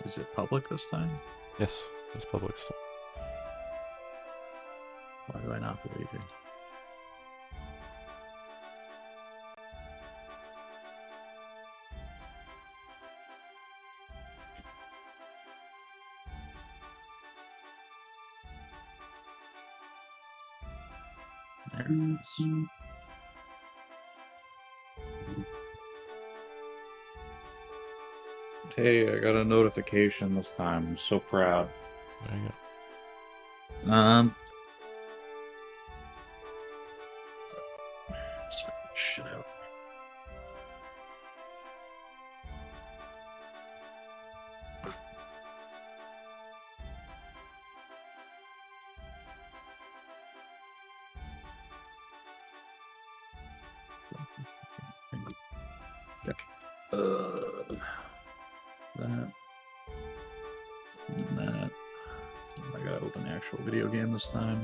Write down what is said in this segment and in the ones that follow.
Is it public this time? Yes, it's public stuff. Why do I not believe you? There it is. Hey, I got a notification this time. I'm so proud. There you go. Shit out. That. That. I gotta open the actual video game this time.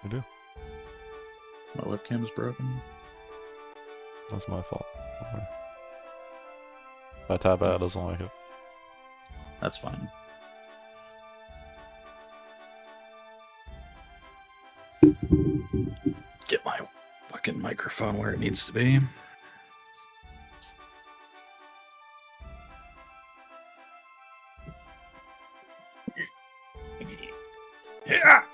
You do. My webcam is broken. That's my fault. My tab ad doesn't like it. That's fine. Get my fucking microphone where it needs to be. Yeah.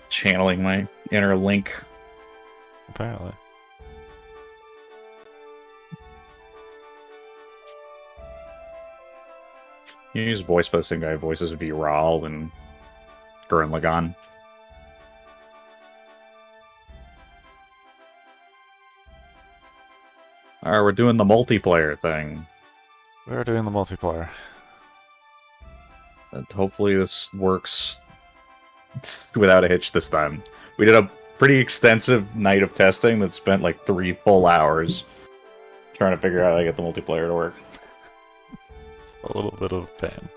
Channeling my inner Link. Apparently. You use voice posting guy voices Viral and Gurren Lagann. Alright, we're doing the multiplayer thing. We're doing the multiplayer. And hopefully this works without a hitch this time. We did a pretty extensive night of testing that spent like 3 full hours trying to figure out how to get the multiplayer to work. A little bit of pain.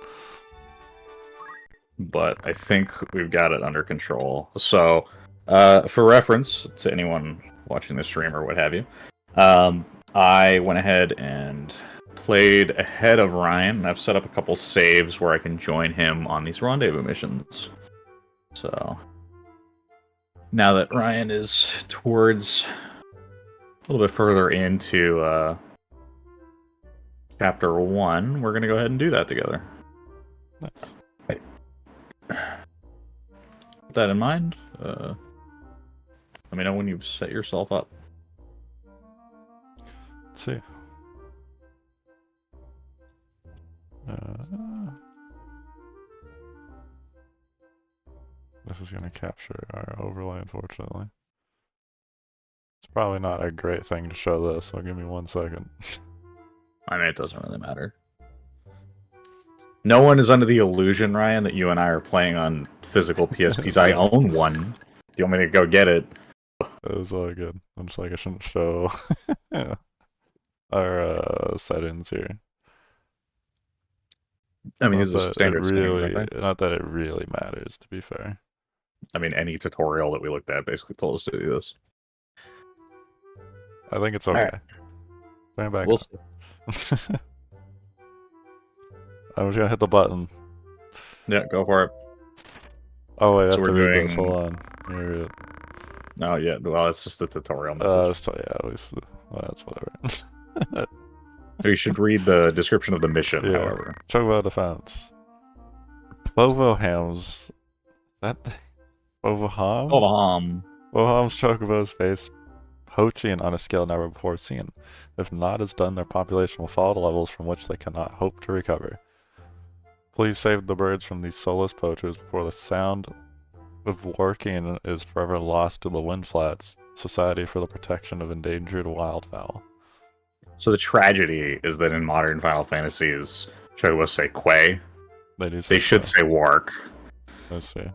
But I think we've got it under control. So, for reference to anyone watching the stream or what have you, I went ahead and played ahead of Ryan, and I've set up a couple saves where I can join him on these rendezvous missions. So, now that Ryan is towards a little bit further into Chapter 1, we're going to go ahead and do that together. Nice. With that in mind, let me know when you've set yourself up. Let's see. This is going to capture our overlay, unfortunately. It's probably not a great thing to show this, so give me 1 second. I mean, it doesn't really matter. No one is under the illusion, Ryan, that you and I are playing on physical PSPs. I own one. Do you want me to go get it? It was all good. I'm just like, I shouldn't show our settings here. I mean, these are standard really, right? not that it really matters, to be fair. I mean, any tutorial that we looked at basically told us to do this. I think it's okay. Right. Bring it back. We'll see. I'm just gonna hit the button. Yeah, go for it. Oh wait, I have So to we're read doing... this. Hold on. Read it. No, yeah. Well, it's just a tutorial message. Yeah, well, that's whatever. We should read the description of the mission, yeah. however. Chocobo defense. Bovoham's... That... Bovoham? Bovoham's chocobos face poaching on a scale never before seen. If not is done, their population will fall to levels from which they cannot hope to recover. Please save the birds from these soulless poachers before the sound of working is forever lost to the wind flats. Society for the Protection of Endangered Wildfowl. So the tragedy is that in modern Final Fantasies, chocobos say Quay. They should say Wark. Let's see.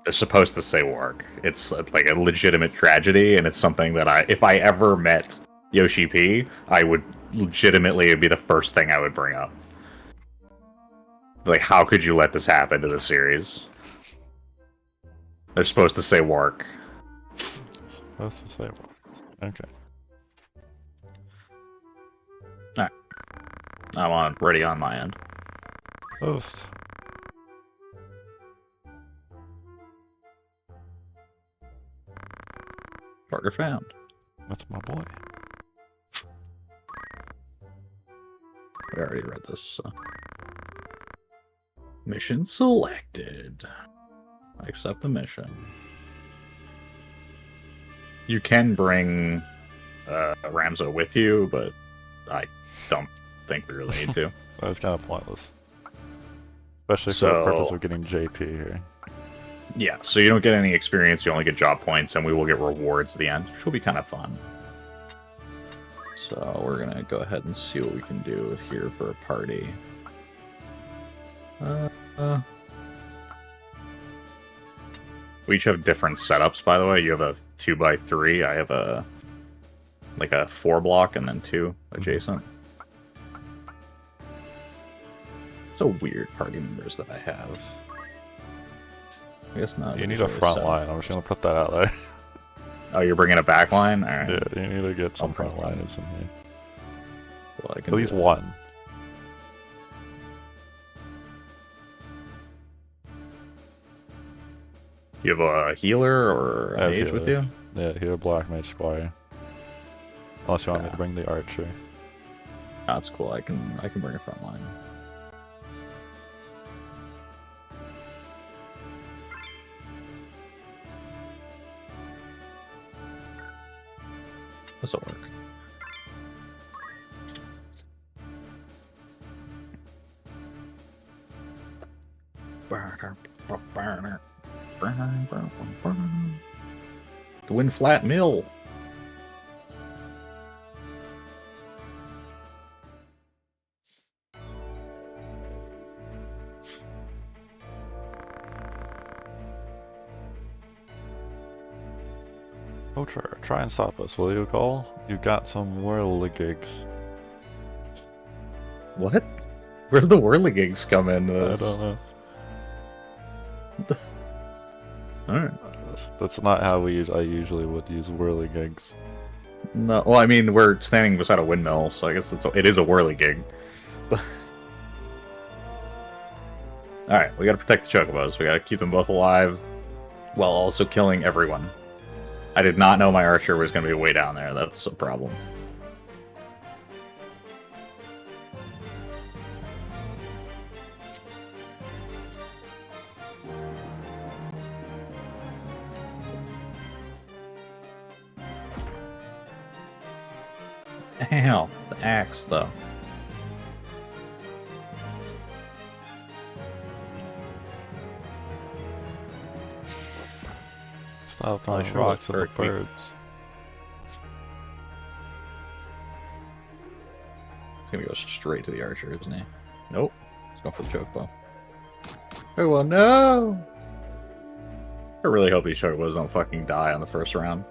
They're supposed to say Wark. It's like a legitimate tragedy, and it's something that if I ever met Yoshi P, I would legitimately, it'd be the first thing I would bring up. Like, how could you let this happen to the series? They're supposed to say Wark. Supposed to say Wark. Okay. I'm ready on my end. Oof. Partner found. That's my boy. We already read this. So. Mission selected. Accept the mission. You can bring Ramzo with you, but I don't think we really need to. That's kind of pointless. Especially for the purpose of getting JP here. Yeah, so you don't get any experience, you only get job points, and we will get rewards at the end, which will be kind of fun. So we're going to go ahead and see what we can do here for a party. We each have different setups, by the way. You have a 2x3. I have a 4 block and then 2 adjacent. So weird party members that I have. I guess not. You need a front line. I'm just gonna put that out there. Oh, you're bringing a back line? All right. Yeah, you need to get some front liners in here. Well, I can at least one. You have a healer or a mage with you? Yeah, healer, black mage, squire. Unless you want me to bring the archer. That's cool. I can bring a front line. This'll work. The Wind Flat Mill. Oh, try and stop us, will you, Cole? You got some whirligigs. What? Where did the whirligigs come in? I don't know. Alright. That's not how I usually would use whirligigs. No, well, I mean, we're standing beside a windmill, so I guess it is a whirligig. Alright, we gotta protect the chocobos. We gotta keep them both alive, while also killing everyone. I did not know my archer was gonna be way down there. That's a problem. Ow, the axe, though. Stop throwing rocks at the birds. He's gonna go straight to the archer, isn't he? Nope. He's going for the chocobo. Oh, well, no! I really hope these chocobos don't fucking die on the first round.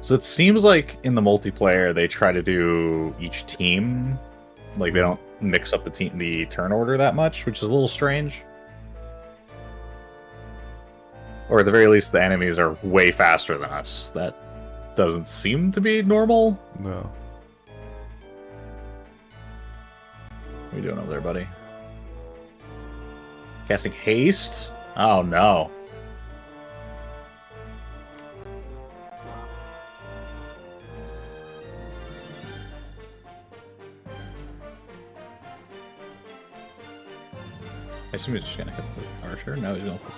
So it seems like in the multiplayer they try to do each team, like they don't mix up the turn order that much, which is a little strange. Or at the very least, the enemies are way faster than us. That doesn't seem to be normal. No. What are you doing over there, buddy? Casting haste? Oh no. I assume he's just gonna hit the archer. No, he's going for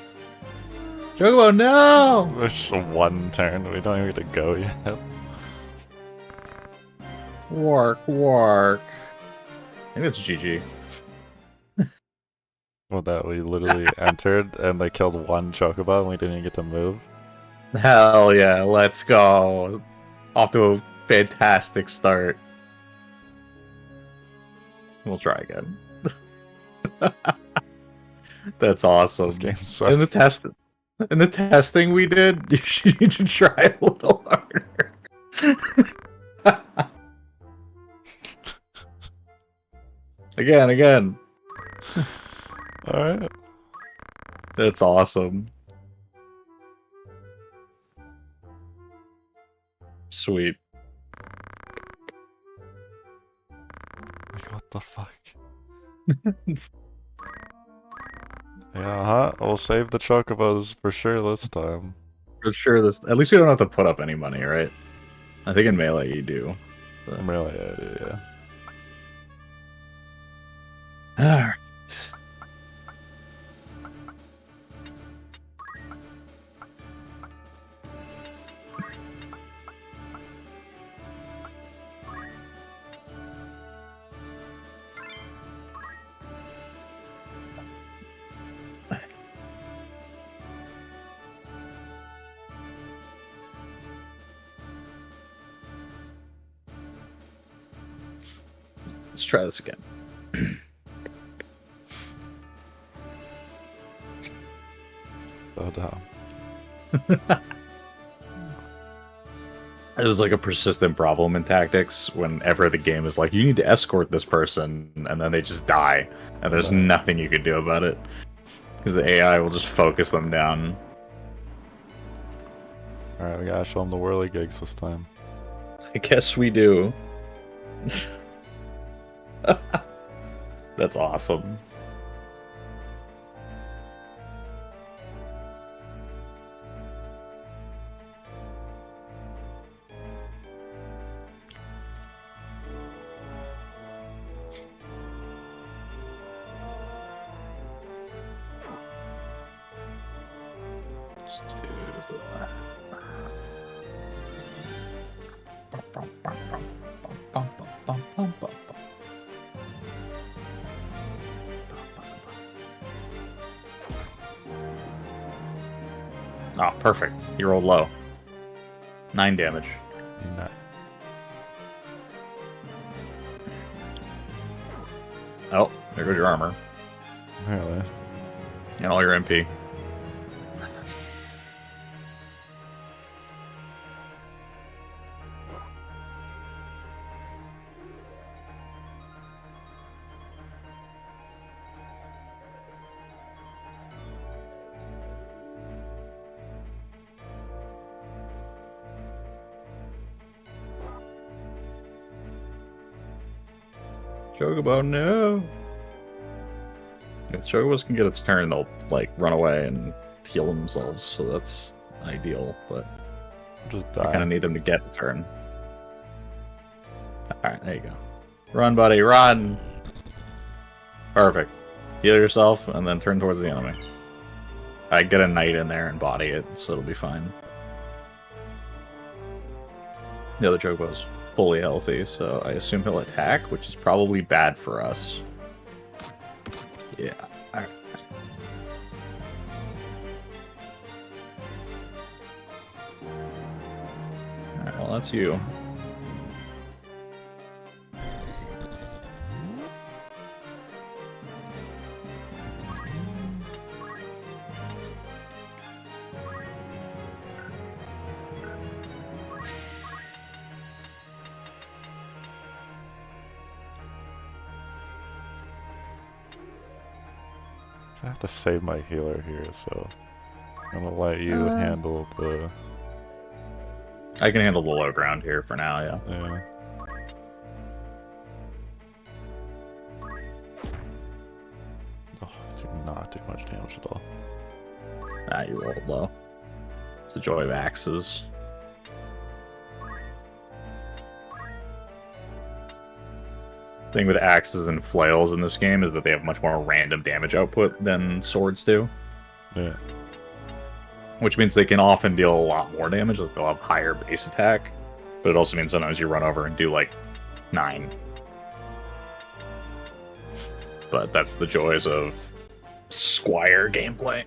Chocobo, no! There's just a one turn. We don't even get to go yet. Work, work. I think that's GG. Well, that we literally entered and they killed one chocobo and we didn't even get to move. Hell yeah, let's go. Off to a fantastic start. We'll try again. That's awesome. This game sucks. In the testing we did, you should try a little harder. Again. Alright. That's awesome. Sweet. the fuck? Yeah, we'll save the chocobos for sure this time. For sure, at least you don't have to put up any money, right? I think in Melee you do. But... Melee, I do, yeah. Alright. Let's try this again. So down. This is like a persistent problem in tactics whenever the game is like, you need to escort this person, and then they just die, and there's nothing you can do about it. Because the AI will just focus them down. Alright, we gotta show them the whirly gigs this time. I guess we do. That's awesome. Oh, perfect. You rolled low. 9 damage. No. Oh, there goes your armor. Really? And all your MP. Chocobo, no! If Chocobos can get its turn, they'll, like, run away and heal themselves, so that's ideal, but just I kind of need them to get a turn. Alright, there you go. Run, buddy, run! Perfect. Heal yourself, and then turn towards the enemy. I get a knight in there and body it, so it'll be fine. The other Chocobo's fully healthy, so I assume he'll attack, which is probably bad for us. Yeah. Alright. Alright, well, that's you. I have to save my healer here, so I'm gonna let you handle the... I can handle the low ground here for now, yeah. Yeah. Oh, do not do much damage at all. Ah, you rolled low. It's the joy of axes. Thing with axes and flails in this game is that they have much more random damage output than swords do. Yeah. Which means they can often deal a lot more damage, like they'll have higher base attack, but it also means sometimes you run over and do like 9. But that's the joys of Squire gameplay.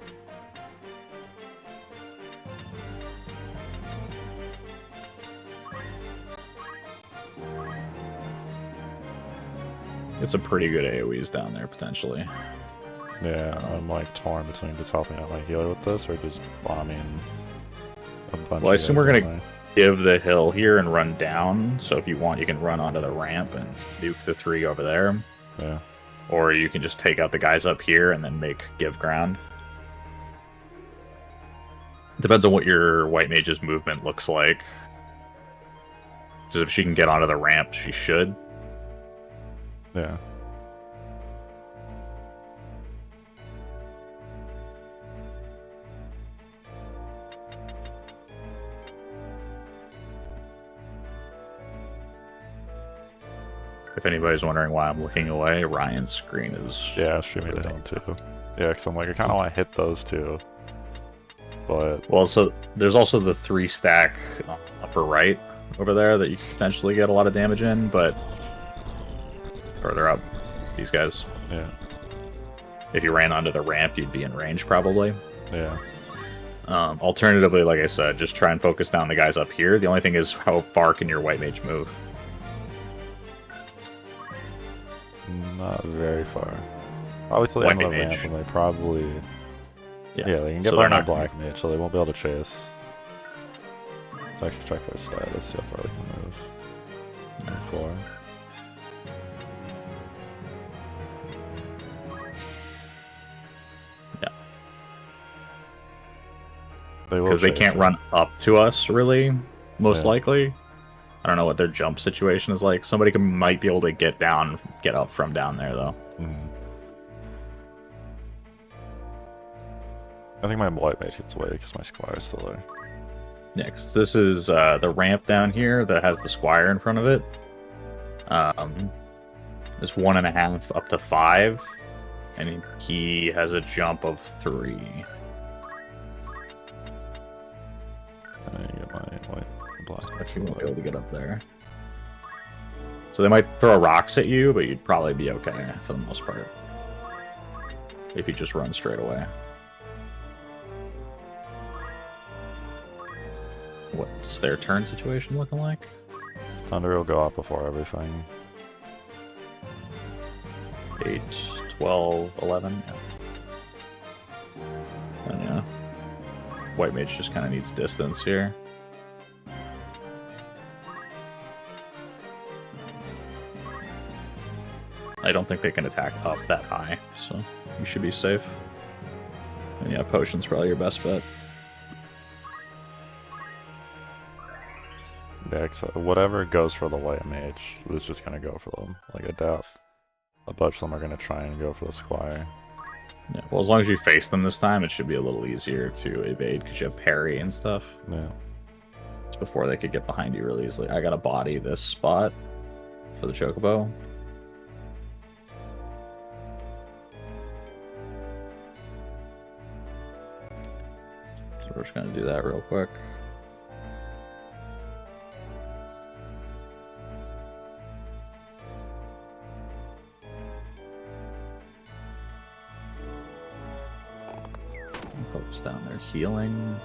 It's a pretty good AoEs down there, potentially. Yeah, I'm like torn between just helping out my healer with this or just bombing a bunch. Well, I assume we're gonna give the hill here and run down, so if you want, you can run onto the ramp and nuke the 3 over there. Yeah. Or you can just take out the guys up here and then give ground. Depends on what your white mage's movement looks like. Because if she can get onto the ramp, she should. Yeah. If anybody's wondering why I'm looking away, Ryan's screen is... Yeah, streaming down too. Yeah, because I'm like, I kind of want to hit those two. But... Well, so there's also the 3-stack upper right over there that you can potentially get a lot of damage in, but further up, these guys. Yeah. If you ran onto the ramp, you'd be in range, probably. Yeah. Alternatively, like I said, just try and focus down the guys up here. The only thing is, how far can your white mage move? Not very far. Probably till the end of the ramp, and they probably... Yeah, they can get by my black mage, so they won't be able to chase. Let's actually check their stat. Let's see how far they can move. 4. Yeah. Because they can't run up to us, really, most likely. I don't know what their jump situation is like. Somebody might be able to get up from down there, though. I think my white mage gets away because my squire's still there. Yeah, because this is the ramp down here that has the squire in front of it. It's 1.5 up to 5, and he has a jump of 3. I get my white and black. If you won't be able to get up there. So they might throw rocks at you, but you'd probably be okay for the most part. If you just run straight away. What's their turn situation looking like? Thunder will go up before everything. 8, 12, 11. Yeah. And yeah. White mage just kind of needs distance here. I don't think they can attack up that high, so you should be safe. And yeah, potion's probably your best bet. Yeah, whatever goes for the white mage is just gonna go for them. Like, I doubt a bunch of them are gonna try and go for the squire. Yeah, well, as long as you face them this time, it should be a little easier to evade because you have parry and stuff. Yeah. It's before they could get behind you really easily. I gotta body this spot for the chocobo. So we're just gonna do that real quick. Focus down there, healing.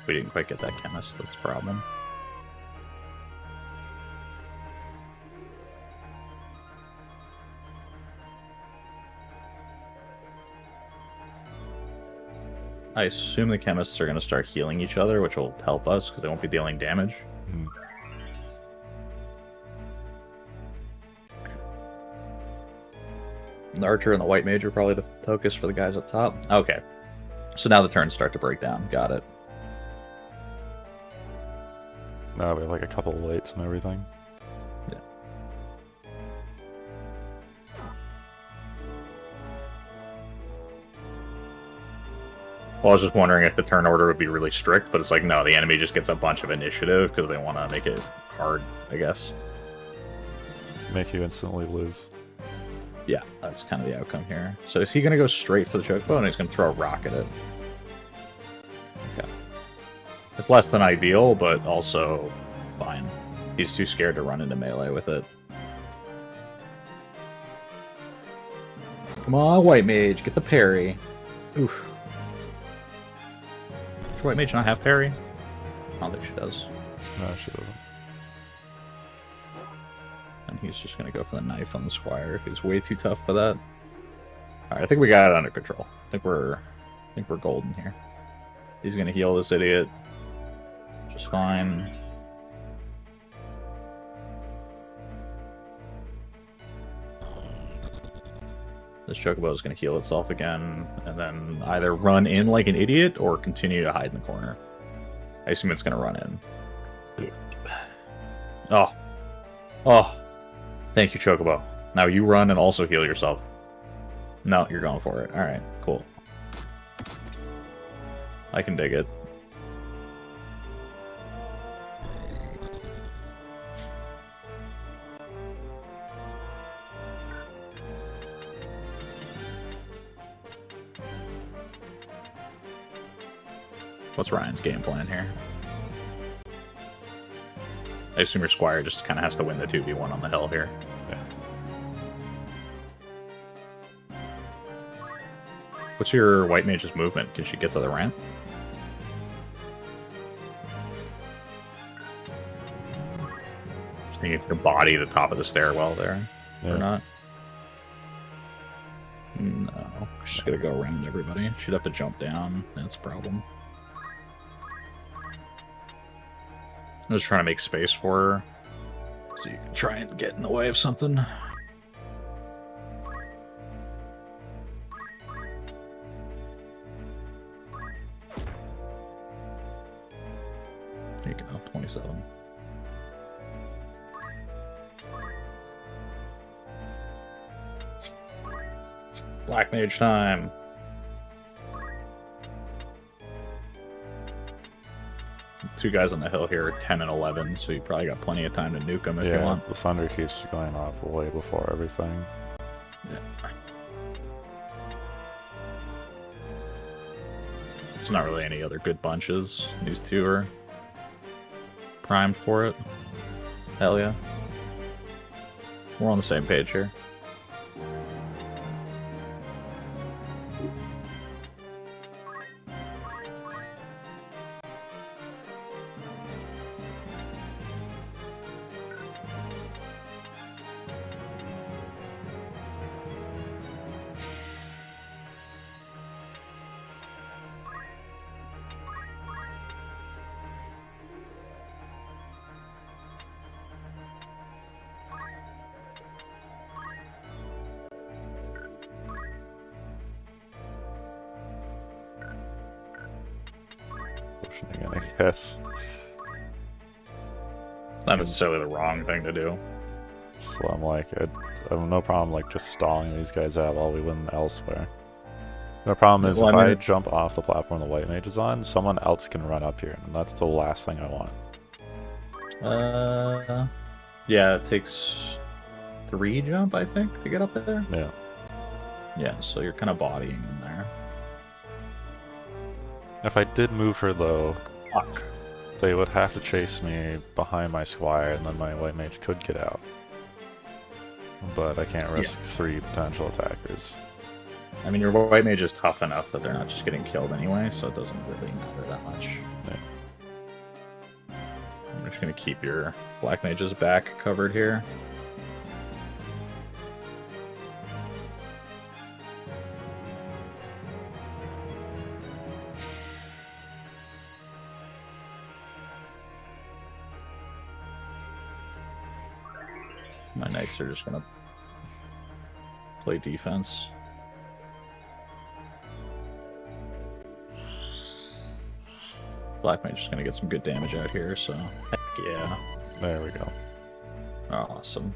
We didn't quite get that chemist, that's the problem. I assume the chemists are going to start healing each other, which will help us because they won't be dealing damage. The archer and the white mage are probably the focus for the guys up top. Okay. So now the turns start to break down. Got it. No, we have like a couple of lights and everything. Yeah. Well, I was just wondering if the turn order would be really strict, but it's like, no, the enemy just gets a bunch of initiative because they want to make it hard, I guess. Make you instantly lose. Yeah, that's kind of the outcome here. So is he going to go straight for the chocobo and he's going to throw a rock at it? Okay. It's less than ideal, but also fine. He's too scared to run into melee with it. Come on, white mage, get the parry. Oof. Does white mage not have parry? I don't think she does. No, she doesn't. And he's just going to go for the knife on the squire. He's way too tough for that. Alright, I think we got it under control. I think we're golden here. He's gonna heal this idiot. Just fine. This chocobo is going to heal itself again, and then either run in like an idiot or continue to hide in the corner. I assume it's going to run in. Oh. Oh. Thank you, chocobo. Now you run and also heal yourself. No, you're going for it. Alright, cool. I can dig it. What's Ryan's game plan here? I assume your squire just kind of has to win the 2v1 on the hill here. Yeah. What's your white mage's movement? Can she get to the ramp? Just thinking if you body the top of the stairwell there, or not. No, she's gonna go around everybody. She'd have to jump down. That's a problem. I was trying to make space for her, so you can try and get in the way of something. There you go, 27. Black mage time. Two guys on the hill here are 10 and 11, so you probably got plenty of time to nuke them if you want. The thunder keeps going off way before everything. Yeah. There's not really any other good bunches. These two are primed for it. Hell yeah. We're on the same page here. Again, I guess. Not necessarily the wrong thing to do. So I'm like, I have no problem like just stalling these guys out while we win elsewhere. The problem is if I jump off the platform the white mage is on, someone else can run up here, and that's the last thing I want. Yeah, it takes 3 jump, I think, to get up there. Yeah. Yeah, so you're kind of bodying in there. If I did move her though, fuck, they would have to chase me behind my squire, and then my white mage could get out. But I can't risk 3 potential attackers. I mean, your white mage is tough enough that they're not just getting killed anyway, so it doesn't really matter that much. Yeah. I'm just going to keep your black mage's back covered here. My knights are just going to play defense. Black mage is going to get some good damage out here, so heck yeah. There we go. Awesome.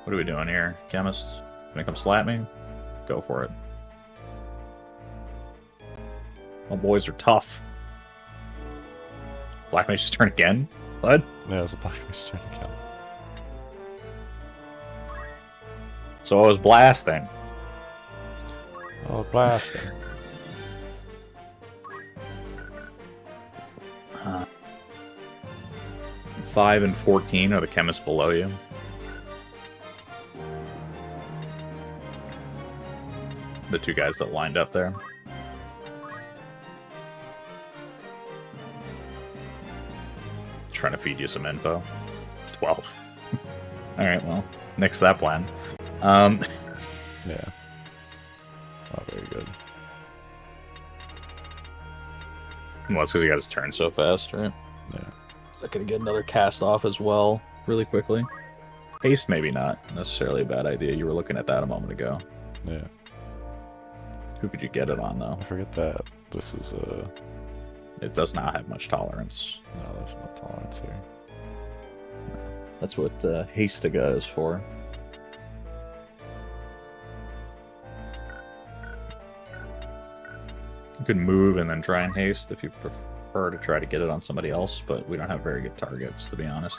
What are we doing here, chemist? Gonna come slap me? Go for it. My boys are tough. Black mage's turn again? What? Yeah, it's a black mage's turn again. So I was blasting. Oh, blasting. 5 and 14 are the chemists below you. The 2 guys that lined up there. Trying to feed you some info. 12. Alright, well, nix that plan. Yeah. Not very good. Well, it's because he got his turn so fast, right? Yeah. Is that gonna get another cast off as well, really quickly? Haste, maybe not necessarily a bad idea. You were looking at that a moment ago. Yeah. Who could you get it on, though? I forget that this is a... It does not have much tolerance. No, there's no tolerance here. That's what Hastega is for. You could move and then try and haste if you prefer to try to get it on somebody else, but we don't have very good targets, to be honest.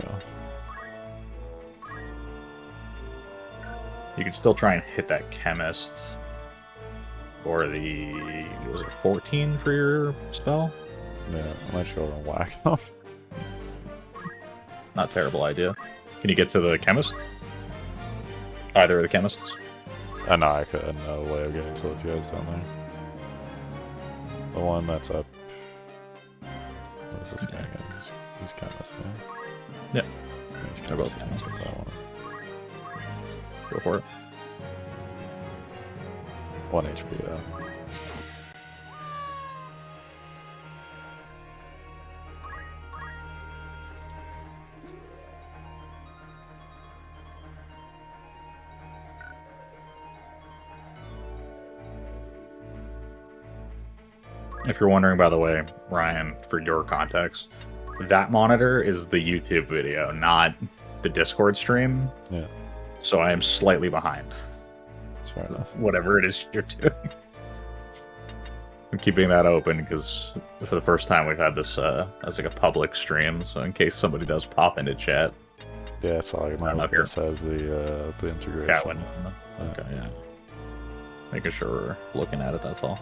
No. You can still try and hit that chemist. Or the... was it 14 for your spell? Yeah, I might go and whack them. Not a terrible idea. Can you get to the chemist? Either of the chemists? No, I couldn't. No way of getting to those guys down there. The one that's up. What is this guy again? He's chemist, yeah? Yeah. He's They're both chemist. chemists. That one. Go for it. 1 HP, though. If you're wondering, by the way, Ryan, for your context, that monitor is the YouTube video, not the Discord stream. Yeah. So I am slightly behind. That's fair enough. Whatever it is you're doing. I'm keeping that open because for the first time we've had this as like a public stream, so in case somebody does pop into chat. Yeah, so like my weakness has the integration. Chat window. Okay, yeah. Making sure we're looking at it, that's all.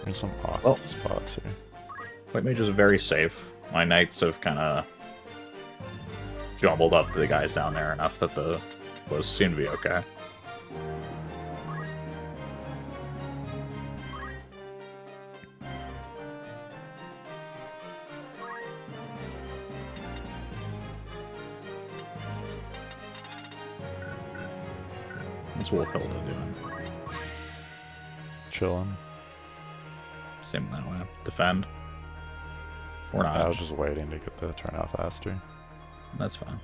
There's some pocket spots here. White Mage is very safe. My knights have kind of jumbled up the guys down there enough that the was seem to be okay. What's WoTL doing? Chilling. Same that way. Defend. Or not. I was just waiting to get the turn out faster. That's fine.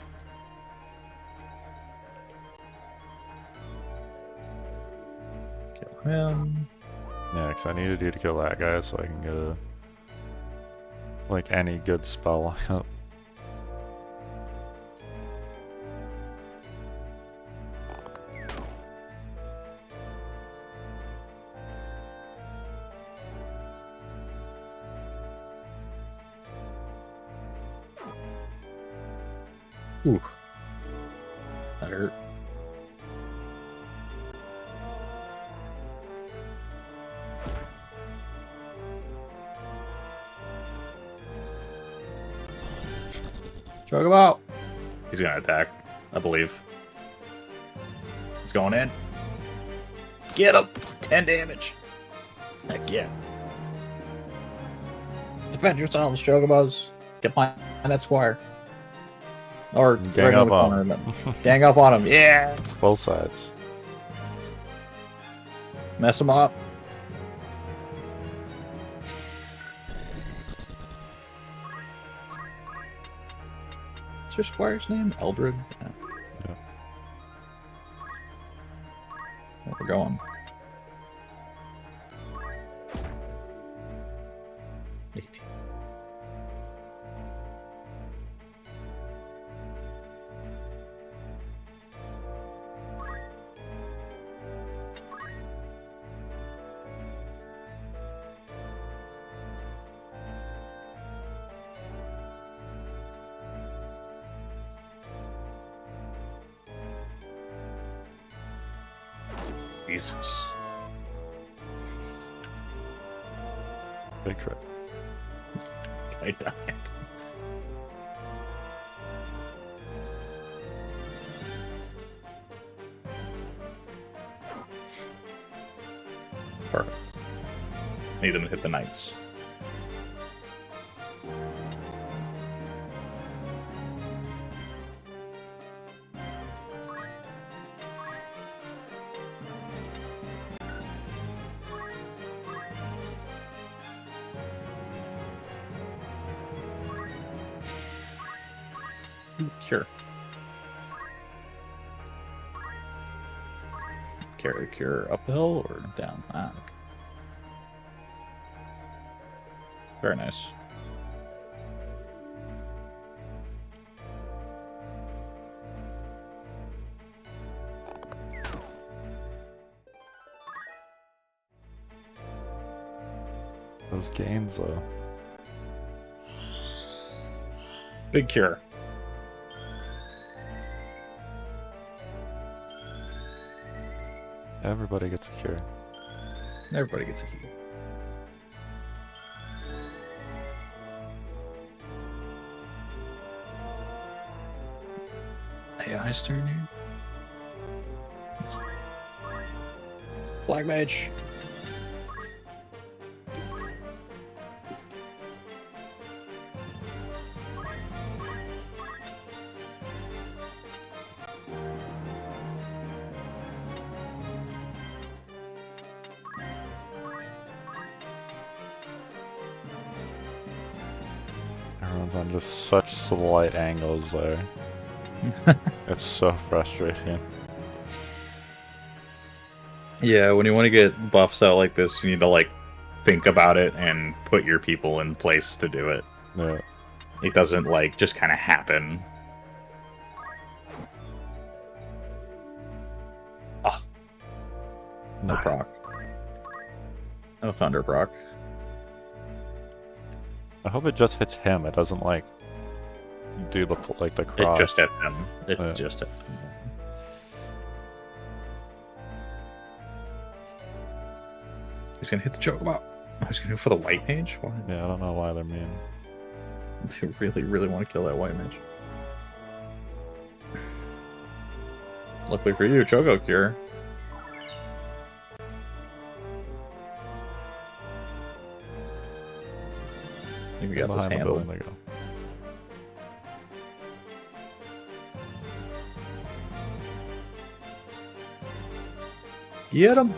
Kill him. Yeah, because I needed you to kill that guy so I can get a... like, any good spell. Ooh. That hurt. Choke him out. He's gonna attack, I believe. He's going in. Get him! 10 damage. Heck yeah. Defend yourselves, Chocobos. Get behind that squire. Or gang up on him. Gang up on him, yeah! Both sides. Mess him up. What's your squire's name? Eldred? Yeah. Yeah. Where we're going. 18. Jesus. Big crit. I died. Perfect. Need them to hit the knights. Cure. Carry the cure up the hill or down? Ah, okay. Very nice. Those gains, though. Big cure. Everybody gets a cure. Everybody gets a heal. AI's turn here. Black Mage. Everyone's on just such slight angles there. It's so frustrating. Yeah, when you want to get buffs out like this, you need to like think about it and put your people in place to do it. Yeah. It doesn't like just kind of happen. Ah. No proc. No thunder proc. I hope it just hits him. It doesn't like do the cross. It just hits him. It just hits him. He's gonna hit the chocobo. Oh, he's gonna go for the white mage? Why? Yeah, I don't know why they're mean. They really, really want to kill that white mage. Luckily for you, Choco Cure. I think we got this Behind the handled. building they go. Get him!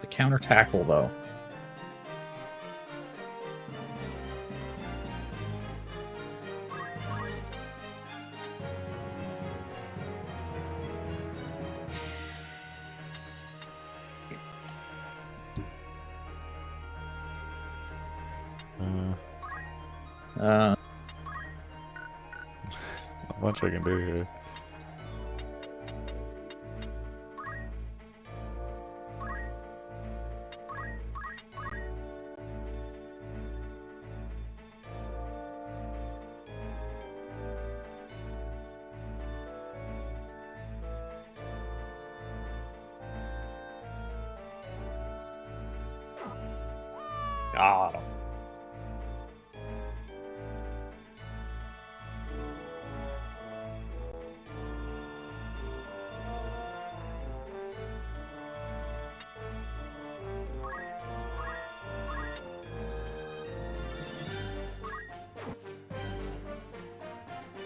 The counter tackle, though. Not much I can do here. Got him.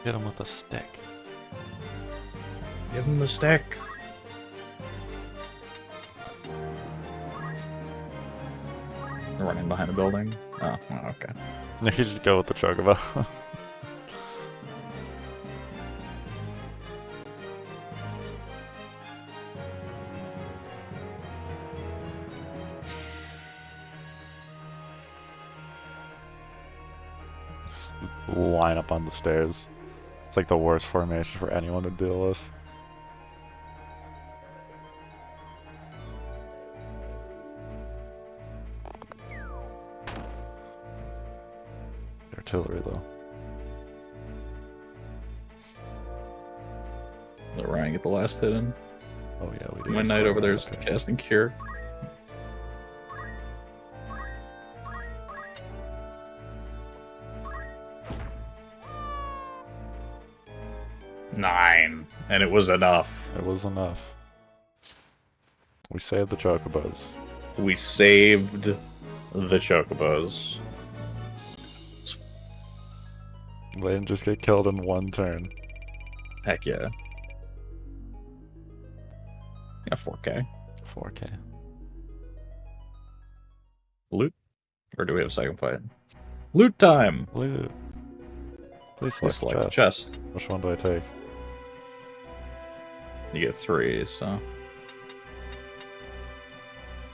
Hit him with a stick. Give him the stick. They're running behind the building. Oh, okay. You should go with the chocobo. Line up on the stairs. It's like the worst formation for anyone to deal with. Artillery though. Let Ryan get the last hit in. Oh yeah, we do. My knight over there is casting Cure. Nine, and it was enough. It was enough. We saved the chocobos. We saved the chocobos. They didn't just get killed in one turn. Heck yeah. Yeah, 4K. 4K. Loot? Or do we have a second fight? Loot time! Loot. Please Please select select chest. Which one do I take? You get 3, so...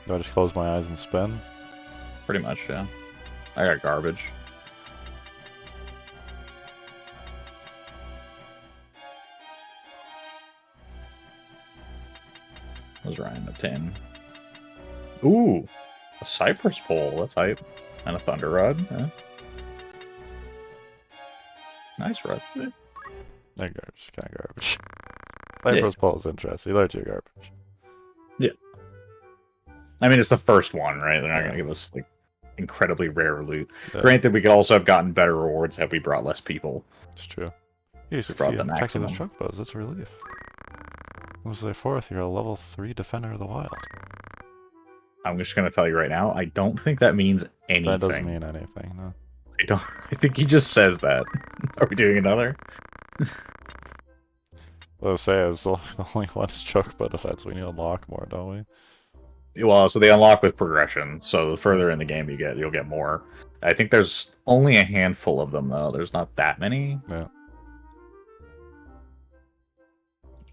Do I just close my eyes and spin? Pretty much, yeah. I got garbage. What was Ryan obtain? Ooh! A cypress pole, that's hype. And a thunder rod, yeah. Nice rod. That garbage, kind of garbage. Cypress pole is interesting. They're too garbage. Yeah. I mean, it's the first one, right? They're not going to give us, like, incredibly rare loot. Yeah. Granted, we could also have gotten better rewards had we brought less people. It's true. You succeeded in protecting the truck bows. That's a relief. What was the 4th? You're a level 3 Defender of the Wild. I'm just going to tell you right now, I don't think that means anything. That doesn't mean anything, no. I think he just says that. Are we doing another? What I was saying is the only one is truck bow defense. We need to unlock more, don't we? Well, so they unlock with progression. So the further in the game you get, you'll get more. I think there's only a handful of them, though. There's not that many. Yeah.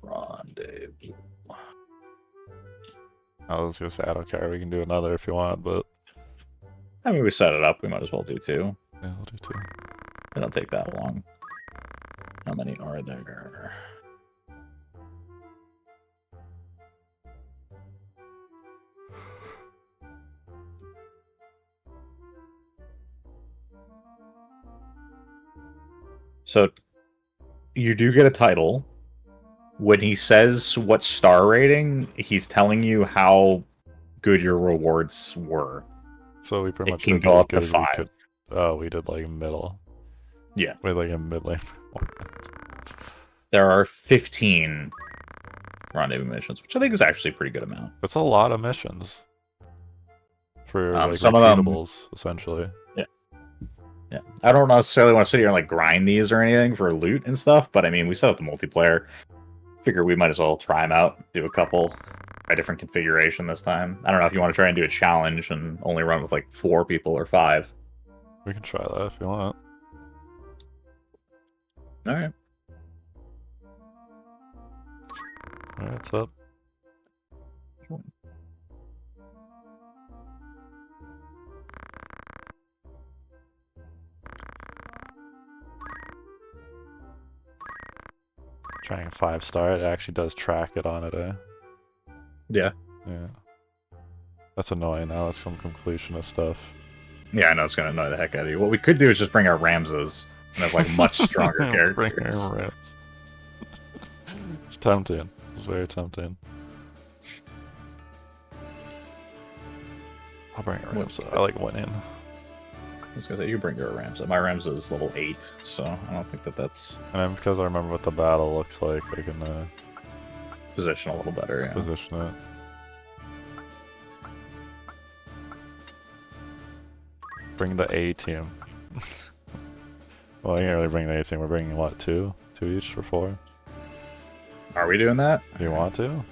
Rendezvous. I was gonna say, I don't care. We can do another if you want, but... I mean, we set it up. We might as well do 2. Yeah, we'll do 2. It don't take that long. How many are there? So, you do get a title. When he says what star rating, he's telling you how good your rewards were. So we pretty much can go up to 5. Oh, we did like middle. Yeah. We like a mid-lane. There are 15 rendezvous missions, which I think is actually a pretty good amount. That's a lot of missions. For like some of them, essentially. Yeah. Yeah. I don't necessarily want to sit here and like grind these or anything for loot and stuff, but I mean, we set up the multiplayer. Figure we might as well try them out, do a couple, a different configuration this time. I don't know if you want to try and do a challenge and only run with like 4 people or 5. We can try that if you want. Alright. Alright, what's up? Trying 5-star, it actually does track it on it, eh? Yeah. Yeah. That's annoying now, that's some completionist stuff. Yeah, I know it's gonna annoy the heck out of you. What we could do is just bring our Ramses and have like much stronger characters. Bring our Rams. It's tempting. It's very tempting. I'll bring a Rams. I like winning. I was gonna say, you bring your Ramses. My Ramses is level 8, so I don't think that's... And then because I remember what the battle looks like, I can position a little better, yeah. Position it. Bring the A team. Well, I can't really bring the A team. We're bringing what, 2? 2 each or 4? Are we doing that? Do you want to?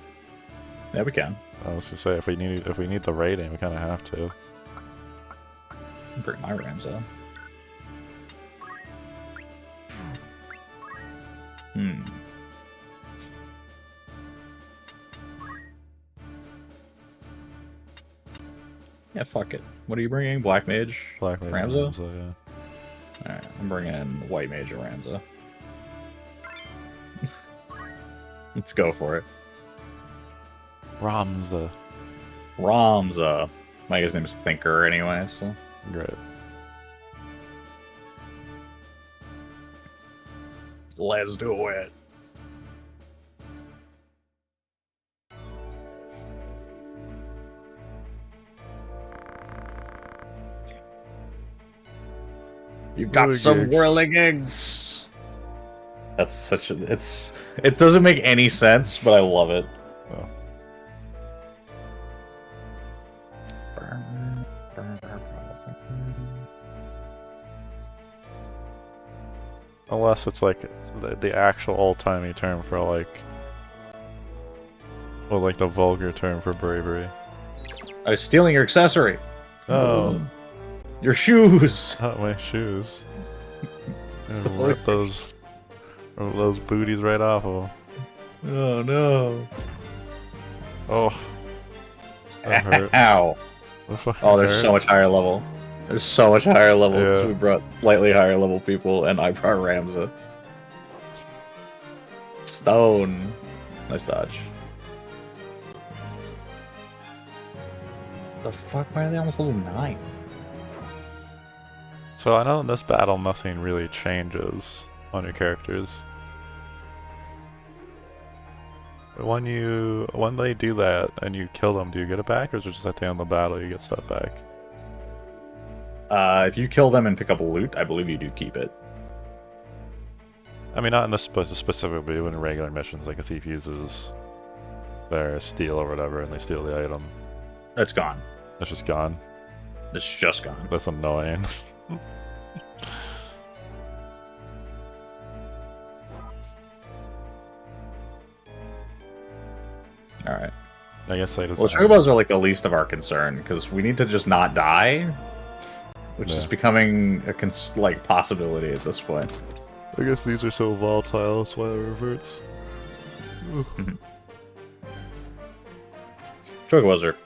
Yeah, we can. I was gonna say if we need the rating, we kind of have to. Bring my Rams up. Yeah, fuck it. What are you bringing? Black Mage? Black Mage Ramza? Yeah. Alright, I'm bringing White Mage and Ramza. Let's go for it. Ramza. My guy's name's Thinker anyway, so... Great. Let's do it. You've got some whirling eggs. That's such a... It doesn't make any sense, but I love it. Oh. Unless it's like the actual old-timey term for like... Or like the vulgar term for bravery. I was stealing your accessory. Oh. Your shoes! Not my shoes. Rip those booties right off of them. Oh no. Oh. That hurt. Ow. Oh, there's so much higher level. There's so much higher level because we brought slightly higher level people, and I brought Ramza. Stone. Nice dodge. The fuck? Why are they almost level 9? So I know in this battle nothing really changes on your characters. When they do that and you kill them, do you get it back, or is it just at the end of the battle you get stuff back? If you kill them and pick up loot, I believe you do keep it. I mean, not in this specifically, but in regular missions, like a thief uses their steal or whatever, and they steal the item. It's gone. It's just gone. It's just gone. That's annoying. Alright. I guess I just. Well, chocobos are like the least of our concern, because we need to just not die, which is becoming a possibility at this point. I guess these are so volatile, that's why it reverts. Chocobos are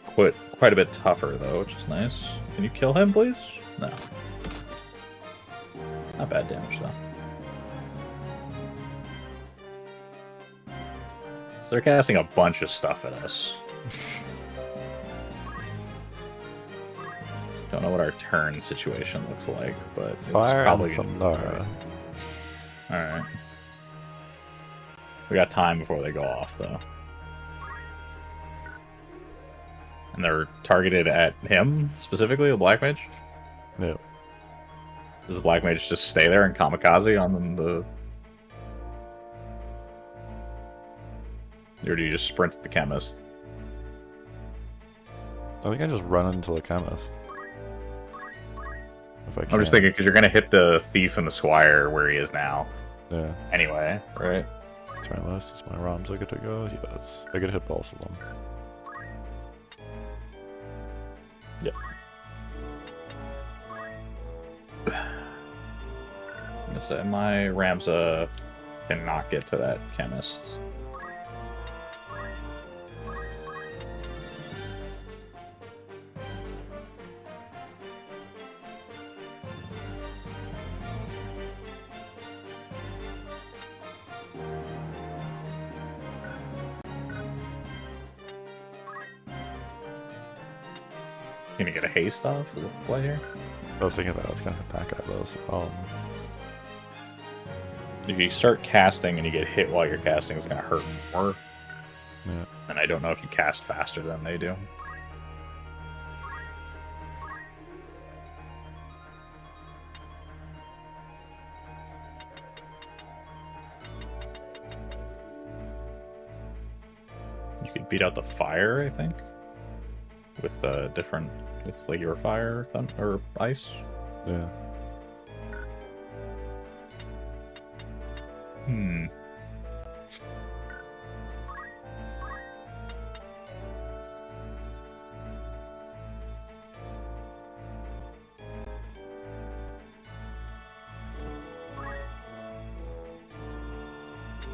quite a bit tougher, though, which is nice. Can you kill him, please? No. Not bad damage, though. So they're casting a bunch of stuff at us. Don't know what our turn situation looks like, but it's probably gonna be right. Alright. We got time before they go off, though. And they're targeted at him, specifically, the Black Mage? Yep. Does the Black Mage just stay there and kamikaze on the... Or do you just sprint at the chemist? I think I just run into the chemist. I'm just thinking, because you're going to hit the thief and the squire where he is now. Yeah. Anyway, right? Turn list, is my ROMs good to go? Yes. I could hit both of them. Yep. I'm gonna say my Ramza cannot get to that chemist. Gonna get a haste off? Is that the play here? I was thinking that I was gonna hit that guy though, so if you start casting and you get hit while you're casting, it's gonna hurt more. Yeah. And I don't know if you cast faster than they do. You could beat out the fire, I think, with with your fire or ice. Yeah.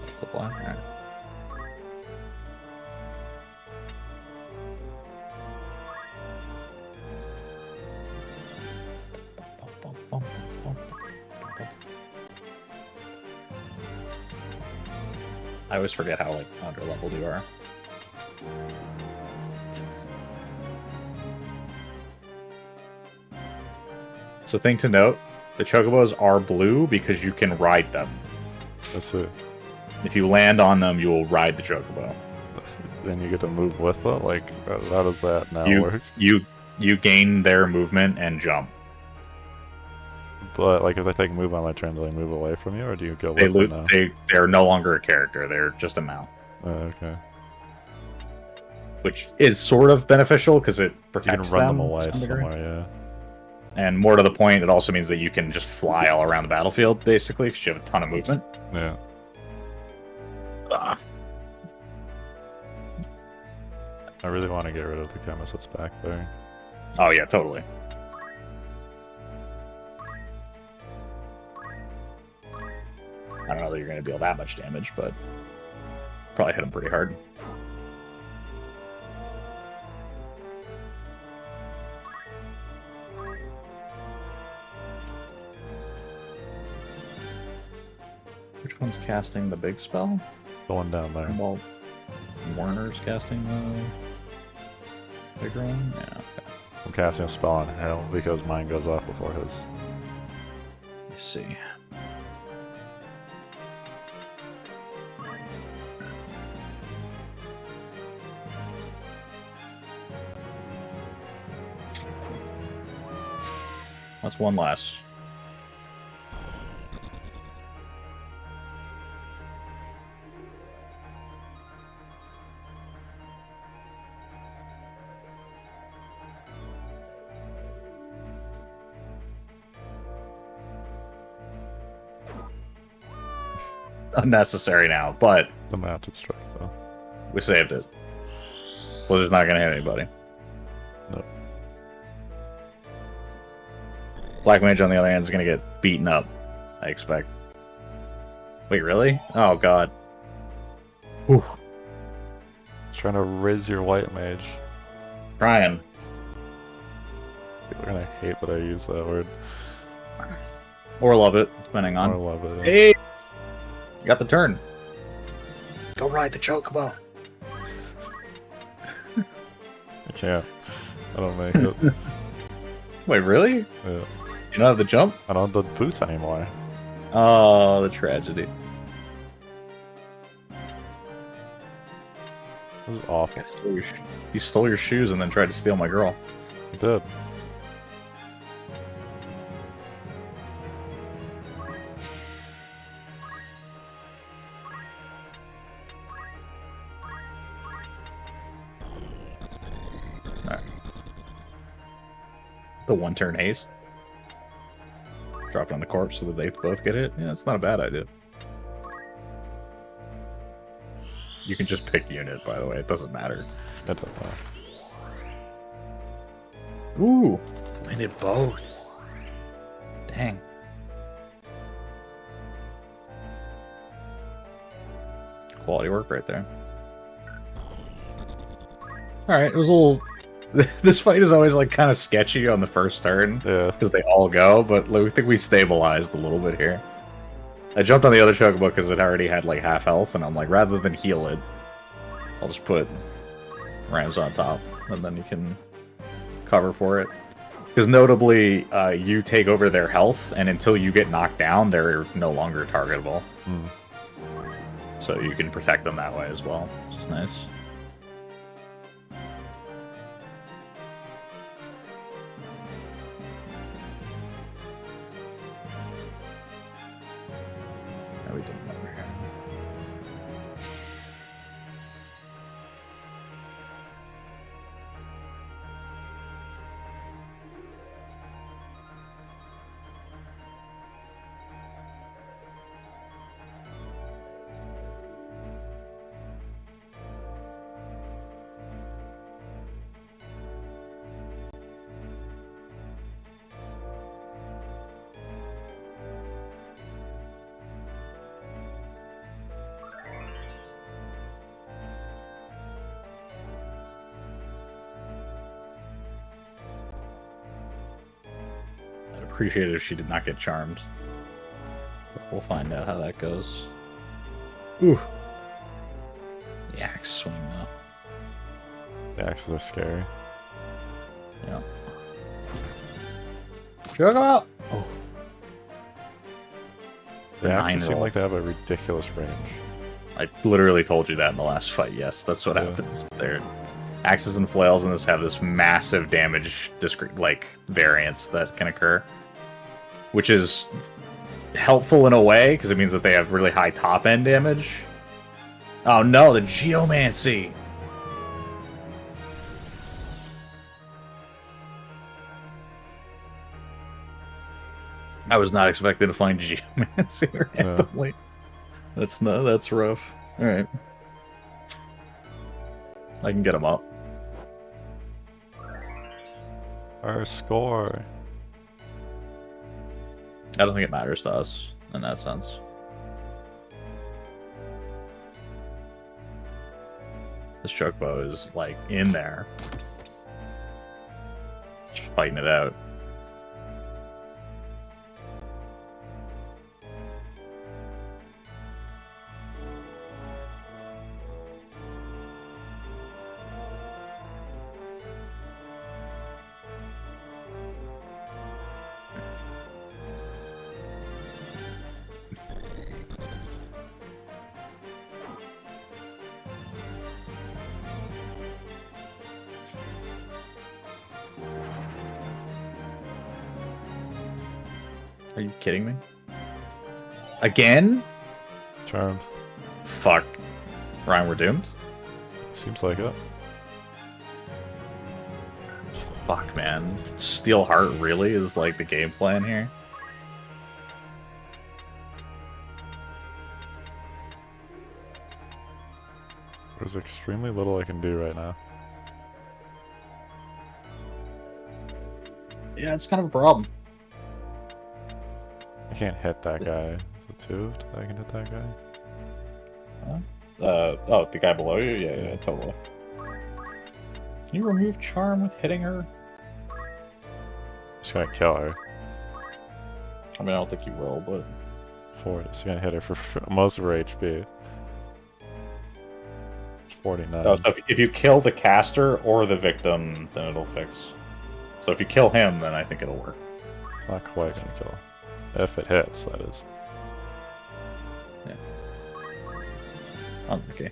That's the plan. All right. I always forget how under leveled you are. So thing to note, the chocobos are blue because you can ride them. That's it. If you land on them, you will ride the chocobo. Then you get to move with them? Like, how does that now work? You gain their movement and jump. But, like, if they take a move on my turn, do they move away from you, or do you go with them now? They're no longer a character. They're just a mount. Okay. Which is sort of beneficial, because it protects you can run them away somewhere, yeah. And more to the point, it also means that you can just fly all around the battlefield, basically, because you have a ton of movement. Yeah. I really want to get rid of the chemist that's back there. Oh, yeah, totally. don't know that you're going to deal that much damage, but probably hit him pretty hard. Which one's casting the big spell? The one down there. Well, Warner's casting the bigger one? Yeah, okay. I'm casting a spell on him because mine goes off before his. Let's see. That's one less. Unnecessary now, but The mounted strike, though. we saved it. Blizzard's not gonna hit anybody. Nope. Black Mage, on the other hand, is gonna get beaten up, I expect. Wait, really? Oh, God. Whew. Trying to riz your white mage. Trying. People are gonna hate that I use that word. Or love it, depending on. Or love it. Hey! You got the turn. Go ride the chocobo. I can't. I don't make it. Wait, really? Yeah. You don't have the jump? I don't have the boot anymore. Oh, the tragedy. This is awful. You stole your shoes and then tried to steal my girl. I did. Alright. The one turn haste. Drop it on the corpse so that they both get hit. Yeah, it's not a bad idea. You can just pick unit, by the way. It doesn't matter. It doesn't matter. Ooh. I did both. Dang. Quality work right there. Alright, it was a little... This fight is always like kind of sketchy on the first turn. Yeah. Because they all go, but I think we stabilized a little bit here. I jumped on the other chocobo because it already had like half health, and I'm like, rather than heal it, I'll just put Rams on top, and then you can cover for it. Because notably, you take over their health, and until you get knocked down, they're no longer targetable. Hmm. So you can protect them that way as well, which is nice. No, we didn't over here. I'd appreciate it if she did not get charmed. But we'll find out how that goes. Ooh. The axe swing, though. The axes are scary. Yeah. Choke him out! Oh. The axes 9 seem roll. like they have a ridiculous range. I literally told you that in the last fight. Yes, that's what happens. Their axes and flails in this have this massive damage like variance that can occur, which is helpful in a way because it means that they have really high top end damage. Oh no, the geomancy! I was not expecting to find geomancy randomly. That's rough. All right, I can get him up. Our score. I don't think it matters to us in that sense. This chocobo is like in there, just fighting it out. Are you kidding me? Again? Charmed. Fuck. Ryan, we're doomed? Seems like it. Fuck, man. Steel Heart really is like the game plan here? There's extremely little I can do right now. Yeah, it's kind of a problem. I can't hit that guy. Is it 2 that I can hit that guy? Oh, the guy below you? Yeah, totally. Can you remove charm with hitting her? Just gonna kill her. I mean, I don't think you will, but... Just gonna hit her for most of her HP. It's 49. Oh, so if you kill the caster or the victim, then it'll fix. So if you kill him, then I think it'll work. It's not quite gonna kill. If it hits, that is. Yeah. Unlucky.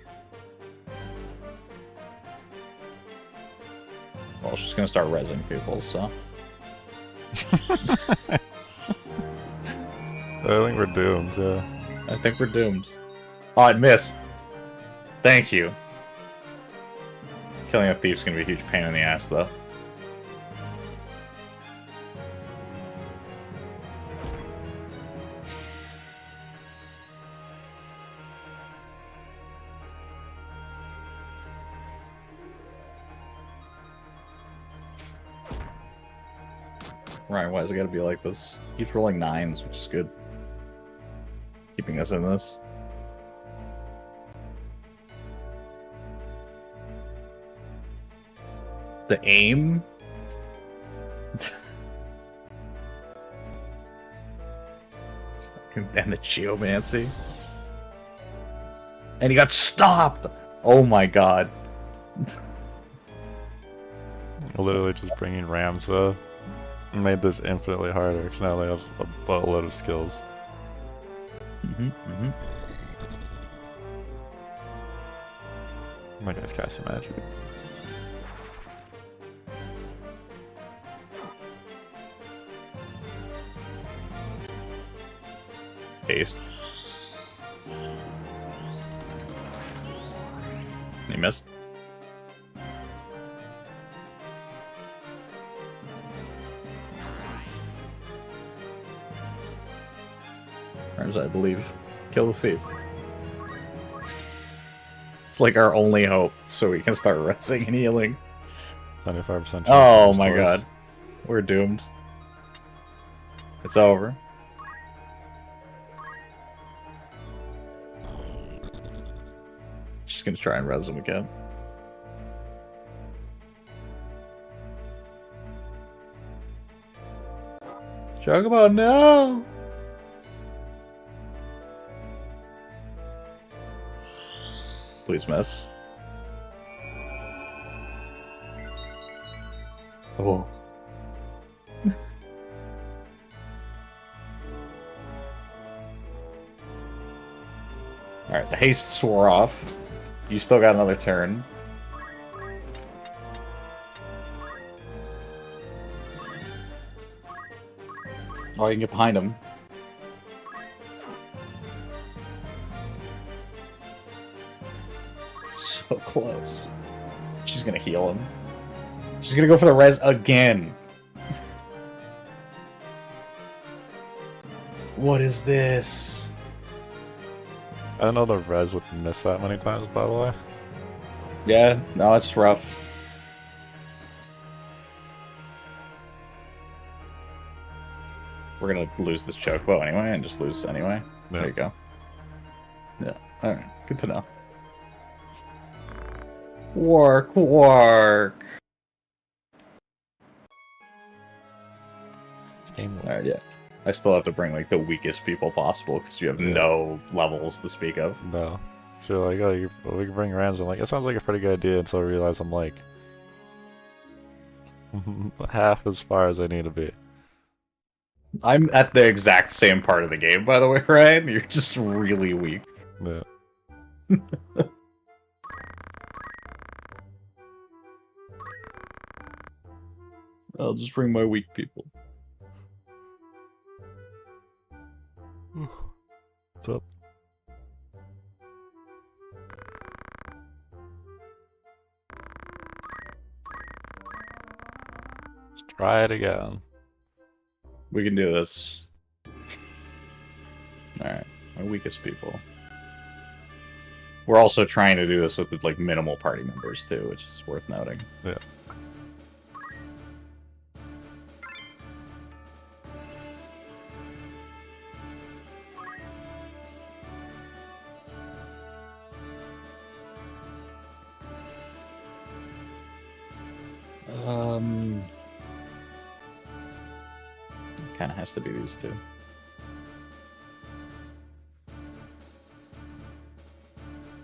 Well, she's gonna start rezzing people, so... I think we're doomed, yeah. I think we're doomed. Oh, it missed. Thank you. Killing a thief's gonna be a huge pain in the ass, though. Ryan, why is it gotta be like this? Keeps rolling 9s, which is good. Keeping us in this. The aim? And the geomancy. And he got stopped! Oh my god. Literally just bringing Ramza made this infinitely harder, because now they have a boatload of skills. My guy's casting magic. Haste. He missed. I believe. Kill the thief. It's like our only hope, so we can start resting and healing. 75% chance. Oh my god. We're doomed. It's over. Just gonna try and res him again. Chocobo, no! Please miss. Oh. Alright, the haste swore off. You still got another turn. Oh, you can get behind him. So close. She's gonna heal him. She's gonna go for the res again. What is this? I don't know the res would miss that many times, by the way. Yeah, no, it's rough. We're gonna lose this chocobo anyway, and just lose anyway. Yeah. There you go. Yeah, alright. Good to know. Work, work. Alright, yeah. I still have to bring like the weakest people possible because you have no levels to speak of. No. So like, oh, we can bring Rams. I'm like, it sounds like a pretty good idea until I realize I'm like half as far as I need to be. I'm at the exact same part of the game, by the way, Ryan. You're just really weak. Yeah. I'll just bring my weak people. What's up? Let's try it again. We can do this. Alright, my weakest people. We're also trying to do this with like minimal party members too, which is worth noting. Yeah. Kind of has to be these two.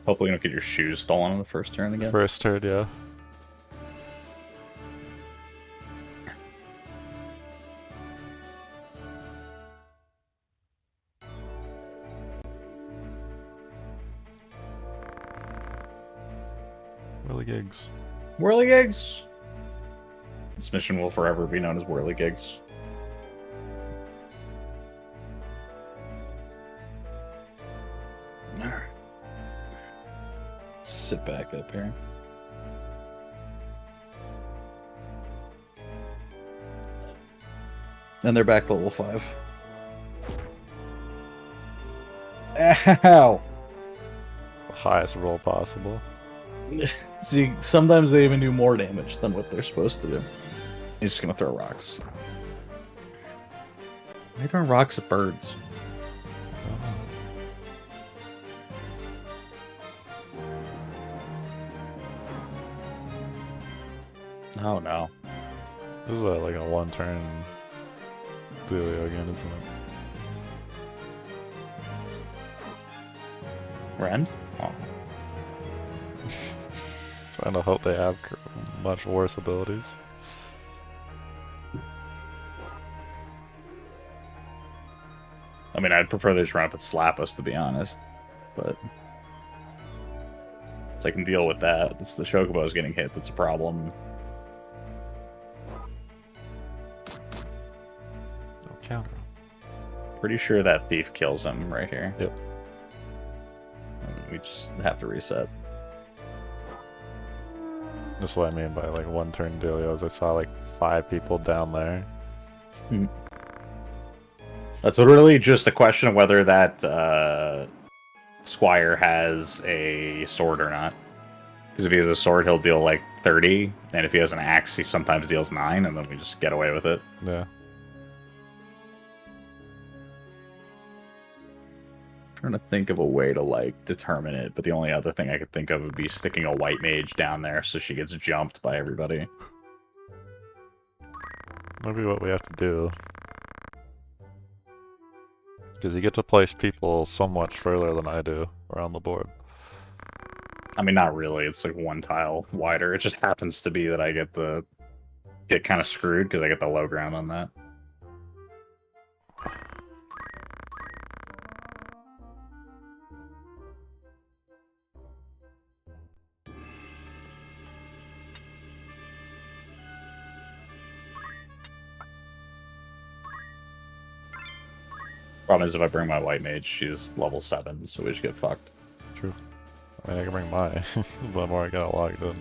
Hopefully you don't get your shoes stolen on the first turn again. First turn, yeah. Whirligigs. Whirligigs! This mission will forever be known as Whirligigs. Alright. Sit back up here. And they're back to level 5. Ow! The highest roll possible. See, sometimes they even do more damage than what they're supposed to do. He's just gonna throw rocks. Why are you throwing rocks at birds? Oh no. This is like a one-turn dealio again, isn't it? Rend? Oh. Trying to hope they have much worse abilities. I mean, I'd prefer they just run up and slap us, to be honest. But so I can deal with that. It's the Chocobos getting hit that's a problem. No counter. Pretty sure that thief kills him right here. Yep. We just have to reset. That's what I mean by like one-turn dealios. I saw like 5 people down there. That's literally just a question of whether that Squire has a sword or not. Because if he has a sword, he'll deal like 30, and if he has an axe, he sometimes deals 9, and then we just get away with it. Yeah. Trying to think of a way to like determine it, but the only other thing I could think of would be sticking a white mage down there so she gets jumped by everybody. Maybe what we have to do. Because you get to place people so much further than I do around the board. I mean, not really. It's like one tile wider. It just happens to be that I get kind of screwed because I get the low ground on that. Problem is, if I bring my white mage, she's level 7, so we just get fucked. True. I mean, I can bring mine, but I'm already got it logged in.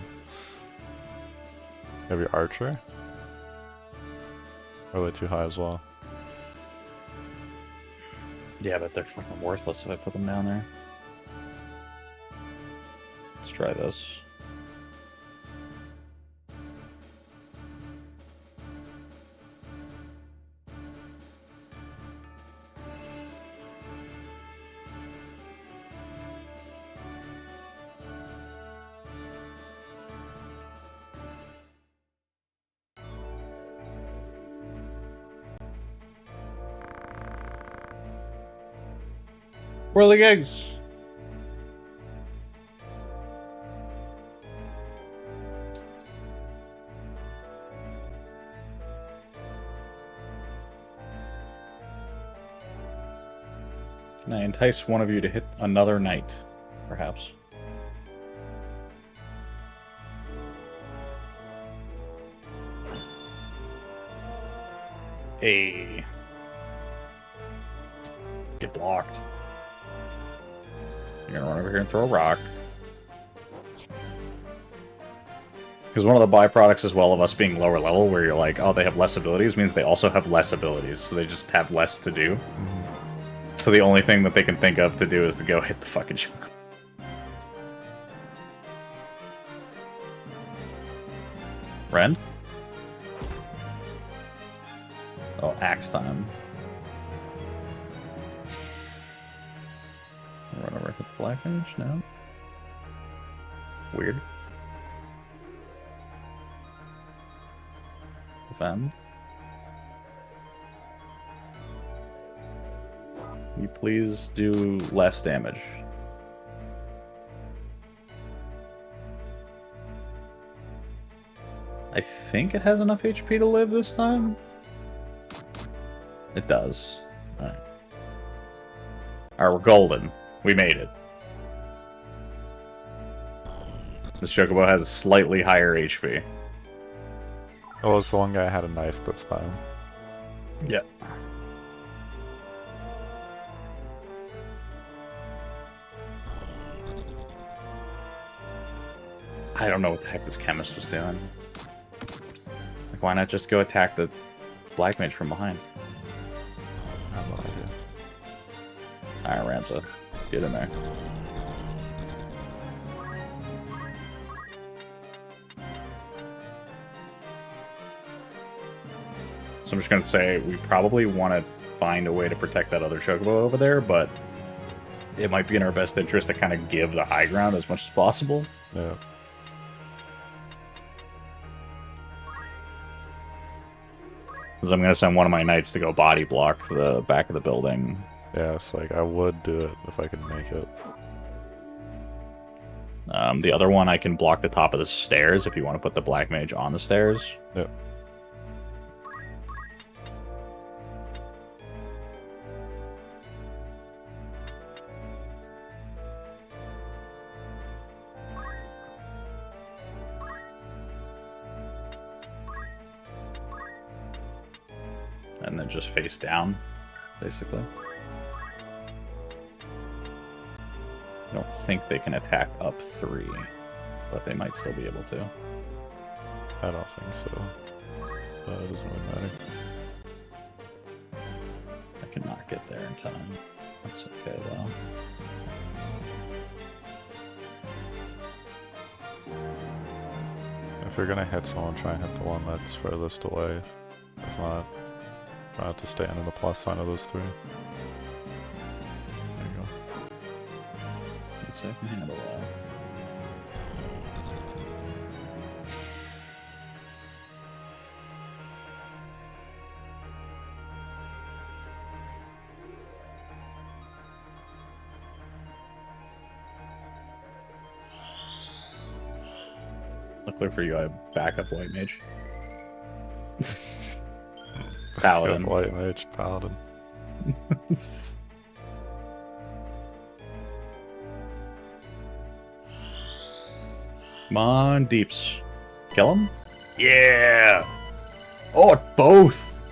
Maybe Archer? Or are they too high as well? Yeah, but they're fucking worthless if I put them down there. Let's try this. Whirling eggs! Can I entice one of you to hit another knight, perhaps? Hey. Get blocked. You're gonna run over here and throw a rock. Because one of the byproducts as well of us being lower level, where you're like, oh, they have less abilities, means they also have less abilities, so they just have less to do. So the only thing that they can think of to do is to go hit the fucking chocobo. Ren? Oh, axe time. Run over hit the black mage? No? Weird. Defend. You please do less damage. I think it has enough HP to live this time. It does. Alright. Alright, we're golden. We made it. This chocobo has a slightly higher HP. Oh, it's the one guy had a knife this time. Yeah. I don't know what the heck this chemist was doing. Like, why not just go attack the black mage from behind? I have no idea. Alright, Ramza. Get in there. So I'm just going to say, we probably want to find a way to protect that other chocobo over there, but it might be in our best interest to kind of give the high ground as much as possible. Yeah. Because I'm going to send one of my knights to go body block the back of the building. Yeah, it's like, I would do it if I could make it. The other one, I can block the top of the stairs if you want to put the black mage on the stairs. Yep. And then just face down, basically. I don't think they can attack up 3, but they might still be able to. I don't think so. It doesn't really matter. I cannot get there in time. That's okay, though. If you're gonna hit someone, try and hit the one that's furthest away. If not, try not to stand in the plus sign of those 3. There you go. So I can handle that. Luckily for you, I have backup white mage. Paladin. White mage, paladin. Come on, deeps. Kill him? Yeah! Oh, both!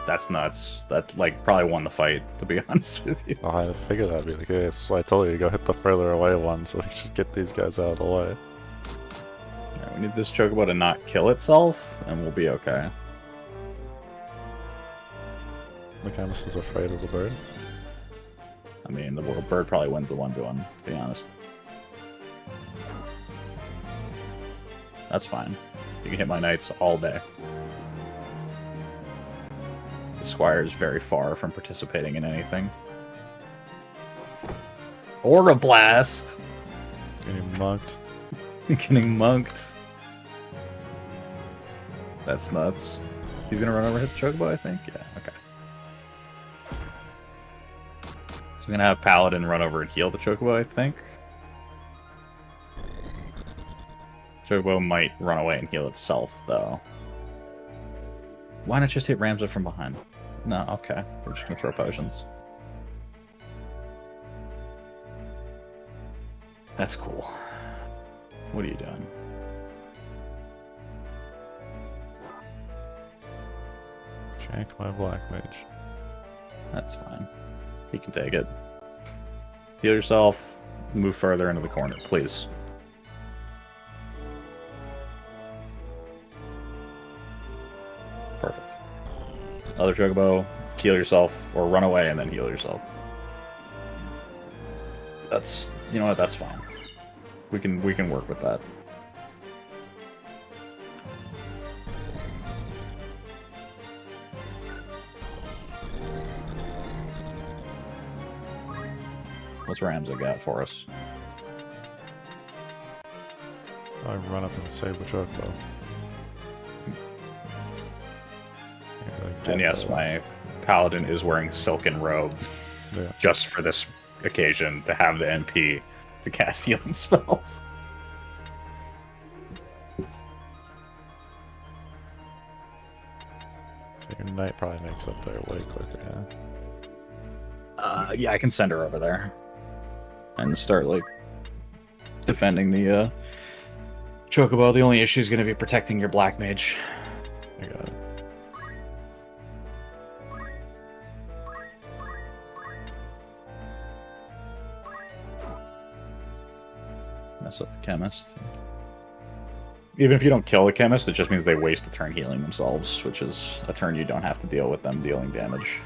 That's nuts. That, like, probably won the fight, to be honest with you. Oh, I figured that'd be the case. So I told you to go hit the further away one so we should get these guys out of the way. Right, we need this chocobo to not kill itself, and we'll be okay. The chemist is afraid of the bird. I mean, the bird probably wins the 1-1, to be honest. That's fine. You can hit my knights all day. The squire is very far from participating in anything. Aura Blast! Getting munked. Getting monked. That's nuts. He's gonna run over and hit the chocobo, I think? Yeah, okay. I'm gonna have Paladin run over and heal the Chocobo, I think. Chocobo might run away and heal itself, though. Why not just hit Ramza from behind? No, okay. We're just gonna throw potions. That's cool. What are you doing? Shank my black mage. That's fine. He can take it. Heal yourself. Move further into the corner, please. Perfect. Other Chocobo, heal yourself, or run away and then heal yourself. That's, you know what, that's fine. We can work with that. What's Ramza got for us? I run up and save the Chocobo. And yes, my Paladin is wearing silken robe just for this occasion to have the NP to cast healing spells. Your knight probably makes up there way quicker, yeah. Yeah, I can send her over there and start like defending the Chocobo. The only issue is going to be protecting your black mage. I got it. Mess up the chemist. Even if you don't kill the chemist, it just means they waste a turn healing themselves, which is a turn you don't have to deal with them dealing damage.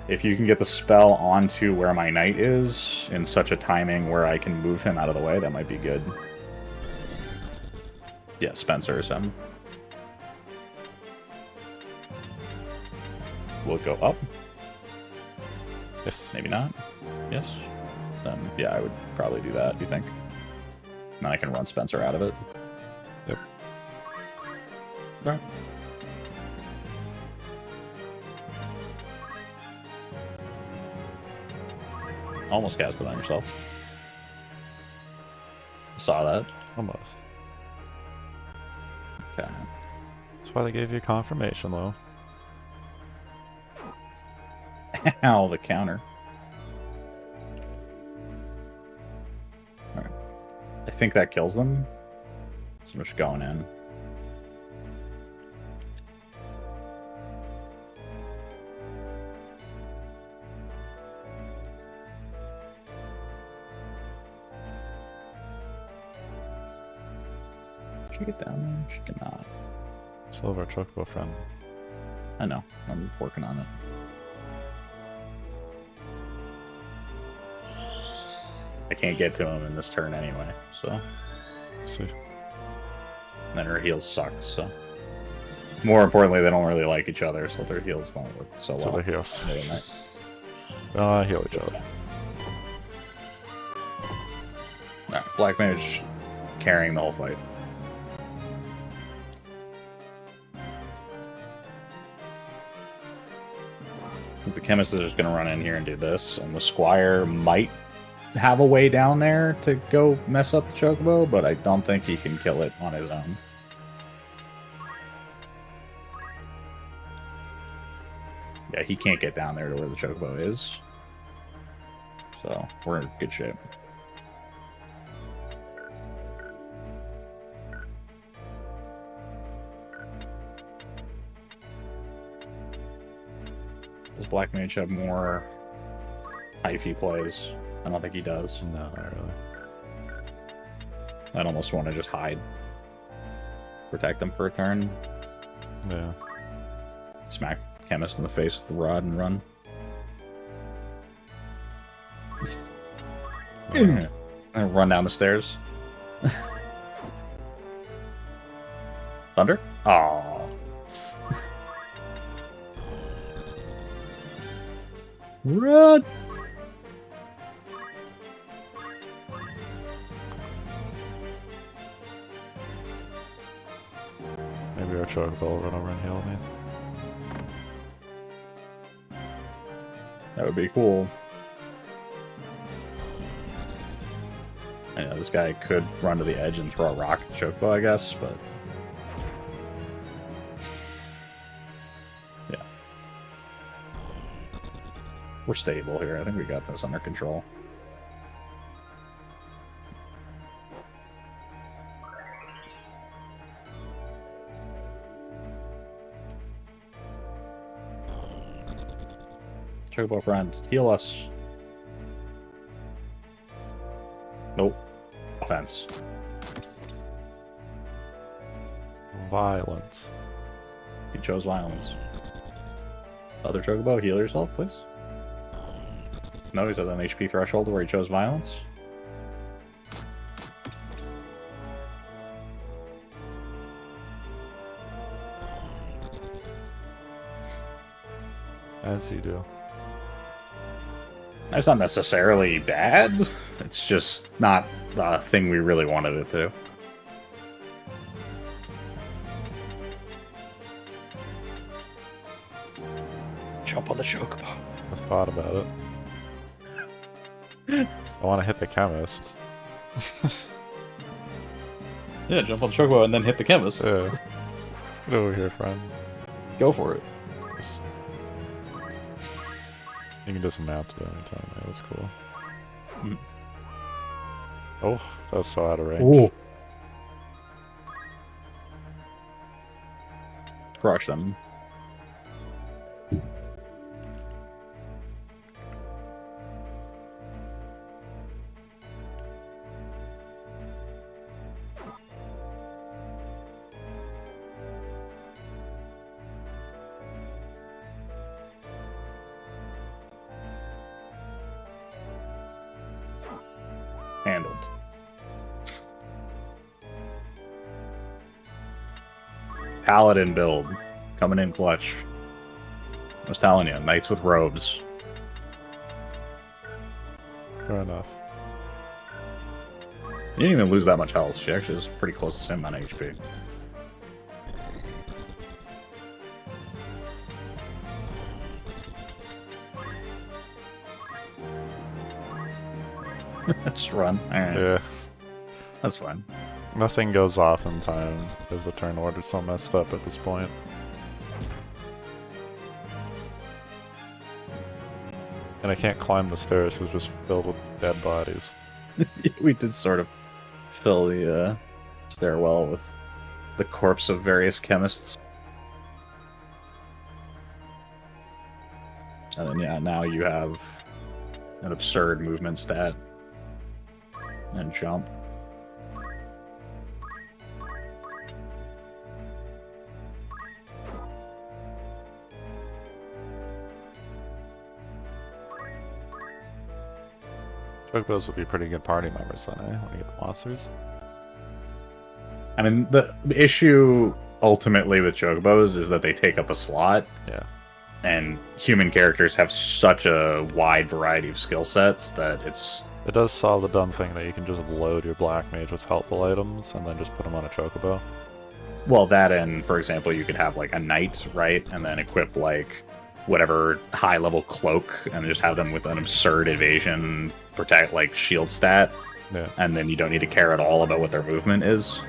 If you can get the spell onto where my knight is in such a timing where I can move him out of the way, that might be good. Yeah, Spencer is him. Will it go up? Yes. Maybe not. Yes. Then, yeah, I would probably do that, you think? And then I can run Spencer out of it. Yep. Alright. Almost cast it on yourself. Saw that. Almost. Okay. That's why they gave you confirmation, though. Ow, the counter. Alright. I think that kills them. So I'm just going in. Should she get down there? She cannot. Silver Chocobo friend. I know. I'm working on it. I can't get to him in this turn anyway, so. Let's see. And then her heals suck, so. More importantly, they don't really like each other, so their heals don't work so well. So the heals. Might. Heal each other. Alright, Black Mage carrying the whole fight. Because the chemist is just going to run in here and do this, and the squire might have a way down there to go mess up the Chocobo, but I don't think he can kill it on his own. Yeah, he can't get down there to where the Chocobo is. So, we're in good shape. Does Black Mage have more hyphy plays? I don't think he does. No, not really. I'd almost want to just hide. Protect them for a turn. Yeah. Smack Chemist in the face with the rod and run. And run down the stairs. Thunder? Aww. Run! Maybe our Chocobo will run over and heal me. That would be cool. I know this guy could run to the edge and throw a rock at the chocobo, I guess, but... yeah. We're stable here. I think we got this under control. Chocobo friend, heal us. Nope. Offense. Violence. He chose violence. Other chocobo, heal yourself, please. No, he's at an HP threshold where he chose violence. As you do. That's not necessarily bad. It's just not the thing we really wanted it to. Jump on the chocobo. I thought about it. I want to hit the chemist. Yeah, jump on the chocobo and then hit the chemist. Yeah. Get over here, friend. Go for it. You can dismount it anytime. Yeah, that's cool. Mm. Oh, that was so out of range. Ooh. Crush them. Handled. Paladin build. Coming in clutch. I was telling you, knights with robes. Fair enough. You didn't even lose that much health. She actually was pretty close to the same amount of HP. Just run. Alright. Yeah. That's fine. Nothing goes off in time because the turn order's so messed up at this point. And I can't climb the stairs, it's just filled with dead bodies. We did sort of fill the stairwell with the corpse of various chemists. And then, yeah, now you have an absurd movement stat. And jump. Chocobos would be pretty good party members then, eh? When you get the monsters. I mean, the issue ultimately with chocobos is that they take up a slot. Yeah. And human characters have such a wide variety of skill sets that it's... It does solve the dumb thing that you can just load your black mage with helpful items and then just put them on a chocobo. Well, that and, for example, you could have, like, a knight, right? And then equip, like, whatever high-level cloak and just have them with an absurd evasion, protect, like, shield stat. Yeah. And then you don't need to care at all about what their movement is.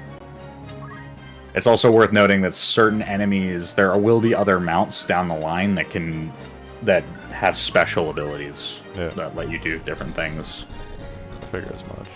It's also worth noting that certain enemies, there will be other mounts down the line that have special abilities that let you do different things. I figure as much.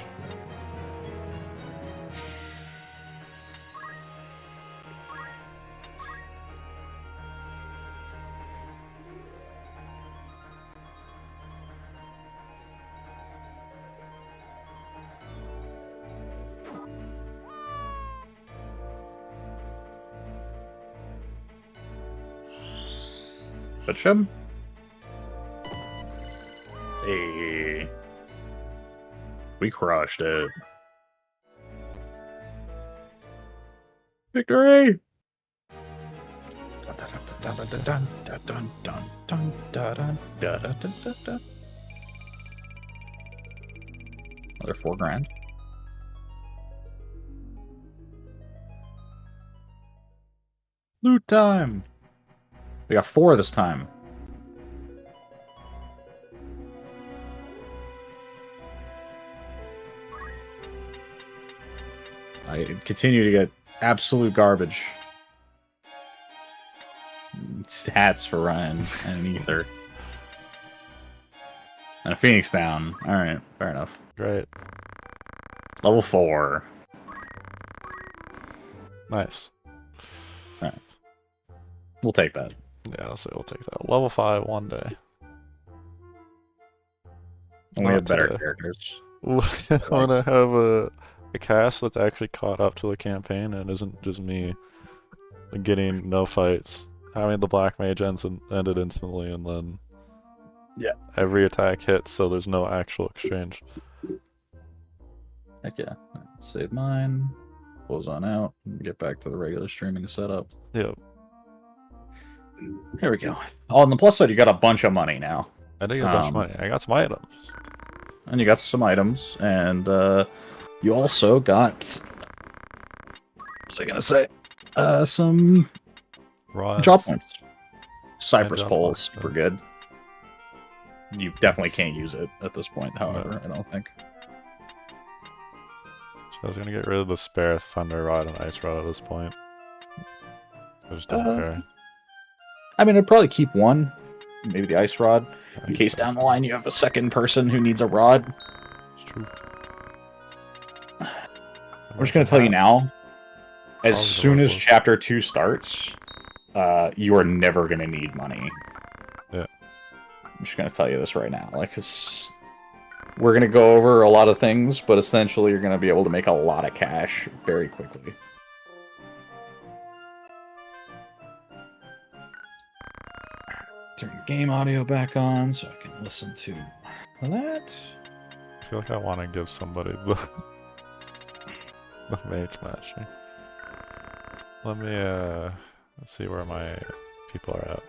Butchum? Hey. We crushed it. Victory! Another 4 grand. Loot time! We got 4 this time. I continue to get absolute garbage. Stats for Ryan and an Ether. And a Phoenix down. Alright, fair enough. Great. Level 4. Nice. Alright. We'll take that. Yeah, I'll say we'll take that. Level 5 one day. And we have better characters. I want to have a cast that's actually caught up to the campaign and isn't just me getting no fights. Having the black mage ended instantly, and then every attack hits, so there's no actual exchange. Heck yeah. Save mine. Close on out. And get back to the regular streaming setup. Yep. There we go. Oh, on the plus side, you got a bunch of money now. I did get a bunch of money. I got some items. And you got some items, and you also got... What was I gonna say? Some... Rods. Job points. Cypress poles, super good. You definitely can't use it at this point, however, I don't think. So I was gonna get rid of the spare thunder rod and ice rod at this point. I just don't care. I mean, I'd probably keep one, maybe the ice rod, in case down the line you have a second person who needs a rod. It's true. I'm just gonna tell you now, as soon as Chapter 2 starts, you are never gonna need money. Yeah. I'm just gonna tell you this right now. Like, we're gonna go over a lot of things, but essentially you're gonna be able to make a lot of cash very quickly. Turn your game audio back on so I can listen to that. I feel like I want to give somebody the mage master. Let me let's see where my people are at.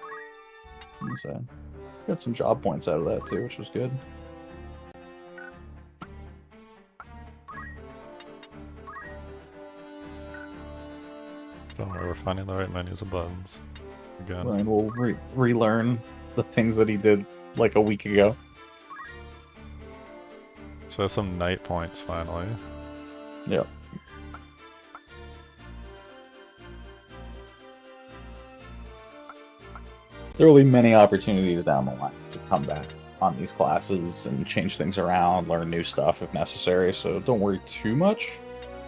Got some job points out of that too, which was good. Don't worry, we're finding the right menus and buttons. Again. And we'll relearn the things that he did like a week ago. So some night points finally. Yep. There will be many opportunities down the line to come back on these classes and change things around, learn new stuff if necessary, so don't worry too much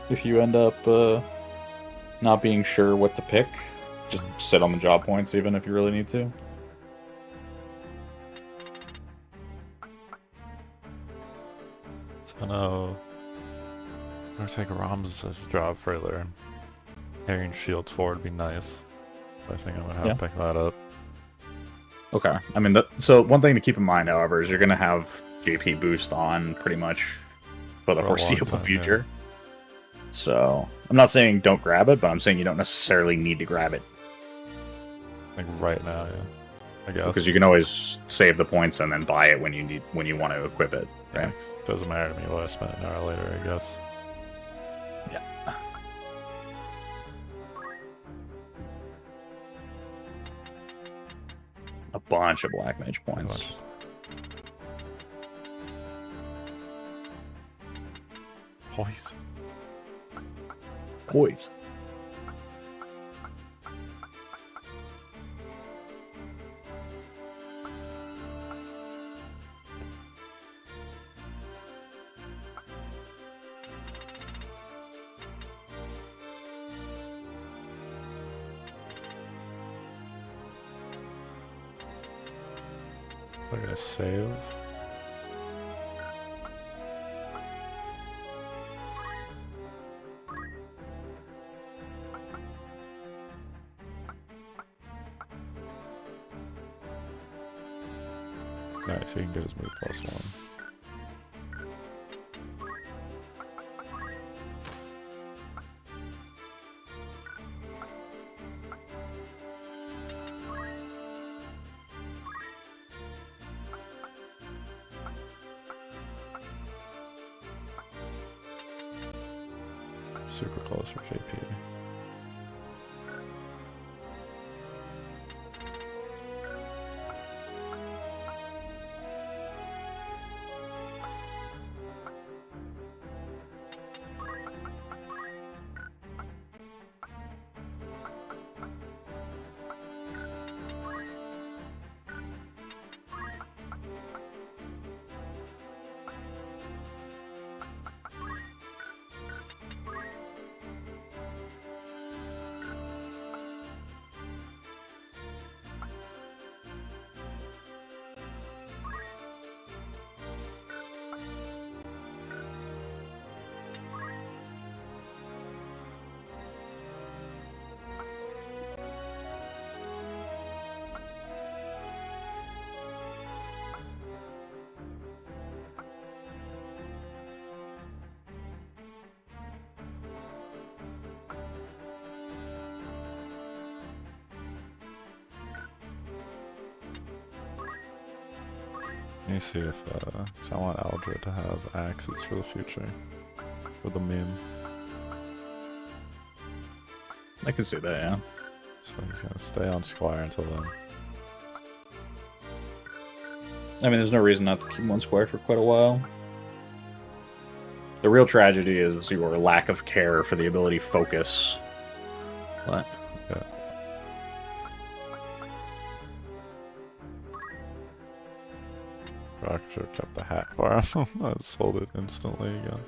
if you end up not being sure what to pick. Just sit on the job points even if you really need to. So now, I'm going to take Ramses' job further. Carrying shields forward would be nice. I think I'm going to have to pick that up. Okay. I mean, so one thing to keep in mind, however, is you're going to have JP boost on pretty much for the foreseeable future. Yeah. So, I'm not saying don't grab it, but I'm saying you don't necessarily need to grab it. Like right now, yeah. I guess. Because you can always save the points and then buy it when you want to equip it, right? Yeah, doesn't matter to me what I spend an hour later, I guess. Yeah. A bunch of black mage points. Poison. Poison. I'm gonna save. Nice, he can get his move +1. Super close for JP. Let me see if, 'cause I want Aldred to have axes for the future. For the meme. I can see that, yeah. So he's gonna stay on Squire until then. I mean, there's no reason not to keep him on Squire for quite a while. The real tragedy is your lack of care for the ability focus. What? Yeah. I should have kept the hat for him. I sold it instantly again.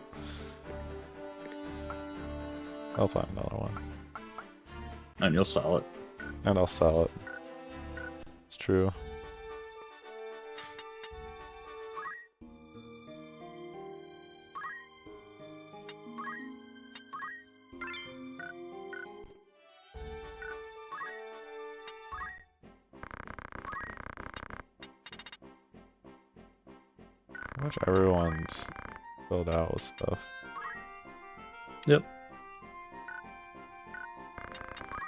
I'll find another one. And you'll sell it. And I'll sell it. It's true. Pretty much everyone's filled out with stuff. Yep.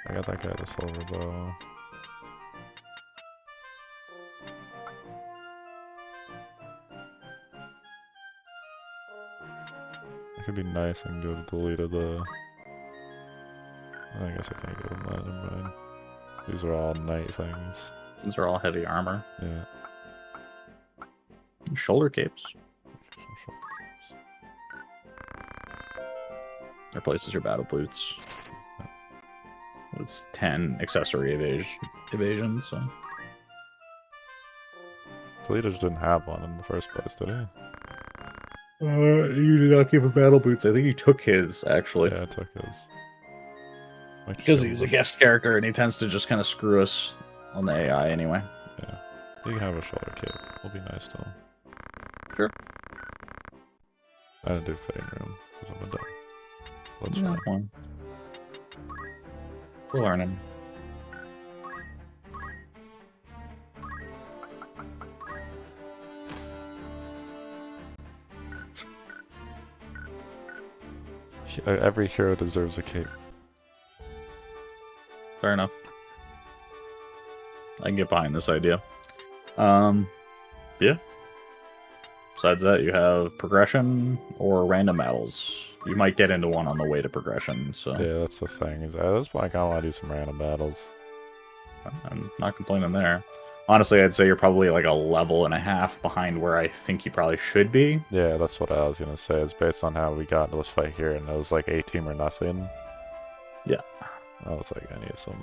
I got that guy the silver bow. It could be nice and go deleted the... I guess I can't give him that, never mind. These are all knight things. These are all heavy armor. Yeah. Shoulder capes. Replaces your battle boots. It's 10 accessory evasion, so. Toledo didn't have one in the first place, did he? You did not give him battle boots. I think he took his, actually. Yeah, I took his. Because he's a guest character and he tends to just kind of screw us on the AI anyway. Yeah. He can have a shoulder cape. It'll be nice to him. Sure. I didn't do fitting room because I'm a dumb. Let's Yeah, fine. We're learning. Every hero deserves a cape. Fair enough. I can get behind this idea. Yeah. Besides that, you have progression or random battles. You might get into one on the way to progression, so... Yeah, that's the thing. Is at this point, I kind of want to do some random battles. I'm not complaining there. Honestly, I'd say you're probably like a level and a half behind where I think you probably should be. Yeah, that's what I was going to say. It's based on how we got into this fight here, and it was like 18 or nothing. Yeah. I was like, I need some...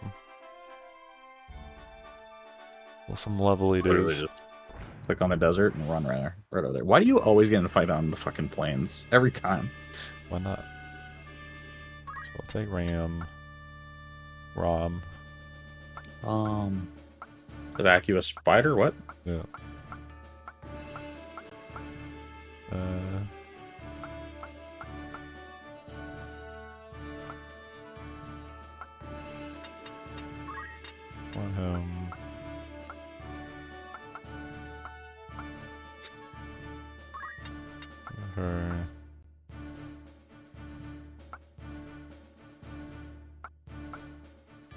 Well, some level Literally just click on a desert and run right over there. Why do you always get in a fight on the fucking plains? Every time. Why not? So I'll take Ram. The vacuous spider? What? Yeah. Want him. Her.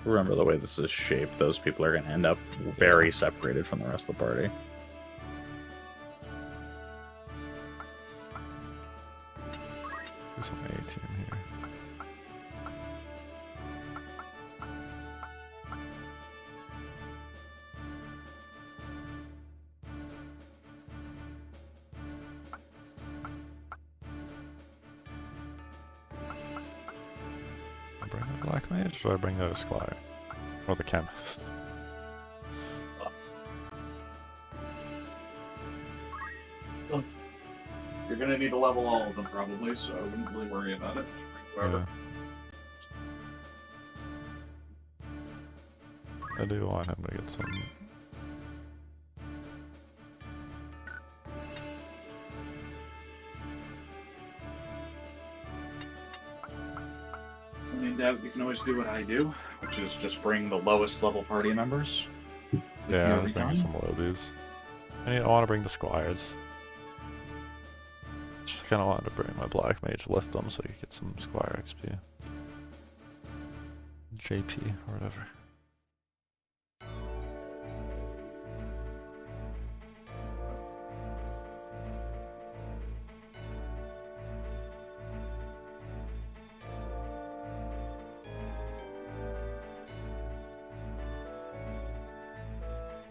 Remember the way this is shaped, those people are going to end up very separated from the rest of the party. Do some A team here. I bring the black mage, or should I bring the squire? Or the chemist? You're going to need to level all of them probably, so I wouldn't really worry about it. Yeah. I do want him to get some... In doubt, you can always do what I do, which is just bring the lowest level party members. Yeah, bring some lobies. I want to bring the squires. Just kind of wanted to bring my black mage with them so you get some squire XP. JP or whatever.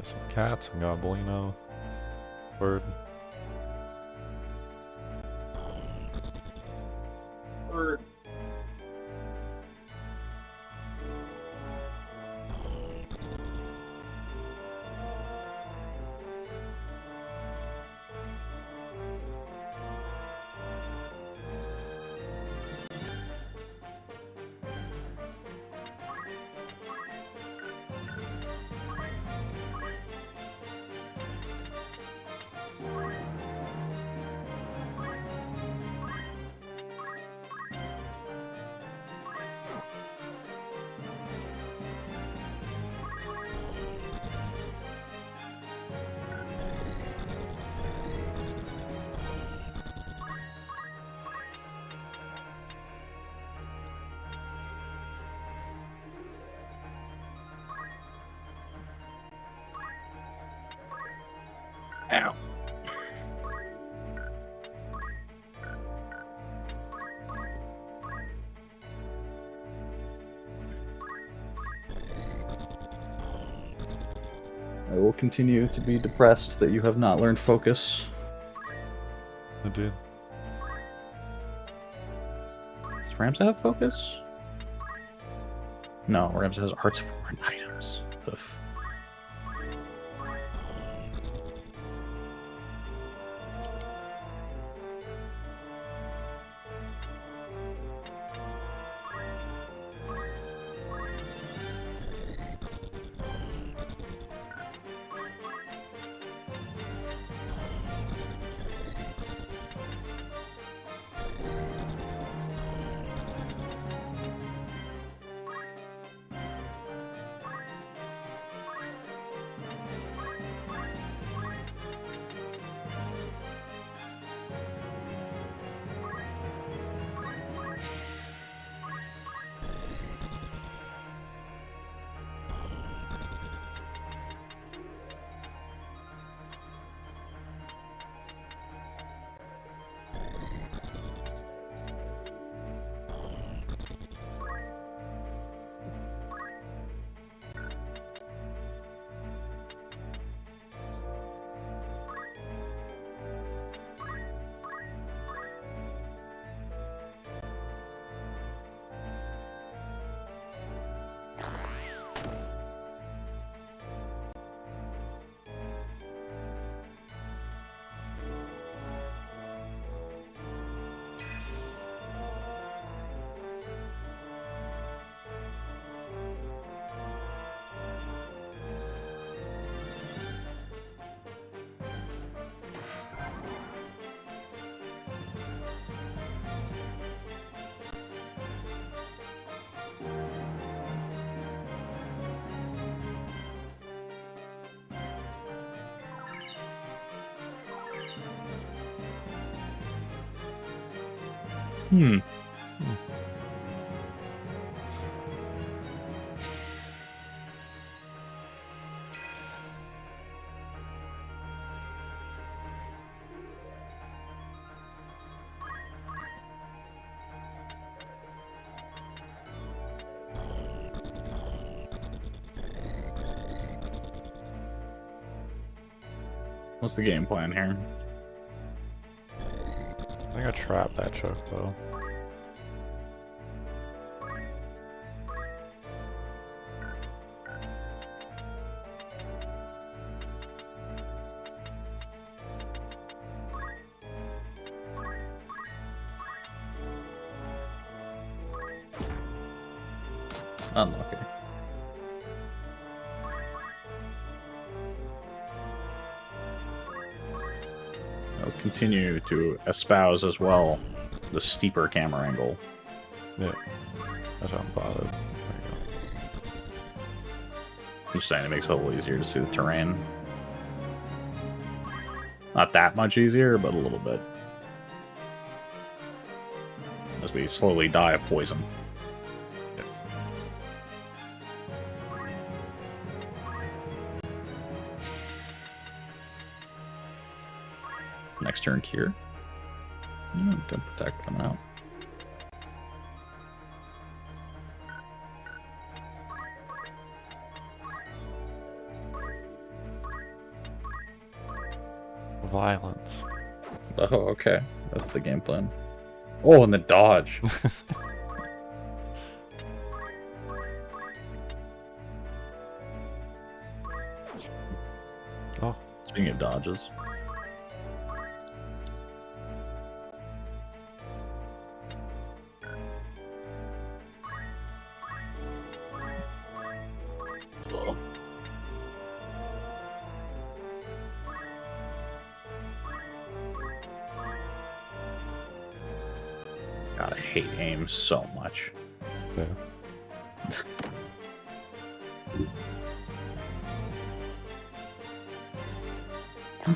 Some cats and Goblino. Bird. Bird. Ow. I will continue to be depressed that you have not learned focus. I did. Does Ramza have focus? No, Ramza has Arts of War and items. Ugh. Hmm. What's the game plan here? I think I trapped that chocobo. Unlucky. I'll continue to espouse as well the steeper camera angle. Yeah, that's how I'm bothered. There you go. I'm just saying it makes it a little easier to see the terrain. Not that much easier, but a little bit. As we slowly die of poison. Yes. Next turn, Cure. Good protect coming out. violence. Oh, okay. That's the game plan. Oh, and the dodge. Oh. Speaking of dodges. Oh. God, I hate aim so much. Yeah.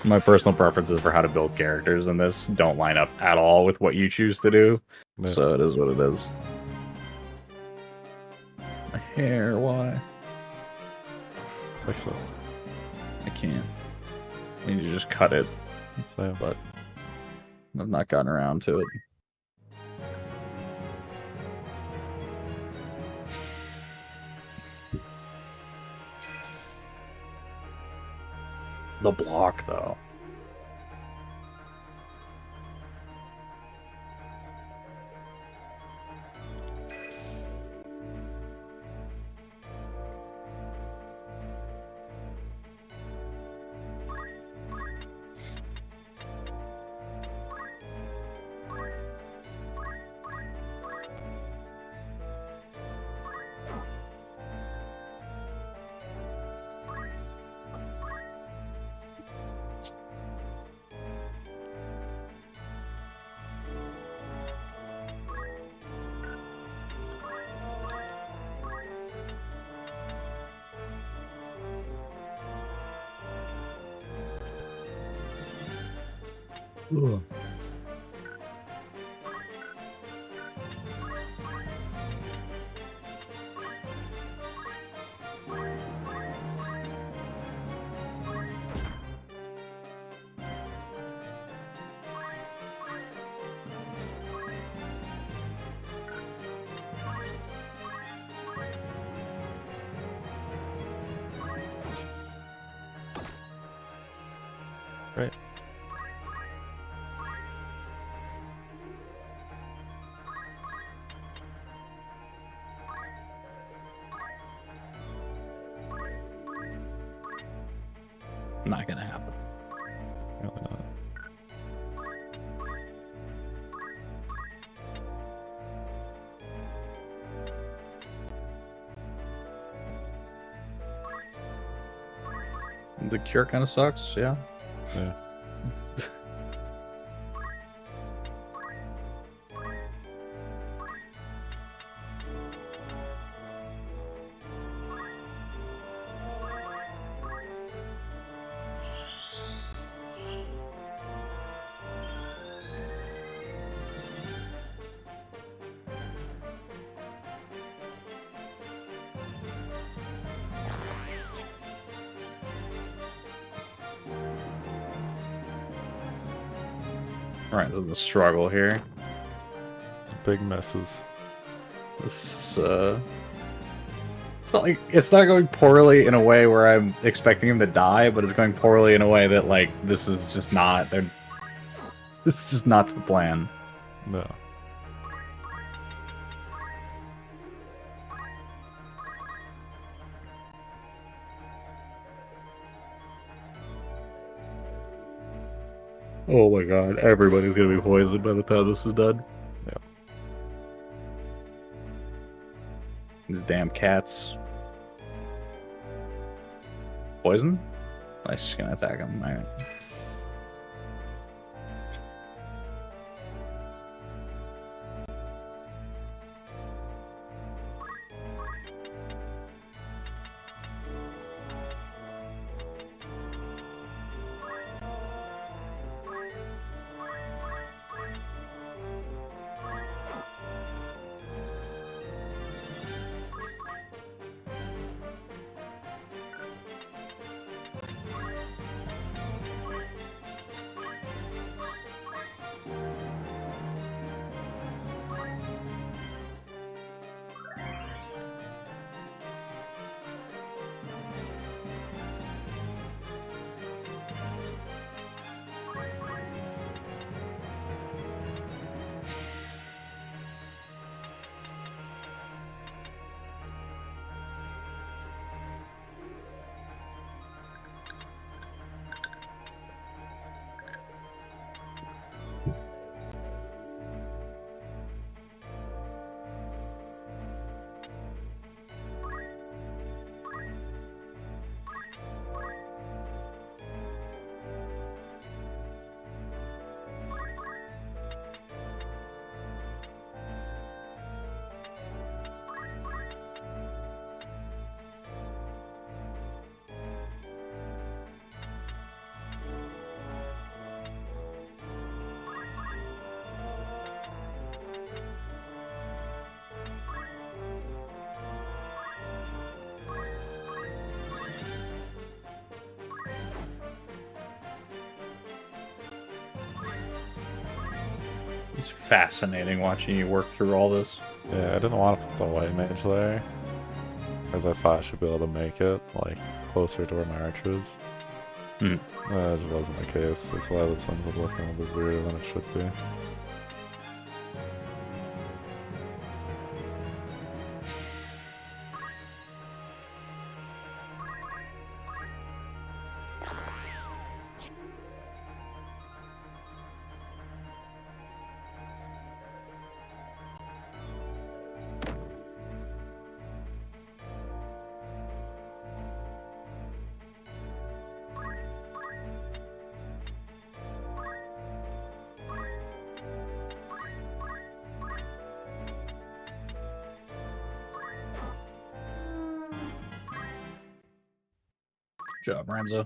My personal preferences for how to build characters in this don't line up at all with what you choose to do. Yeah. So it is what it is. My hair, why? Fix it. I can't. I need to just cut it. Same. But I've not gotten around to it. The block, though. Ugh. Right. Not gonna happen. Really not. The cure kind of sucks, yeah. Yeah. Alright, so the struggle here. Big messes. This, it's not going poorly in a way where I'm expecting him to die, but it's going poorly in a way that, like, this is just not the plan. No. Oh my god, everybody's gonna be poisoned by the time this is done. Yeah. These damn cats. Poison? I'm just gonna attack him. Alright. It's fascinating watching you work through all this. Yeah, I didn't want to put the white mage there, because I thought I should be able to make it, like, closer to where my arch is. That just wasn't the case. That's why this ends up looking a bit weirder than it should be. Good job, Ramza.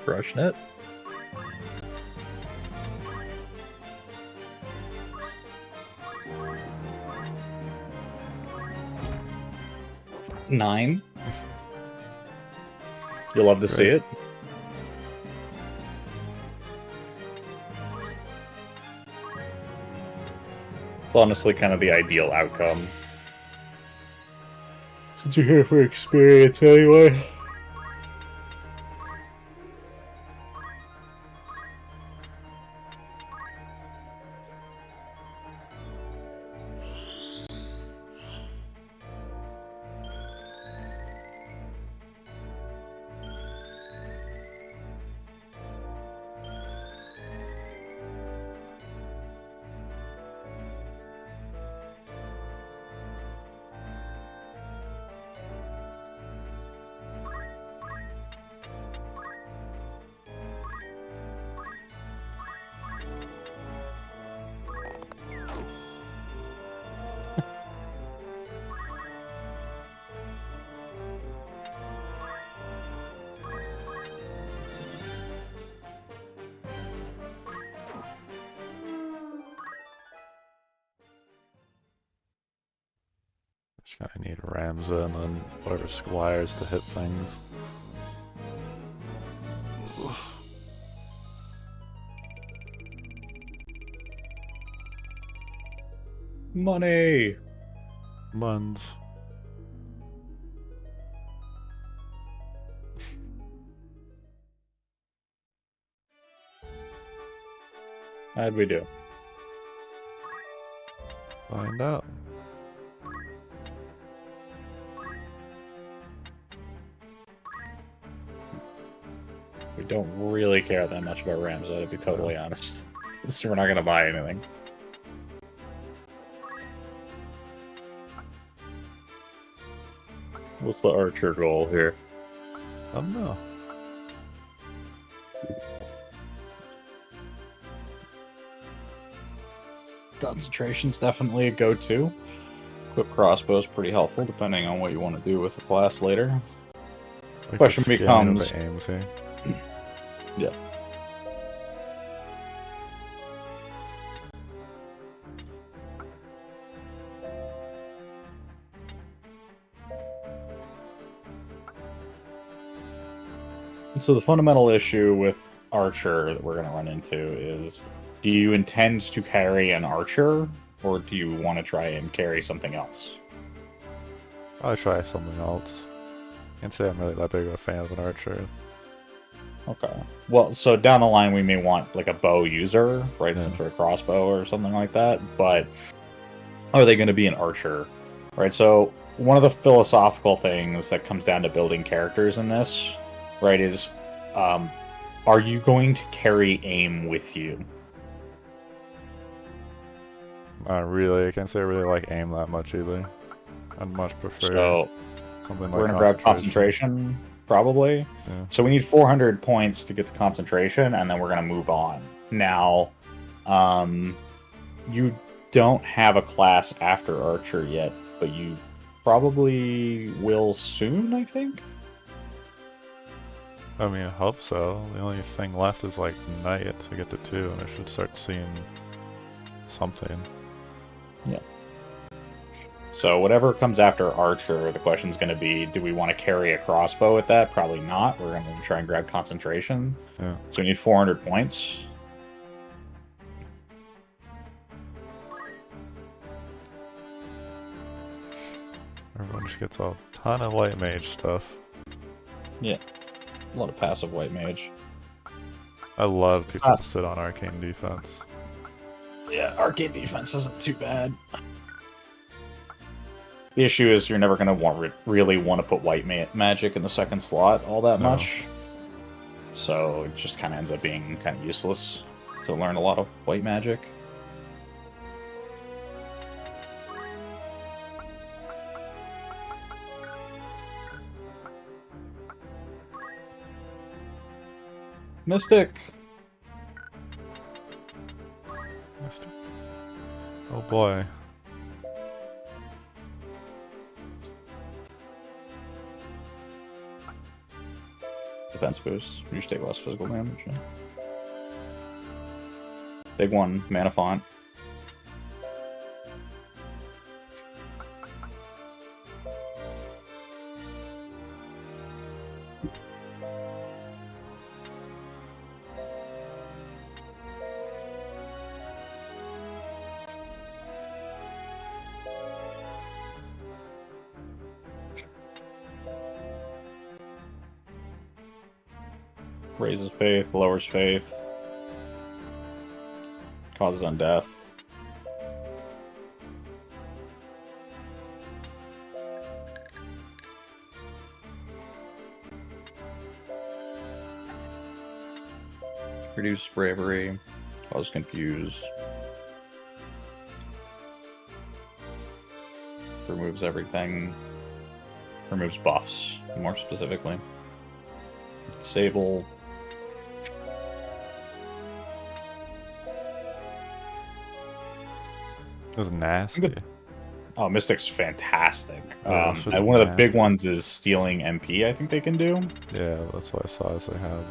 Brushing it. Nine. You'll love to see it. It's honestly kind of the ideal outcome. Since you're here for experience anyway. Just gonna need Ramza and then whatever squires to hit things. Money! Muns. How'd we do? Find out. We don't really care that much about Ramza, to be totally honest. So we're not gonna buy anything. What's the archer goal here? I don't know. Concentration's definitely a go-to. Quick crossbow is pretty helpful, depending on what you want to do with the class later. Like Question becomes... aims here. Yeah. So the fundamental issue with Archer that we're going to run into is, do you intend to carry an Archer, or do you want to try and carry something else? I'll try something else. Can't say I'm really that big of a fan of an Archer. Okay. Well, so down the line we may want like a bow user, right? Yeah. Some sort of crossbow or something like that. But are they going to be an archer? Right. So one of the philosophical things that comes down to building characters in this, right, is are you going to carry aim with you? Not really. I can't say I really like aim that much either. I'd much prefer something like we're going to grab concentration. Probably. Yeah. So we need 400 points to get the concentration, and then we're going to move on. Now, you don't have a class after Archer yet, but you probably will soon, I think. I mean, I hope so. The only thing left is like Knight to get to 2, and I should start seeing something. Yeah. So whatever comes after Archer, the question's going to be, do we want to carry a crossbow with that? Probably not. We're going to try and grab concentration. Yeah. So we need 400 points. Everyone just gets a ton of white mage stuff. Yeah. A lot of passive white mage. I love people to sit on arcane defense. Yeah, arcane defense isn't too bad. The issue is you're never going to really want to put white magic in the second slot all that much. So it just kind of ends up being kind of useless to learn a lot of white magic. Mystic! Mystic. Oh boy. Defense boost. You just take less physical damage. Yeah. Big one, mana font. Raises faith, lowers faith, causes undeath. Reduce bravery, cause confuse. Removes everything. Removes buffs, more specifically. Disable. It was nasty. Oh, Mystic's fantastic. Oh, and one of the big ones is stealing MP, I think they can do. Yeah, that's what I saw, is they have,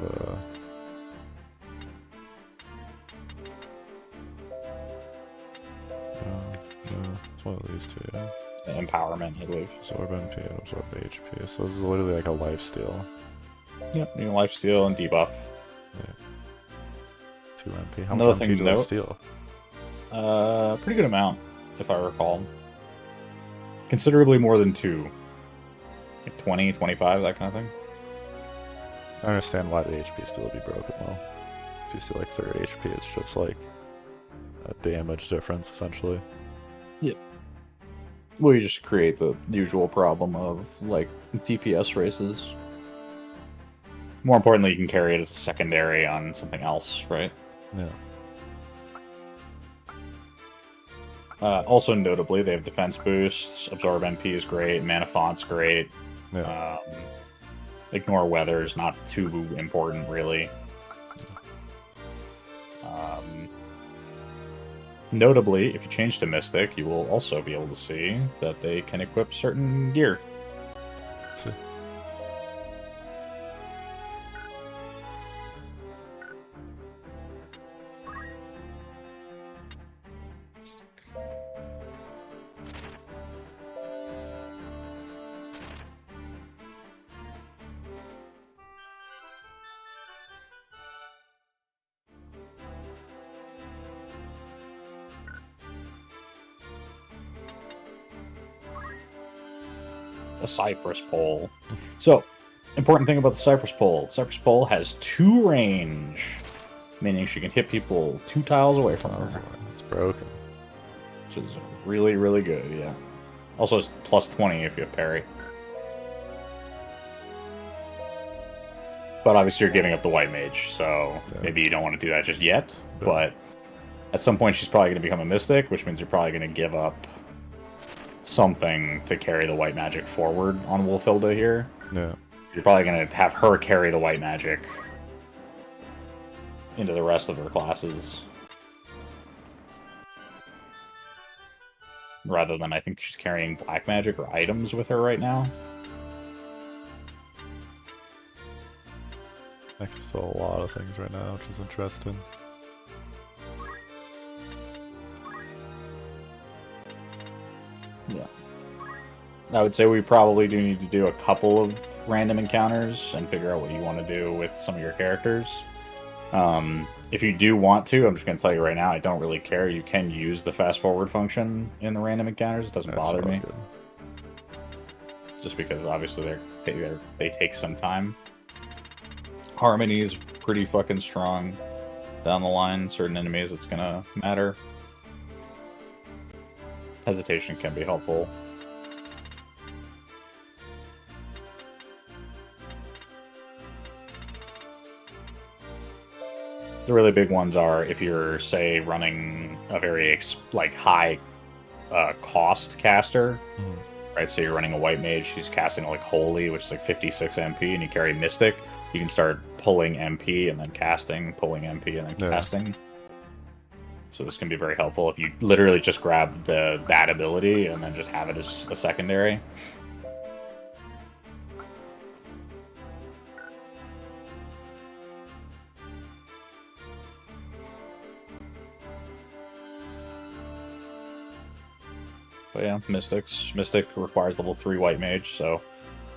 it's one of these two, yeah. Empowerment, I believe. Absorb MP and absorb HP, so this is literally like a lifesteal. Yep, you can lifesteal and debuff. Yeah. 2 MP. How much MP do they steal? Pretty good amount, if I recall. Considerably more than 2. Like 20, 25, that kind of thing. I understand why the HP still would be broken, though. If you steal like 30 HP, it's just like a damage difference, essentially. Yeah. Well, you just create the usual problem of, like, DPS races. More importantly, you can carry it as a secondary on something else, right? Yeah. Also, notably, they have defense boosts. Absorb MP is great. Mana font's great. Yeah. Ignore weather is not too important, really. Notably, if you change to Mystic, you will also be able to see that they can equip certain gear. See. A Cypress Pole. So, important thing about the Cypress Pole. Cypress Pole has 2 range, meaning she can hit people 2 tiles away from her. It's broken. Which is really, really good, yeah. Also, it's plus 20 if you have parry. But obviously you're giving up the white mage, so maybe you don't want to do that just yet. Yeah. But at some point she's probably going to become a mystic, which means you're probably going to give up something to carry the white magic forward on Wolfhilda here. Yeah. You're probably going to have her carry the white magic into the rest of her classes. rather than I think she's carrying black magic or items with her right now. Next to a lot of things right now, which is interesting. Yeah. I would say we probably do need to do a couple of random encounters and figure out what you want to do with some of your characters. If you do want to, I'm just going to tell you right now, I don't really care. You can use the fast forward function in the random encounters. It doesn't bother me. Good. Just because obviously they take some time. Harmony is pretty fucking strong down the line. Certain enemies, it's going to matter. Hesitation can be helpful. The really big ones are if you're, say, running a very high cost caster, right? So you're running a white mage, she's casting like Holy, which is like 56 MP, and you carry Mystic. You can start pulling MP and then casting, pulling MP and then casting. So this can be very helpful if you literally just grab that ability and then just have it as a secondary. But yeah, Mystic requires level 3 white mage, so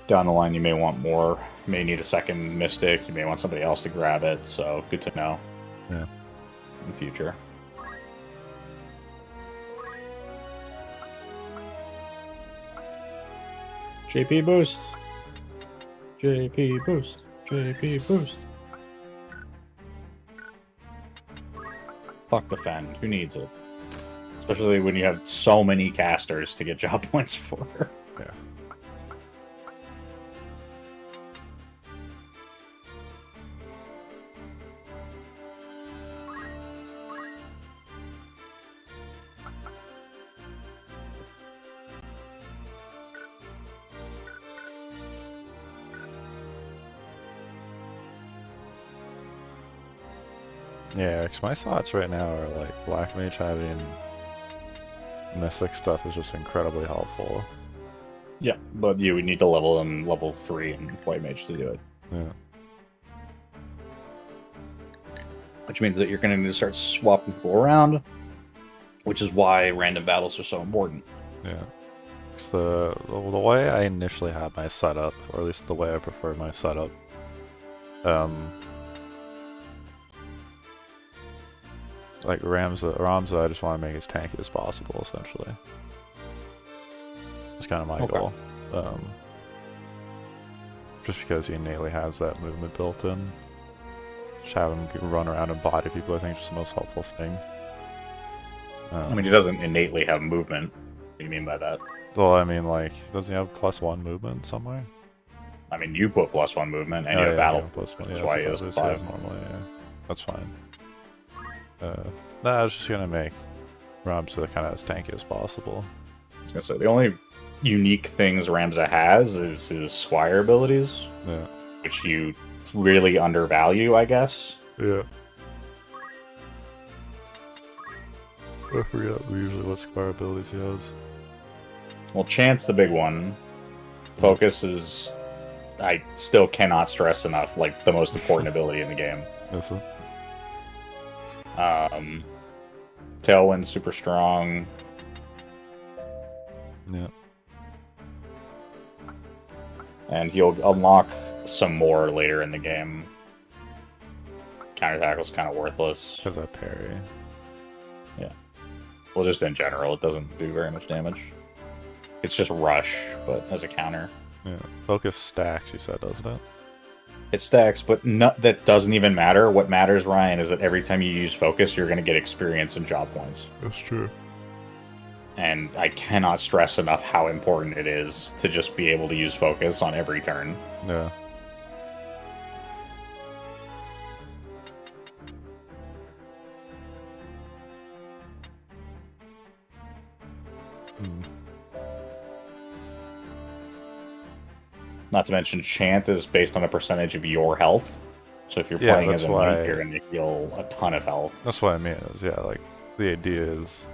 down the line you may want more. You may need a second Mystic, you may want somebody else to grab it, so good to know. Yeah. In the future. JP boost! JP boost! JP boost! Fuck defend, who needs it? Especially when you have so many casters to get job points for. Yeah. Yeah, because my thoughts right now are like Black Mage having Mystic stuff is just incredibly helpful. Yeah, but you would need to level them level 3 in White Mage to do it. Yeah. Which means that you're going to need to start swapping people around, which is why random battles are so important. Yeah. So the way I initially had my setup, or at least the way I prefer my setup, like Ramza, I just want to make as tanky as possible, essentially. It's kind of my goal. Just because he innately has that movement built in. Just have him run around and body people, I think, is the most helpful thing. I mean, he doesn't innately have movement. What do you mean by that? Well, I mean, like, doesn't he have +1 movement somewhere? I mean, you put +1 movement, and you have battle. +1, that's why he has 5. Normally, yeah. That's fine. Nah, I was just gonna make Ramza kind of as tanky as possible. I was gonna say, the only unique things Ramza has is his Squire abilities. Yeah. Which you really undervalue, I guess. Yeah. I forget usually what Squire abilities he has. Well, Chant's the big one. Focus is... I still cannot stress enough, like, the most important ability in the game. Yes, sir. Tailwind's super strong. Yeah. And he'll unlock some more later in the game. Counter-tackle's kind of worthless. Because I parry. Yeah. Well, just in general, it doesn't do very much damage. It's just rush, but as a counter. Yeah. Focus stacks, you said, doesn't it? It stacks, but that doesn't even matter. What matters, Ryan, is that every time you use focus, you're going to get experience and job points. That's true. And I cannot stress enough how important it is to just be able to use focus on every turn. Yeah. Not to mention, Chant is based on a percentage of your health. So if you're playing as a knight, you're going to heal a ton of health. That's what I mean. Is, yeah, like, the idea is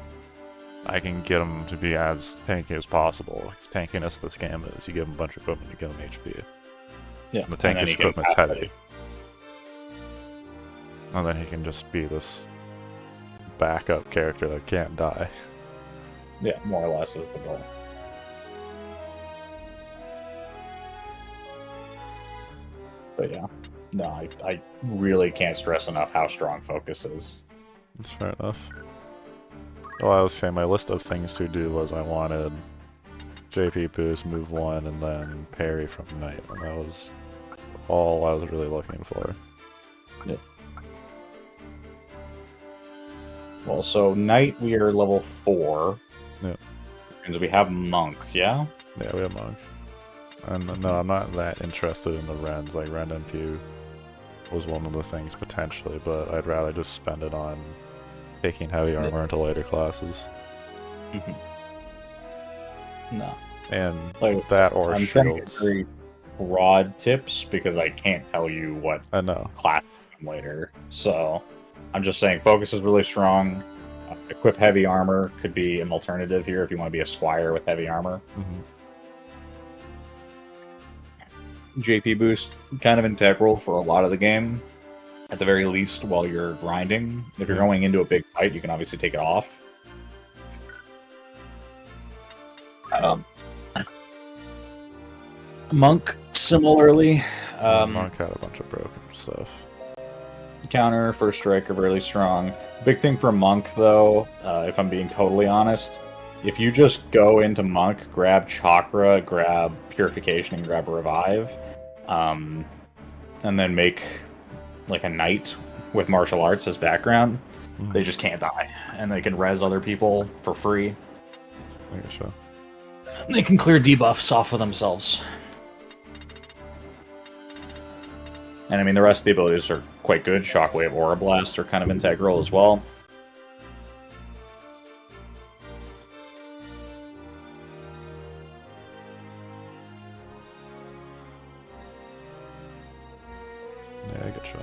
I can get him to be as tanky as possible. His tankiness of this game is you give him a bunch of equipment, you give him HP. Yeah, and the tankish equipment's heavy. And then he can just be this backup character that can't die. Yeah, more or less is the goal. But yeah, no, I really can't stress enough how strong focus is. That's fair enough. Well, I was saying my list of things to do was I wanted JP boost, move 1, and then parry from Knight, and that was all I was really looking for. Yeah. Well, so Knight we are level 4. Yeah. And we have Monk, yeah? Yeah, we have Monk. And no, I'm not that interested in the Rens. Like, Ren and Pew was one of the things potentially, but I'd rather just spend it on taking heavy armor into later classes. No. And like, that or I'm shields. Very broad tips because I can't tell you what I know. class later. So I'm just saying focus is really strong. Equip heavy armor could be an alternative here if you want to be a squire with heavy armor. JP boost, kind of integral for a lot of the game. At the very least, while you're grinding. If you're going into a big fight, you can obviously take it off. Monk, similarly. Monk had a bunch of broken stuff. Counter, first strike are really strong. Big thing for Monk, though, if I'm being totally honest, if you just go into Monk, grab Chakra, grab Purification, and grab Revive, and then make like a Knight with martial arts as background, they just can't die. And they can res other people for free. I guess so. They can clear debuffs off of themselves. And I mean, the rest of the abilities are quite good. Shockwave, Aura Blast are kind of integral as well. Yeah, I get you.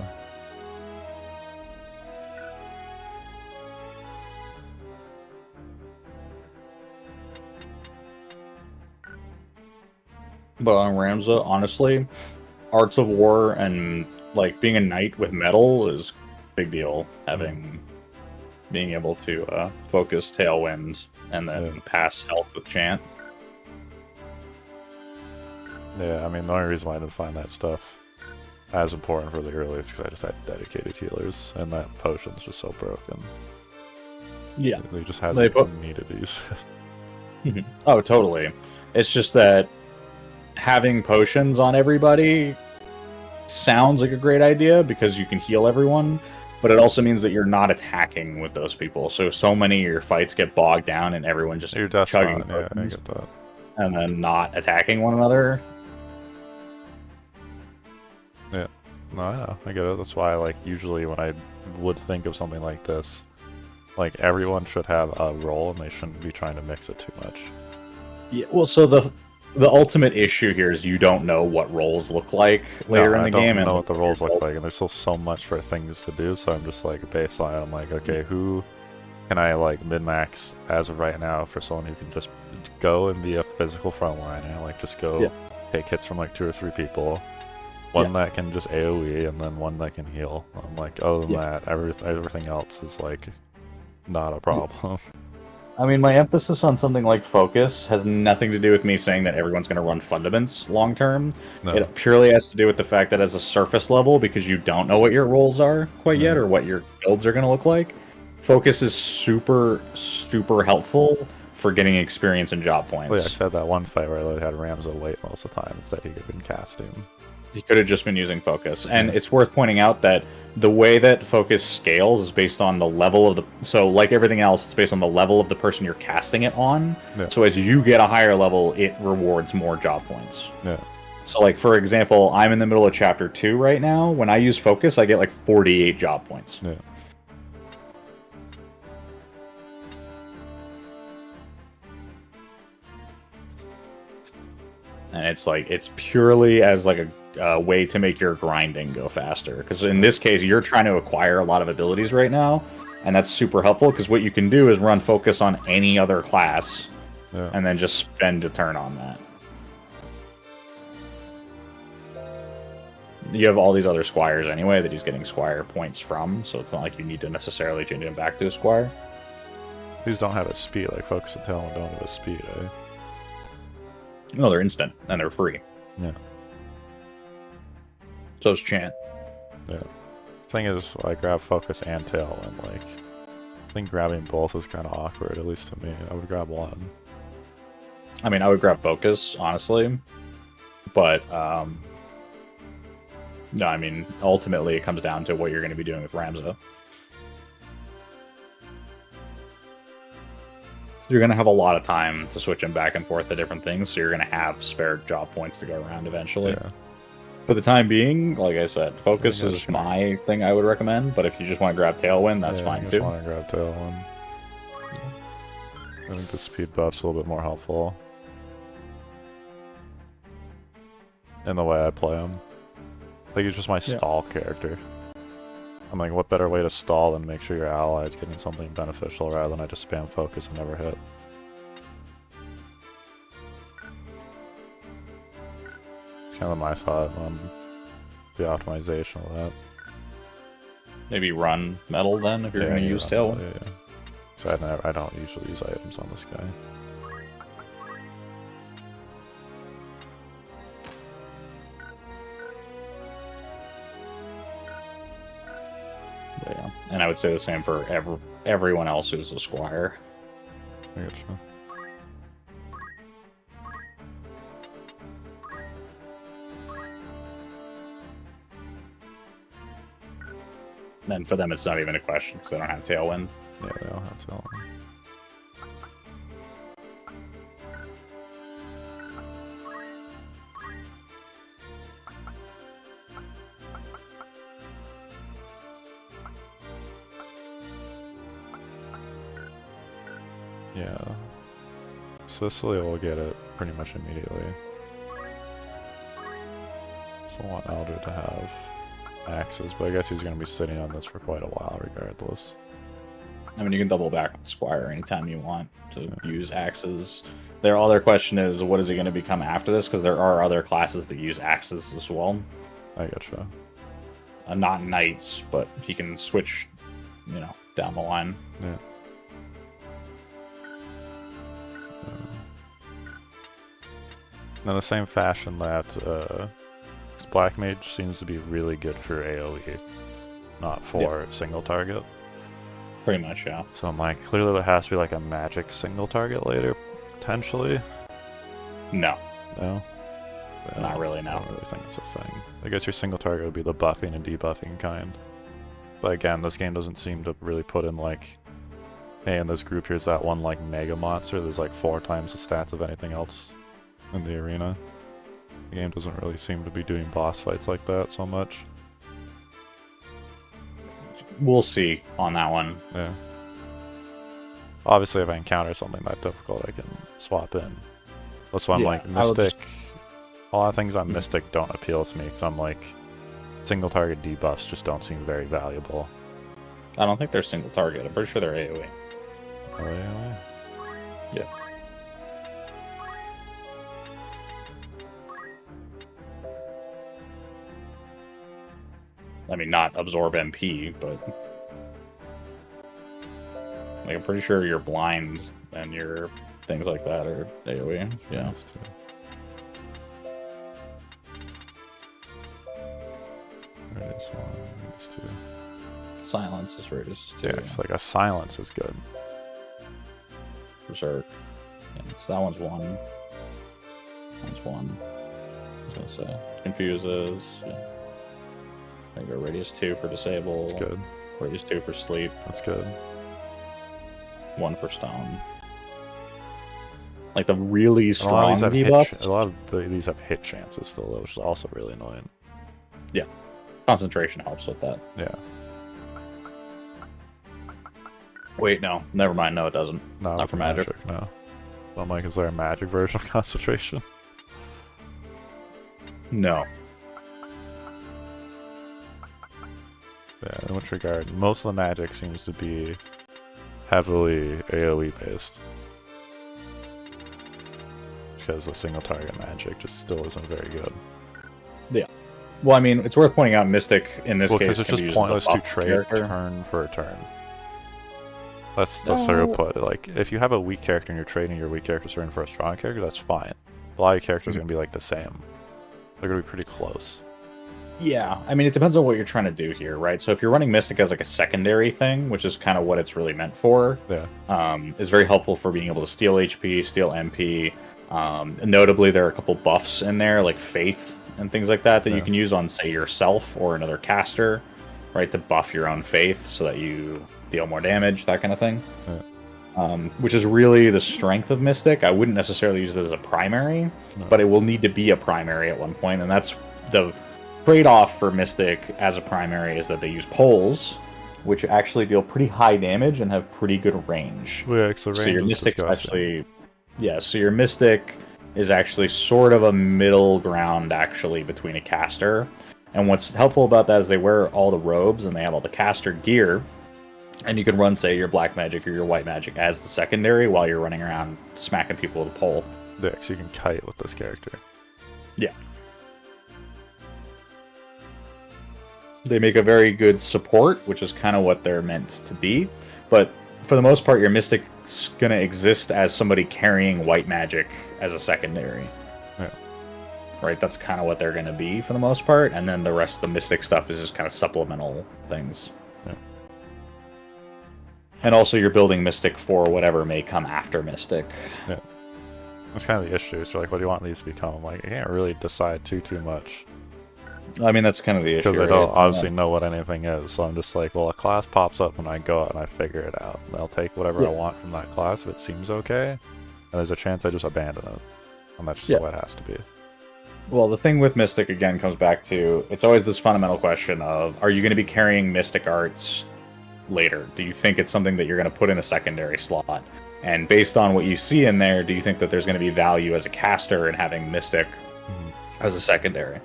But on Ramza, honestly, Arts of War and like being a knight with metal is a big deal. Being able to focus Tailwind and then pass health with Chant. Yeah, I mean the only reason why I didn't find that stuff as important for the early is because I just had dedicated healers, and that potion's just so broken. Yeah, they just had needed these. Oh, totally. It's just that having potions on everybody sounds like a great idea because you can heal everyone, but it also means that you're not attacking with those people. So many of your fights get bogged down and everyone just chugging yeah, I get that. And then not attacking one another. Yeah, no, yeah, I get it. That's why, like, usually when I would think of something like this, like, everyone should have a role and they shouldn't be trying to mix it too much. Yeah, well, so the ultimate issue here is you don't know what roles look like later in the game. I don't know what the roles look like, and there's still so much for things to do, so I'm just like, baseline, I'm like, okay, who can I like min-max as of right now for someone who can just go and be a physical frontliner, like just go take hits from like 2 or 3 people, one that can just AoE, and then one that can heal. I'm like, other than that, everything else is like not a problem. I mean, my emphasis on something like Focus has nothing to do with me saying that everyone's going to run Fundaments long term. No. It purely has to do with the fact that as a surface level, because you don't know what your roles are quite yet or what your builds are going to look like, Focus is super, super helpful for getting experience and job points. Well, yeah, except that one fight where I had Ramza late most of the time that he could have been casting. He could have just been using Focus. And it's worth pointing out that the way that Focus scales is based on the level of the... So, like everything else, it's based on the level of the person you're casting it on. Yeah. So as you get a higher level, it rewards more job points. Yeah. So, like, for example, I'm in the middle of Chapter 2 right now. When I use Focus, I get, like, 48 job points. Yeah. And it's, like, it's purely as, like, a way to make your grinding go faster. Because in this case, you're trying to acquire a lot of abilities right now. And that's super helpful, because what you can do is run focus on any other class, Yeah. and then just spend a turn on that. You have all these other squires anyway that he's getting squire points from, so it's not like you need to necessarily change him back to a squire. These don't have a speed, like Focus and Talon don't have a speed, eh? No, they're instant, and they're free. Yeah. So is Chant. Yeah. Thing is, I grab Focus and Tail, and like, I think grabbing both is kind of awkward, at least to me. I would grab one. I mean, I would grab Focus, honestly, but no, I mean, ultimately it comes down to what you're going to be doing with Ramza. You're going to have a lot of time to switch him back and forth to different things, so you're going to have spare job points to go around eventually. Yeah. For the time being, like I said, Focus is my thing I would recommend, but if you just want to grab Tailwind, that's fine too. I want to grab Tailwind. I think the speed buff's a little bit more helpful in the way I play him. Like, he's just my stall character. I'm like, what better way to stall than make sure your ally is getting something beneficial rather than I just spam Focus and never hit. Kind of my thought on the optimization of that. Maybe run Metal then if you're going to use Tailwind. Yeah. So I don't usually use items on this guy. Yeah, and I would say the same for everyone else who's a squire. I get you. And for them, it's not even a question because they don't have Tailwind. Yeah, they don't have Tailwind. Yeah. Sicily will get it pretty much immediately. So I want Elder to have axes, but I guess he's going to be sitting on this for quite a while regardless. I mean, you can double back on the Squire anytime you want to use axes. Their other question is, what is he going to become after this? Because there are other classes that use axes as well. I getcha. Not knights, but he can switch, you know, down the line. Yeah. In the same fashion that Black Mage seems to be really good for AoE, not for single target. Pretty much, yeah. So I'm like, clearly there has to be like a magic single target later, potentially. No. No? So, not really, no. I don't really think it's a thing. I guess your single target would be the buffing and debuffing kind. But again, this game doesn't seem to really put in like, hey, in this group here's that one like mega monster, there's like 4 times the stats of anything else in the arena. The game doesn't really seem to be doing boss fights like that so much. We'll see on that one. Yeah. Obviously, if I encounter something that difficult, I can swap in. That's why I'm like, Mystic... A lot of things on Mystic don't appeal to me, because I'm like, single target debuffs just don't seem very valuable. I don't think they're single target. I'm pretty sure they're AoE. Are they AoE? Yeah. I mean, not absorb MP, but like I'm pretty sure your blinds and your things like that are AoE. Yeah. Silence is reduced too. Yeah, it's like a silence is good. Berserk. Yeah, so that one's 1. One's 1. I was gonna say. Confuses. Yeah. There you go. Radius 2 for disable. That's good. Radius 2 for sleep. That's good. 1 for stone. Like the really strong debuff. A lot of these have hit chances still, though, which is also really annoying. Yeah. Concentration helps with that. Yeah. Wait, no. Never mind. No, it doesn't. No, not for magic. No. So I'm like, is there a magic version of concentration? No. Yeah, in which regard, most of the magic seems to be heavily AoE based. Because the single target magic just still isn't very good. Yeah. Well, I mean, it's worth pointing out Mystic in this case. Because it's just pointless to trade turn for a turn. That's the throughput. Like, if you have a weak character and you're trading your weak character turn for a strong character, that's fine. A lot of characters are going to be like the same. They're going to be pretty close. Yeah, I mean, it depends on what you're trying to do here, right? So if you're running Mystic as like a secondary thing, which is kind of what it's really meant for, is very helpful for being able to steal HP, steal MP. Notably, there are a couple buffs in there, like Faith and things like that, that you can use on, say, yourself or another caster, right, to buff your own Faith so that you deal more damage, that kind of thing. Which is really the strength of Mystic. I wouldn't necessarily use it as a primary, but it will need to be a primary at one point, and that's the trade-off for Mystic as a primary is that they use poles, which actually deal pretty high damage and have pretty good range. Yeah, so your Mystic actually, so your Mystic is actually sort of a middle ground actually between a caster. And what's helpful about that is they wear all the robes and they have all the caster gear, and you can run, say, your black magic or your white magic as the secondary while you're running around smacking people with a pole. Yeah, so you can kite with this character. Yeah. They make a very good support, which is kind of what they're meant to be. But for the most part, your Mystic's going to exist as somebody carrying white magic as a secondary. Yeah. Right? That's kind of what they're going to be for the most part. And then the rest of the Mystic stuff is just kind of supplemental things. Yeah. And also you're building Mystic for whatever may come after Mystic. Yeah. That's kind of the issue. So, like, what do you want these to become? I'm like, I can't really decide too much. I mean, that's kind of the issue. Because I don't obviously know what anything is, so I'm just like, well, a class pops up when I go out and I figure it out. I'll take whatever I want from that class if it seems okay, and there's a chance I just abandon it. And that's just the way it has to be. Well, the thing with Mystic, again, comes back to, it's always this fundamental question of, are you going to be carrying Mystic arts later? Do you think it's something that you're going to put in a secondary slot? And based on what you see in there, do you think that there's going to be value as a caster in having Mystic as a secondary?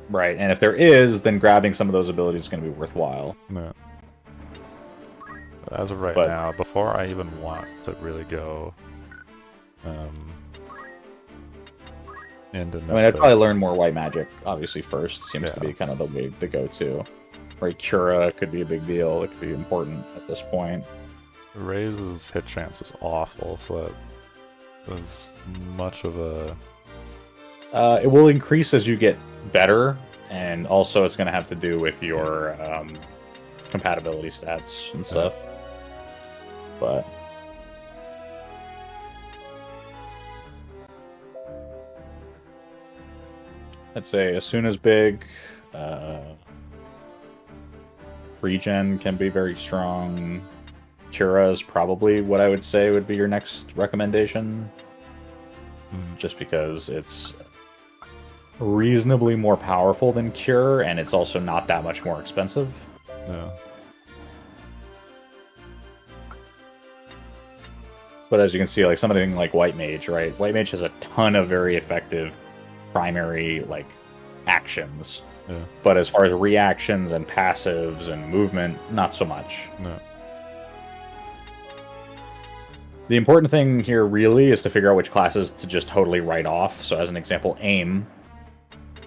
Right, and if there is, then grabbing some of those abilities is going to be worthwhile. Yeah. As of right now, before I even want to really go into Mystic, I mean, I'd probably learn more white magic, obviously, first. Seems to be kind of the way to go-to. Right, Cura could be a big deal. It could be important at this point. Raise's hit chance is awful, so that is much of a... it will increase as you get better, and also it's going to have to do with your compatibility stats and stuff. But I'd say as soon as big, regen can be very strong. Cura is probably what I would say would be your next recommendation, just because it's reasonably more powerful than Cure, and it's also not that much more expensive. Yeah. But as you can see, like something like White Mage, right? White Mage has a ton of very effective primary like actions. Yeah. But as far as reactions and passives and movement, not so much. No. The important thing here really is to figure out which classes to just totally write off. So as an example, Aim,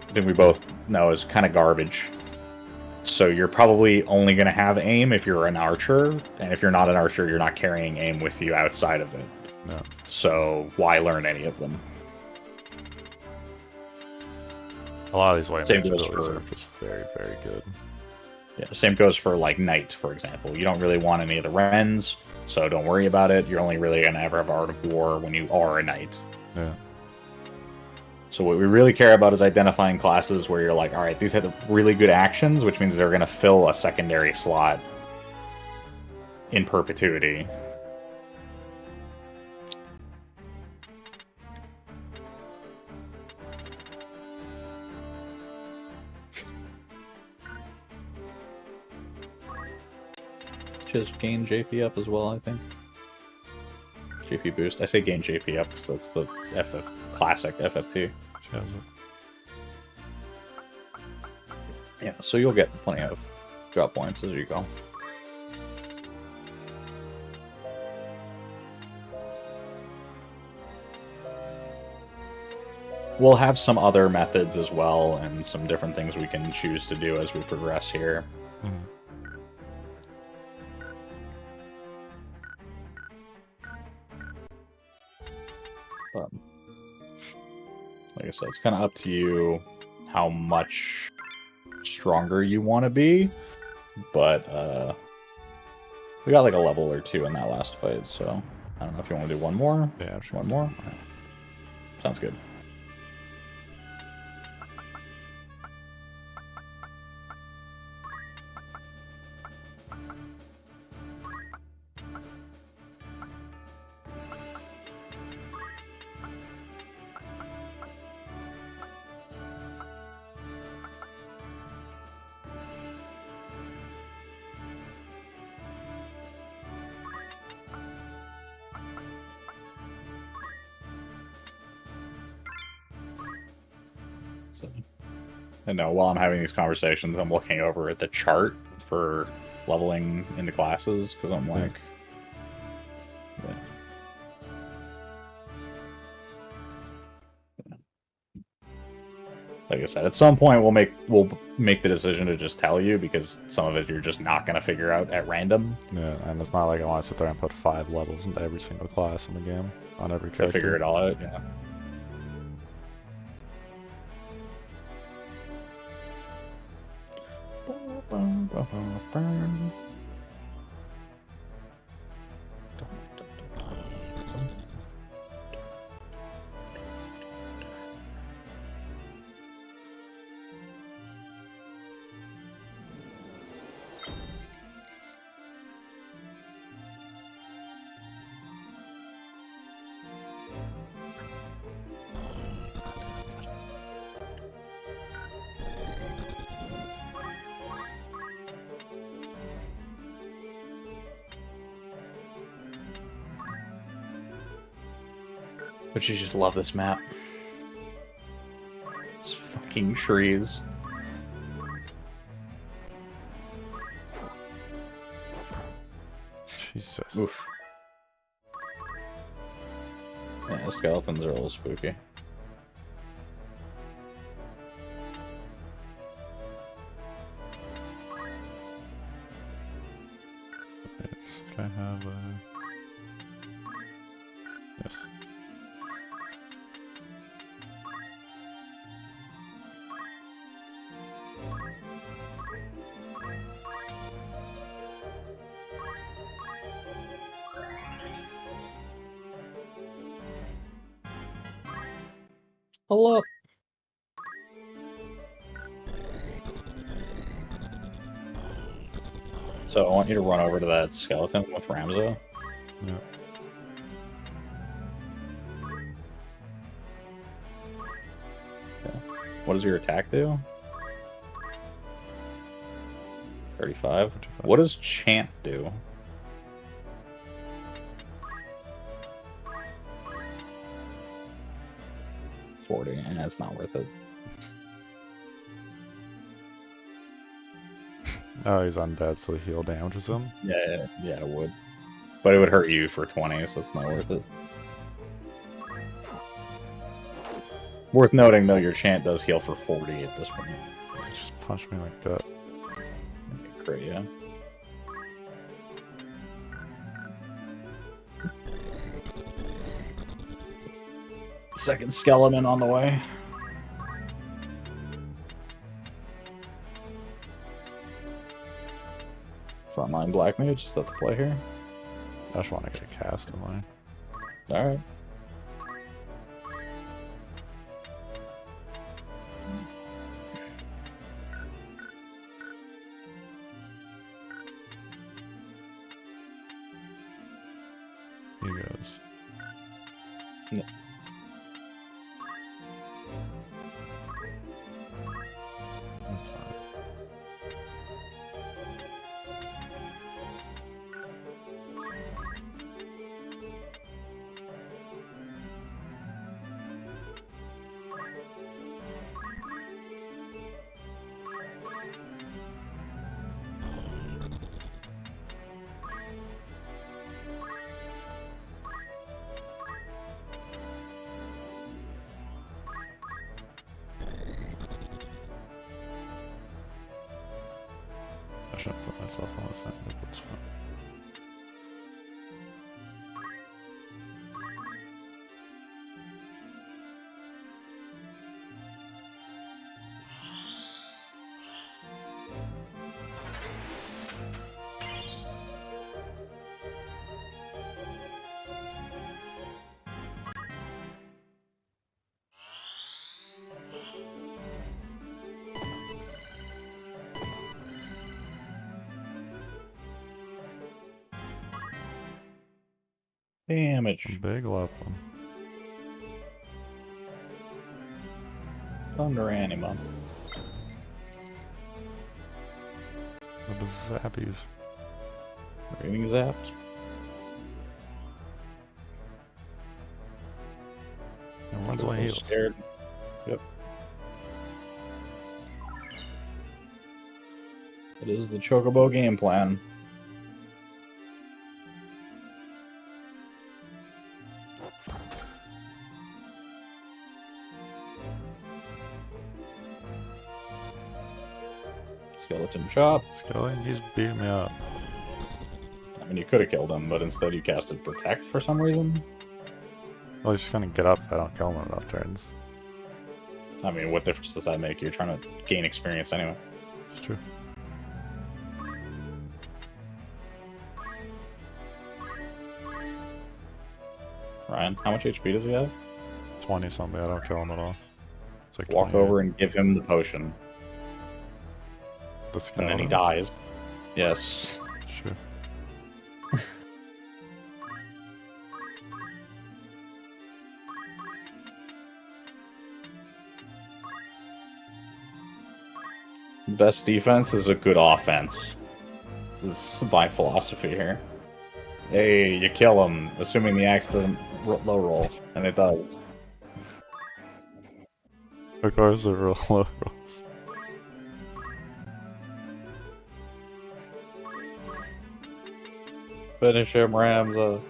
I think we both know, is kind of garbage. So you're probably only going to have Aim if you're an archer, and if you're not an archer, you're not carrying Aim with you outside of it. No. So why learn any of them? A lot of these white Same mages goes are just very, very good. Yeah, the same goes for like Knight, for example. You don't really want any of the Rens, so don't worry about it. You're only really going to ever have Art of War when you are a Knight. Yeah. So what we really care about is identifying classes where you're like, all right, these have really good actions, which means they're going to fill a secondary slot in perpetuity. Just gain JP up as well, I think. JP boost. I say gain JP up because that's the classic FFT. Yeah, so you'll get plenty of Drop points as you go. We'll have some other methods as well, and some different things we can choose to do as we progress here. But, like I said, it's kind of up to you how much stronger you want to be, but we got like a level or two in that last fight, so I don't know if you want to do one more. Yeah, sure. One more. Sounds good. So, and now, while I'm having these conversations, I'm looking over at the chart for leveling into classes, because I'm like... Yeah. Like I said, at some point we'll make the decision to just tell you, because some of it you're just not going to figure out at random. Yeah, and it's not like I want to sit there and put 5 levels into every single class in the game on every character. To figure it all out, yeah. But you just love this map. It's fucking trees. Jesus. Oof. Yeah, skeletons are a little spooky. I have yes. Hello. So I want you to run over to that skeleton with Ramzo. Yeah. Okay. What does your attack do? 35. What does Chant do? And it's not worth it. Oh, he's undead, so the heal damages him? Yeah, it would. But it would hurt you for 20, so it's not worth it. Worth noting, though, your Chant does heal for 40 at this point. He just punched me like that. Great, yeah. Second skeleton on the way. Frontline Black Mage, is that the play here? I just want to get a cast in line. Alright. He goes. Yeah. That's fine. I shouldn't put myself on the side, but it's fine. Damage. Big weapon. Thunder Anima. The zappies. Getting zapped. And one's my heals. Scared. Yep. It is the Chocobo game plan. Skeleton chop. Skeleton, he's beating me up. I mean, you could have killed him, but instead you casted Protect for some reason. Well, he's just gonna get up if I don't kill him in enough turns. I mean, what difference does that make? You're trying to gain experience anyway. It's true. Ryan, how much HP does he have? 20 something, I don't kill him at all. It's like Walk 28. over and give him the potion. And then he dies. Yes. Sure. Best defense is a good offense. This is my philosophy here. Hey, you kill him, assuming the axe doesn't low roll, and it does. Of course, it roll low rolls. Finish him, Ramza.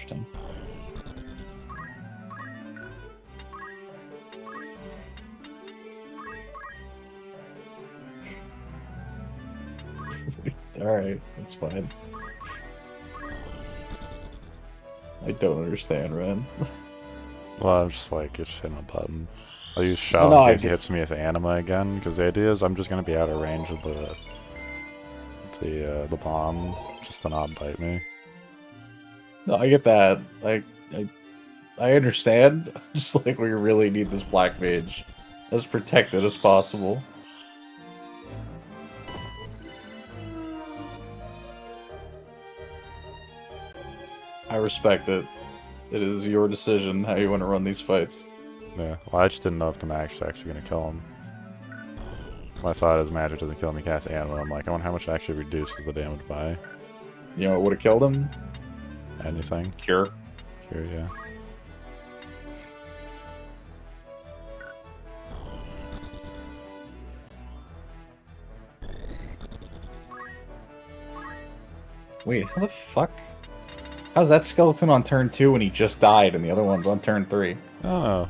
Interesting. Alright, that's fine. I don't understand, Ren. Well, I'm just like, it's hitting a button. I'll use Shell Oh, no, in case he hits me with Anima again, because the idea is I'm just going to be out of range of the bomb, just to not bite me. No, I get that. I understand. Just like we really need this black mage as protected as possible. I respect it. It is your decision how you want to run these fights. Yeah, well, I just didn't know if the magic's actually going to kill him. My thought is magic doesn't kill him, he casts Anima. I'm like, I wonder how much it actually reduces the damage by. You know what would have killed him? Anything. Cure. Cure, yeah. Wait, how the fuck? How's that skeleton on turn 2 when he just died and the other one's on turn 3? I don't know.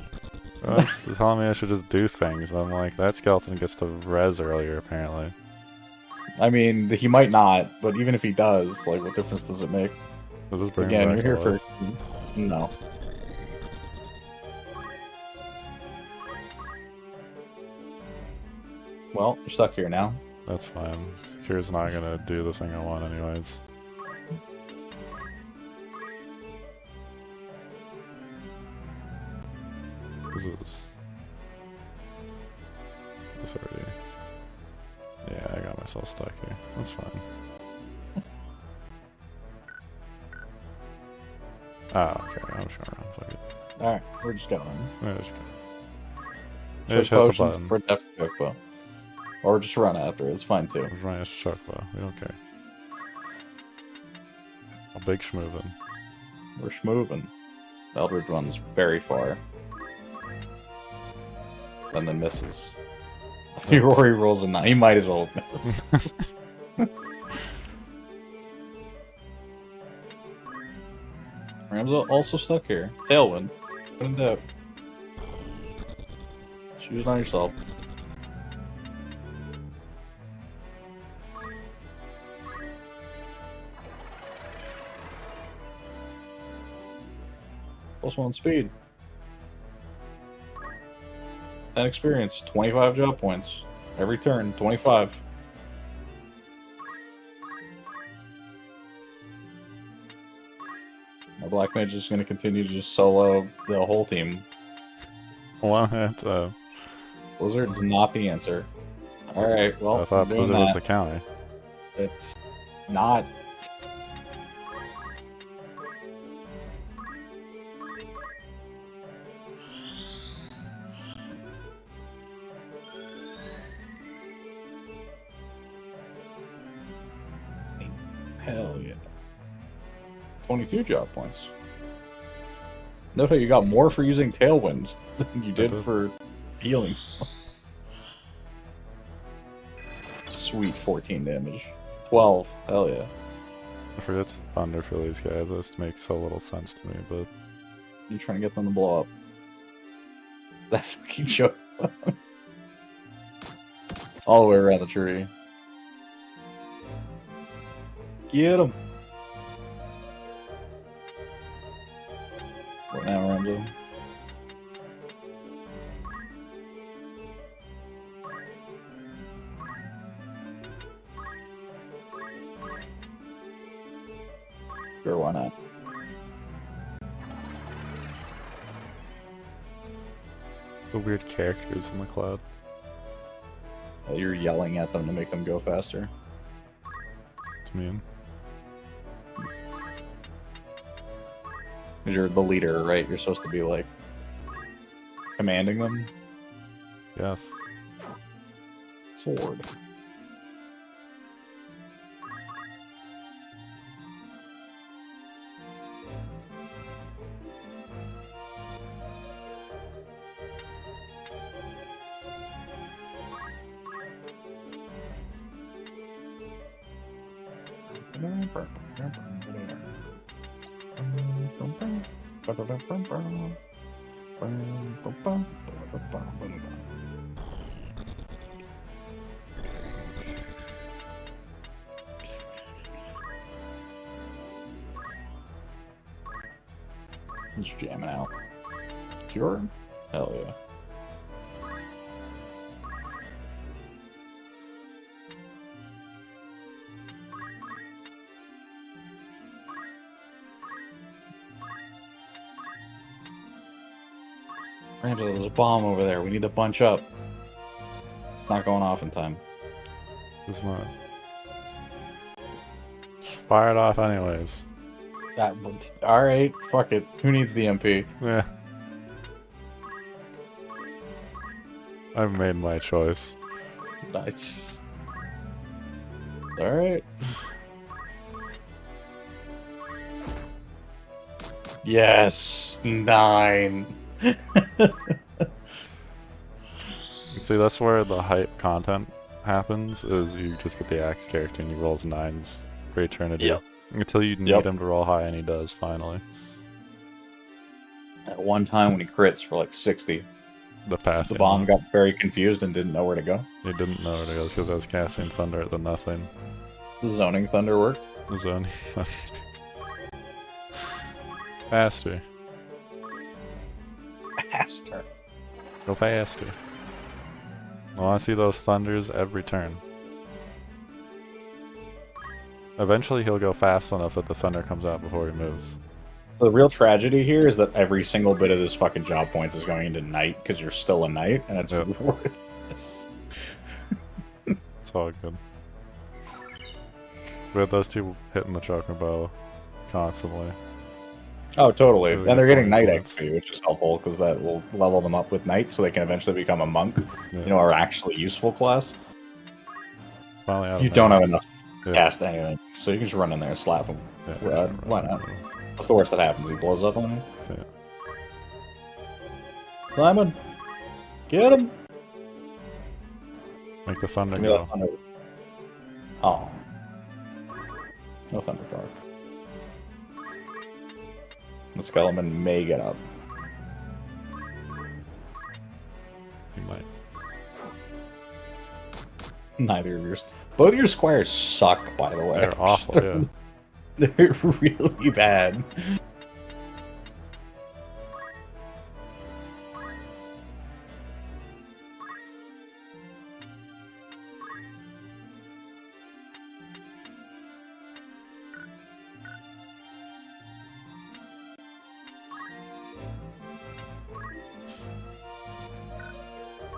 It's telling me I should just do things. I'm like, that skeleton gets to res earlier, apparently. I mean, he might not, but even if he does, like, what difference does it make? Again, you're here for... No. Well, you're stuck here now. That's fine. Cure's not gonna do the thing I want anyways. This is... the 30. Yeah, I got myself stuck here. That's fine. Oh, okay. I'm just going around. Fuck it. Alright, we're just going. Yeah, just Choke hit the potions button. for depth chocobo. Or just run after it, it's fine too. We're running a chocobo. We don't care. A big schmoovin'. We're schmoovin'. The Eldritch one's very far. And then misses. Rory rolls a 9. He might as well miss. Ram's also stuck here. Tailwind. Put him down. Choose on yourself. +1 speed. 10 experience. 25 job points. Every turn. 25. My Black Mage is going to continue to just solo the whole team. One hit. Blizzard is not the answer. Alright, well, I thought Blizzard was the counter. It's not. Hell yeah. 22 job points. Note how you got more for using Tailwind than you did for healing. Sweet 14 damage. 12. Hell yeah. I forget it's thunder for these guys. This makes so little sense to me, but... You're trying to get them to blow up. That fucking joke. All the way around the tree. Get him! What now, Rambo? Sure, why not? The weird characters in the cloud. You're yelling at them to make them go faster. It's mean. You're the leader, right? You're supposed to be, like, commanding them? Yes. Sword. Just jamming out. Cure? Hell yeah. Angela, there's a bomb over there. We need to bunch up. It's not going off in time. It's not. Just fire it off anyways. Alright, fuck it. Who needs the MP? Yeah. I've made my choice. Nice. Alright. Yes! 9! See, that's where the hype content happens, is you just get the axe character and he rolls 9s for eternity. Yep. Until you need him to roll high, and he does, finally. At one time when he crits for like 60, The bomb got very confused and didn't know where to go. He didn't know where to go because I was casting Thunder at the nothing. The zoning thunder worked. The zoning Thunder. Faster. Faster. Go faster. I want to see those thunders every turn. Eventually he'll go fast enough that the thunder comes out before he moves. The real tragedy here is that every single bit of this fucking job points is going into knight because you're still a knight, and it's worthless. It's all good. We had those two hitting the chocobo constantly. Oh, totally. So And they're getting Knight points. XP, which is helpful, because that will level them up with Knight, so they can eventually become a monk, Yeah. you know, our actually useful class. Finally out of You don't mana. have enough to Yeah. cast anything, so you can just run in there and slap him. Yeah, Why not? What's the worst that happens? He blows up on you? Yeah. Simon! Get him! Make the thunder Give me that go. thunder. Oh. No thunder card. The skeleton may get up. You might. Neither of yours. Both of your squires suck, by the way. They're awful, yeah. They're really bad.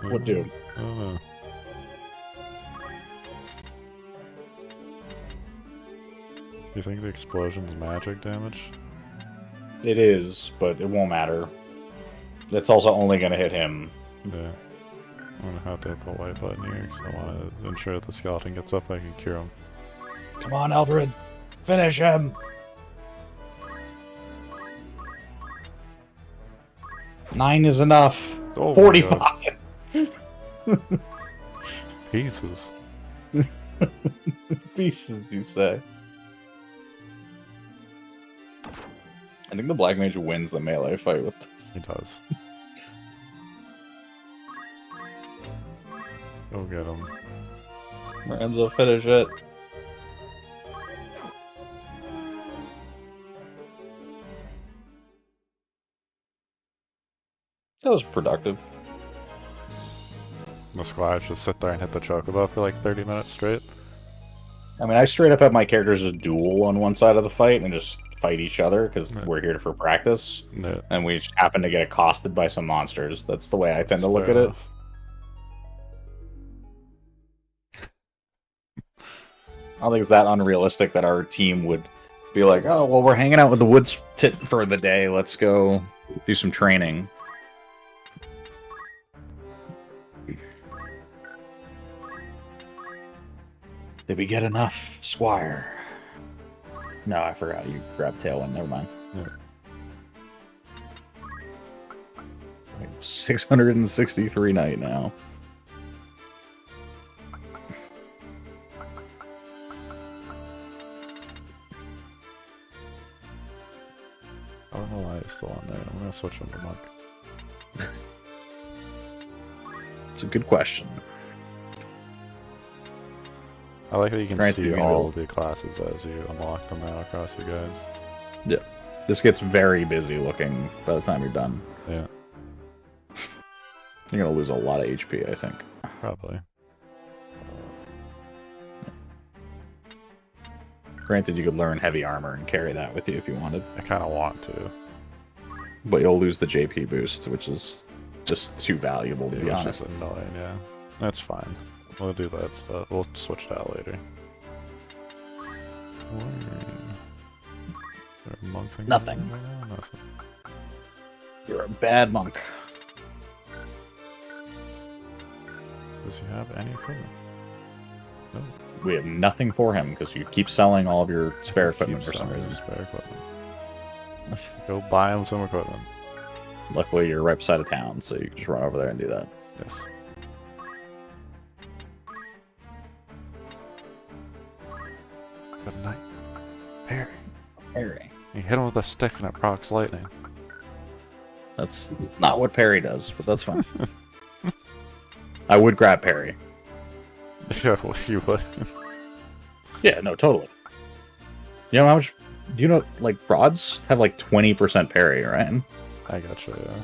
What dude? I don't know. Do you think the explosion's magic damage? It is, but it won't matter. It's also only going to hit him. Yeah. I'm gonna have to hit the white button here because I want to ensure that the skeleton gets up. I can cure him. Come on, Eldred. Finish him. Nine is enough. Oh, 45. Pieces. Pieces, you say. I think the Black Mage wins the melee fight with this. He does. Go get him. Renzo, finish it. That was productive. The squads just sit there and hit the chocobo for like 30 minutes straight. I mean, I straight up have my characters a duel on one side of the fight and just fight each other because we're here for practice. Yeah. And we just happen to get accosted by some monsters. That's the way I tend to look Fair at enough. I don't think it's that unrealistic that our team would be like, oh, well, we're hanging out with the woods tit for the day. Let's go do some training. Did we get enough, Squire? No, I forgot. You grabbed Tailwind. Never mind. Yeah. 663 Knight now. I don't know why it's still on there. I'm gonna switch him to monk. It's a good question. I like that you can Granted, see you all know. of the classes as you unlock them now across you guys. Yeah. This gets very busy looking by the time you're done. Yeah, You're going to lose a lot of HP, I think. probably. Granted, you could learn heavy armor and carry that with you if you wanted. I kind of want to. But you'll lose the JP boost, which is just too valuable, to be Which honest. is annoying, yeah. That's fine. We'll do that stuff. We'll switch it out later. Is there a monk thing Nothing. going on right now? Nothing. You're a bad monk. Does he have any equipment? No. We have nothing for him because you keep selling all of your spare Keep equipment for some selling reason. Spare equipment. Go buy him some equipment. Luckily, you're right beside of town, so you can just run over there and do that. Yes. Good night. Harry. Parry. You hit him with a stick and it procs lightning. That's not what Parry does, but that's fine. I would grab Parry. Yeah, well, you would. Yeah, no, totally. You know how much? You know, like rods have like 20% parry, right? I gotcha, yeah.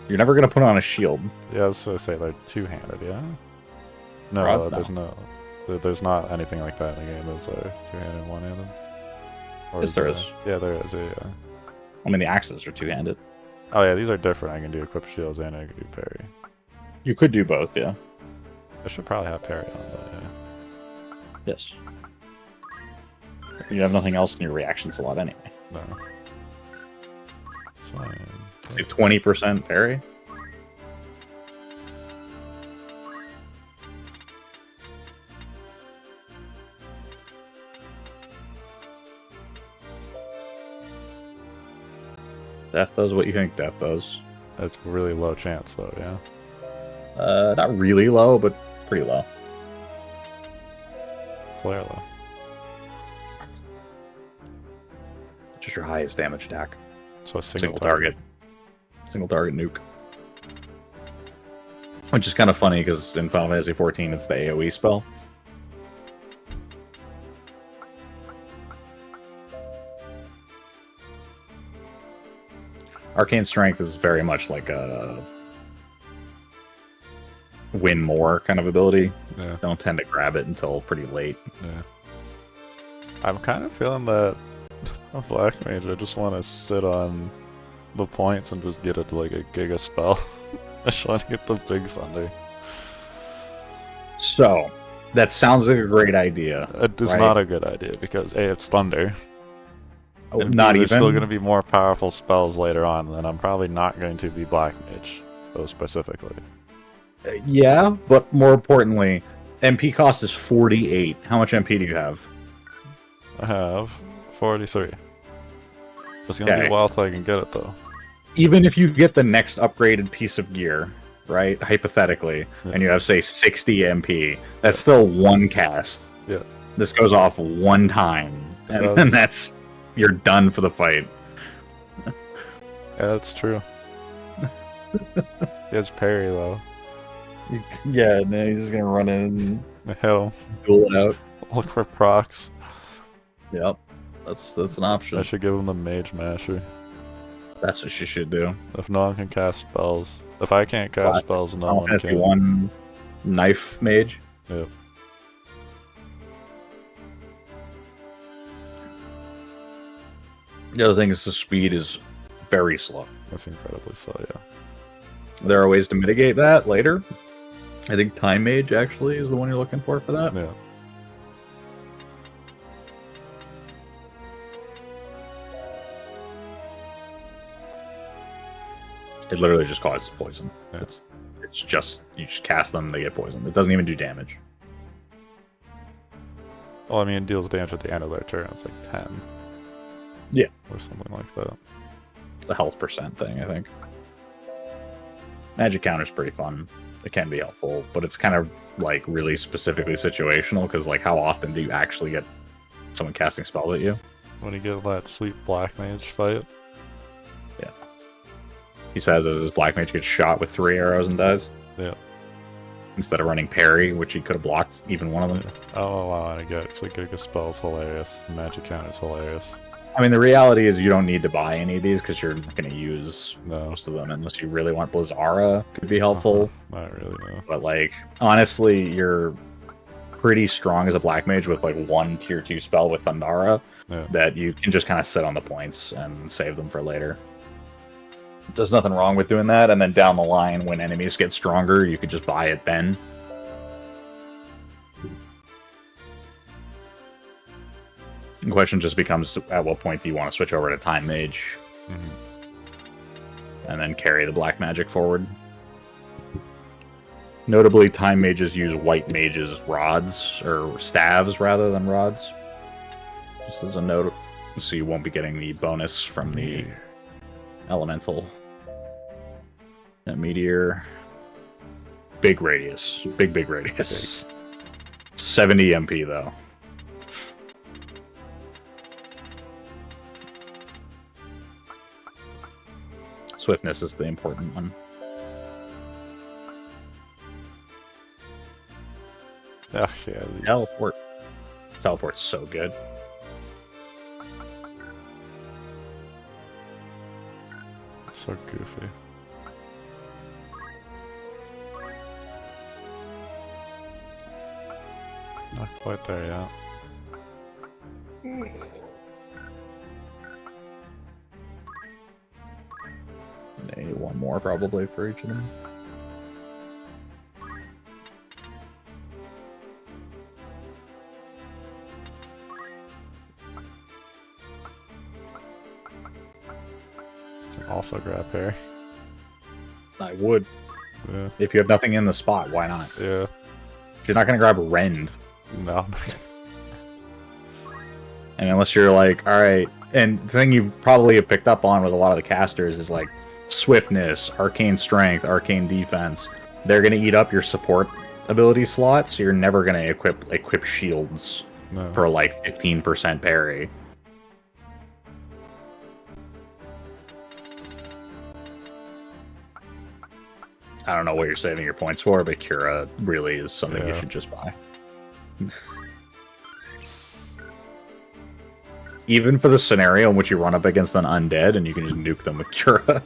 You're never gonna put on a shield. Yeah, I was gonna say they're two-handed, yeah? No, Rods, there's there's not anything like that in the game. Those are two-handed and one-handed. Or Yes, there there? is. Yeah, there is, yeah. I mean, the axes are two-handed. Oh yeah, these are different. I can do equip shields and I can do parry. You could do both, yeah. I should probably have parry on, but yeah. Yes. You have nothing else in your reaction slot anyway. No. fine. Say 20% parry. Death does what you think death does. That's really low chance, though, yeah? Not really low, but pretty low. Flare, though. Just your highest damage attack. So a Single target. Single target nuke. Which is kind of funny, because in Final Fantasy XIV, it's the AoE spell. Arcane Strength is very much like a win more kind of ability. Yeah. Don't tend to grab it until pretty late. Yeah. I'm kind of feeling that a Black Mage, I just want to sit on the points and just get it like a Giga spell. I just want to get the big thunder. So, that sounds like a great idea. It is right? not a good idea because A, it's thunder. Oh, And not B, even. there's still going to be more powerful spells later on, and I'm probably not going to be Black Mage, though specifically. Yeah, but more importantly, MP cost is 48. How much MP do you have? I have 43. It's going to be Okay. a while till I can get it, though. Even if you get the next upgraded piece of gear, right, hypothetically, Yeah. and you have, say, 60 MP, that's still one cast. Yeah. This goes off one time, and then that's... You're done for the fight. Yeah, that's true. He has parry, though. Yeah, no, he's just gonna run in and Hell, duel it out. look for procs. Yep, that's an option. I should give him the Mage Masher. That's what you should do. If no one can cast spells. If I can't cast spells, no one Has can. one knife mage. Yep. The other thing is the speed is very slow. That's incredibly slow, yeah. There are ways to mitigate that later. I think Time Mage actually is the one you're looking for that. Yeah. It literally just causes poison. Yeah. It's just you just cast them, they get poisoned. It doesn't even do damage. Well, I mean, it deals damage at the end of their turn. It's like 10. Yeah. Or something like that. It's a health percent thing, I think. Magic counter's pretty fun. It can be helpful, but it's kind of like really specifically situational because like how often do you actually get someone casting spells at you? When you get that sweet Black Mage fight. Yeah. He says as his Black Mage gets shot with 3 arrows and dies. Yeah. Instead of running parry, which he could have blocked even one of them. Yeah. Oh, wow, and I get it. It's like Giga Spell's hilarious. Magic counter's hilarious. I mean, the reality is you don't need to buy any of these because you're not going to use No. most of them unless you really want Blizzara. Could be helpful. Not really, no. But like, honestly, you're pretty strong as a Black Mage with like one tier 2 spell with Thundara Yeah. that you can just kind of sit on the points and save them for later. There's nothing wrong with doing that, and then down the line, when enemies get stronger, you could just buy it then. The question just becomes, at what point do you want to switch over to Time Mage, and then carry the Black Magic forward? Notably, Time Mages use White Mages' rods, or staves rather than rods. Just as a note, so you won't be getting the bonus from the elemental. That meteor. Big radius. Big radius. 70 MP though. Swiftness is the important one. Yeah, yeah. Teleport. Teleport's so good. So goofy. Not quite there yet. Maybe one more probably for each of them. Also grab parry. I would. Yeah. If you have nothing in the spot, why not? Yeah. You're not gonna grab Rend. No. And unless you're like, alright, and the thing you probably have picked up on with a lot of the casters is like swiftness, arcane strength, arcane defense. They're gonna eat up your support ability slots, so you're never gonna equip shields for like 15% parry. I don't know what you're saving your points for, but Cura really is something you should just buy. Even for the scenario in which you run up against an undead and you can just nuke them with Cura.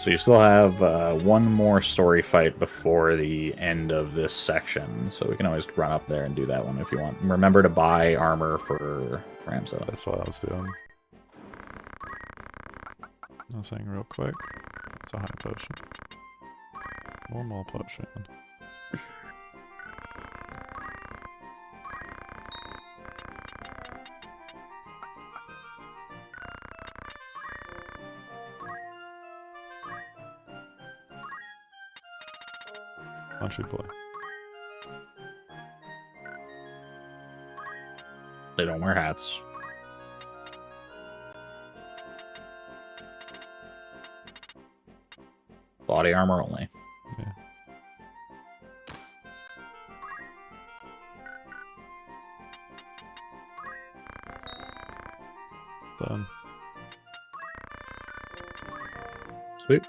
So you still have one more story fight before the end of this section, so we can always run up there and do that one if you want. Remember to buy armor for Ramzo. That's what I was doing. Nothing real quick. It's a high potion. Normal potion. Punchy boy. They don't wear hats. Body armor only. Yeah. Done. Sweet.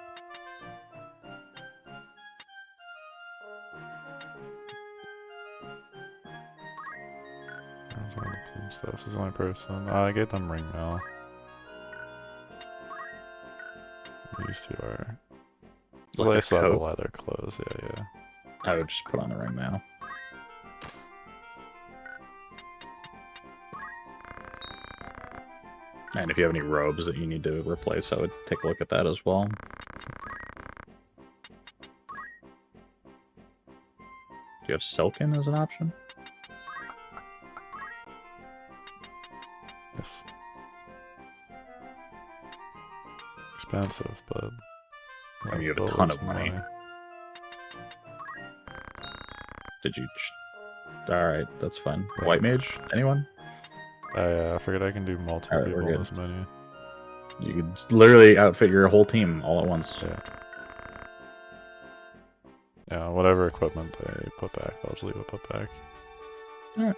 So this is the only person. I get them ring mail. These two are. Well, they still have the leather clothes. Yeah. I would just put on the ring mail. And if you have any robes that you need to replace, I would take a look at that as well. Do you have Silken as an option? Yes. Expensive, but... I mean, you have a ton of money. Did you... Alright, that's fine. Right. White Mage? Anyone? I forget I can do multiple people in this menu. You could literally outfit your whole team all at once. Yeah. Yeah, whatever equipment they put back, I'll just leave it put back. Alright.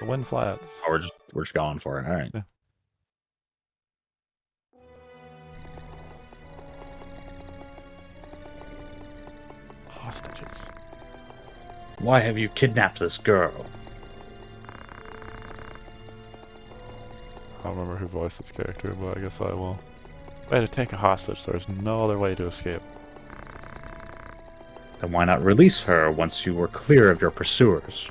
The wind flats. Oh, we're just going for it. All right. Yeah. Hostages. Why have you kidnapped this girl? I don't remember who voiced this character, but I guess I will. Way to take a hostage. There's no other way to escape. Then why not release her once you were clear of your pursuers?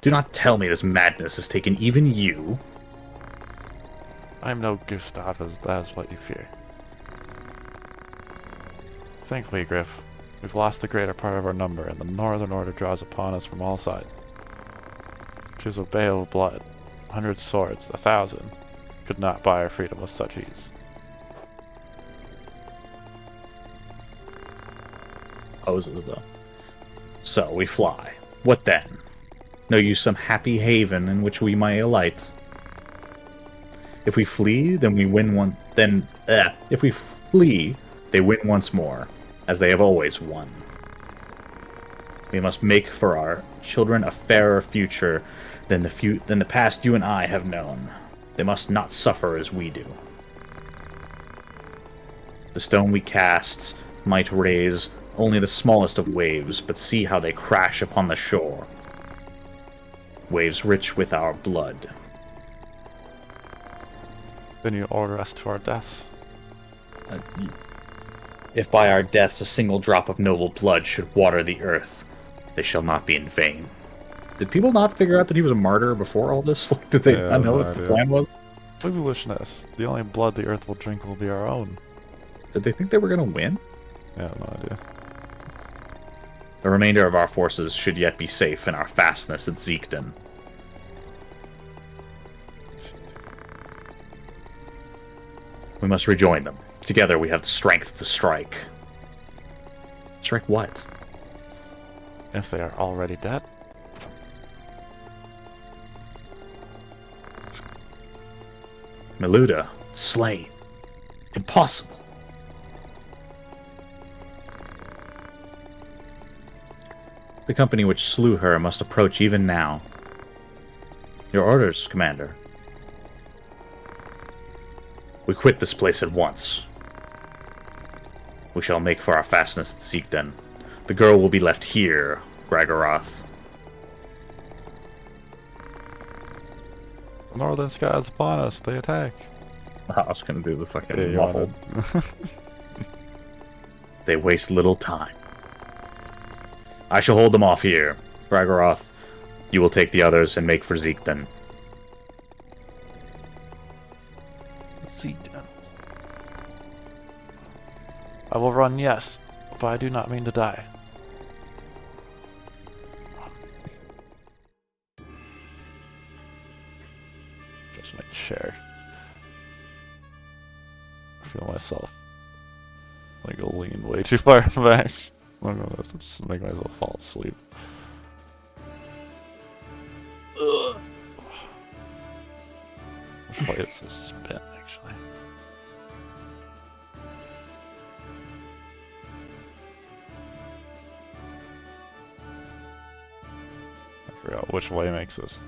Do not tell me this madness has taken even you. I'm no Gustav, as that is what you fear. Thankfully, Griff, we've lost the greater part of our number, and the Northern Order draws upon us from all sides. Choose a bale of blood, 100 swords, 1,000, could not buy our freedom with such ease. Poses, though. So, we fly. What then? Know you some happy haven in which we may alight? If we flee, then we win one. If we flee, they win once more, as they have always won. We must make for our children a fairer future than the past you and I have known. They must not suffer as we do. The stone we cast might raise only the smallest of waves, but see how they crash upon the shore. Waves rich with our blood. Then you order us to our deaths. If by our deaths a single drop of noble blood should water the earth, they shall not be in vain. Did people not figure out that he was a martyr before all this? Like, did they not know what the plan was? Foolishness. The only blood the earth will drink will be our own. Did they think they were going to win? Yeah, I have no idea. The remainder of our forces should yet be safe in our fastness at Zeekden. We must rejoin them. Together we have the strength to strike. Strike what? If they are already dead? Meluda, slain. Impossible. The company which slew her must approach even now. Your orders, Commander. We quit this place at once. We shall make for our fastness at Zeekden. The girl will be left here, Raggaroth. The northern sky is upon us. They attack. I was gonna do the fucking Yeah, muffled. They waste little time. I shall hold them off here. Raggaroth, you will take the others and make for Zeekden. Zeekden. I will run, yes, but I do not mean to die. Just my chair. I feel myself like a lean way too far back. I'm gonna just make myself fall asleep. Ugh. I should probably hit this spin actually. I forgot which way makes this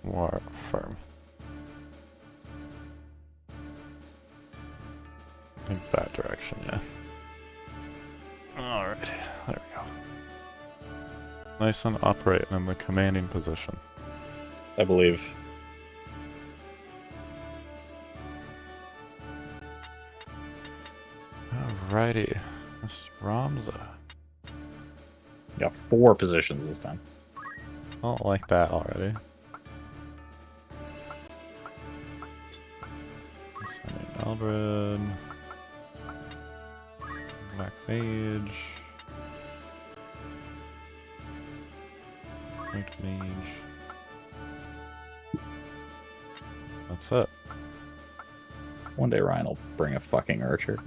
more firm. I think that direction, yeah. Alright, there we go. Nice and upright in the commanding position. I believe. Alrighty, Miss Ramza. You got 4 positions this time. I don't like that already. Sending Eldred. Black Mage. White Mage. That's it. One day Ryan will bring a fucking archer.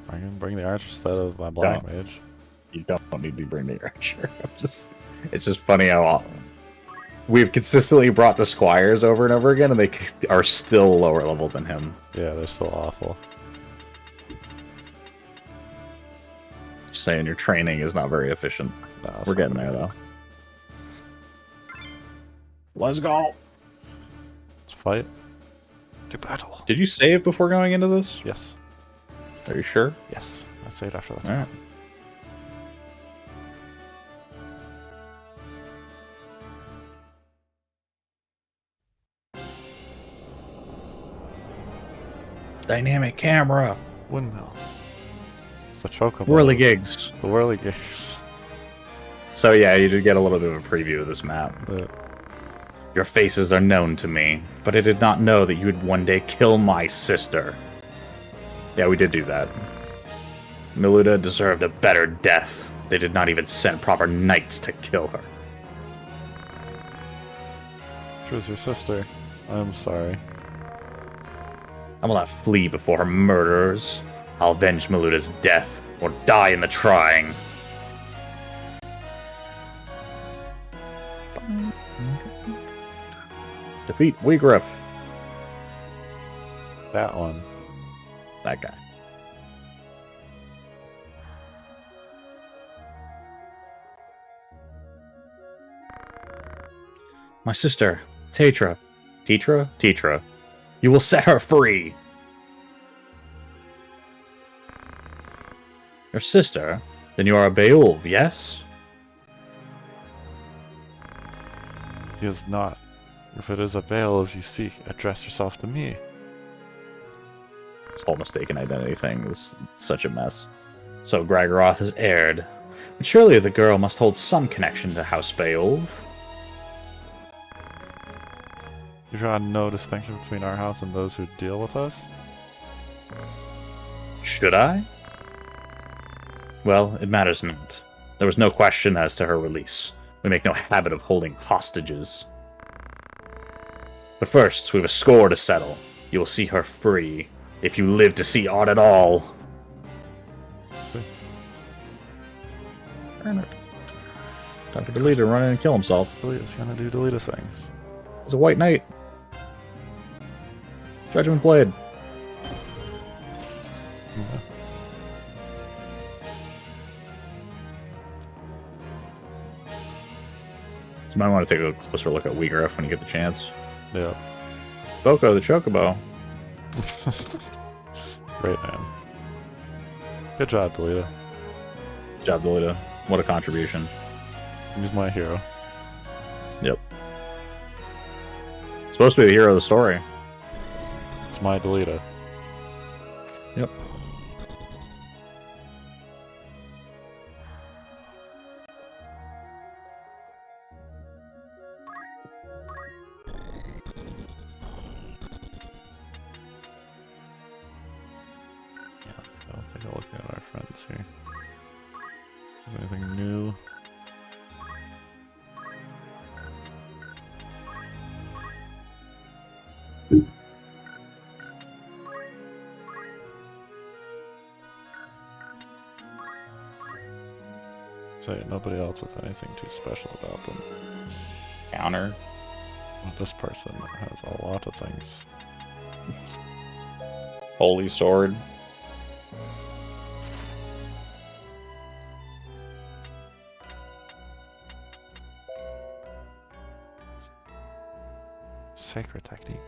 I can bring the archer instead of my Black Mage. You don't need to bring the archer. It's just funny how we've consistently brought the squires over and over again, and they are still lower level than him. Yeah, they're still awful. Just saying, your training is not very efficient. No, We're getting there, though. Let's go. Let's fight. To battle. Did you save before going into this? Yes. Are you sure? Yes. I saved after that. Alright. Dynamic camera. Windmill. It's the chocobo. Whirligigs. The whirligigs. So yeah, you did get a little bit of a preview of this map. The Your faces are known to me, but I did not know that you would one day kill my sister. Yeah, we did do that. Meluda deserved a better death. They did not even send proper knights to kill her. She was your sister. I'm sorry. I will not flee before her murderers. I'll avenge Meluda's death, or die in the trying. Defeat Weegriff. That one. That guy. My sister, Tetra. Tetra? Tetra. You will set her free! Your sister? Then you are a Beowulf, yes? He is not. If it is a Beowulf you seek, address yourself to me. This whole mistaken identity thing is such a mess. So Gragoroth is heired. But surely the girl must hold some connection to House Beowulf. You draw no distinction between our house and those who deal with us? Should I? Well, it matters not. There was no question as to her release. We make no habit of holding hostages. But first, we have a score to settle. You will see her free, if you live to see aught at all. Time for Delita to run in and kill himself. Delita's gonna do Delita things. He's a white knight. Judgment Blade. Yeah. So you might want to take a closer look at Weegriff when you get the chance. Yeah. Boko the Chocobo. Great man. Good job, Delita. Good job, Delita. What a contribution. He's my hero. Yep. Supposed to be the hero of the story. It's my Delita. Yep. I'll take a look at our friends here. Is there anything new? Say nobody else has anything too special about them. Counter. But this person has a lot of things. Holy Sword. Sacred techniques.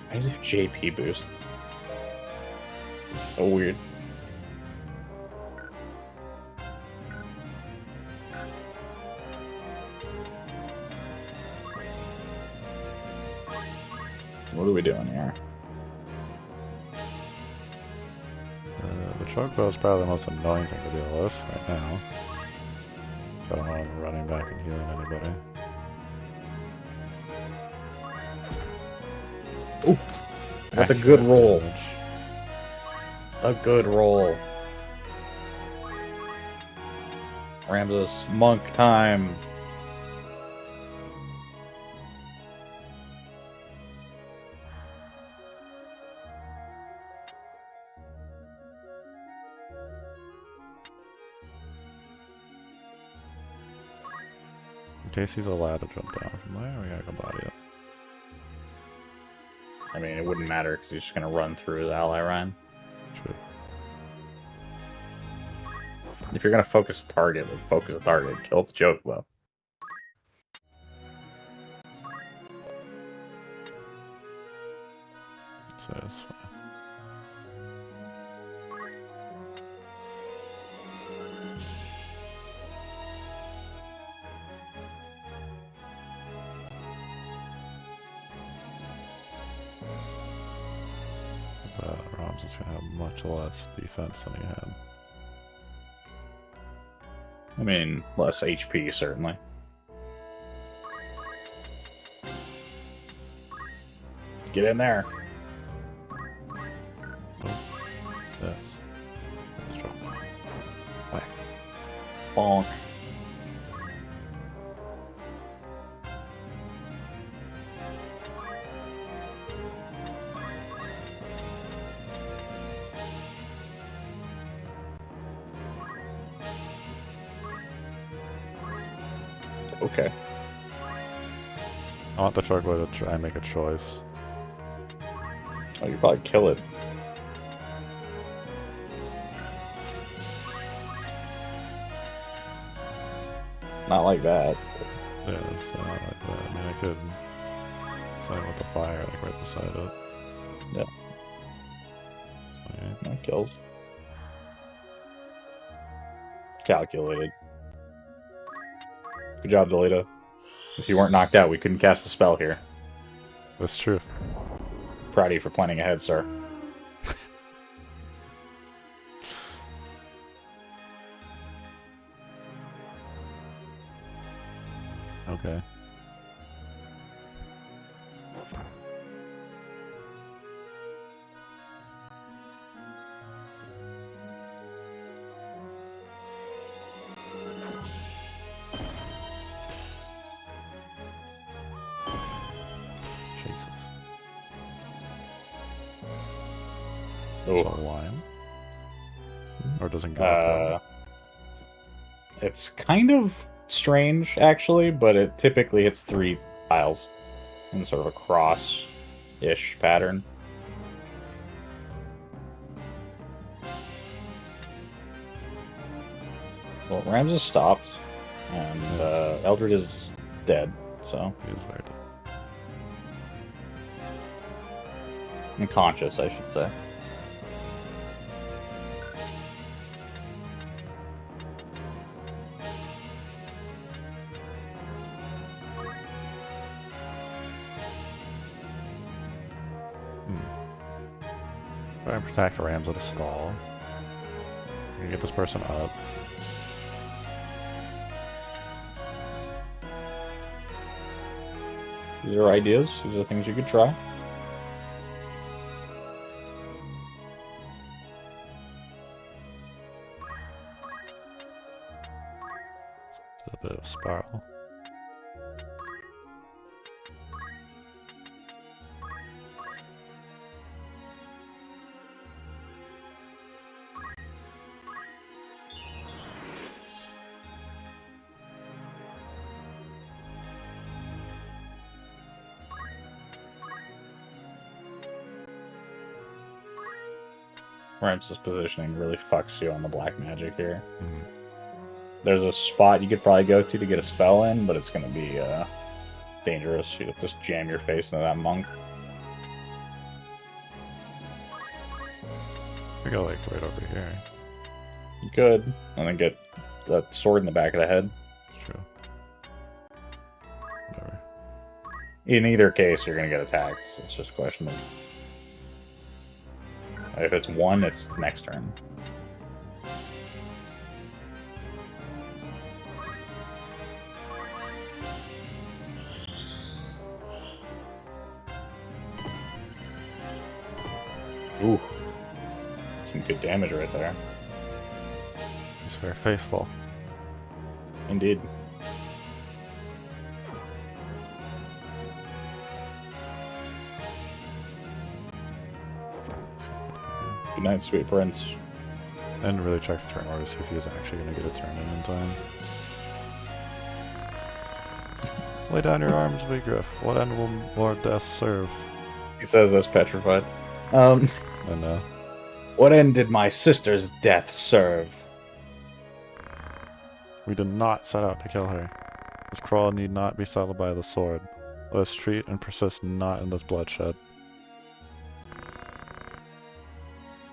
Why is it JP boost? It's so weird. What are we doing here? The Chocobo is probably the most annoying thing to deal with right now. So I don't want him running back and healing anybody. Ooh, that's a good roll. A good roll. Ramses, monk time. In case he's allowed to jump down from there, we gotta go body it. I mean, it wouldn't matter because he's just going to run through his ally Ryan. True. If you're going to focus a target, then focus a target. Kill the Chocobo. So it's fine. Ramses gonna have much less defense than he had. I mean, less HP, certainly. Get in there. Oh, yes. Let's drop that. Whack. Bonk. Okay. I want the Chocobo to try and make a choice. Oh, you probably kill it. Not like that. Yeah, it's not like that. I mean, I could sign with the fire, like right beside it. Yeah. So, yeah. That kills. Good job, Delita. If you weren't knocked out, we couldn't cast a spell here. That's true. Proud of you for planning ahead, sir. Okay. Jesus. Oh. Is that a lion? Or doesn't go up It's kind of strange, actually, but it typically hits 3 tiles in sort of a cross-ish pattern. Well, Rams is stopped, and Eldred is dead, so... He is very dead. Unconscious, I should say. Try and protect Rams at a stall. I'm gonna get this person up. These are ideas. These are things you could try. A bit of spiral. Rams' positioning really fucks you on the black magic here. Mm-hmm. There's a spot you could probably go to get a spell in, but it's going to be dangerous. You just jam your face into that monk. We go like right over here. You could, and then get the sword in the back of the head. It's true. Whatever. In either case, you're going to get attacked. So it's just a question of... If it's 1, it's next turn. Ooh. Some good damage right there. He's very faithful. Indeed. Good night, sweet prince. And really check the turn order to see if he was actually going to get a turn in time. Lay down your arms, Vigriff. What end will more death serve? He says that's petrified. I know. What end did my sister's death serve? We did not set out to kill her. This quarrel need not be settled by the sword. Let us treat and persist not in this bloodshed.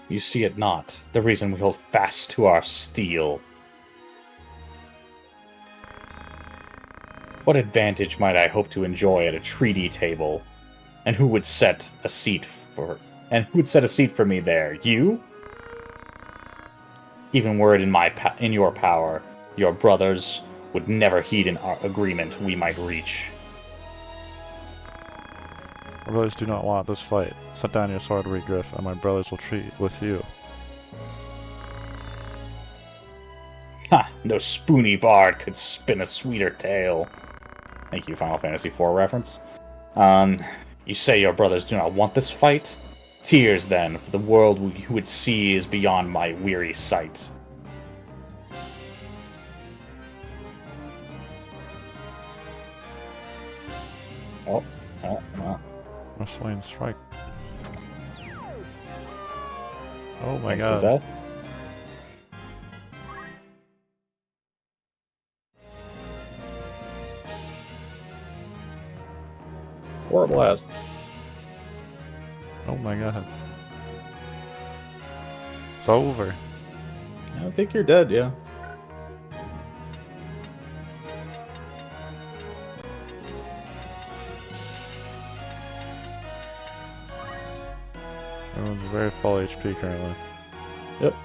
You see it not, the reason we hold fast to our steel. What advantage might I hope to enjoy at a treaty table? And who would set a seat for me there? You? Even were it in your power, your brothers would never heed an agreement we might reach. My brothers do not want this fight. Set down your sword, Regriff, and my brothers will treat with you. Ha! No spoony bard could spin a sweeter tale. Thank you, Final Fantasy IV reference. You say your brothers do not want this fight? Tears, then, for the world we would see is beyond my weary sight. Oh. Wrestling strike. Oh my Thanks to god. death. Or blast. Oh my god. It's over. I think you're dead, yeah. Everyone's very full HP currently. Yep.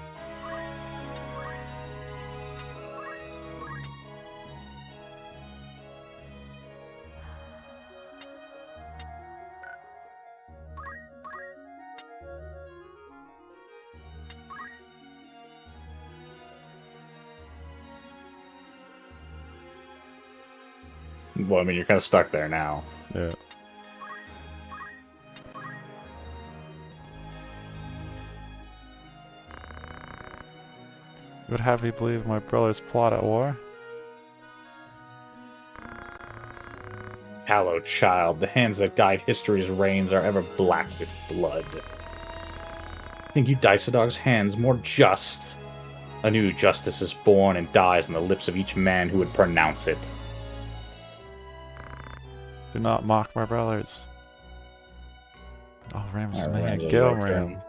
Well, I mean, you're kind of stuck there now. Yeah. Would have you believe my brother's plot at war? Hallowed child, the hands that guide history's reins are ever black with blood. Think you Dicedog's hands more just? A new justice is born and dies on the lips of each man who would pronounce it. Do not mock my brothers. Oh, Ram's Alright, man, Ram's Gil your Ram. turn.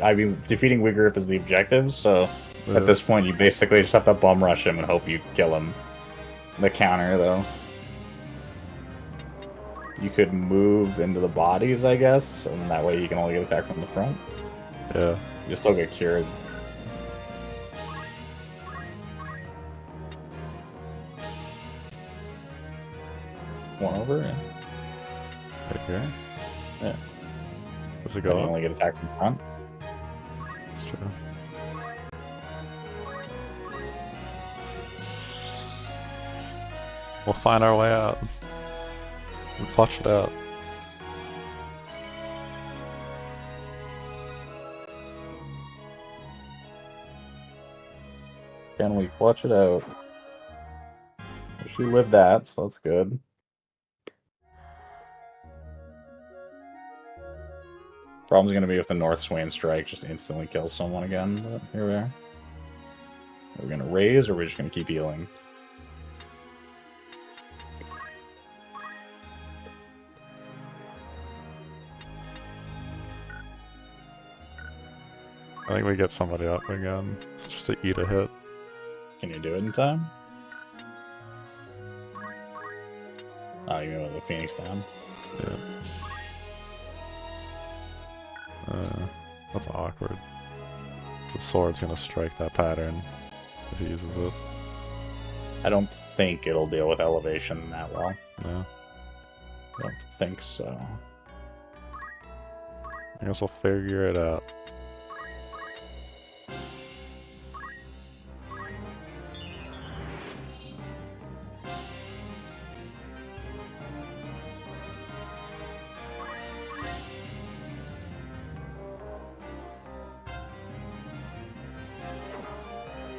I mean, defeating Wiggriff is the objective, so at this point you basically just have to bum rush him and hope you kill him. The counter, though. You could move into the bodies, I guess, and that way you can only get attacked from the front. Yeah. You still get cured. One over, yeah. Right here? Yeah. Does it You go up? only get attacked from the front. It's true. We'll find our way out. We'll clutch it out. Can we clutch it out? She lived that, so that's good. Problem's gonna be if the North Swain Strike just instantly kills someone again, but here we are. Are we gonna raise, or are we just gonna keep healing? I think we get somebody up again. It's just to eat a hit. Can you do it in time? Oh, you mean with the Phoenix down? Yeah. That's awkward. The sword's gonna strike that pattern if he uses it. I don't think it'll deal with elevation that well. No. I don't think so. I guess we'll figure it out.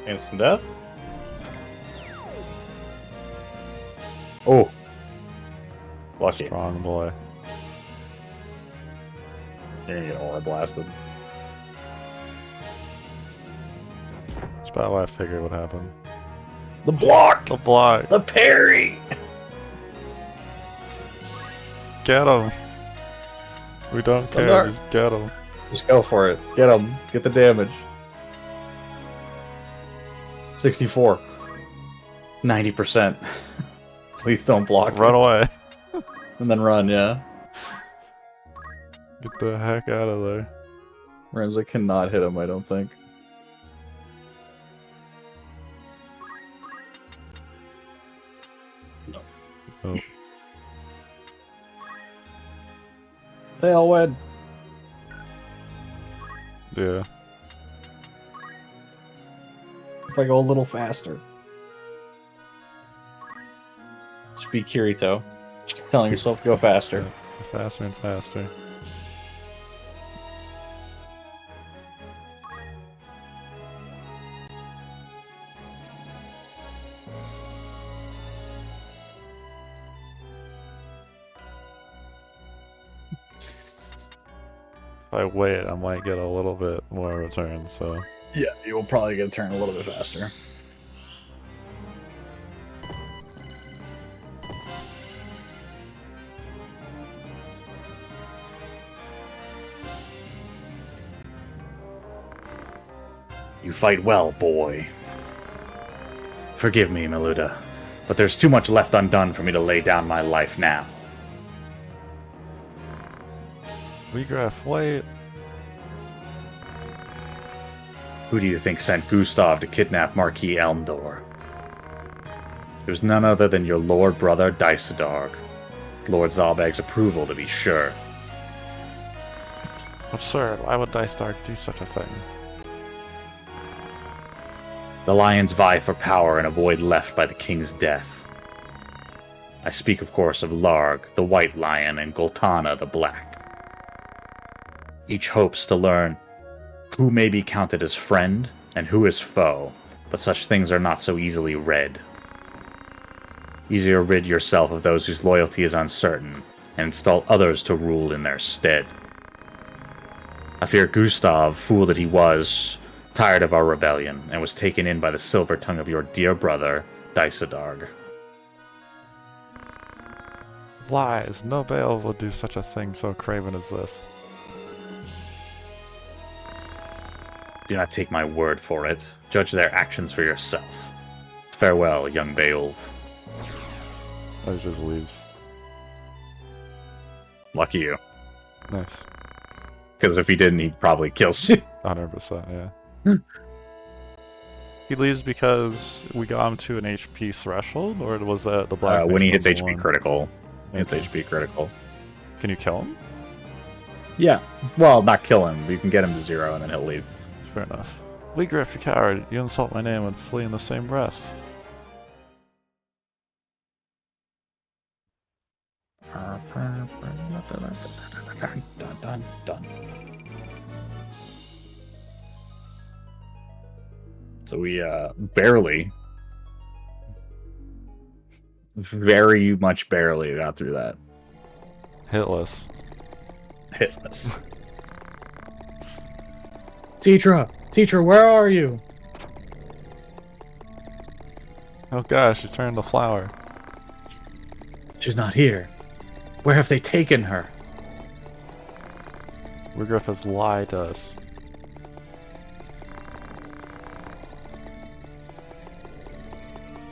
Instant death? Oh! Lucky. Strong boy. You're gonna get aura blasted. That's about what I figured would happen. The block! The block! The parry! Get him! We don't care, Dark. just get him. Just go for it. Get him. Get the damage. 64. 90%. Please don't block. Run away. And then run, yeah. Get the heck out of there. Ramsey cannot hit him, I don't think. No. Oh. They all win. Yeah. If I go a little faster. Speak Kirito. Just keep telling yourself to go faster. Faster and faster. If I wait, I might get a little bit more return, so... Yeah, you will probably get a turn a little bit faster. You fight well, boy. Forgive me, Meluda. But there's too much left undone for me to lay down my life now. Regraph, wait. Who do you think sent Gustav to kidnap Marquis Elmdor? It was none other than your lord brother Dysadarg. With Lord Zalbag's approval, to be sure. Absurd. Why would Dysadarg do such a thing? The lions vie for power and avoid left by the king's death. I speak, of course, of Larg, the white lion, and Goltana, the black. Each hopes to learn who may be counted as friend and who is foe, but such things are not so easily read. Easier rid yourself of those whose loyalty is uncertain, and install others to rule in their stead. I fear Gustav, fool that he was, tired of our rebellion, and was taken in by the silver tongue of your dear brother, Dysadarg. Lies. No Beowulf would do such a thing so craven as this. Do not take my word for it. Judge their actions for yourself. Farewell, young Beowulf. Oh, he just leaves. Lucky you. Nice. Because if he didn't, he probably kills you. 100%, yeah. He leaves because we got him to an HP threshold, or was that the black? When he hits HP critical. It's HP critical. Can you kill him? Yeah. Well, not kill him. You can get him to 0 and then he'll leave. Fair enough. Legriff, you coward. You insult my name and flee in the same breath. So we barely, very much barely got through that. Hitless. Hitless. Teacher, where are you? Oh gosh, she's turned to flower. She's not here. Where have they taken her? Legriff has lied to us.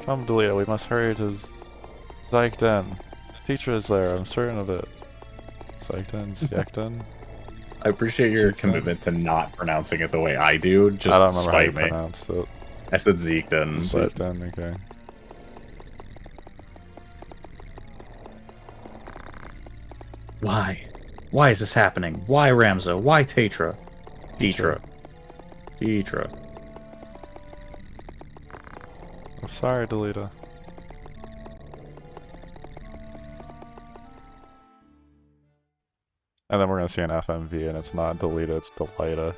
Come, Delita, we must hurry to Zyekden. Teacher is there, I'm certain of it. Zyekden? I appreciate your commitment to not pronouncing it the way I do, just I don't remember how you spite me. pronounced it. I said Zyekden, but... Zyekden, okay. Why? Why is this happening? Why Ramza? Why Tetra? Tetra. I'm sorry, Delita. And then we're gonna see an FMV, and it's not Delita, it's Delita.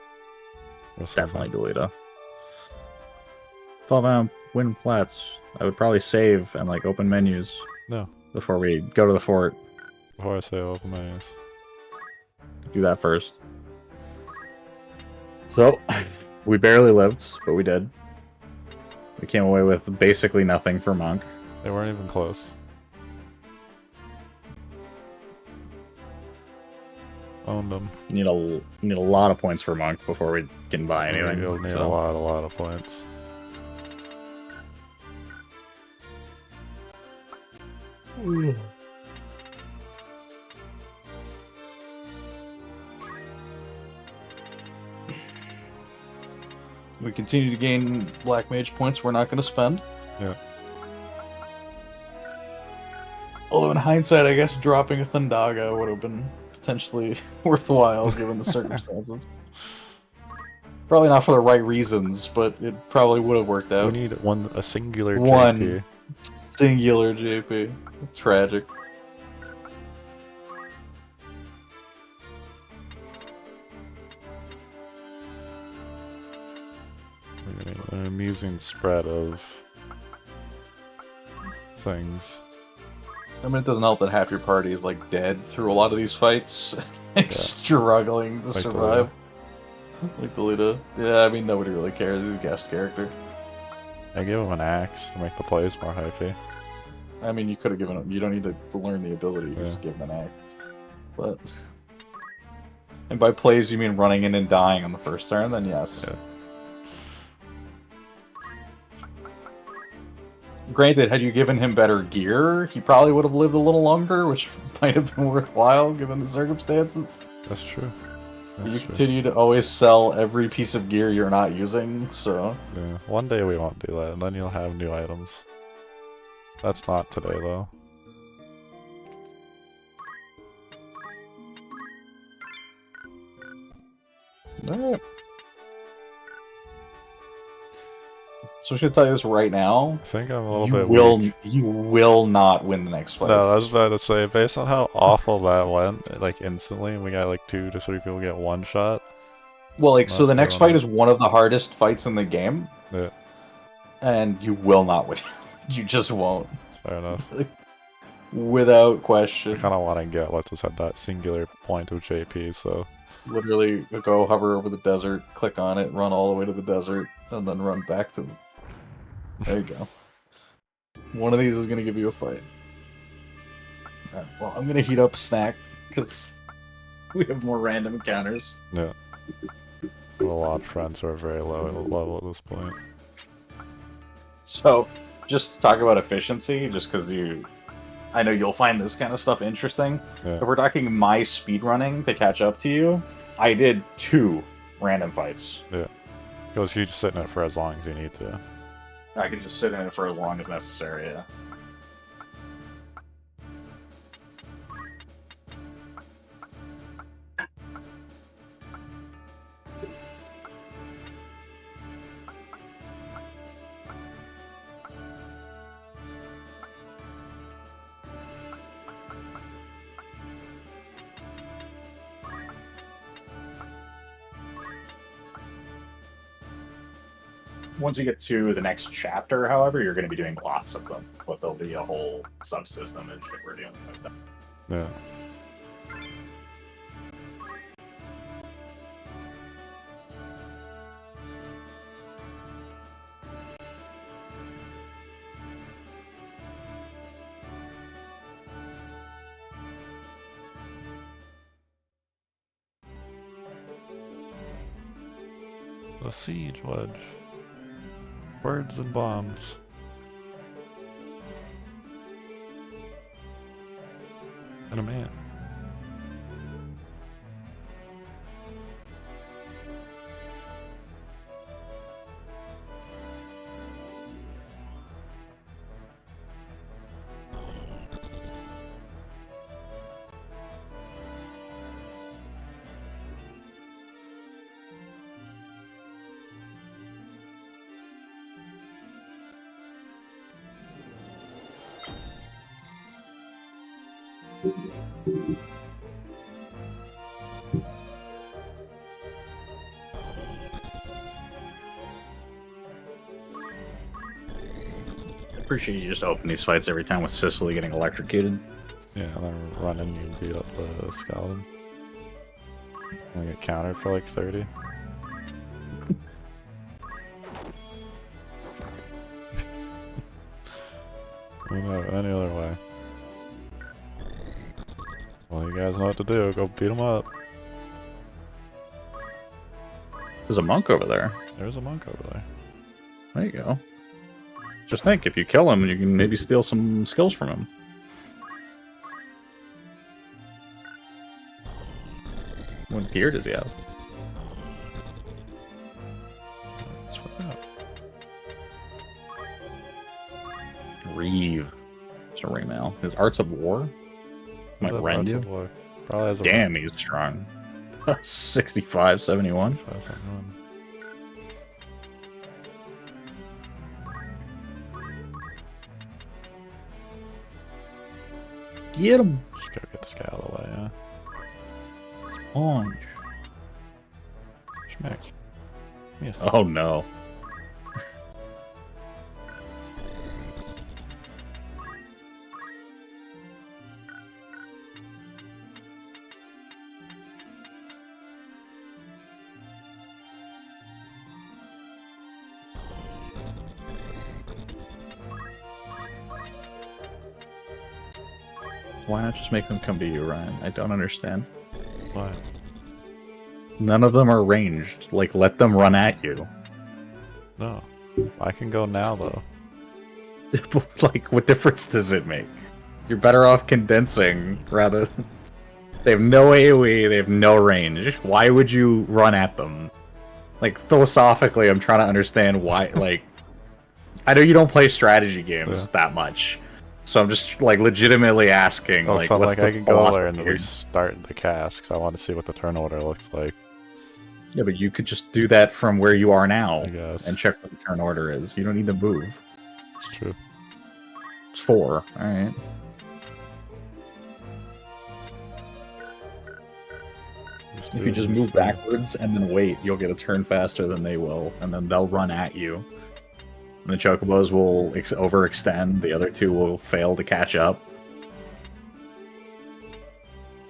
It's definitely Delita. 12 amp, win flats. I would probably save and like open menus. No. Before we go to the fort. Before I say open menus. Do that first. So, we barely lived, but we did. We came away with basically nothing for Monk. They weren't even close. Owned them. Need a lot of points for Monk before we can buy anything. You'll need a lot of points. We continue to gain Black Mage points we're not going to spend. Yeah. Although in hindsight, I guess dropping a Thundaga would have been potentially worthwhile given the circumstances. Probably not for the right reasons, but it probably would have worked out. We need a singular One JP. Singular JP. Tragic. An amusing spread of things. I mean, it doesn't help that half your party is like dead through a lot of these fights, struggling to survive. Like Delita. Yeah, I mean, nobody really cares. He's a guest character. I gave him an axe to make the plays more hypey. I mean, you could have given him. You don't need to learn the ability. You just give him an axe. But, and by plays you mean running in and dying on the first turn? Then yes. Yeah. granted, had you given him better gear, he probably would have lived a little longer, which might have been worthwhile given the circumstances. That's true. You continue to always sell every piece of gear you're not using, so... Yeah, one day we won't do that, and then you'll have new items. That's not today, though. Alright. So I'm just gonna tell you this right now. I think I'm a little bit weak. You will not win the next fight. No, I was about to say, based on how awful that went, like instantly, we got like 2 to 3 people get one shot. Well, like, so the next fight is one of the hardest fights in the game. Yeah. And you will not win. You just won't. Fair enough. Without question. I kind of want to get what just had that singular point of JP, so... Literally, go hover over the desert, click on it, run all the way to the desert, and then run back to the... There you go. One of these is going to give you a fight. Alright, well, I'm going to heat up Snack, because we have more random encounters. Yeah. A lot of friends are very low level at this point. So, just to talk about efficiency, just because I know you'll find this kind of stuff interesting. Yeah. If we're talking my speedrunning to catch up to you, I did 2 random fights. Yeah. Because you just sit in it for as long as you need to. I can just sit in it for as long as necessary, yeah. Once you get to the next chapter, however, you're going to be doing lots of them, but there'll be a whole subsystem and shit we're dealing with. Yeah. The siege wedge. Birds and bombs. And a man. Appreciate you just open these fights every time with Sicily getting electrocuted. Yeah, and then run in and beat up the skeleton. And I get countered for like 30. No, any other way. Well, you guys know what to do. Go beat them up. There's a monk over there. There's a monk over there. There you go. Just think, if you kill him, you can maybe steal some skills from him. What gear does he have? Let's find out. Reeve. It's a ringmail. His Arts of War? Might rend you. Probably has a Damn, he's strong. 65, 71. 65, 71. Get him! Just gotta get this guy out of the way, yeah. Punch. Schmack. Yes. Oh no. Why not just make them come to you, Ryan? I don't understand. Why? None of them are ranged. Like, let them run at you. No. I can go now, though. Like, what difference does it make? You're better off condensing rather than... They have no AoE, they have no range. Why would you run at them? Like, philosophically, I'm trying to understand why, like... I know you don't play strategy games that much, so I'm just, like, legitimately asking, like, so what's like, the I can go there and philosophy here? restart the cast, because I want to see what the turn order looks like. Yeah, but you could just do that from where you are now, I guess. and check what the turn order is. You don't need to move. It's true. It's 4, alright. If you just move backwards and then wait, you'll get a turn faster than they will, and then they'll run at you. And the Chocobos will overextend, the other two will fail to catch up.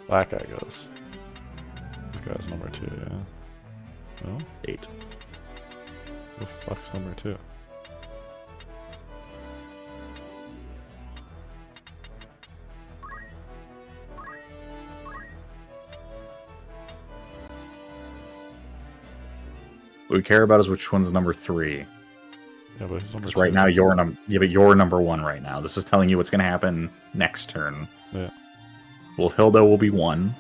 That guy goes. This guy's number 2, yeah. No? 8. Who the fuck's number 2? What we care about is which one's number 3. Yeah, but he's number 2. Because right now you're you're number 1 right now. This is telling you what's going to happen next turn. Yeah. Well, Hilda will be 1,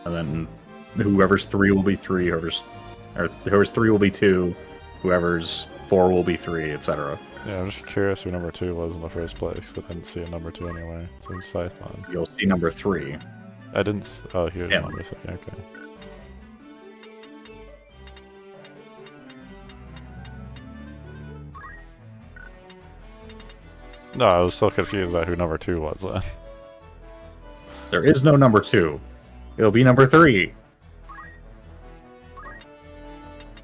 and then whoever's 3 will be 3, whoever's 3 will be 2, whoever's 4 will be 3, etc. Yeah, I'm just curious who number 2 was in the first place, because I didn't see a number 2 anyway. So he's Scython. You'll see number 3. I didn't... Oh, here's Yeah. number 3, okay. No, I was so confused about who number 2 was then. There is no number 2. It'll be number 3.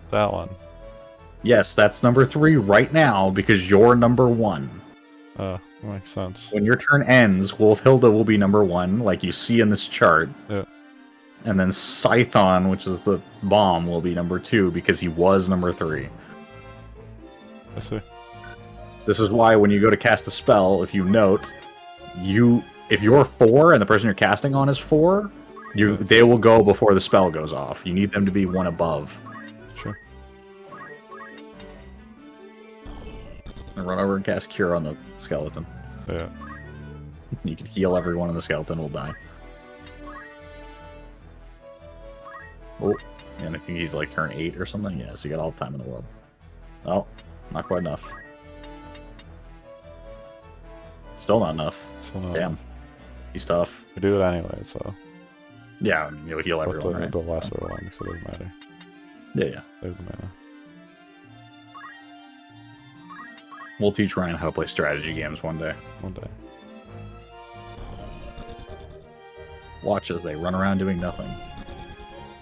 That one. Yes, that's number 3 right now because you're number 1. Oh, makes sense. When your turn ends, Wolfhilda will be number 1, like you see in this chart. Yeah. And then Scython, which is the bomb, will be number 2 because he was number 3. I see. This is why when you go to cast a spell, if you note, if you're 4 and the person you're casting on is 4, they will go before the spell goes off. You need them to be 1 above. Sure. And run over and cast Cure on the skeleton. Yeah. You can heal everyone and the skeleton will die. Oh, and I think he's like turn 8 or something. Yeah, so you got all the time in the world. Oh, not quite enough. Still not enough. Still not. Damn. He's tough. We do it anyway, so. Yeah, I mean, you'll heal But everyone, right? the lesser one, so it doesn't matter. Yeah. There's the mana. We'll teach Ryan how to play strategy games one day. One day. Watch as they run around doing nothing.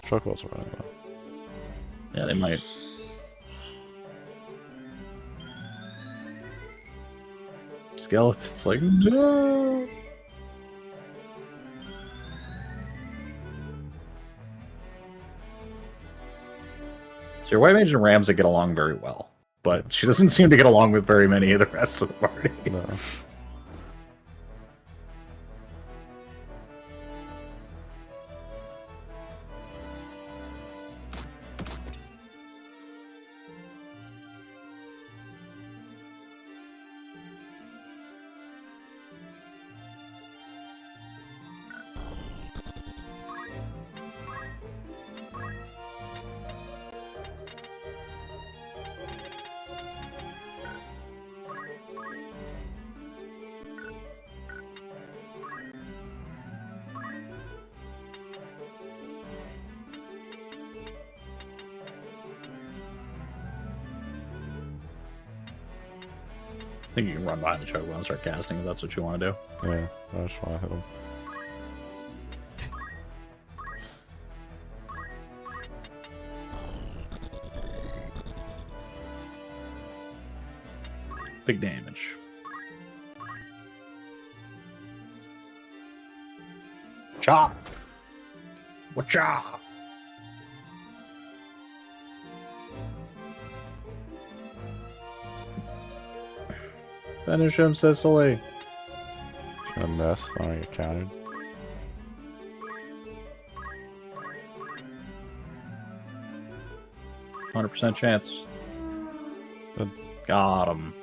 Chocobos are running though. Yeah, they might. Skeleton's like, no! So your White Mage and Ramsa get along very well, but she doesn't seem to get along with very many of the rest of the party. No. I think you can run behind the Chocobo and start casting if that's what you want to do. Yeah, I just want to hit him. Big damage. Chop! Wacha! Finish him, Cicely. He's gonna miss. I don't get countered. %100 chance. Good. Got him.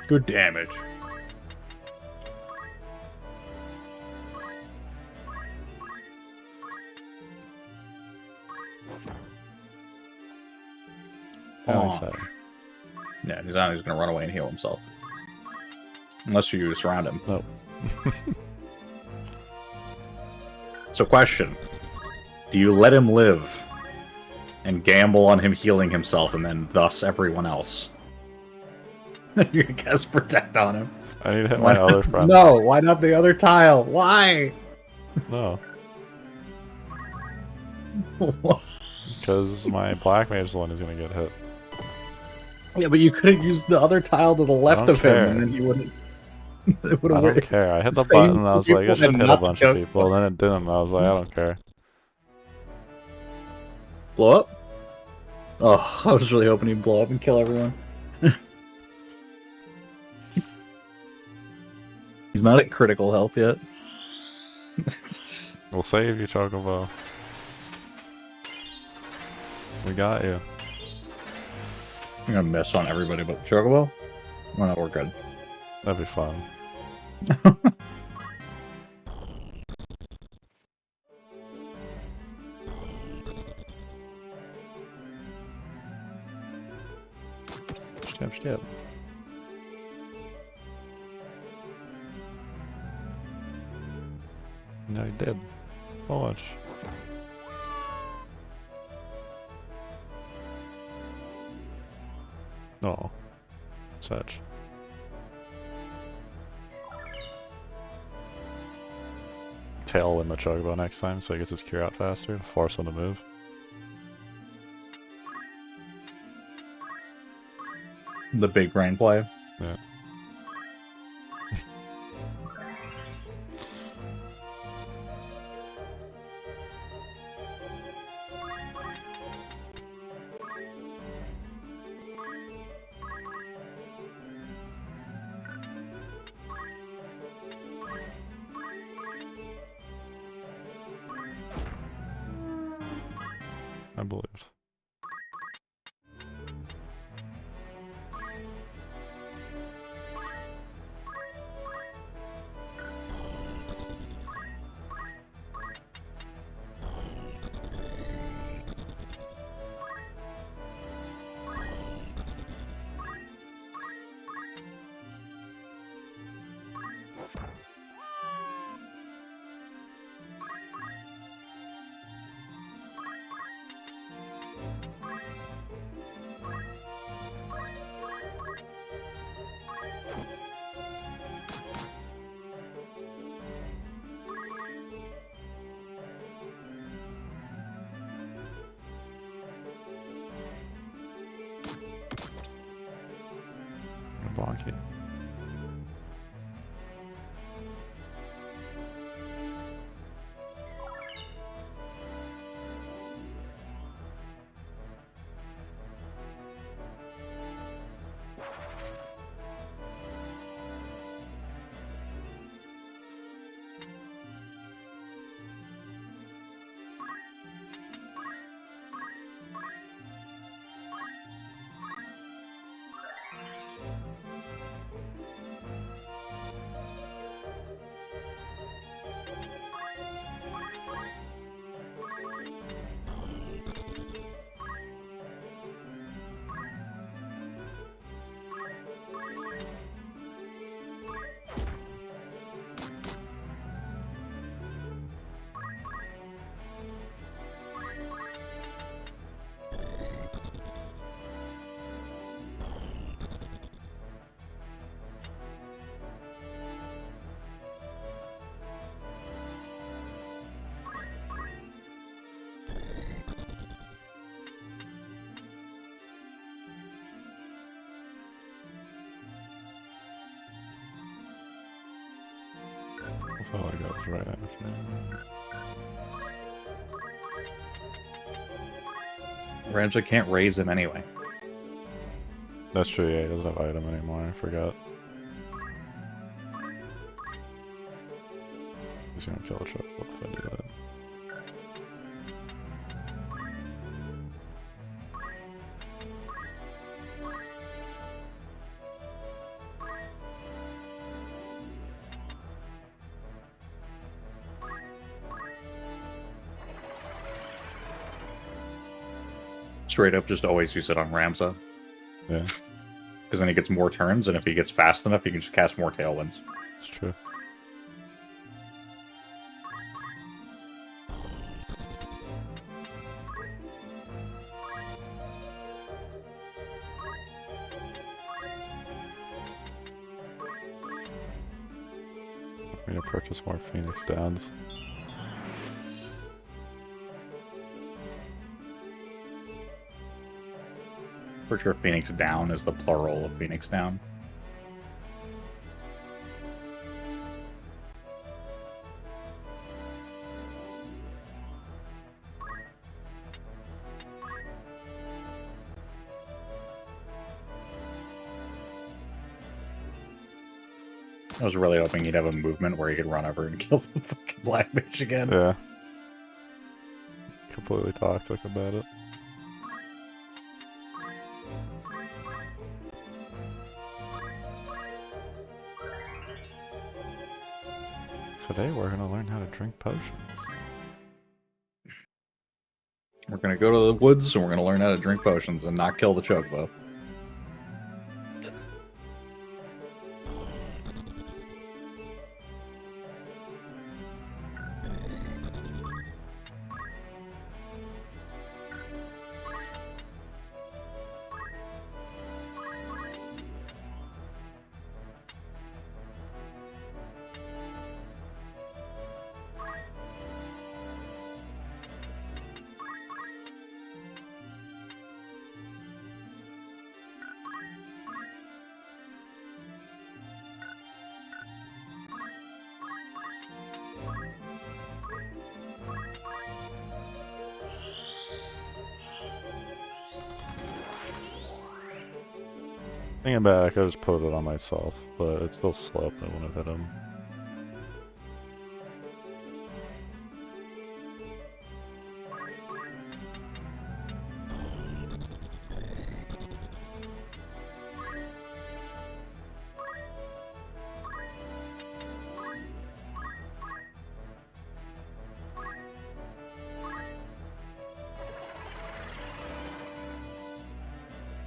Good damage. Oh. Yeah, he's going to run away and heal himself. Unless you surround him. Nope. So question. Do you let him live and gamble on him healing himself and then thus everyone else? You cast protect on him. I need to hit my other friend. No, why not the other tile? Why? No. Because my black mage is the one who's going to get hit. Yeah, but you could have used the other tile to the left of him and then he wouldn't. I don't care. I hit the button and I was like, I should hit a bunch of people. And then it didn't. And I was like, I don't care. Blow up? Oh, I was really hoping he'd blow up and kill everyone. He's not at critical health yet. We'll save you, Chocobo. We got you. I'm gonna miss on everybody but Chocobo. Well, no, we're good. That'd be fun. Stab. No, he did. Watch. No. Such. Tailwind the Chocobo next time so he gets his cure out faster. Force him to move. The big brain play. Yeah. I believe. Bonk it. I felt like that was right after. Ramsey can't raise him anyway. That's true, yeah, he doesn't have item anymore, I forgot. He's gonna kill a Chocobo if I do that. Straight up, just always use it on Ramza. Yeah. Because then he gets more turns, and if he gets fast enough, he can just cast more Tailwinds. It's true. I'm gonna purchase more Phoenix Downs. For sure, Phoenix Down is the plural of Phoenix Down. I was really hoping he'd have a movement where he could run over and kill the fucking Black Mage again. Yeah. Completely toxic about it. Today we're gonna learn how to drink potions. We're gonna go to the woods and we're gonna learn how to drink potions and not kill the Chocobo. Thinking back, I could just put it on myself, but it's still sloped. I wouldn't have hit him.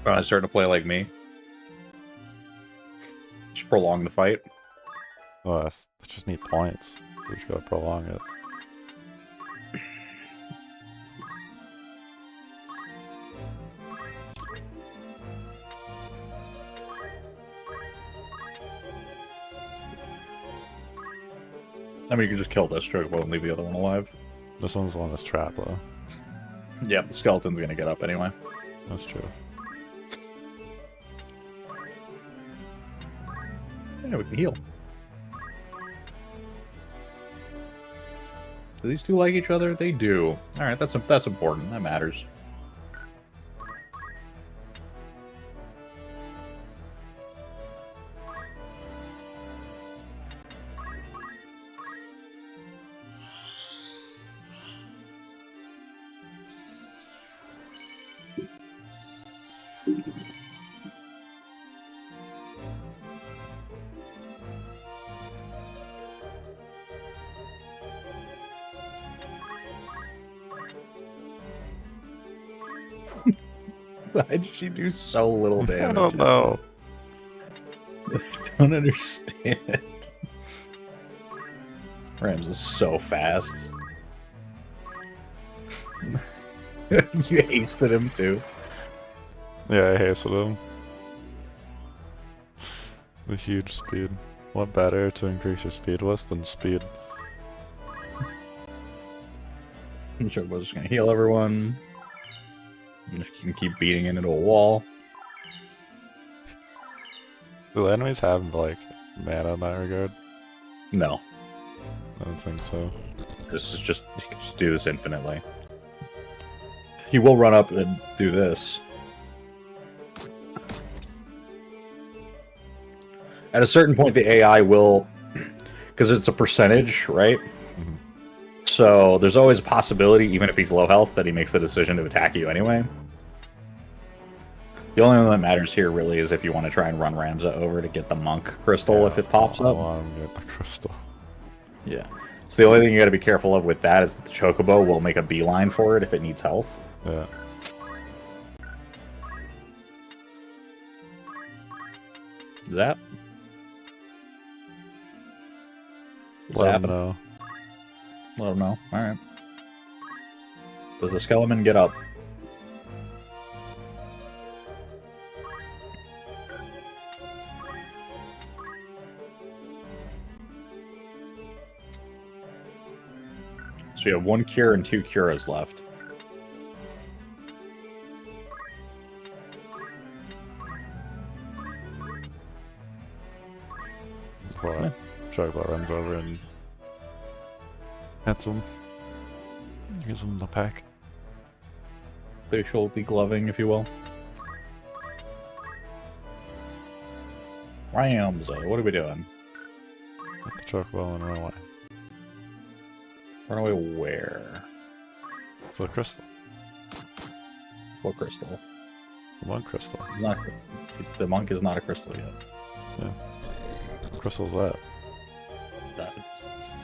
Probably starting to play like me. Just prolong the fight. Oh, I just need points. We just gotta prolong it. I mean, you can just kill this Chocobo and leave the other one alive. This one's on this trap, though. Yeah, the skeleton's gonna get up anyway. That's true. Yeah, we can heal. Do these two like each other? They do. Alright, that's important. That matters. Why did she do so little damage? I don't know. I don't understand. Rams is so fast. You hasted him too. Yeah, I hasted him. The huge speed. What better to increase your speed with than speed? Chocobo's just gonna heal everyone. You can keep beating it into a wall. Do the enemies have, like, mana in that regard? No. I don't think so. This is just, you can just do this infinitely. He will run up and do this. At a certain point, the AI will, because it's a percentage, right? Mm-hmm. So there's always a possibility, even if he's low health, that he makes the decision to attack you anyway. The only one that matters here really is if you want to try and run Ramza over to get the monk crystal if it pops up. I want to get the crystal. Yeah. So the only thing you got to be careful of with that is that the Chocobo will make a beeline for it if it needs health. Yeah. Zap. Let Zap him know. Let him know. Alright. Does the skeleton get up? So you have 1 cure and 2 cures left. Well, Chocobo runs over and hits him. Gives him the pack. Facial degloving, if you will. Rams, what are we doing? Hit the Chocobo and run away. Run away where? For the crystal. What crystal? The monk crystal. The monk is not a crystal yet. Yeah. What crystal's that?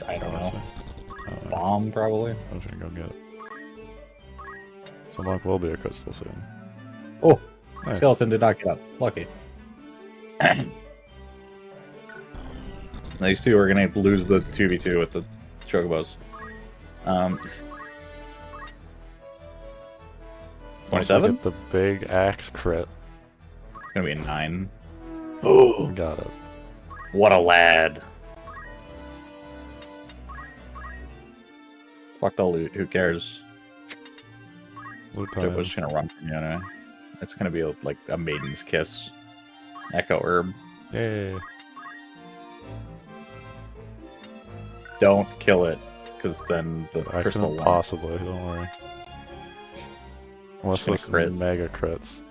I don't know. Honestly. Bomb, probably? I'm just gonna go get it. So monk will be a crystal soon. Oh! Nice. Skeleton did not get up. Lucky. These two are going to lose the 2v2 with the Chocobos. 27? Get the big axe crit. It's going to be a 9. Oh! Got it. What a lad. Fuck the loot. Who cares? Loot We're time. just going to run from you anyway. It's going to be like a maiden's kiss. Echo herb. Yay. Don't kill it, because then the I crystal couldn't won't. possibly, don't worry. Unless gonna it's crit. mega crits.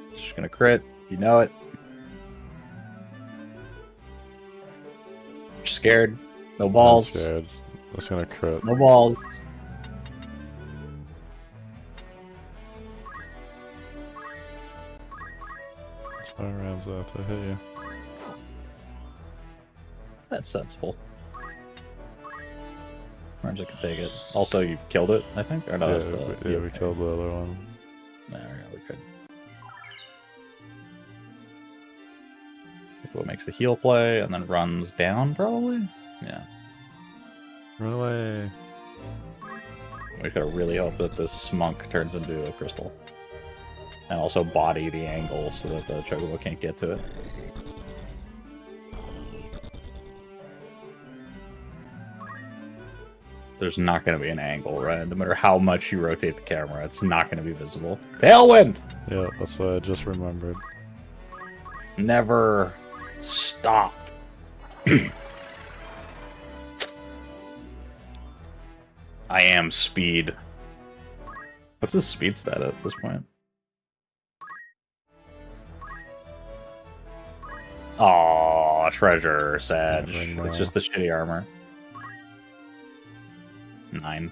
It's just gonna crit. You know it. You're scared. No balls. I'm scared. It's gonna crit. No balls. Fire rams out to hit you. That's sensible. Rams, I can take it. Also, you've killed it, I think? Or no, that's the... we killed the other one. No, we could. What makes the heal play, and then runs down, probably? Yeah. Run away. We just gotta really hope that this monk turns into a crystal. And also body the angle so that the Chocobo can't get to it. There's not going to be an angle, right? No matter how much you rotate the camera, it's not going to be visible. Tailwind! Yeah, that's what I just remembered. Never stop. I am speed. What's his speed stat at this point? Aw, treasure, Sag. Yeah, It's just the shitty armor. 9.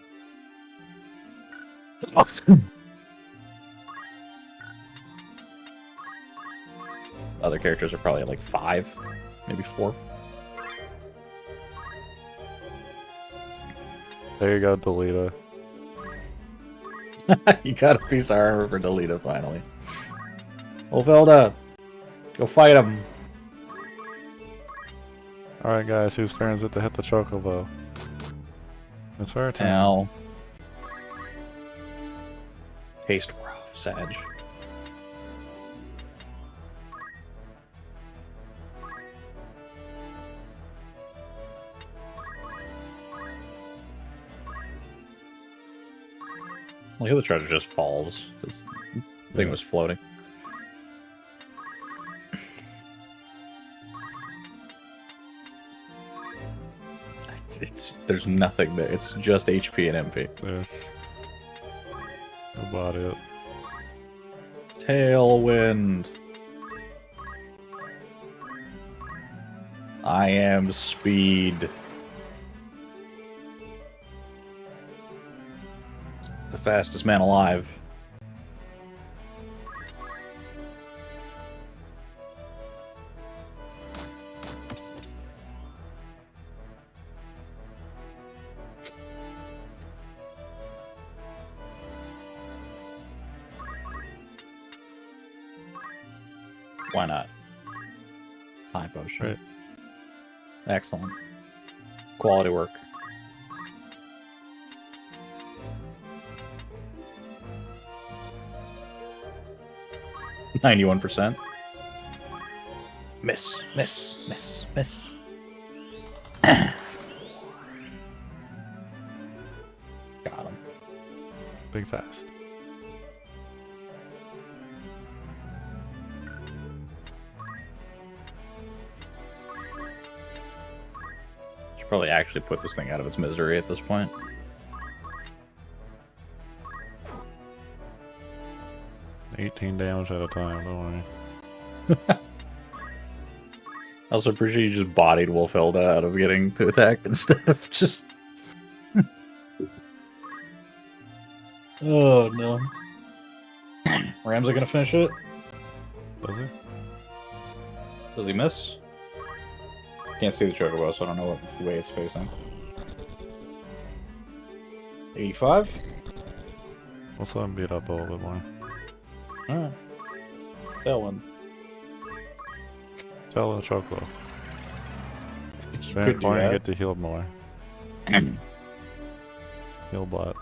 Other characters are probably like 5, maybe 4. There you go, Delita. You got a piece of armor for Delita finally. Velda, go fight him. Alright guys, whose turn is it to hit the Chocobo? It's her turn. Now, haste rough, Sag. Look at the treasure just falls. This thing was floating. There's nothing there. It's just HP and MP. Yeah. About it. Tailwind. I am speed. The fastest man alive. Why not? High potion. Right. Excellent. Quality work. %91. Miss. Got him. Big fast. Should probably actually put this thing out of its misery at this point. $18 damage at a time, don't worry. I also appreciate you just bodied Wolfhilda out of getting to attack instead of just... Oh, no. Rams are gonna finish it? Does he? Does he miss? Can't see the chocobo, so I don't know what way it's facing. 85? Let's let him beat up a little bit more. Alright. That one. Tell the chocolate. You Then could do I that. get to heal more. Heal bot.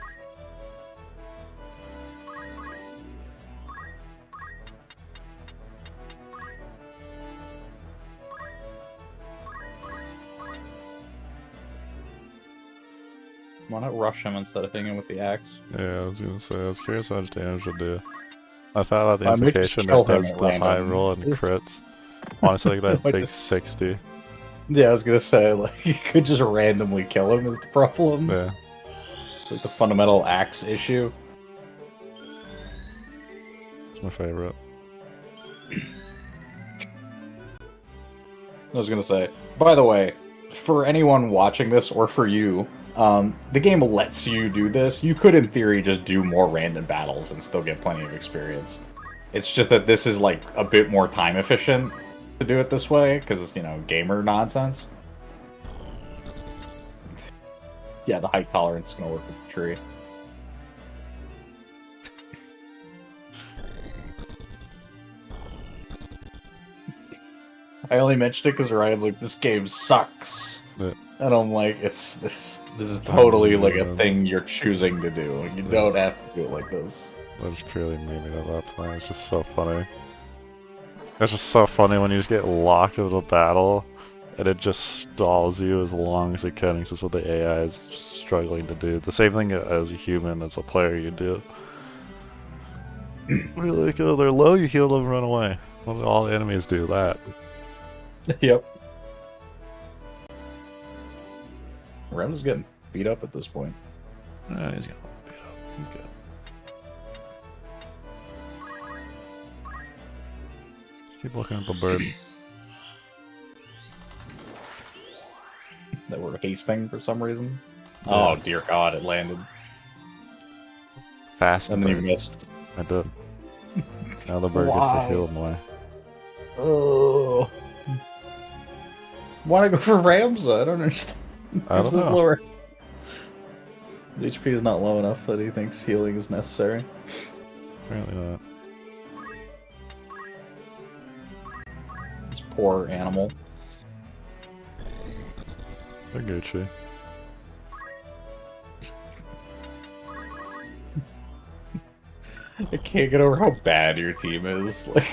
Why not rush him instead of hitting him with the axe? Yeah, I was gonna say, I was curious how much damage it'd do. I thought about the I might just implication kill that him does at the high random. roll and crits. Honestly, like that Might big 60. Yeah, I was gonna say, like, you could just randomly kill him is the problem. Yeah. It's like the fundamental axe issue. It's my favorite. I was gonna say, by the way, for anyone watching this, or for you, the game lets you do this. You could, in theory, just do more random battles and still get plenty of experience. It's just that this is, like, a bit more time efficient to do it this way, because it's, you know, gamer nonsense. Yeah, the height tolerance is gonna work with the tree. I only mentioned it because Ryan's like, this game sucks. Yeah. And I'm like, this is totally like a thing you're choosing to do. Like, you don't have to do it like this. That was truly meaning at that point. It's just so funny. It's just so funny when you just get locked into a battle and it just stalls you as long as it can. It's just what the AI is just struggling to do. The same thing as a human, as a player, you do. You're like, oh, they're low, you heal them, run away. Well, all the enemies do that. Yep. Rem's getting beat up at this point. He's getting beat up. He's good. Keep looking at the bird. That we're hasting for some reason. Yeah. Oh dear God, it landed. Fast And then you bird. missed. I did. Now the bird gets to Why? heal more. Oh. Why go for Ramza? I don't understand. I don't Ramza's know. lower. The HP is not low enough that he thinks healing is necessary. Apparently not. This poor animal. They're Gucci. I can't get over how bad your team is. Like,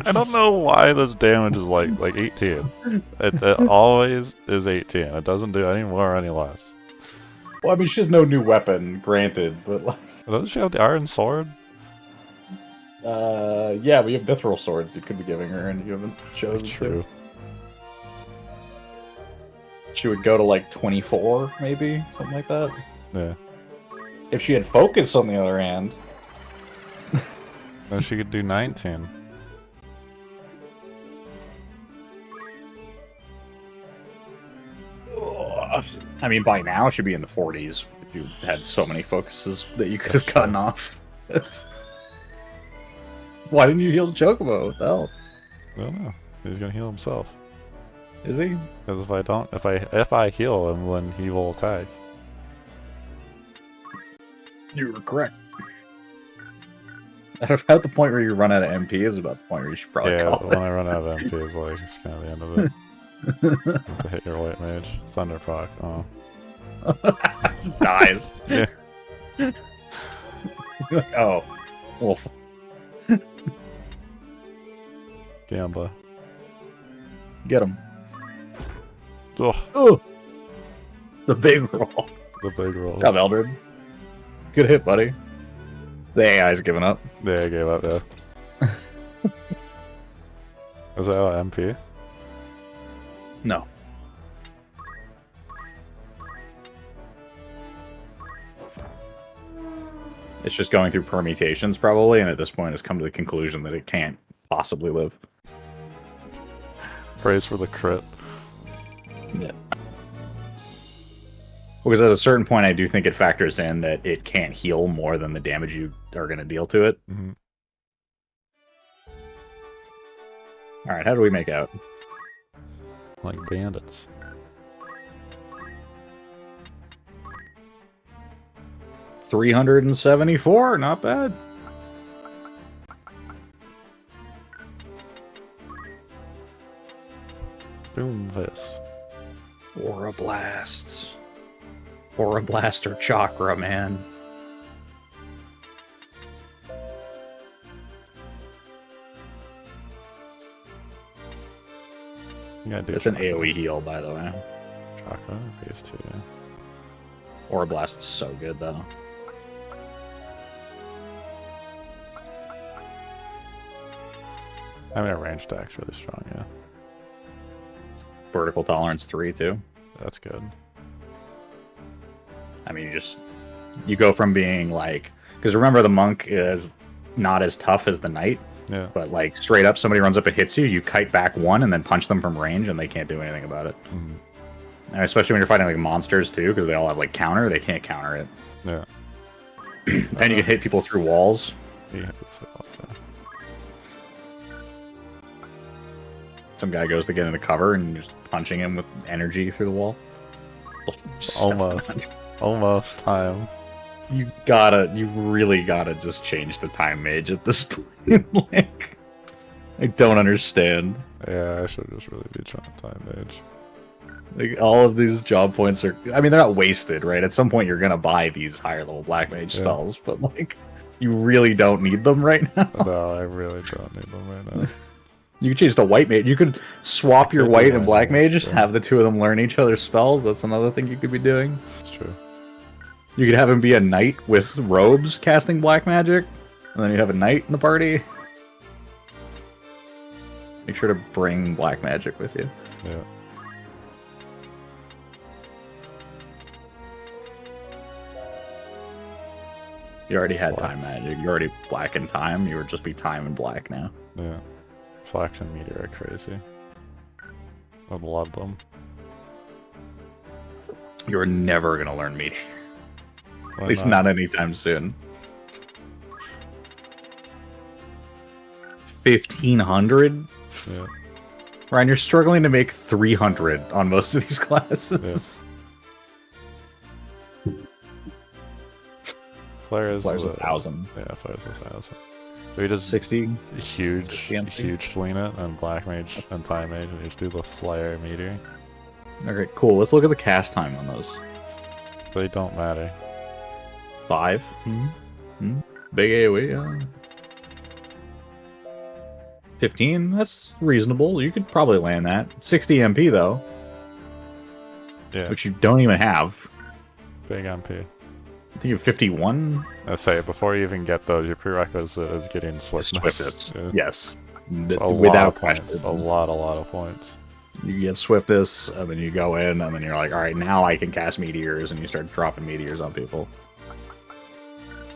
I don't know why this damage is like 18. It always is 18. It doesn't do any more or any less. Well, I mean, she has no new weapon, granted, but like, Doesn't she have the iron sword? yeah, we have mithril swords you could be giving her, and you haven't chosen True. to. She would go to like 24, maybe something like that. Yeah. If she had focus, on the other hand. No, she could do 19. I mean, by now she'd be in the 40s. If you had so many focuses that you could have gotten off. Why didn't you heal the Chocobo? What the hell? I don't know. He's gonna heal himself. Is he? Because if I don't, if I heal him, then he will attack. You were correct. At about the point where you run out of MP is about the point where you should probably call when it. I run out of MP is like, it's kind of the end of it. You have to hit your white mage. Thunder proc. Oh. Dies. Yeah. Oh. Wolf. Gamba. Get him. Ugh, Oh. The big roll. the big roll. Good job, Eldred. Good hit, buddy. The AI's giving up. Yeah, I gave up, yeah. Was that MP? No. It's just going through permutations, probably, and at this point has come to the conclusion that it can't possibly live. Praise for the crit. Yeah. Because at a certain point, I do think it factors in that it can't heal more than the damage you are going to deal to it. Mm-hmm. Alright, how do we make out? Like bandits. $374, not bad. Boom this. Aura Blast. Aura Blaster Chakra, man. It's an AoE heal, by the way. Chakra, phase 2, yeah. Aura Blast is so good, though. I mean, a range attack's really strong, yeah. Vertical Tolerance 3, too. That's good. I mean, you go from being like, because remember the monk is not as tough as the knight, Yeah. but like straight up somebody runs up and hits you, you kite back one and then punch them from range and they can't do anything about it. Mm-hmm. And especially when you're fighting like monsters too, because they all have like counter, they can't counter it. Yeah. And you can hit people through walls. Yeah. Some guy goes to get into cover and you're just punching him with energy through the wall. Almost time. You really gotta just change the time mage at this point. Like, I don't understand. Yeah, I should just really be trying to time mage. Like, all of these job points are, I mean, they're not wasted, right? At some point you're gonna buy these higher level black mage spells, but like, you really don't need them right now. No, I really don't need them right now. You could change to white mage. You could swap your white and black mage, have the two of them learn each other's spells. That's another thing you could be doing. It's true. You could have him be a knight with robes casting black magic, and then you have a knight in the party. Make sure to bring black magic with you. Yeah. You already had time magic. You already black in time. You would just be time and black now. Yeah. Flax and meteor are crazy. I love them. You're never gonna learn meteor. Why At least not anytime soon. 1,500? Yeah. Ryan, you're struggling to make 300 on most of these classes. Flare is 1,000. Yeah, Flare's 1,000. So you just 60? huge swing it, and black mage and time mage, and you just do the flare meteor. Okay, cool. Let's look at the cast time on those. They don't matter. 5? Big AoE, yeah. 15? That's reasonable. You could probably land that. 60 MP, though. Yeah. Which you don't even have. Big MP. I think you have 51? I say, before you even get those, your prerequisite is getting swiftness. Swiftness. Yeah. Yes. Without question. A lot of points. You get swiftness, and then you go in, and then you're like, alright, now I can cast meteors, and you start dropping meteors on people.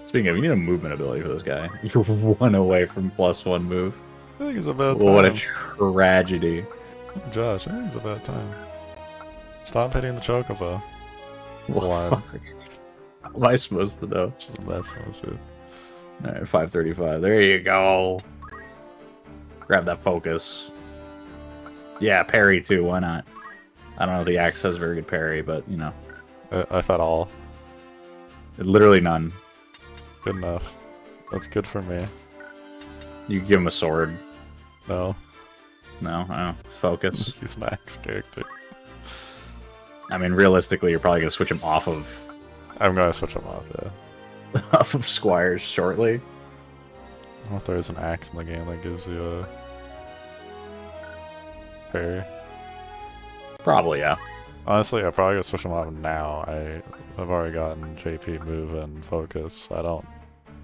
Speaking of, you need a movement ability for this guy. You're 1 away from +1 move. I think it's about time. What a tragedy. Josh, I think it's about time. Stop hitting the chocobo. What am I supposed to know? Which is the best one, too. Alright, 535. There you go. Grab that focus. Yeah, parry too, why not? I don't know if the axe has very good parry, but, you know. If at all. Literally none. Good enough. That's good for me. You give him a sword. No. No, I don't. Focus. He's an axe character. I mean, realistically, you're probably gonna switch him off of I'm gonna switch him off, yeah. off of Squires shortly. I don't know if there is an axe in the game that gives you a parry. Probably, yeah. Honestly, I'm probably gonna switch him off now. I've already gotten JP move and focus. So I don't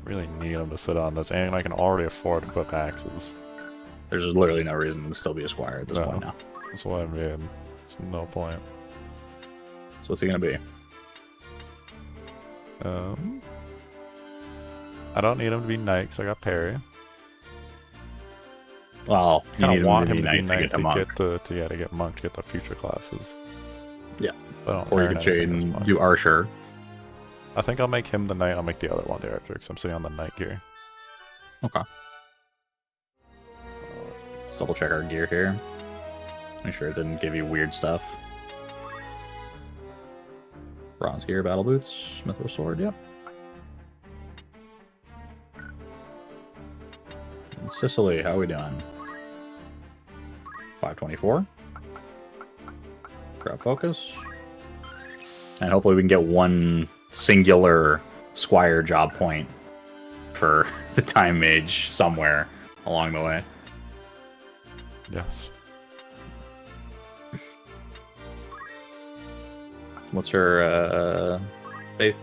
really need him to sit on this, and I can already afford to equip axes. There's literally no reason to still be a Squire at this point now. That's what I mean. There's no point. So what's he gonna be? I don't need him to be knight because I got parry. Well, you I need want him to be knight to get to monk. to get monk to get the future classes. Yeah. Or you could trade and do archer. I think I'll make him the knight. I'll make the other one the archer because I'm sitting on the knight gear. Okay. Let's double check our gear here. Make sure it didn't give you weird stuff. Bronze gear, battle boots, mithril sword, yep. And Sicily, how are we doing? 524. Grab focus. And hopefully we can get one singular Squire job point for the Time Mage somewhere along the way. Yes. What's her faith?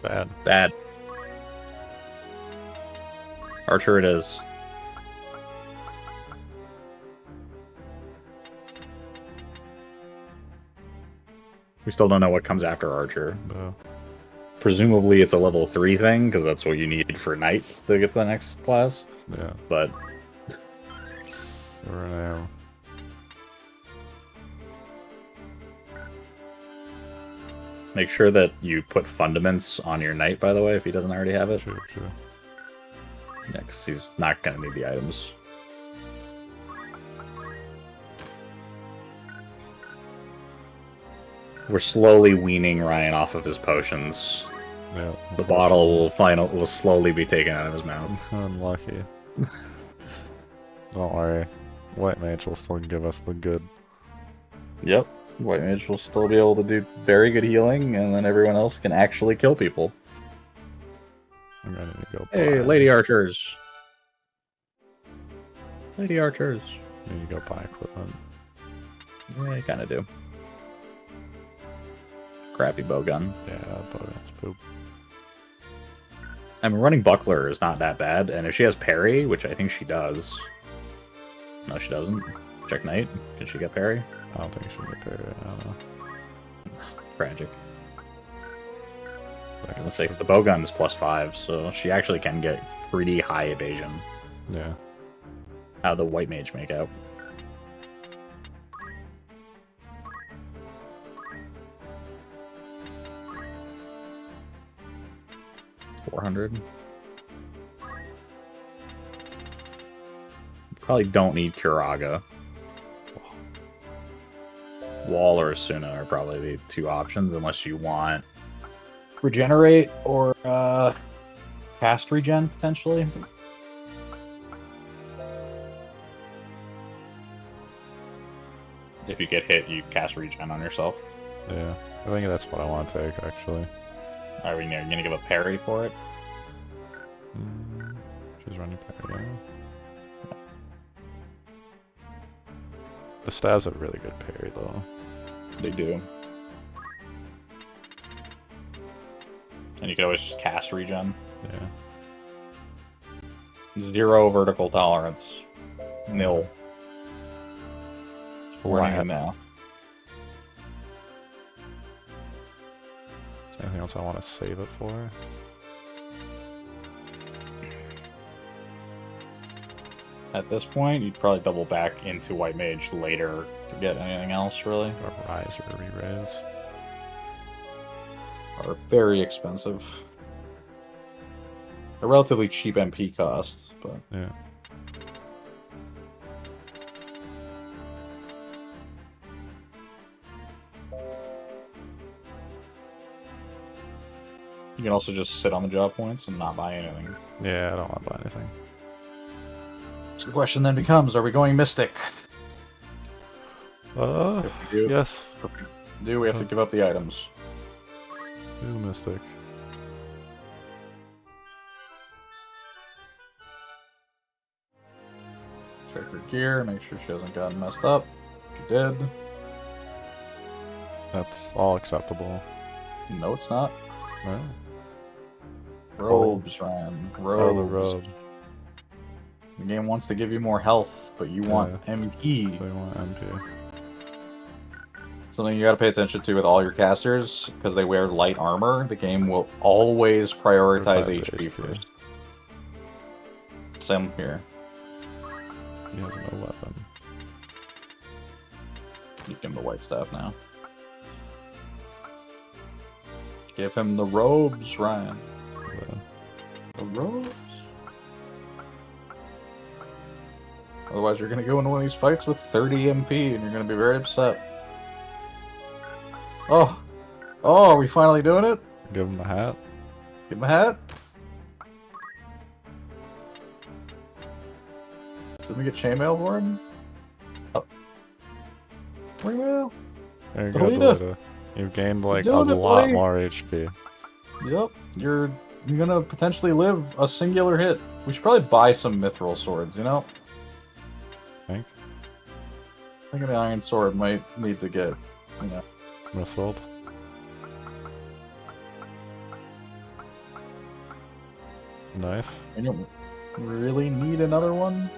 Bad. Bad. Archer it is. We still don't know what comes after Archer. No. Presumably it's a level 3 thing, because that's what you need for Knights to get to the next class. Yeah. But Never know. make sure that you put Fundaments on your Knight, by the way, if he doesn't already have it. Sure. Yeah, 'cause he's not going to need the items. We're slowly weaning Ryan off of his potions. Yeah. The bottle will slowly be taken out of his mouth. Unlucky. Don't worry. White Mage will still give us the good. Yep. White Mage will still be able to do very good healing, and then everyone else can actually kill people. I'm gonna need to go Hey, buy. Lady Archers! Lady Archers! I need to go buy equipment. Yeah, you kind of do. Crappy bowgun. Yeah, bowgun's poop. I mean, running Buckler is not that bad, and if she has parry, which I think she does... No, she doesn't. Check Knight. Can she get parry? I don't think she can get parry. I don't know. Tragic. I was gonna say, 'cause the bowgun is +5, so she actually can get pretty high evasion. Yeah. How the White Mage make out? $400. Probably don't need Kuraga. Wall or Asuna are probably the two options, unless you want Regenerate or cast regen, potentially. if you get hit, you cast regen on yourself. Yeah. I think that's what I want to take, actually. Are we gonna give a parry for it? She's running parry, yeah. The stabs have really good parry, though. They do. And you can always just cast regen. Yeah. 0 vertical tolerance. Nil. We're Running it now. Anything else I want to save it for? At this point, you'd probably double back into White Mage later to get anything else, really. Or rise or re-raise? Are very expensive. A relatively cheap MP cost, but Yeah. You can also just sit on the job points and not buy anything. Yeah, I don't want to buy anything. So the question then becomes, are we going Mystic? Yes. We have to give up the items. Do Mystic. Check her gear, make sure she hasn't gotten messed up. She did. That's all acceptable. No, it's not. No. Robes, Ryan. Robes. Oh, the robe. The game wants to give you more health, but you want MP. They want MP. Something you gotta pay attention to with all your casters, because they wear light armor, the game will always prioritize HP first. Same here. He has no weapon. You give him the white staff now. Give him the robes, Ryan. The robes? Otherwise you're gonna go into one of these fights with 30 MP and you're gonna be very upset. Oh! Oh, are we finally doing it? Give him the hat. Give him a hat? Did we get chainmail for him? Oh. Chainmail? There you go, Delita. You've gained like a lot more HP. Yep, you're gonna potentially live a singular hit. We should probably buy some mithril swords, you know? Think? I think the iron sword might need to get, you know. Mithril. Knife. You don't really need another one.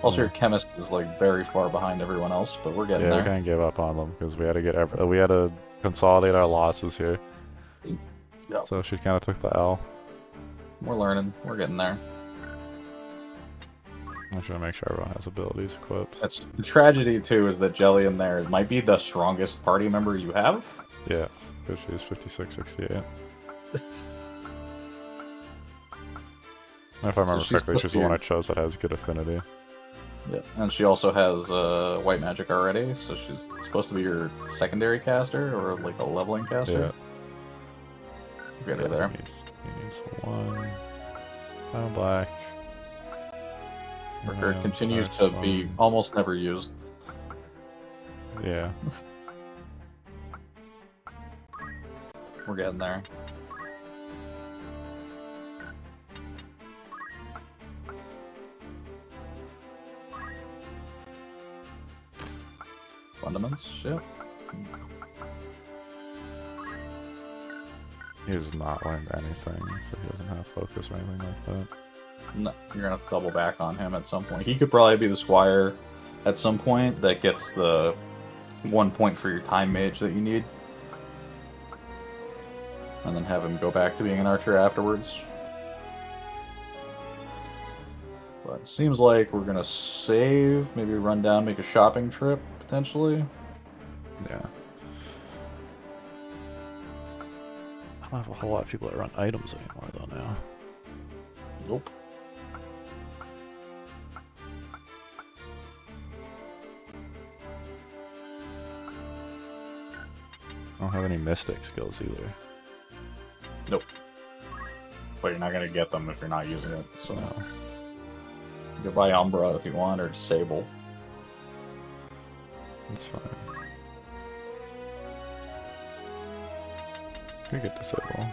Also, your chemist is like very far behind everyone else, but we're getting there. Yeah, we can't give up on them because we had to get we had to consolidate our losses here. Yep. So she kind of took the L. We're learning. We're getting there. I'm trying to make sure everyone has abilities equipped. That's the tragedy too, is that Jelly in there might be the strongest party member you have. Yeah, because she's 56, 68. If I remember correctly, she's the one I chose that has good affinity. Yeah, and she also has white magic already, so she's supposed to be your secondary caster or like a leveling caster. Yeah. Get her there. He needs one. Black. Her card continues to be almost never used. Yeah. We're getting there. Fundaments, shit. He has not learned anything, so he doesn't have focus or anything like that. No, you're gonna double back on him at some point. He could probably be the squire at some point that gets the 1 point for your time mage that you need. And then have him go back to being an archer afterwards. But it seems like we're gonna save, maybe run down, make a shopping trip, potentially. Yeah. I don't have a whole lot of people that run items anymore, though, now. Nope. I don't have any mystic skills either. Nope. But you're not gonna get them if you're not using it, so... No. You can buy Umbra if you want, or Sable. That's fine. You get Disable.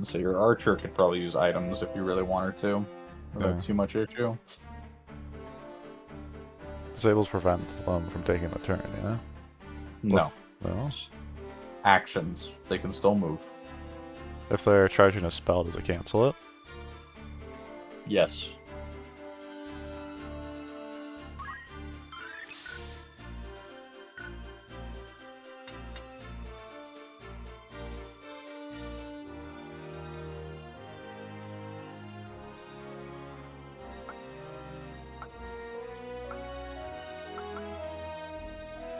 So your archer could probably use items if you really want her to, without too much issue. Disables prevent from taking the turn, yeah? No. No? Actions. They can still move. If they're charging a spell, does it cancel it? Yes.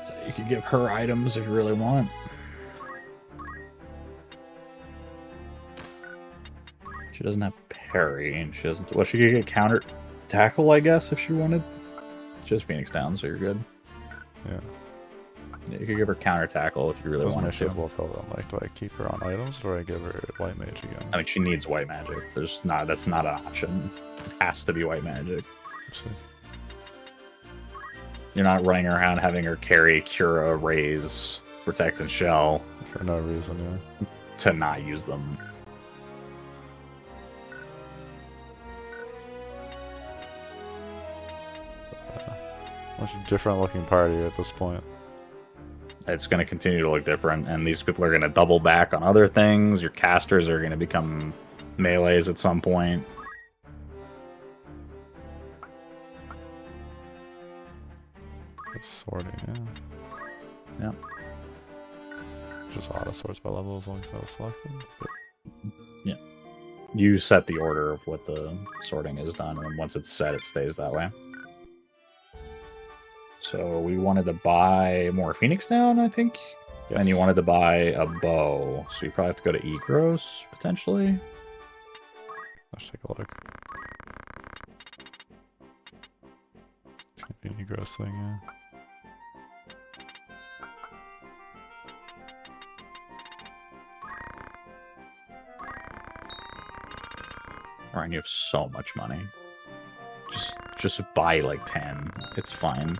So you could give her items if you really want. She doesn't have parry, and she doesn't. Well, she could get counter tackle, I guess, if she wanted. She has Phoenix down, so you're good. Yeah. You could give her counter tackle if you really wanted to. WoTL then. Like, do I keep her on items, or do I give her white mage again? I mean, she needs white magic. That's not an option. It has to be white magic. You're not running around having her carry Cura, Raise, Protect, and Shell. For no reason, yeah. To not use them. Much different looking party at this point. It's going to continue to look different, and these people are going to double back on other things. Your casters are going to become melees at some point. Sorting, yeah. Yeah. Just auto sorts by level as long as that was selected. Yeah. You set the order of what the sorting is done, and then once it's set, it stays that way. So we wanted to buy more Phoenix Down, I think. Yes. And you wanted to buy a bow, so you probably have to go to Egros, potentially. Let's take a look. Egros thing, yeah. Ryan, you have so much money. Just buy like 10. It's fine.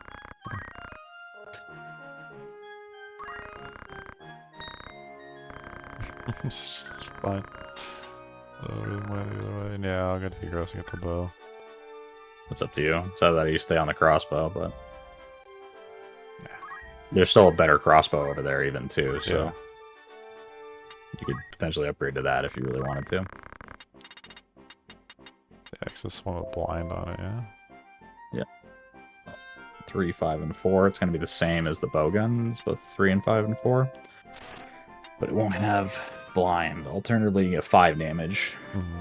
It's fine. Yeah, I'll get to Egros and get the bow. It's up to you. It's either that you stay on the crossbow, but there's still a better crossbow over there even too, so you could potentially upgrade to that if you really wanted to. The Axis one with blind on it, yeah. Yeah. 3, 5, and 4. It's going to be the same as the bow guns, both 3 and 5 and 4. But it won't have blind. Alternatively, you get 5 damage. Mm-hmm.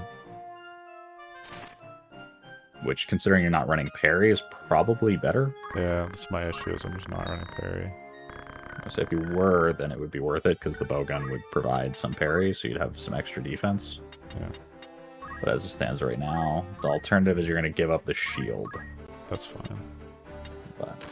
Which, considering you're not running parry, is probably better. Yeah, that's my issue, is I'm just not running parry. So if you were, then it would be worth it, because the bowgun would provide some parry, so you'd have some extra defense. Yeah. But as it stands right now, the alternative is you're going to give up the shield. That's fine. But...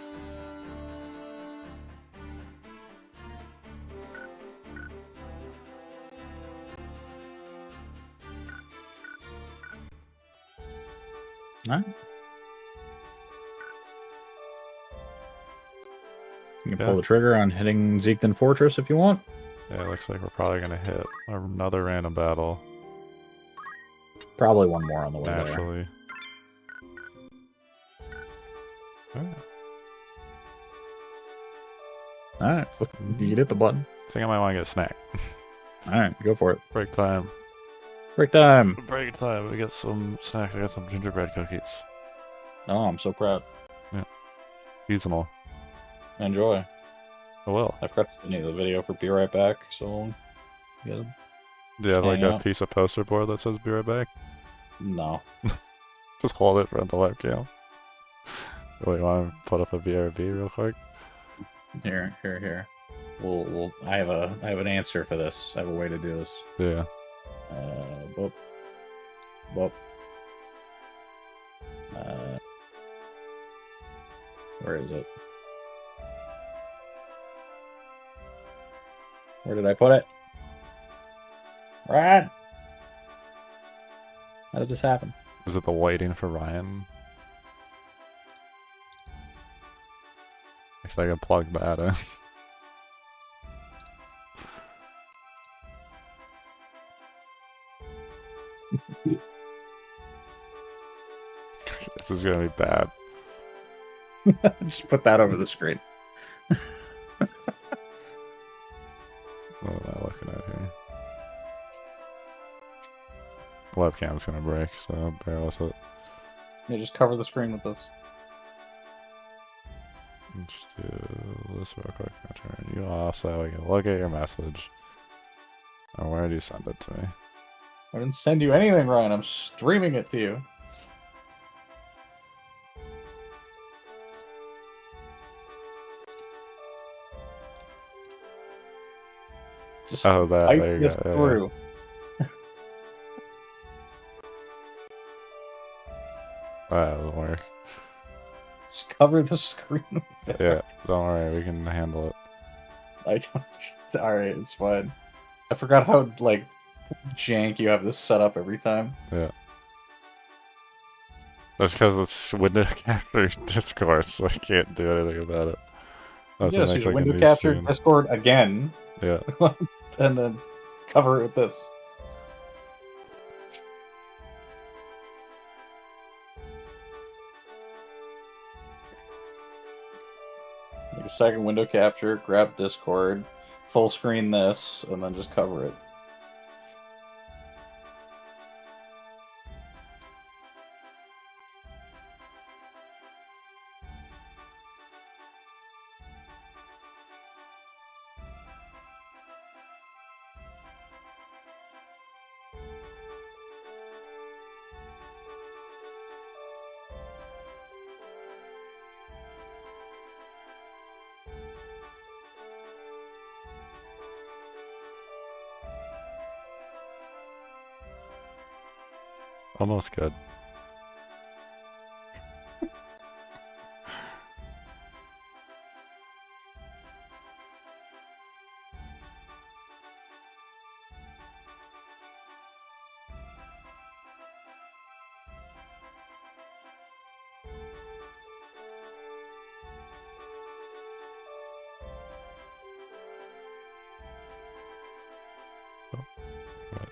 Alright. You can pull the trigger on hitting Zeekden Fortress if you want. Yeah, it looks like we're probably going to hit another random battle. Probably one more on the way naturally. There. Alright, you can hit the button. I think I might want to get a snack. Alright, go for it. Break time. Break time! Break time. We get some snacks. I got some gingerbread cookies. Oh, I'm so proud. Yeah. Seasonal. Enjoy. I will. I forgot to send you the video for Be Right Back, so... Do you have like a piece of poster board that says Be Right Back? No. Just hold it for the webcam. Wait, you want to put up a BRB real quick? Here. I have an answer for this. I have a way to do this. Yeah. Boop. Boop. Where is it? Where did I put it? Ryan! How did this happen? Is it the waiting for Ryan? Looks like I can plug that in. This is gonna be bad. Just put that over the screen. What am I looking at here? Webcam's gonna break, so bear with it. Yeah, just cover the screen with this. Let's do this real quick. I'll turn you off so we can look at your message. And where did you send it to me? I didn't send you anything, Ryan. I'm streaming it to you. Just there you this go. through. That doesn't work. Just cover the screen with it. Yeah, don't worry, we can handle it. I don't. Alright, it's fine. I forgot how, like, jank you have this set up every time. Yeah. That's because it's window capture Discord, so I can't do anything about it. Yes, use window capture Discord again. Yeah. And then cover it with this. Make a second window capture, grab Discord, full screen this, and then just cover it. Almost good. Oh, right.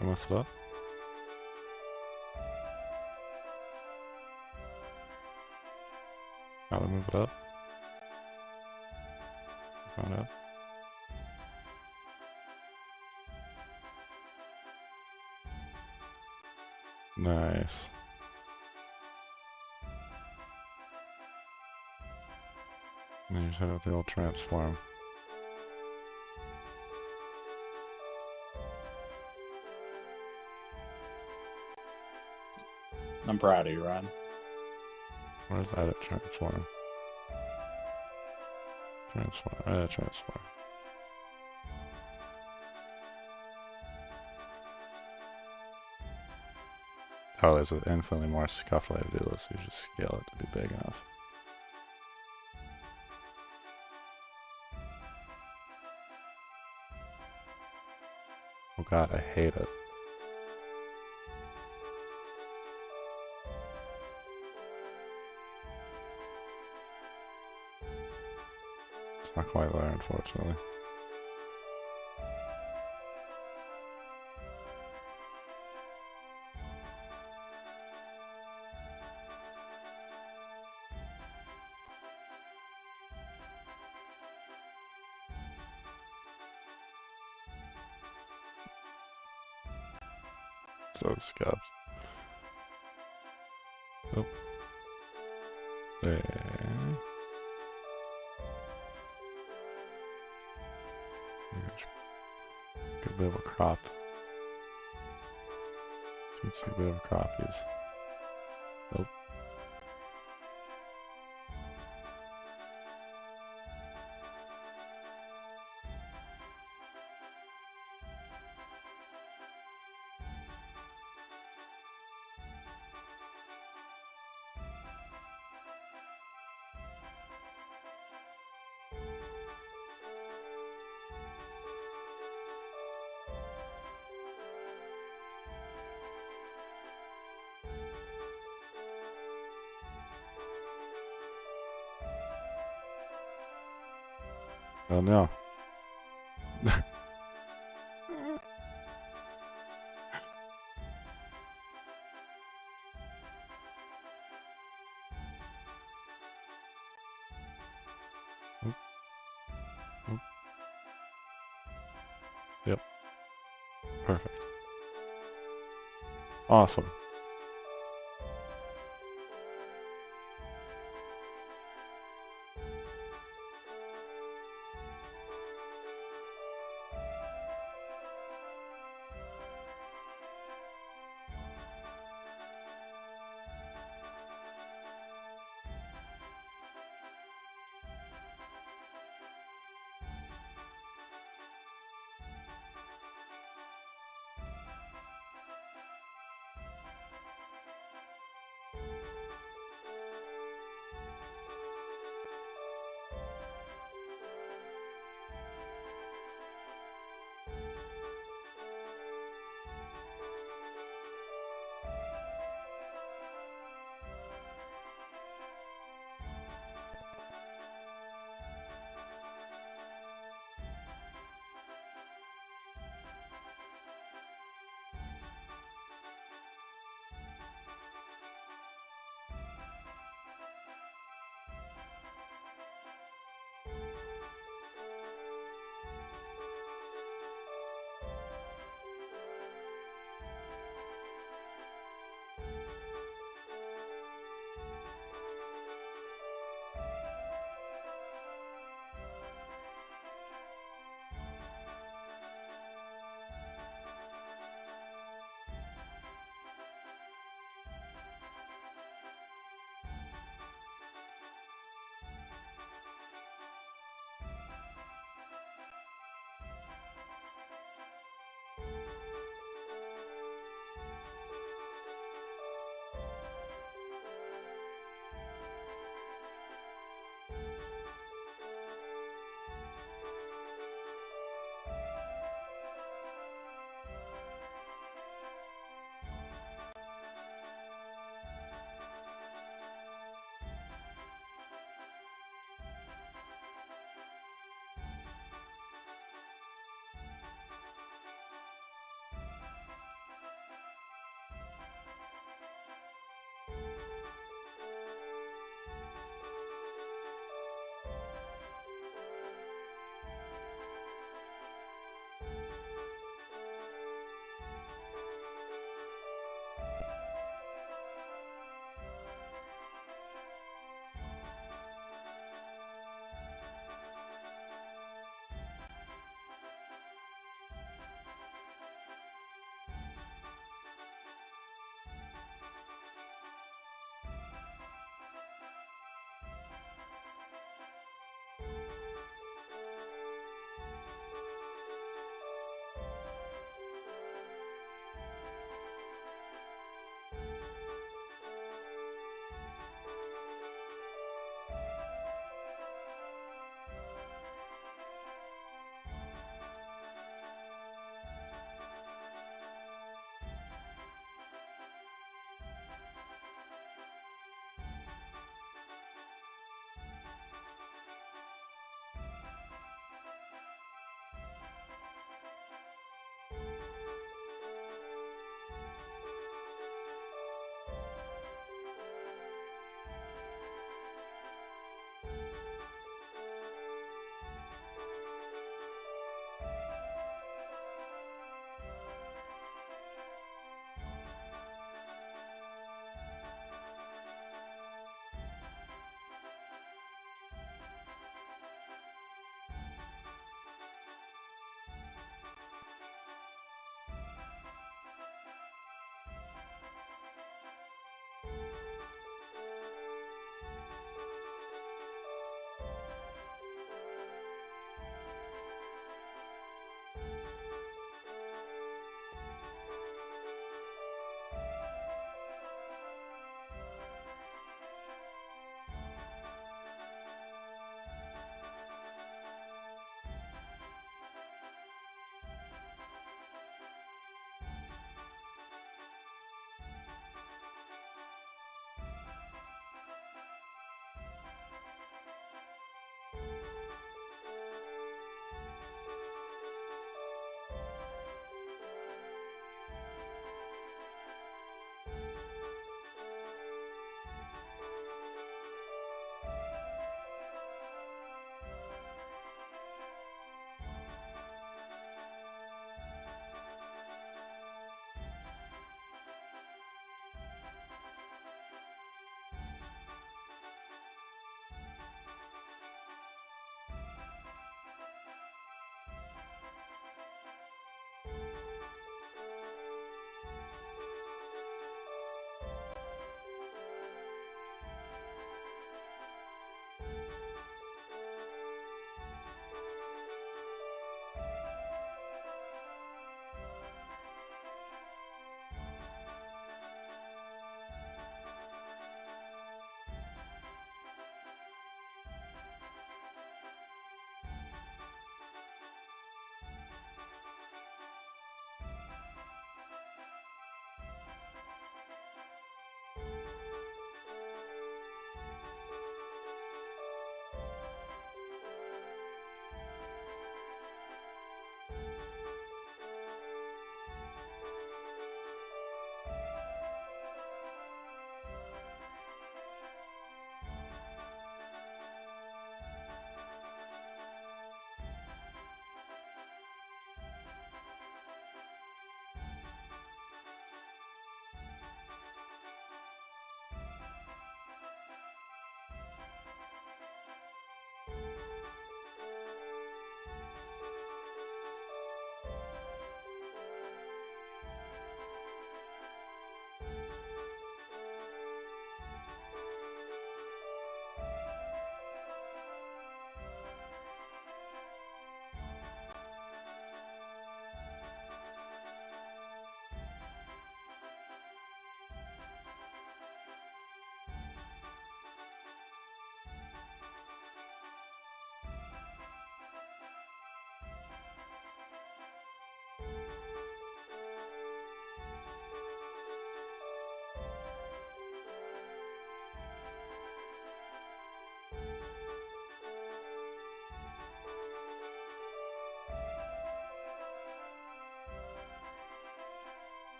Almost up. Now we move it up. Move it up. Nice. And you just have the old transform. I'm proud of you, Ron. Where's edit transform? Transform, edit transform. Oh, there's an infinitely more scuffed way to do this. You just scale it to be big enough. Oh god, I hate it. It's not quite there, unfortunately. So scuffed. Oh. There. Good bit of a crop. It's a bit of a crop. Nope. Oh no. Oop. Oop. Yep. Perfect. Awesome.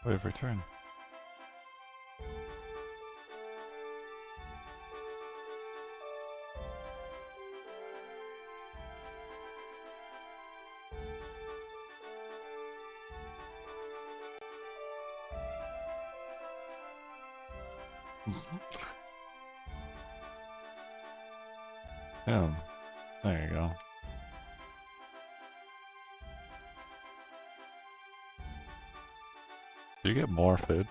Wave return. Yeah, there you go. Do you get more food?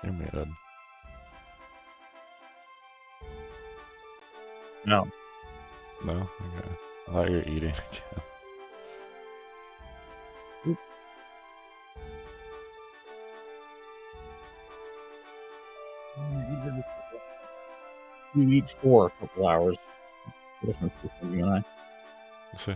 You're muted. No. No? Okay. I thought you were eating again. You eat for a couple hours. The difference between you and I. Let's see.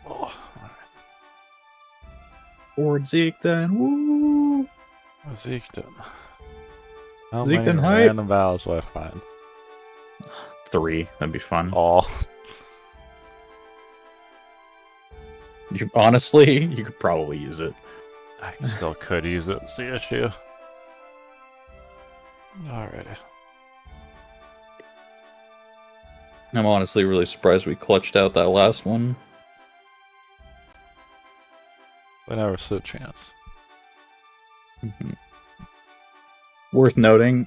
Oh, Forward Zeke then. Woo! Zeke done. How Zeke many then hype. random battles will I find? 3. That'd be fun. All. Honestly, you could probably use it. I still could use it. It's the issue. Alrighty. I'm honestly really surprised we clutched out that last one. I never stood a chance. Worth noting,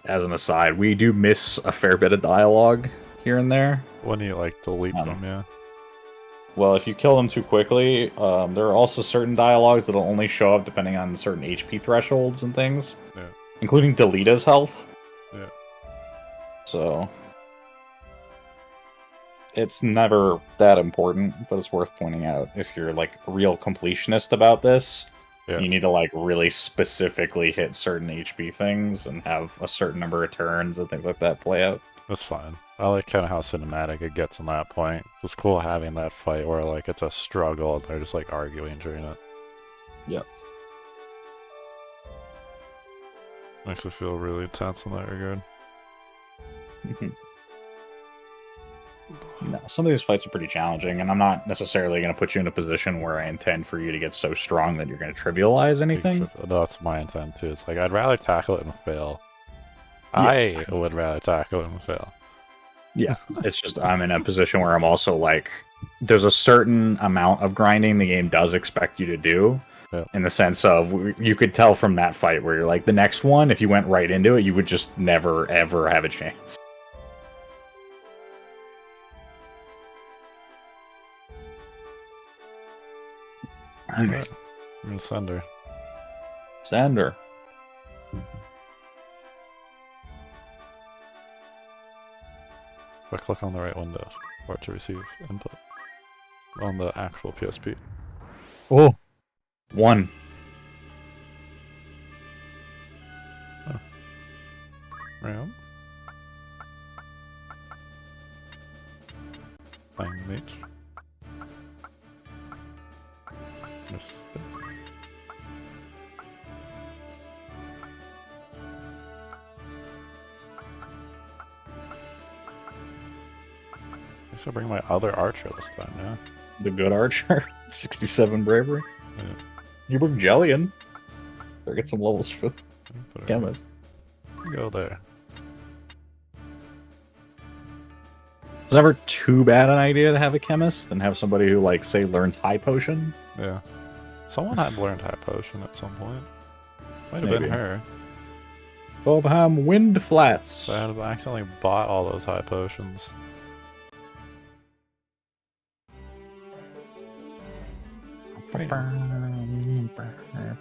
as an aside, we do miss a fair bit of dialogue here and there. When you like delete them, yeah. Well, if you kill them too quickly, there are also certain dialogues that'll only show up depending on certain HP thresholds and things. Yeah. Including Delita's health. Yeah. So it's never that important, but it's worth pointing out. If you're like a real completionist about this, Yeah. you need to like really specifically hit certain HP things and have a certain number of turns and things like that play out. That's fine. I like kind of how cinematic it gets on that point. It's cool having that fight where like it's a struggle and they're just like arguing during it. Yep. Makes me feel really tense in that regard. No, some of these fights are pretty challenging, and I'm not necessarily going to put you in a position where I intend for you to get so strong that you're going to trivialize anything. No, that's my intent too. It's like I'd rather tackle it and fail. Yeah. I would rather tackle it and fail. Yeah, it's just I'm in a position where I'm also like, there's a certain amount of grinding the game does expect you to do. Yeah. In the sense of, you could tell from that fight where you're like, the next one, if you went right into it, you would just never, ever have a chance. Okay. I'm gonna send her. Sander. If I click on the right window for it to receive input on the actual PSP. Oh. 1. Oh. Right. Language. Yes. I guess I'll bring my other archer this time, yeah. The good archer. 67 bravery. Yeah. You bring Jellian. Better get some levels for chemist. Go there. It's never too bad an idea to have a chemist and have somebody who, like, say, learns high potion. Yeah. Someone had learned high potion at some point. Might have been Maybe. her. Bobham Wind Flats. I had accidentally bought all those high potions. Wait,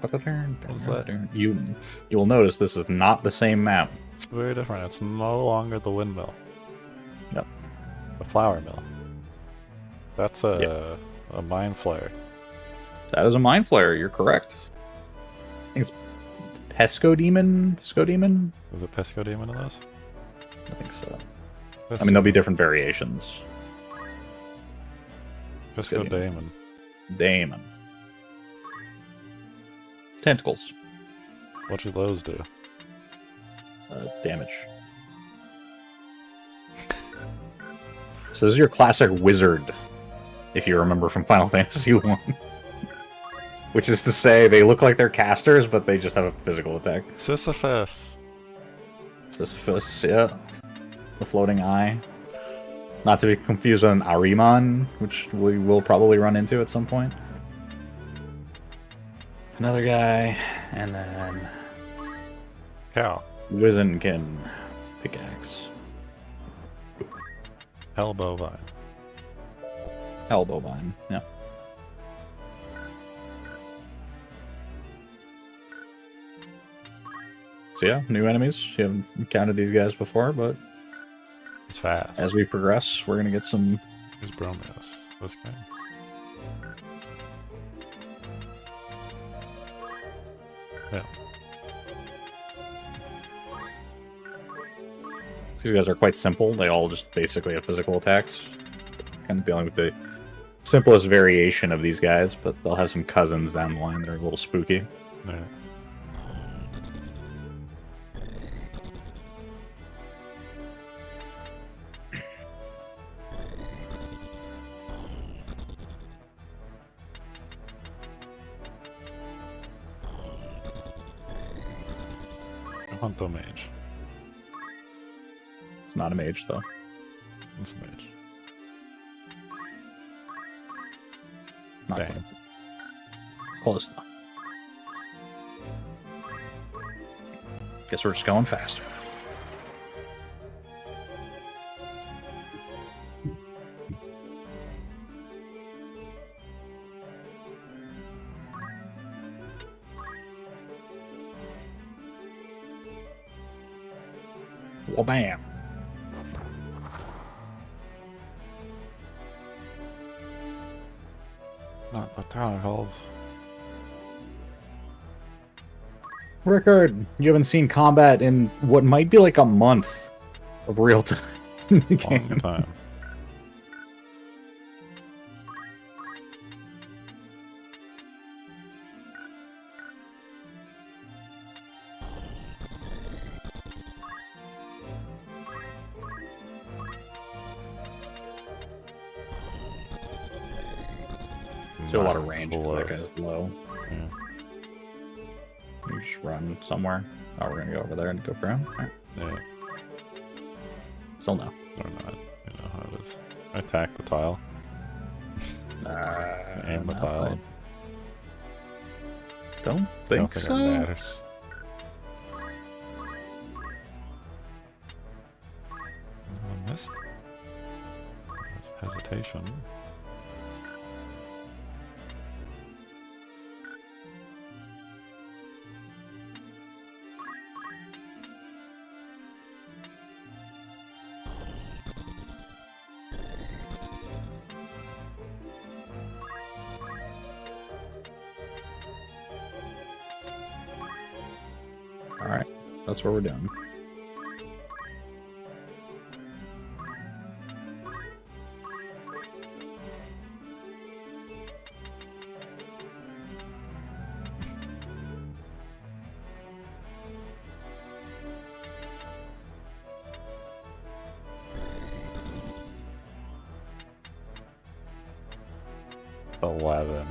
What's that? You'll notice this is not the same map. it's very different. It's no longer the windmill. Yep. The flour mill. That's a mine flare. That is a mind flare. You're correct. I think it's Pesco Demon. Pesco Demon. Was it Pesco Demon in this? I think so. Pesco, I mean, there'll be different variations. Pesco Demon. Damon. Tentacles. What do those do? Damage. So this is your classic wizard, if you remember from Final Fantasy 1. Which is to say, they look like they're casters, but they just have a physical attack. Sisyphus. Sisyphus, yeah. The floating eye. Not to be confused with an Ahriman, which we will probably run into at some point. Another guy, and then... Cow. Wizenkin pickaxe. Hellbovine. Hellbovine, yeah. So yeah, new enemies. You haven't encountered these guys before, but It's fast. as we progress, we're gonna get some... Who's Bromios? This guy. Yeah. These guys are quite simple. They all just basically have physical attacks. Kind of dealing with the simplest variation of these guys, but they'll have some cousins down the line that are a little spooky. Yeah. Hunto Mage. It's not a mage, though. It's a mage. Not Bang. quite. Close, though. Guess we're just going faster. Well, bam. Not the tower halls. Rickard, you haven't seen combat in what might be like a month of real time in the Long game. time. Still a lot of range because that Close. guy's low. Yeah. You just run somewhere. Oh, we're gonna go over there and go for him. Alright. Yeah. Still no. Or not. You know how it is. Attack the tile. Aim the not tile. quite. Don't I think don't think so. it matters. I missed. Hesitation. Alright, that's what we're doing. $11.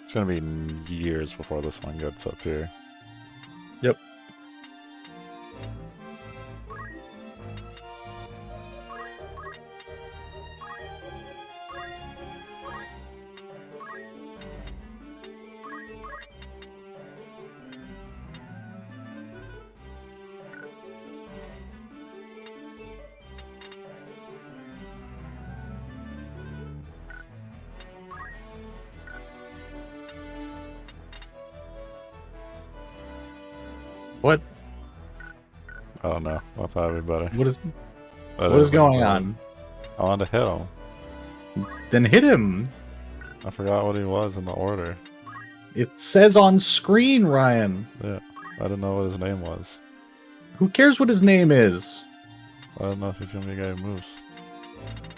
It's gonna be years before this one gets up here. Yep. What? I don't know. What's everybody? What is going on? I wanted to hit him. Then hit him. I forgot what he was in the order. It says on screen, Ryan. Yeah. I didn't know what his name was. Who cares what his name is? I don't know if he's gonna be a guy who moves.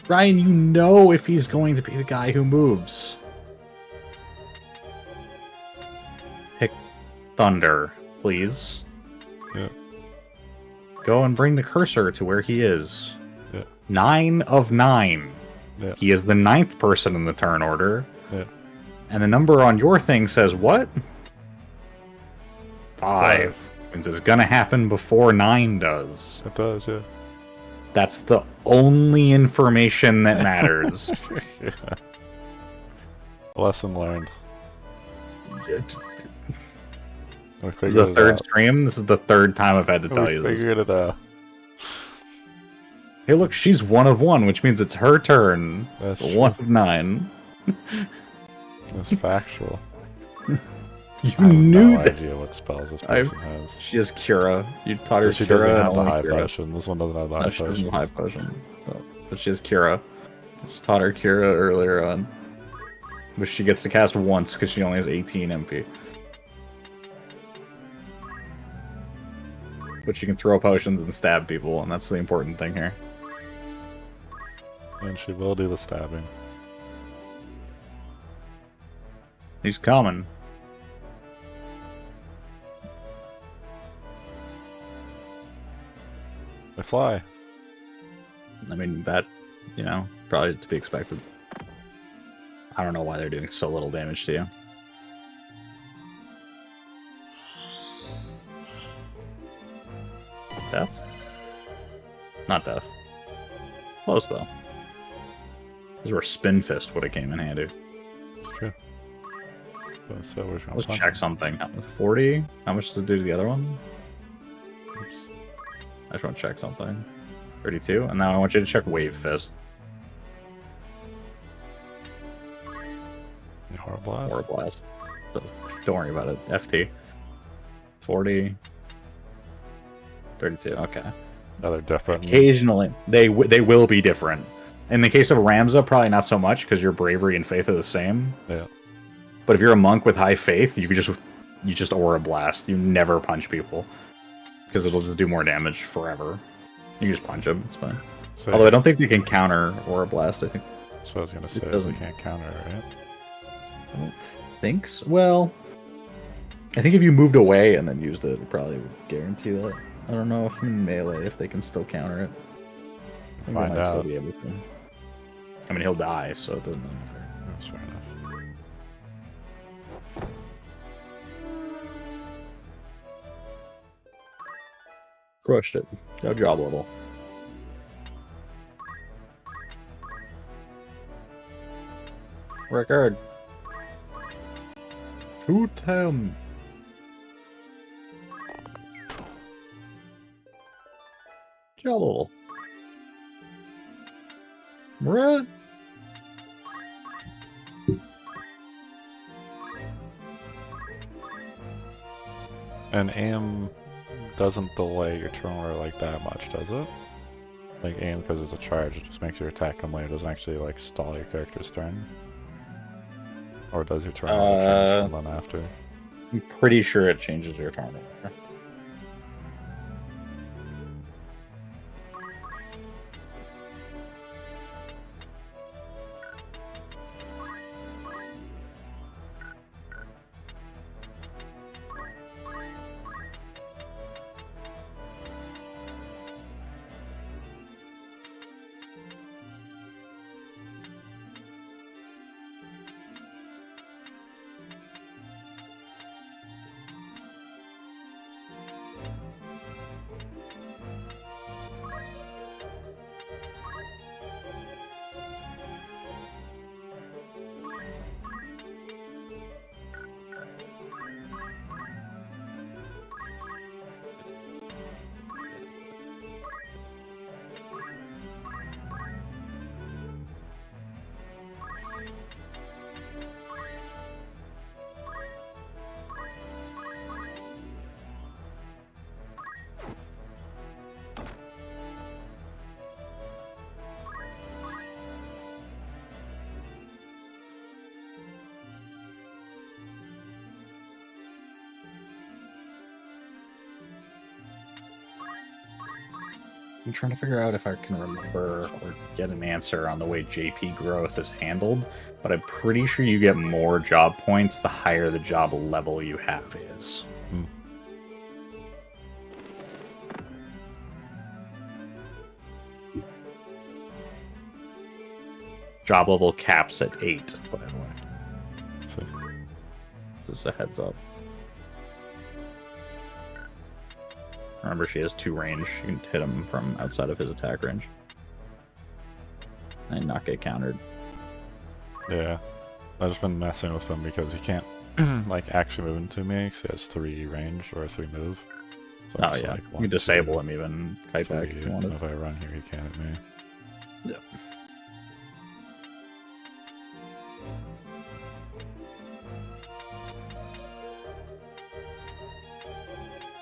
Ryan, you know if he's going to be the guy who moves. pick Thunder, please. Yeah. Go and bring the cursor to where he is. Yeah. 9 of 9. Yeah. He is the 9th person in the turn order. Yeah. And the number on your thing says what? 5. Means it's gonna happen before 9 does. It does, yeah. That's the only information that matters. Yeah. Lesson learned. This is the third stream. This is the third time I've had to tell you this. Figured it out. Hey, look, she's 1 of 1, which means it's her turn. That's 1 true. of 9. That's factual. You I have knew no that. idea what spells this person has. She has Cura. You taught her She Cura. doesn't and have the only high Cura. potion. This one doesn't have the No, high she doesn't potion. have high potion. But she has Cura. She taught her Cura earlier on. But she gets to cast once because she only has 18 MP. But she can throw potions and stab people, and that's the important thing here. And she will do the stabbing. He's coming. They fly. I mean, that, you know, probably to be expected. I don't know why they're doing so little damage to you. Death? Not death. Close, though. This is where Spin Fist would have came in handy. It's true. So we're Let's check something. 40? How much does it do to the other one? Oops. I just want to check something. 32? And now I want you to check Wave Fist. Horror Blast? Or Blast. Don't worry about it. FT. 40. 32, okay. No, they're different. Occasionally, they will be different. In the case of Ramza, probably not so much, because your bravery and faith are the same. Yeah. But if you're a monk with high faith, you just aura blast. You never punch people. Because it'll just do more damage forever. You can just punch them, it's fine. So, Although I don't think they can counter aura blast, I think. so I was gonna say they doesn't. can't counter it, right? I don't think so. Well, I think if you moved away and then used it, it probably would guarantee that. I don't know if in melee, if they can still counter it. I think they Find might still out. be able to. I mean, he'll die, so it doesn't really matter. That's fair enough. Crushed it. No job level. Record. 210. Job level. Bruh. And aim doesn't delay your turn order like that much, does it? Like aim, because it's a charge, it just makes your attack come later. It doesn't actually like stall your character's turn. Or does your turn order change from then after? I'm pretty sure it changes your turn order. I'm trying to figure out if I can remember or get an answer on the way JP growth is handled. but I'm pretty sure you get more job points the higher the job level you have is. Hmm. Job level caps at 8, by the way. So, Just a heads up. Remember, she has 2 range. You can hit him from outside of his attack range. And not get countered. yeah. I've just been messing with him because he can't like actually move into me because he has 3 range or 3 move. So I'm Oh just yeah, like, you can disable him even. Kite back if you 3, wanted. if I run here, he can't hit me. Yep.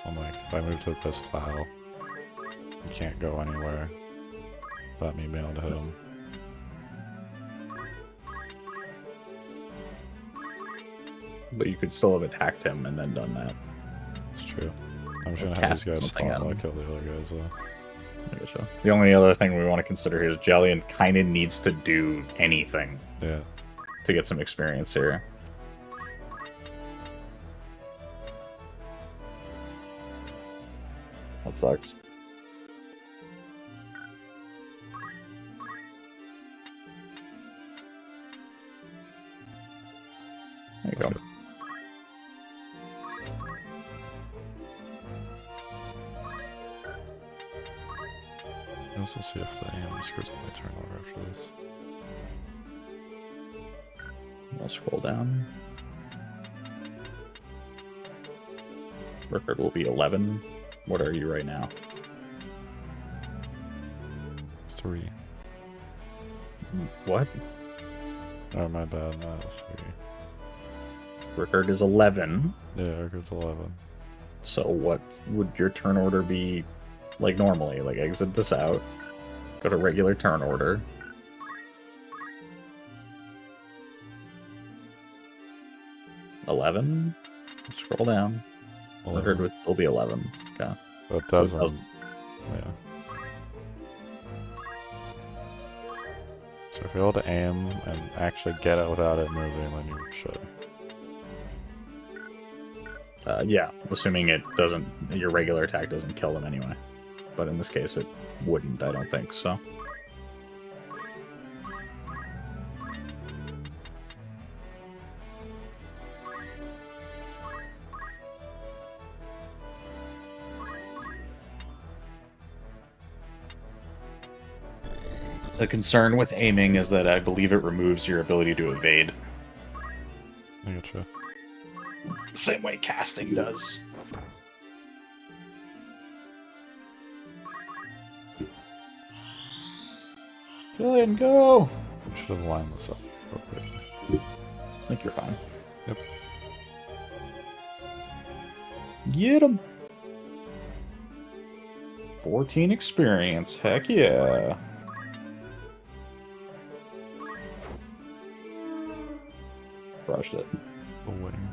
I'm like, if I move to this tile, he can't go anywhere without me being able to hit him. But you could still have attacked him and then done that. It's true. I'm just gonna have Cast these guys something stop at while I him. kill the other guys though. I getcha. The only other thing we want to consider here is Jellian kind of needs to do anything Yeah. to get some experience here. That sucks. There you That's go. good. Let's also see if the AM screws up my turn order after this. I'll scroll down. Record will be 11. What are you right now? 3. What? Oh, my bad. No, 3. Record is 11. Yeah, record's 11. So what would your turn order be like normally? Like exit this out, go to regular turn order. $11. Scroll down. Record would still be 11. Okay. But it So it doesn't. doesn't. Yeah. So if you're able to aim and actually get it without it moving, then you should. Yeah, assuming it doesn't, your regular attack doesn't kill them anyway. But in this case, it wouldn't. I don't think so. The concern with aiming is that I believe it removes your ability to evade. I getcha. The same way casting does. Julian, go! We should have lined this up appropriately. I think you're fine. Yep. Get him! 14 experience, heck yeah. Crushed it. A wing.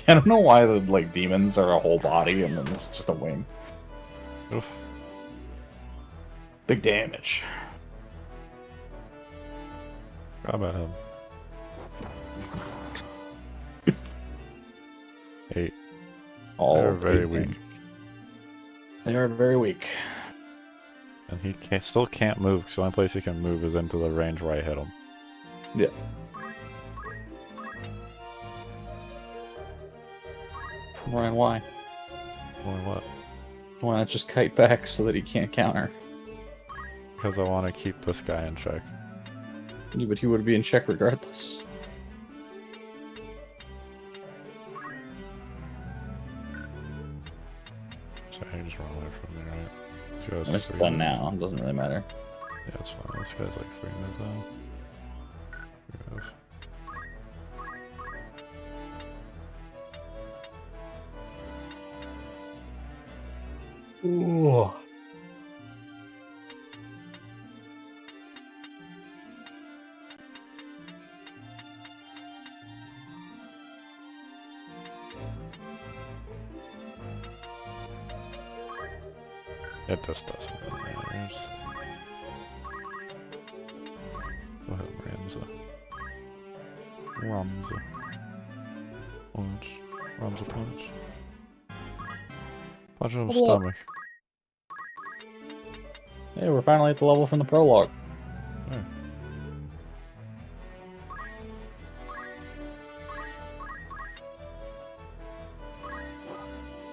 I don't know why the like demons are a whole body and then it's just a wing. Oof. Big damage. Grab at him. 8. They're very weak. They are very weak. And he still can't move, because the only place he can move is into the range where I hit him. Yeah. Ryan, why? Or what? Why not just kite back so that he can't counter? Because I want to keep this guy in check. Yeah, but he would be in check regardless. So I can just run away from me, right? This guy's And it's 3 done moves. now. It doesn't really matter. Yeah, it's fine. This guy's like 3 moves down. 3 moves. Ooh. It just doesn't really matter. Ramza. Punch. Ramza punch. Punch in the stomach. Hey, we're finally at the level from the prologue. Yeah.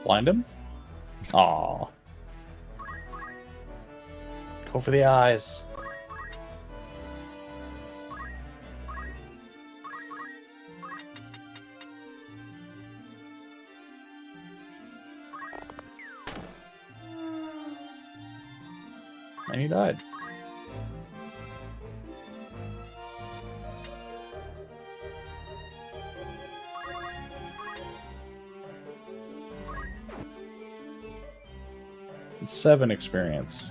Blind him? Aww. Go for the eyes. And he died. It's 7 experience.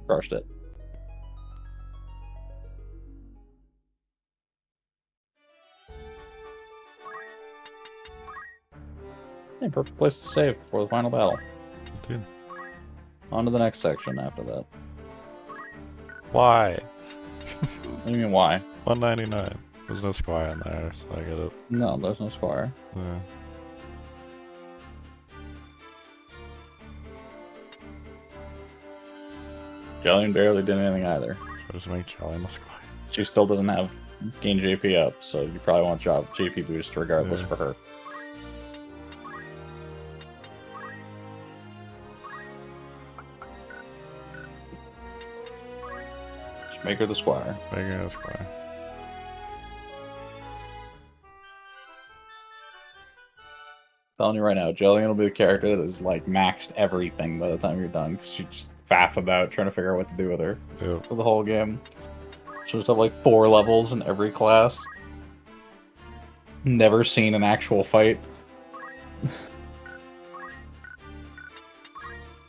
Crushed it. Yeah, perfect place to save before the final battle. Dude. On to the next section after that. Why? What do you mean, why? 199. There's no squire in there, so I get it. No, there's no squire. Yeah. Jellian barely did anything either. So just make Jellian the squire. She still doesn't have gain JP up, so you probably want JP boost regardless for her. Just make her the squire. Make her the squire. Telling you right now, Jellian will be the character that is like maxed everything by the time you're done, because you just faff about trying to figure out what to do with her for the whole game. She'll just have like 4 levels in every class. Never seen an actual fight.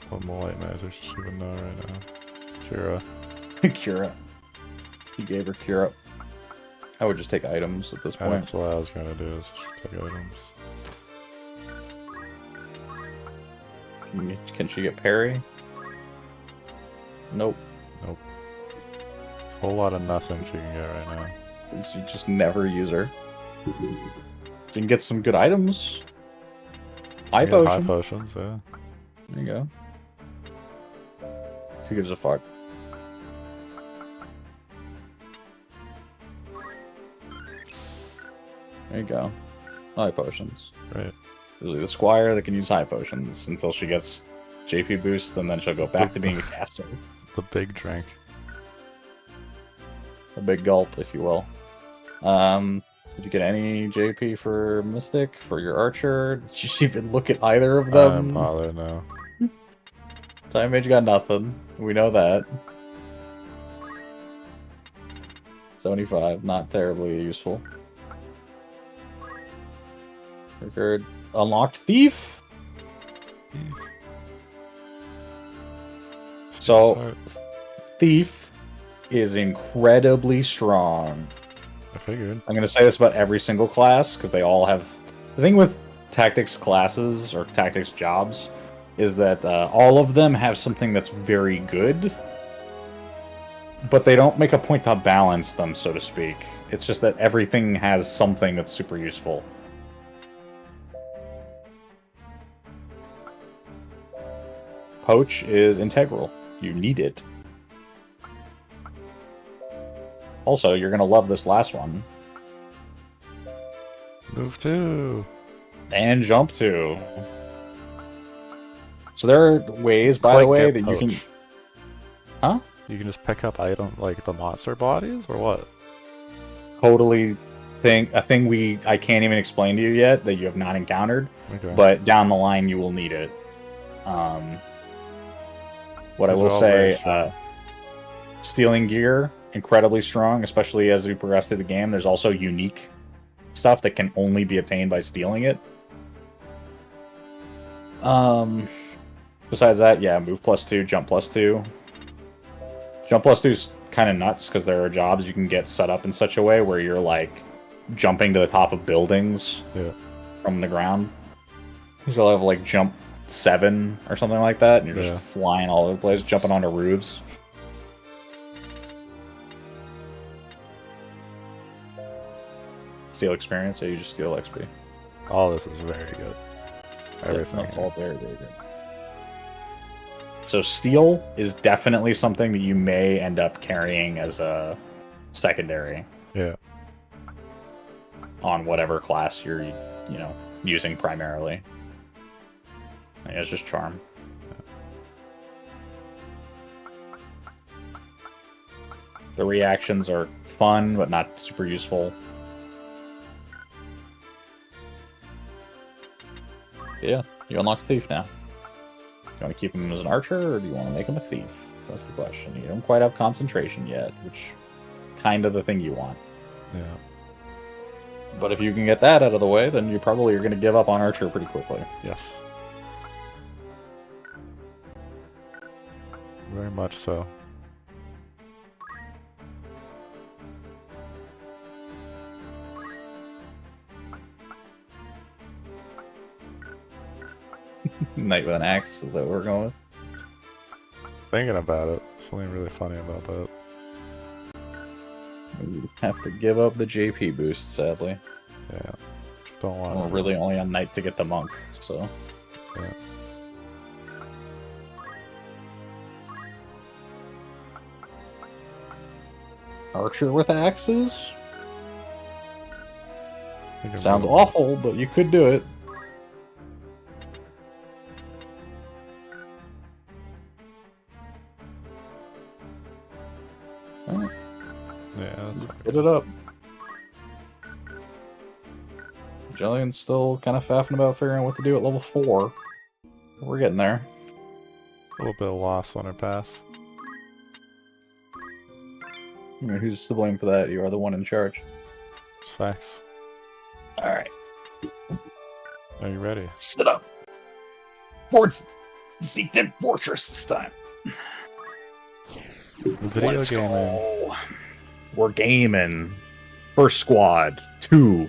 What more white magic does she even know right now? Kira. Cura. He gave her Cura. I would just take items at this point. That's what I was gonna do, is take items. Can she get parry? Nope. Nope. Whole lot of nothing she can get right now. You just never use her. You can get some good items. High potion. High potions, yeah. There you go. Who gives a fuck? There you go. High potions. Right. Usually the squire that can use high potions until she gets JP boost, and then she'll go back to being a caster. The big drink. A big gulp, if you will. Did you get any JP for Mystic, for your Archer? Did you even look at either of them? I didn't bother, no. Time Mage got nothing. We know that. 75, not terribly useful. Record unlocked Thief. So, Thief is incredibly strong. I figured. I'm going to say this about every single class, because they all have... The thing with tactics classes, or tactics jobs, is that all of them have something that's very good, but they don't make a point to balance them, so to speak. It's just that everything has something that's super useful. Poach is integral. You need it. Also, you're going to love this last one. Move 2. And jump 2. So there are ways, by the way, that you can... Huh? You can just pick up item like the monster bodies, or what? Totally a thing I can't even explain to you yet, that you have not encountered. Okay. But down the line, you will need it. What I will say, stealing gear, incredibly strong, especially as we progress through the game. There's also unique stuff that can only be obtained by stealing it. Besides that, yeah, move +2, jump +2. Jump +2 is kind of nuts because there are jobs you can get set up in such a way where you're like jumping to the top of buildings from the ground. You'll have like jump 7 or something like that, and you're just flying all over the place, jumping onto roofs. Steal experience, or you just steal XP? All this is very good. Everything. That's all very, very good. So steal is definitely something that you may end up carrying as a secondary. Yeah. On whatever class you're, using primarily. I guess just charm. The reactions are fun, but not super useful. Yeah, you unlock Thief now. You want to keep him as an archer, or do you want to make him a thief? That's the question. You don't quite have concentration yet, which kind of the thing you want. Yeah. But if you can get that out of the way, then you probably are going to give up on archer pretty quickly. Yes. Very much so. Knight with an axe, is that what we're going with? Thinking about it, something really funny about that. You have to give up the JP boost, sadly. Yeah. Don't want We're really only on Knight to get the monk, so. Yeah. Archer with axes? really... Sounds awful, but you could do it. Yeah, that's Get it up. Jillian's still kind of faffing about figuring out what to do at level 4. We're getting there. a little bit of loss on her path. Who's to blame for that? You are the one in charge. Facts. Alright. Are you ready? Sit up. Forts seek that fortress this time. Video Let's gaming. go. We're gaming. First squad. 2.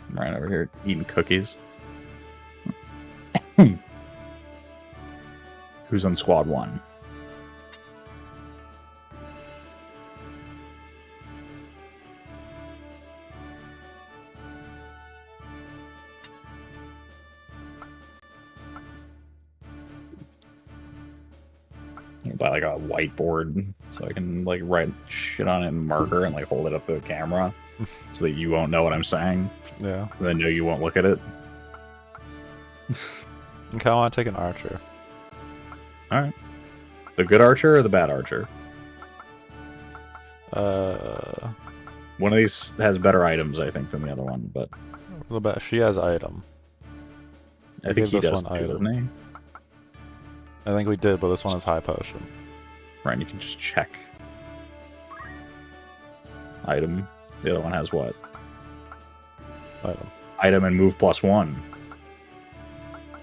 I'm right over here eating cookies. Who's on squad 1? Buy like a whiteboard so I can like write shit on it in marker and like hold it up to the camera so that you won't know what I'm saying. Yeah. And I know you won't look at it. Okay, I want to take an archer. Alright. The good archer or the bad archer? One of these has better items, I think, than the other one, but a little bit. She has item. I think he this does one too, item. doesn't he? I think we did, but this one is high potion. Right, and you can just check. Item. The other one has what? Item. Item and move +1.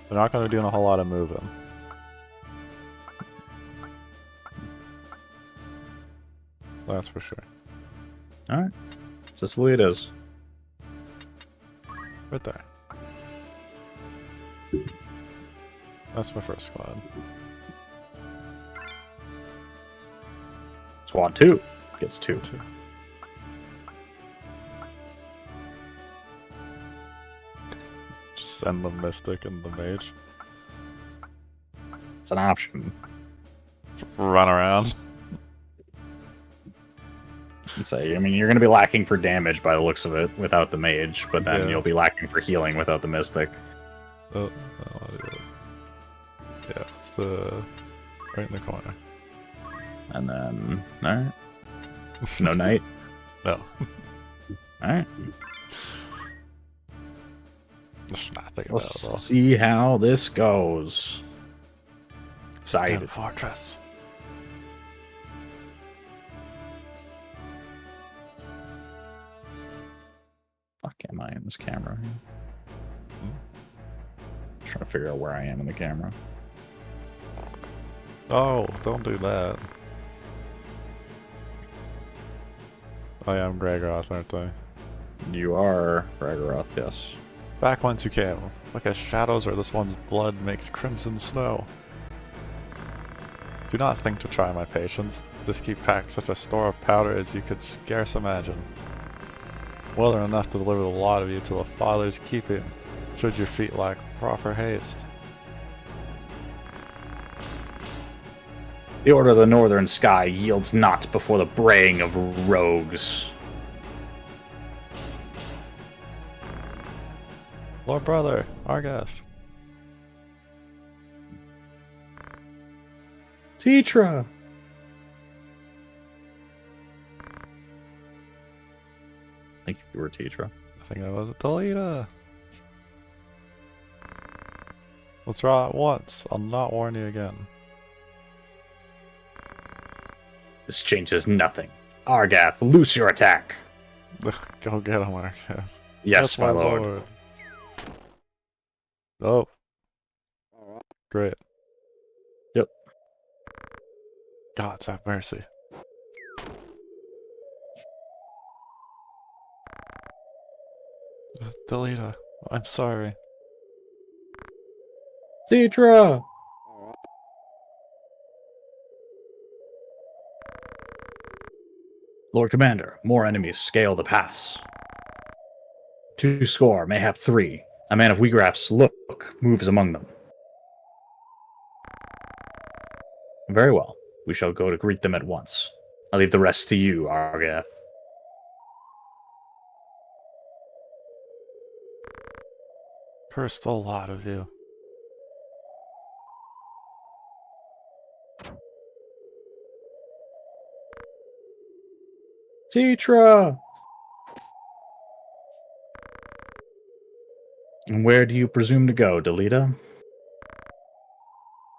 They're not going to be doing a whole lot of moving. That's for sure. Alright. Sicily it is. Right there. That's my first squad. Squad 2 gets 2. Just send the mystic and the mage. It's an option. Run around. So, I mean, you're going to be lacking for damage by the looks of it without the mage, but then Yeah. you'll be lacking for healing without the mystic. Oh, yeah, it's the right in the corner. And then, alright. No knight? No. Alright. Just not thinking about it at all. Let's see how this goes. Excited. Damn fortress. am I in this camera? Trying to figure out where I am in the camera. Oh, don't do that. I am Gregoroth, aren't I? You are Gregoroth, yes. Back whence you came. Look at shadows, or this one's blood makes crimson snow. Do not think to try my patience. This keep packed such a store of powder as you could scarce imagine. Well enough to deliver the lot of you to the Father's keeping, should your feet lack proper haste. The order of the northern sky yields not before the braying of rogues. Lord brother, our guest. Tetra! I think you were Tetra. I think I was Delita. Withdraw at once. I'll not warn you again. This changes nothing. Argath, loose your attack. Go get him, Argath. Yes, my lord. Oh. Great. Yep. Gods have mercy. Delita, I'm sorry. Tetra! Lord Commander, more enemies scale the pass. 2 score, mayhap 3. A man of Wheagraph's look moves among them. Very well. We shall go to greet them at once. I'll leave the rest to you, Argath. Cursed a lot of you. Tetra! And where do you presume to go, Delita?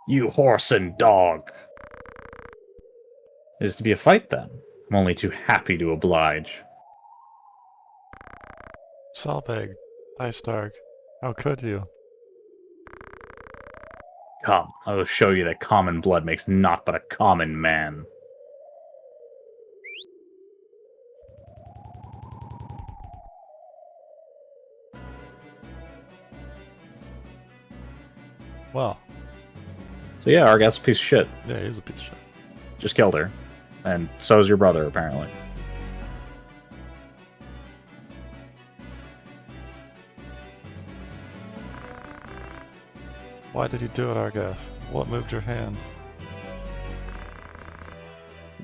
You horse and dog! It is to be a fight, then. I'm only too happy to oblige. Salbeg, Ice Dark, how could you? Come, I will show you that common blood makes naught but a common man. Well. So yeah, Argath's a piece of shit. Yeah, he's a piece of shit. Just killed her. And so's your brother, apparently. Why did you do it, Argath? What moved your hand?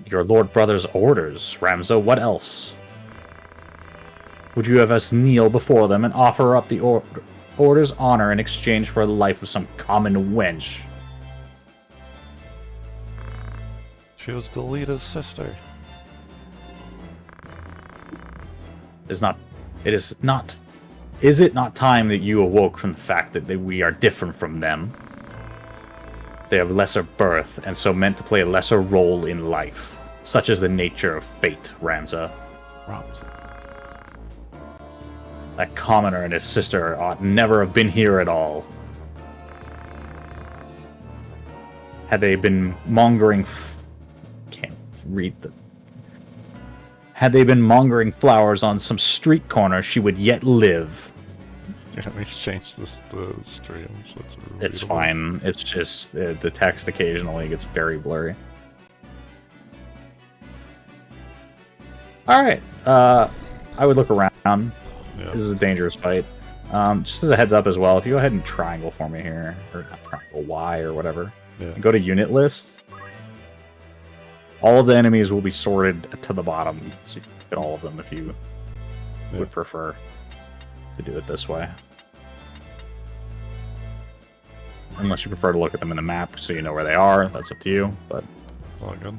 Your lord brother's orders, Ramza. What else? Would you have us kneel before them and offer up the order's honor in exchange for the life of some common wench? She was Delita's sister. Is it not time that you awoke from the fact that we are different from them? They have lesser birth, and so meant to play a lesser role in life. Such is the nature of fate, Ramza. That commoner and his sister ought never have been here at all. Had they been mongering... Can't read the... Had they been mongering flowers on some street corner, she would yet live. Yeah, we changed the stream, so it's fine. It's just the text occasionally gets very blurry. Alright, I would look around. Yeah. This is a dangerous fight. Just as a heads up as well, if you go ahead and triangle for me here, or not triangle, Y or whatever, and go to unit list, all of the enemies will be sorted to the bottom, so you can get all of them if you would prefer to do it this way. Unless you prefer to look at them in the map so you know where they are, that's up to you, but... All good.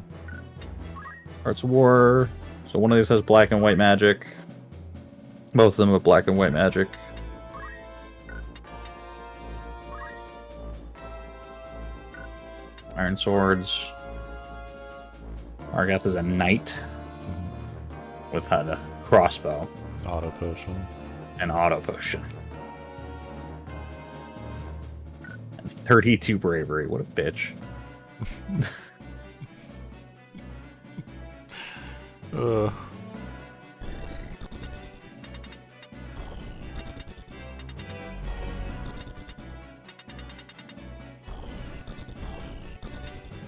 Hearts of War. So one of these has black and white magic. Both of them have black and white magic. Iron Swords. Argath is a knight with a crossbow. Auto potion. an auto potion. And 32 bravery. What a bitch. Ugh.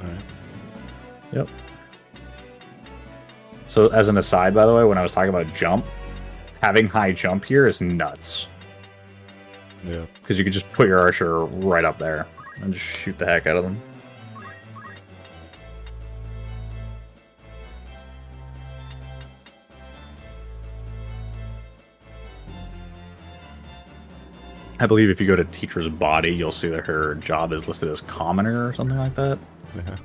Alright. Yep. So, as an aside, by the way, when I was talking about jump, having high jump here is nuts. Yeah. Because you could just put your archer right up there and just shoot the heck out of them. I believe if you go to Teacher's Body, you'll see that her job is listed as Commoner or something like that. Yeah.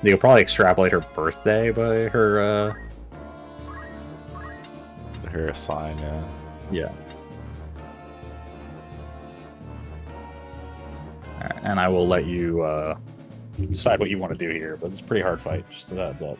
You could probably extrapolate her birthday by her, Her sign, yeah. Yeah. Alright, and I will let you, decide what you want to do here, but it's a pretty hard fight, just a heads up.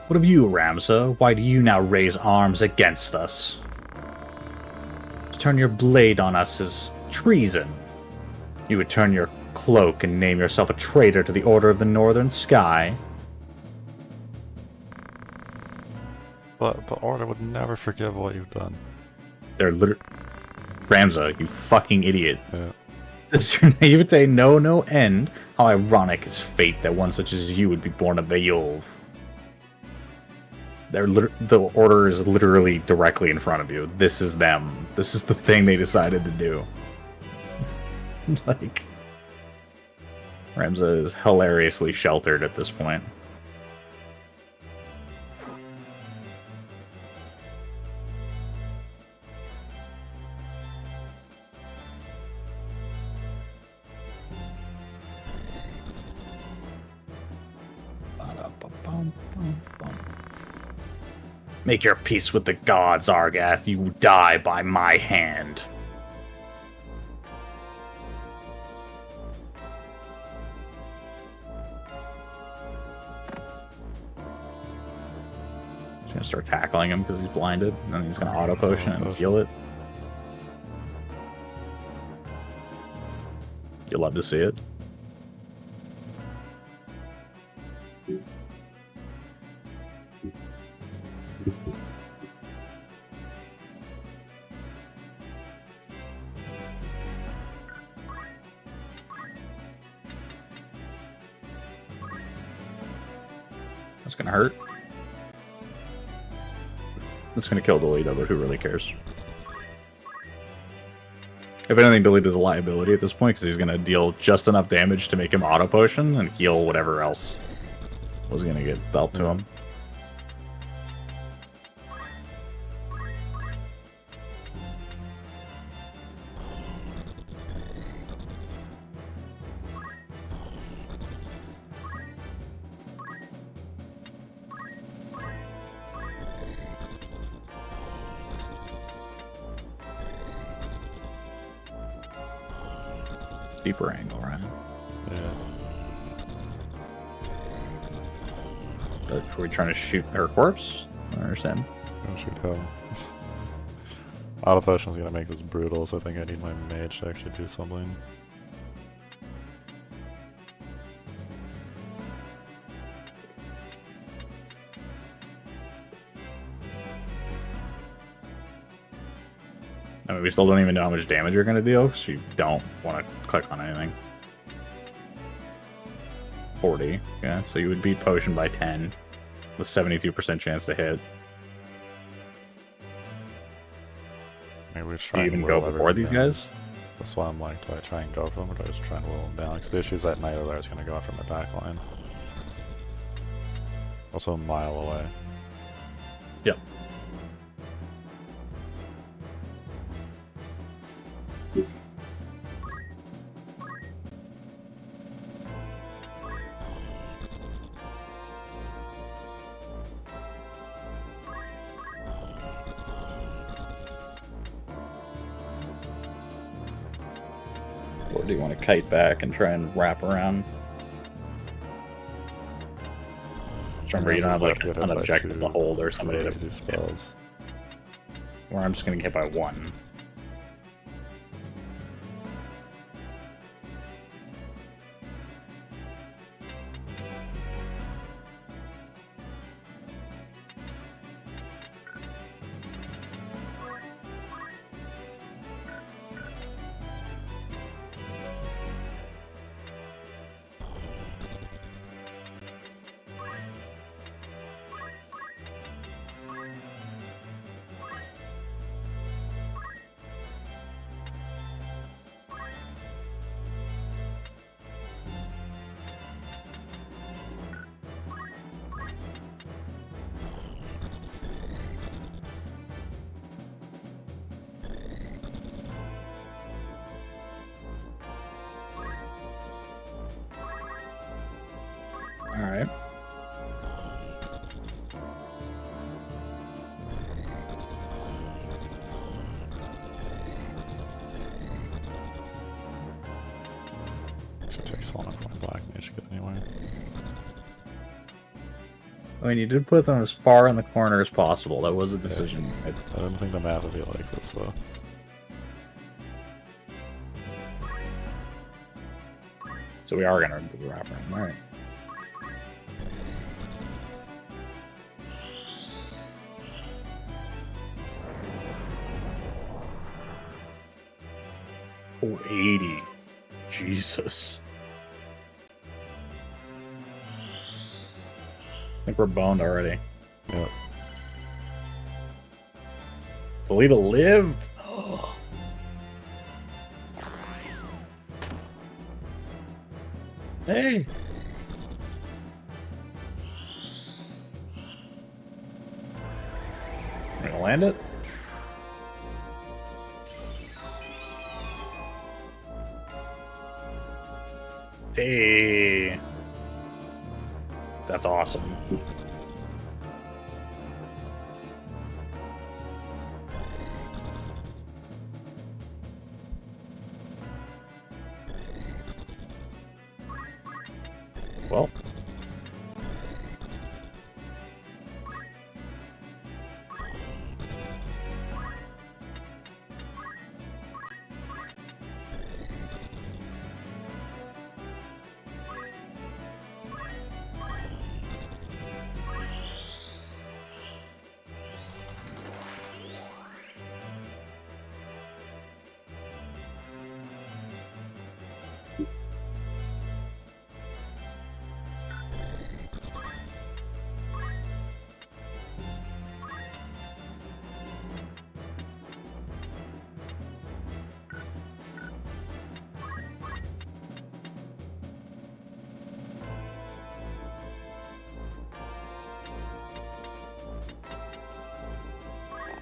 What of you, Ramza? Why do you now raise arms against us? To turn your blade on us is treason. You would turn your cloak and name yourself a traitor to the Order of the Northern Sky. But the Order would never forgive what you've done. They're literally... Ramza, you fucking idiot. Yeah. Does your naivete know no end? How ironic is fate that one such as you would be born of Beowulf. The Order is literally directly in front of you. This is them. This is the thing they decided to do. Like... Ramza is hilariously sheltered at this point. Make your peace with the gods, Argath. You die by my hand. He's gonna start tackling him because he's blinded, and then he's gonna auto potion and heal it. You'll love to see it. That's gonna hurt. That's gonna kill Delita, but who really cares? If anything, Delita is a liability at this point because he's gonna deal just enough damage to make him auto potion and heal whatever else was gonna get dealt to him. Deeper angle, right? Yeah. Are we trying to shoot her corpse? I don't understand. Don't shoot him. Auto potion's gonna make this brutal, so I think I need my mage to actually do something. I mean, we still don't even know how much damage you're going to deal, because you don't want to click on anything. 40, yeah, so you would beat Potion by 10, with 72% chance to hit. Maybe we Do try you and even go whittle before these everything down. guys? That's why I'm like, do I try and go for them, or do I just try and whittle them down? Because the issue is that Knight there is going to go after my back line. Also a mile away. Yep. Or do you want to kite back and try and wrap around? Remember, you don't have like an objective to hold or somebody to spells. Or I'm just going to get hit by 1. Alright. Should take so long for my black mage to get anywhere. I mean, you did put them as far in the corner as possible. That was a decision. I didn't think the map would be like this, though. So we are going to do the wraparound. Alright. Oh, 80. Jesus. I think we're boned already. Yep. Toledo lived! Oh. Hey! I'm gonna land it. Hey! That's awesome. Well.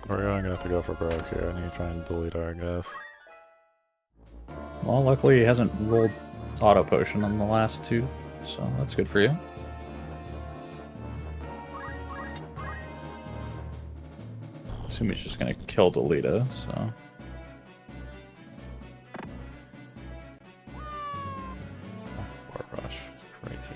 We're gonna have to go for broke here. I need to try and delete our, I guess. Well, luckily he hasn't rolled auto potion on the last 2, so that's good for you. Assume he's just gonna kill Delita, so. Or rush. It's crazy.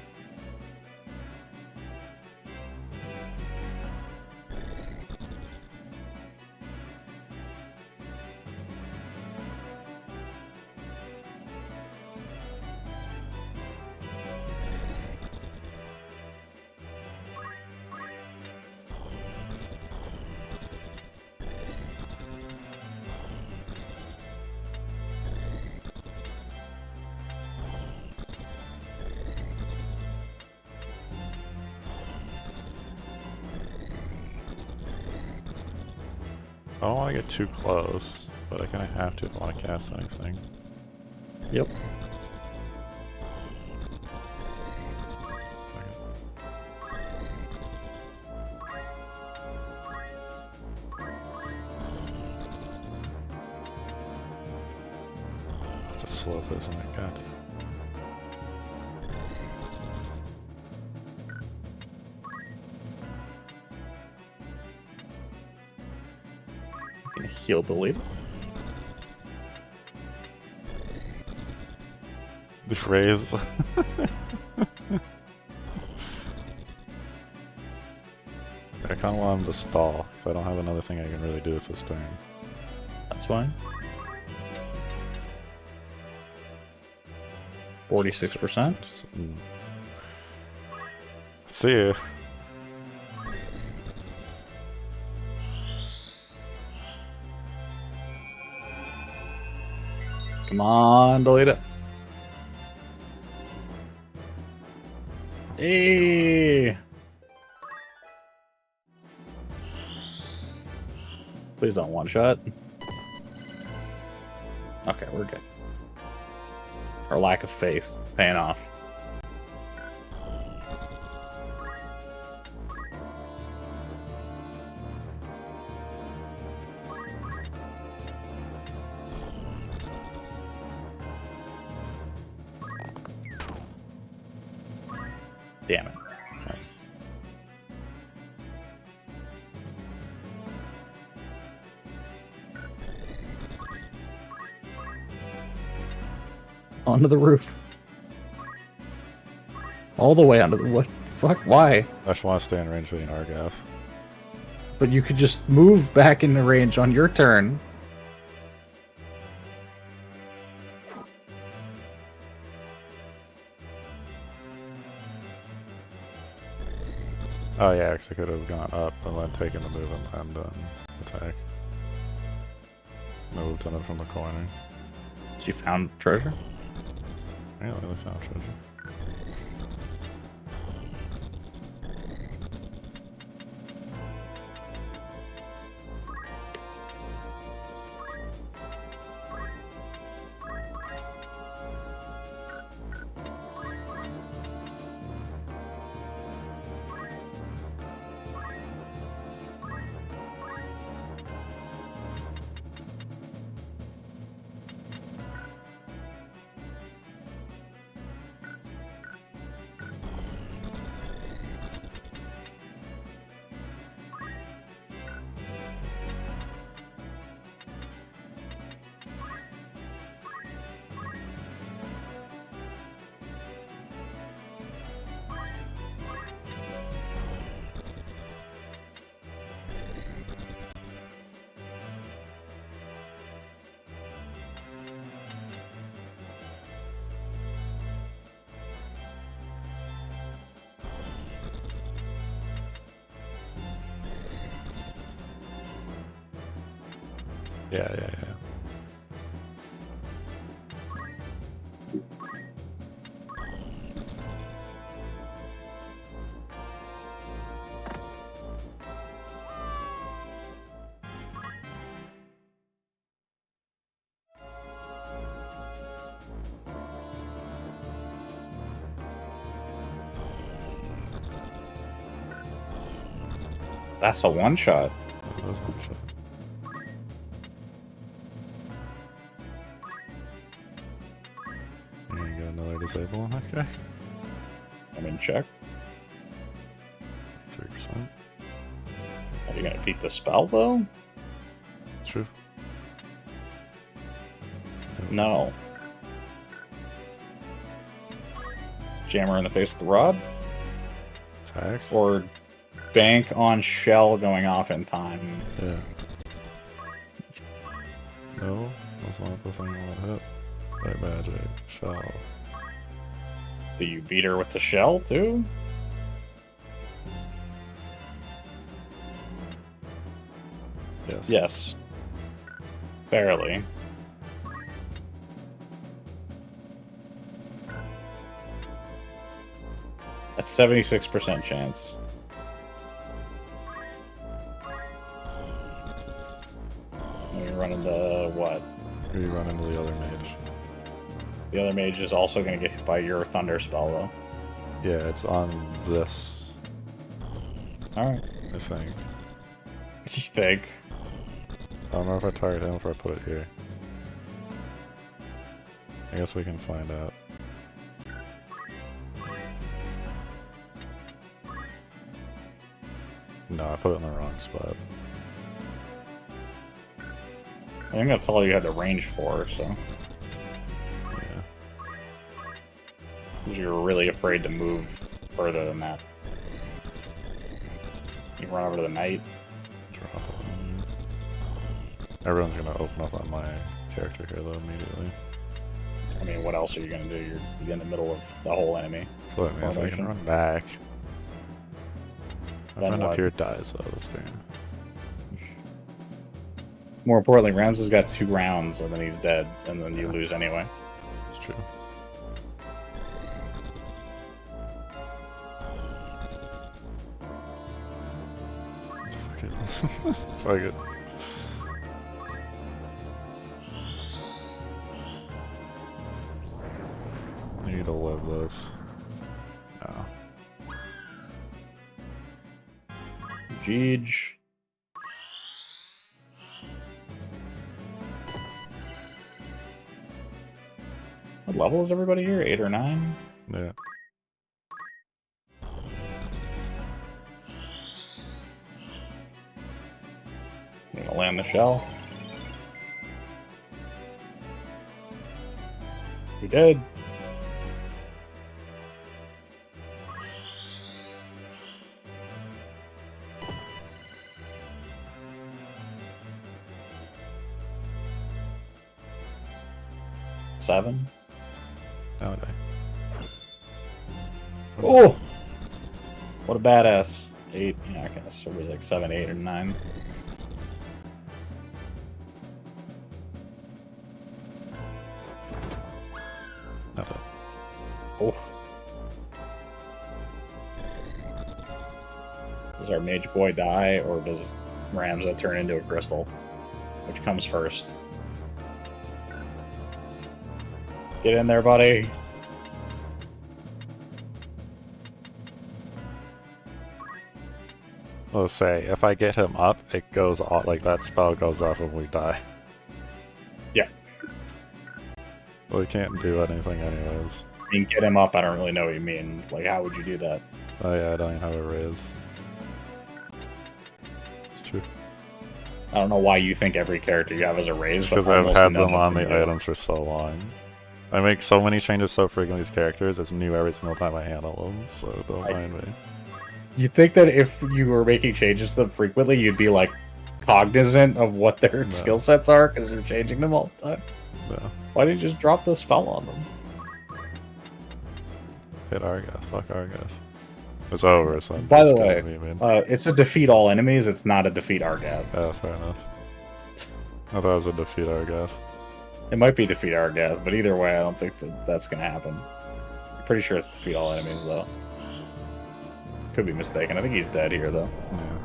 I don't want to get too close, but I kind of have to if I want to cast anything. Yep. It's a slope, isn't it? God. Gonna heal delete. Just raise. I kind of want him to stall, because I don't have another thing I can really do with this turn. That's fine. 46%. See you. Come on, delete it. Hey! Please don't one shot. Okay, we're good. Our lack of faith paying off. Damn it. Right. Onto the roof. All the way onto the... What the fuck? Why? I just want to stay in range for the Argath. But you could just move back into range on your turn. Oh yeah, because I could have gone up and then taken the move and then attack. Moved on it from the corner. You found treasure? I really found treasure. Yeah. That's a one shot. That was one shot. You're gonna get another disable on that guy? I mean, check. 3%. Are you gonna beat the spell, though? True. No. Jammer in the face with the rod? Attacked? Or bank on shell going off in time? Yeah. No, that's not the thing I want to hit. Light magic, shell. Do you beat her with the shell, too? Yes. Yes. Barely. That's 76% chance. You run into what? You run into the other mage. The other mage is also going to get hit by your thunder spell, though. Yeah, it's on this. Alright. I think. You think? I don't know if I target him or if I put it here. I guess we can find out. No, I put it in the wrong spot. I think that's all you had the range for, so. Yeah. You were really afraid to move further than that. You run over to the knight. Drop him. Everyone's gonna open up on my character here though immediately. I mean, what else are you gonna do? You're in the middle of the whole enemy. That's what it means. I can run back. My friend up here dies though, that's fair. More importantly, Rams has got 2 rounds and then he's dead, and then you lose anyway. It's true. Fuck it. I need to live this. No. Jeej. What level is everybody here? 8 or 9? Yeah. You gonna land the shell? We did. Seven. Now I die. Oh! What a badass. 8. Yeah, I guess it was like 7, 8, or 9. Not it. Oh. Does our mage boy die, or does Ramza turn into a crystal? Which comes first? Get in there, buddy. Let's say, if I get him up, it goes off, like that spell goes off when we die. Yeah. Well, we can't do anything anyways. I mean, get him up, I don't really know what you mean. Like, how would you do that? Oh yeah, I don't even have a raise. It's true. I don't know why you think every character you have is a raise. Because I've had them on the items for so long. I make so many changes so frequently with these characters, it's new every single time I handle them, so don't mind me. You'd think that if you were making changes to them frequently, you'd be, like, cognizant of what their skill sets are, because you're changing them all the time. No. Why did you just drop the spell on them? Hit Argath, fuck Argath. It's over, so I'm By just the way, gonna be mean. it's a defeat all enemies, it's not a defeat Argath. Oh, fair enough. I thought it was a defeat Argath. It might be defeat Argath, but either way, I don't think that's gonna happen. I'm pretty sure it's defeat all enemies, though. Could be mistaken. I think he's dead here, though. Yeah.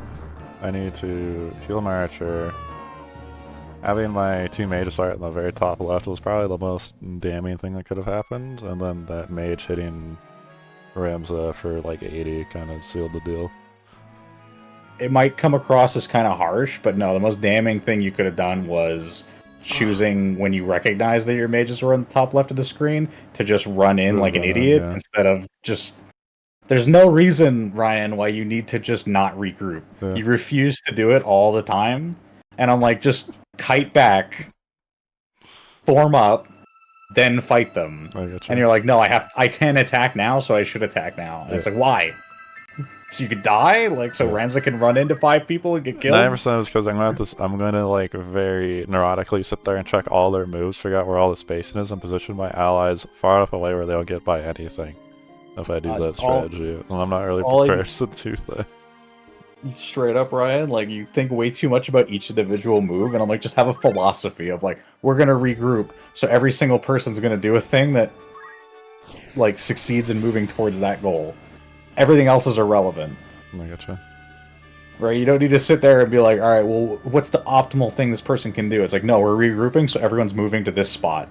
I need to heal my archer. Having my 2 mages start on the very top left was probably the most damning thing that could have happened, and then that mage hitting Ramza for like 80 kind of sealed the deal. It might come across as kind of harsh, but no, the most damning thing you could have done was choosing when you recognize that your mages were on the top left of the screen to just run in like an idiot instead of just... There's no reason, Ryan, why you need to just not regroup. Yeah. You refuse to do it all the time, and I'm like, just kite back, form up, then fight them. And you're like, no, I can attack now, so I should attack now. And it's like, why? So you could die? Like, so Ramza can run into 5 people and get killed? 90% is because I'm gonna like very neurotically sit there and check all their moves, figure out where all the spacing is, and position my allies far enough away where they'll get by anything. If I do that strategy, and I'm not really prepared to do that. Straight up, Ryan, like, you think way too much about each individual move, and I'm like, just have a philosophy of, like, we're gonna regroup, so every single person's gonna do a thing that, like, succeeds in moving towards that goal. Everything else is irrelevant. I gotcha. Right? You don't need to sit there and be like, all right, well, what's the optimal thing this person can do? It's like, no, we're regrouping, so everyone's moving to this spot.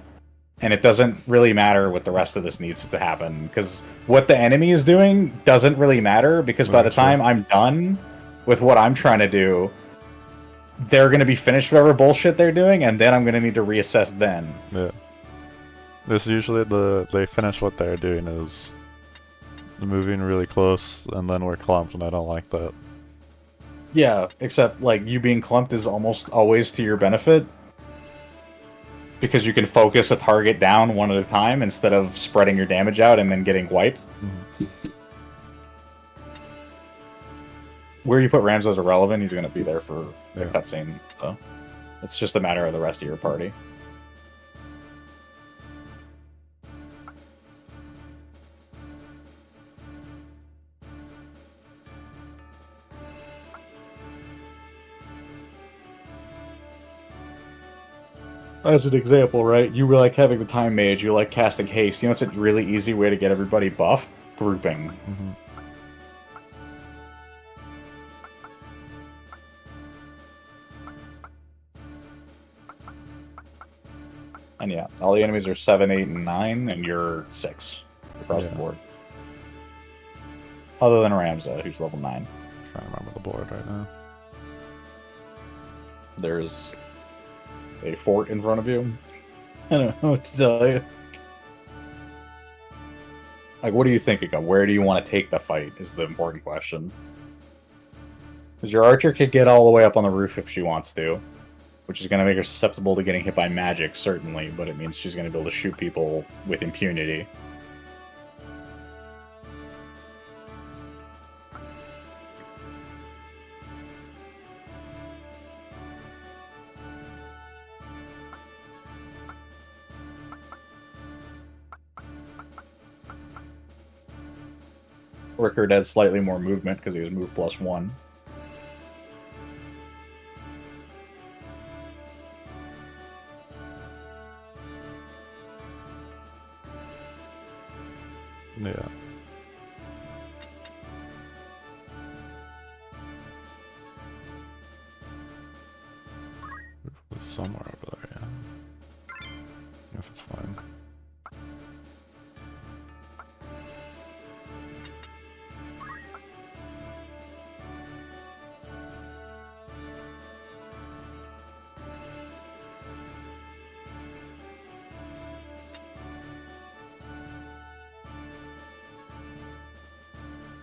And it doesn't really matter what the rest of this needs to happen, because what the enemy is doing doesn't really matter, because by the time I'm done with what I'm trying to do, they're going to be finished whatever bullshit they're doing, and then I'm going to need to reassess then. Yeah. There's usually they finish what they're doing is moving really close, and then we're clumped, and I don't like that. Yeah, except, like, you being clumped is almost always to your benefit. Because you can focus a target down one at a time instead of spreading your damage out and then getting wiped. Mm-hmm. Where you put Ramzo is irrelevant, he's going to be there for the cutscene, so it's just a matter of the rest of your party. As an example, right? You like having the time mage, you like casting haste. You know, it's a really easy way to get everybody buffed? Grouping. Mm-hmm. And yeah, all the enemies are 7, 8, and 9, and you're 6 across the board. Other than Ramza, who's level 9. I'm trying to remember the board right now. There's a fort in front of you. I don't know what to tell you. Like, what are you thinking of? Where do you want to take the fight is the important question. Because your archer could get all the way up on the roof if she wants to, which is going to make her susceptible to getting hit by magic, certainly, but it means she's going to be able to shoot people with impunity. Rickard has slightly more movement because he was move +1. Yeah. It was somewhere over there, yeah. I guess it's fine.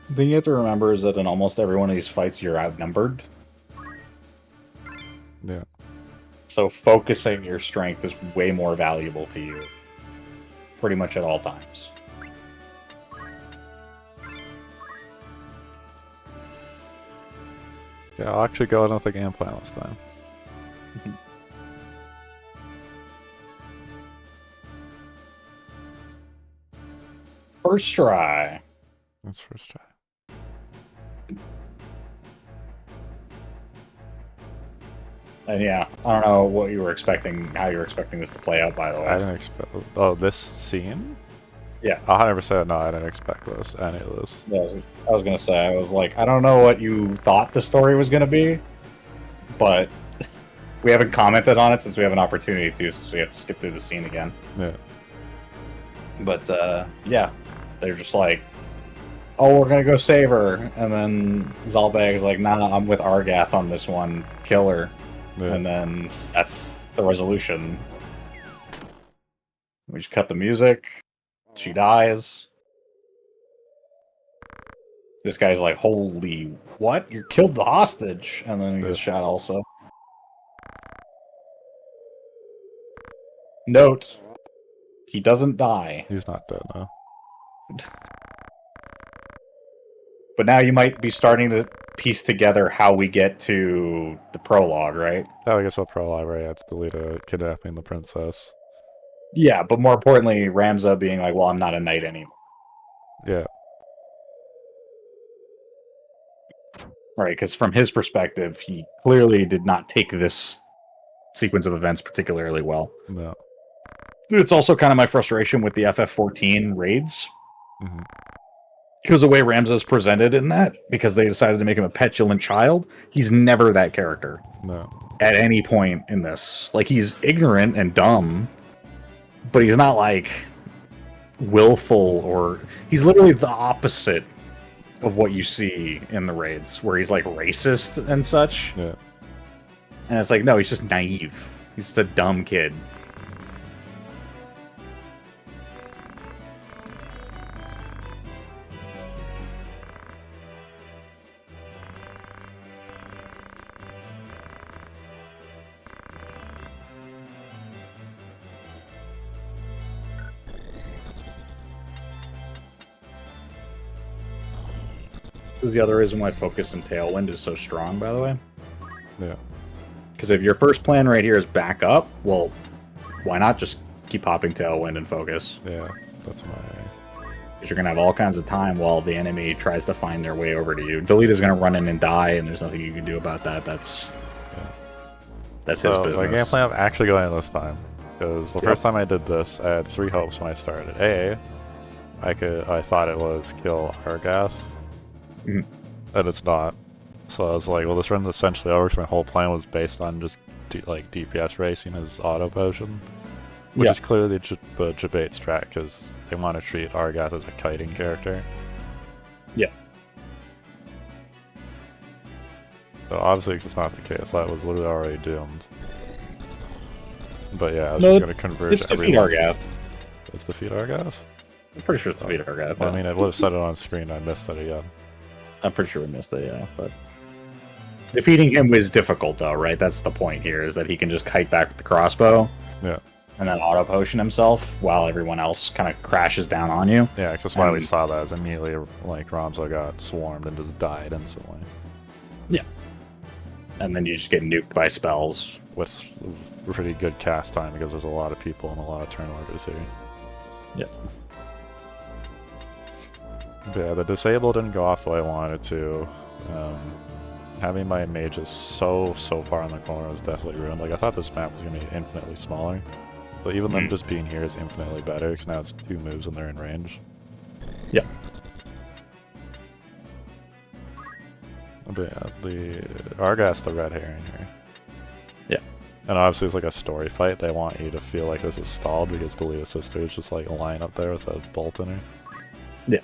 The thing you have to remember is that in almost every one of these fights, you're outnumbered. Yeah. So focusing your strength is way more valuable to you. Pretty much at all times. Yeah, I'll actually go in with the game plan this time. First try. That's first try. And yeah, I don't know what you were expecting, how you were expecting this to play out, by the way. I didn't expect... Oh, this scene? Yeah. 100% no, I didn't expect this, any of this. Yeah, I was going to say, I was like, I don't know what you thought the story was going to be, but we haven't commented on it since we have an opportunity to, so we have to skip through the scene again. Yeah. But, yeah, they're just like, oh, we're going to go save her, and then Zalbag's like, nah, I'm with Argath on this one, kill her. Yeah. And then that's the resolution. We just cut the music. She dies. This guy's like, holy, what? You killed the hostage! And then he gets shot also. Note, he doesn't die. He's not dead, no. But now you might be starting to piece together how we get to the prologue, right? Oh, I guess the prologue, right? It's the leader kidnapping the princess. Yeah, but more importantly, Ramza being like, well, I'm not a knight anymore. Yeah. Right, because from his perspective, he clearly did not take this sequence of events particularly well. No. It's also kind of my frustration with the FF14 raids. Mm-hmm. because the way Ramza's presented in that, because they decided to make him a petulant child, he's never that character. No. At any point in this. Like, he's ignorant and dumb, but he's not, like, willful, or... He's literally the opposite of what you see in the raids, where he's, like, racist and such. Yeah. And it's like, no, he's just naive. He's just a dumb kid. This is the other reason why Focus and Tailwind is so strong, by the way. Yeah. Because if your first plan right here is back up, well, why not just keep popping Tailwind and Focus? Yeah, that's my... Because you're going to have all kinds of time while the enemy tries to find their way over to you. Delete is going to run in and die, and there's nothing you can do about that. That's his business. My game plan of actually going this time, because the first time I did this, I had 3 hopes when I started. I thought it was kill Argath, and it's not. So I was like, well, this run's essentially over, so my whole plan was based on just DPS racing his auto potion. Which is clearly the Jabate strat, because they want to treat Argath as a kiting character. Yeah. So obviously it's not the case. That was literally already doomed. But yeah, I was just going to converge defeat Argath. It's defeat Argath? I'm pretty sure it's defeat Argath. Well, I mean, I would have said it on screen. I missed it again. I'm pretty sure we missed it, yeah. But defeating him was difficult, though, right? That's the point here, is that he can just kite back with the crossbow. Yeah. And then auto potion himself while everyone else kind of crashes down on you. Yeah, because that's why we saw that. As immediately, like, Ramza got swarmed and just died instantly. Yeah. And then you just get nuked by spells. With pretty good cast time, because there's a lot of people and a lot of turn orders here. Yeah. Yeah, the disable didn't go off the way I wanted it to. Having my mages so far in the corner was definitely ruined. Like, I thought this map was going to be infinitely smaller. But even them just being here is infinitely better, because now it's 2 moves and they're in range. Yeah. But yeah, the Argath's the red herring here. Yeah. And obviously it's like a story fight. They want you to feel like this is stalled, because Delia's sister is just like lying up there with a bolt in her. Yeah.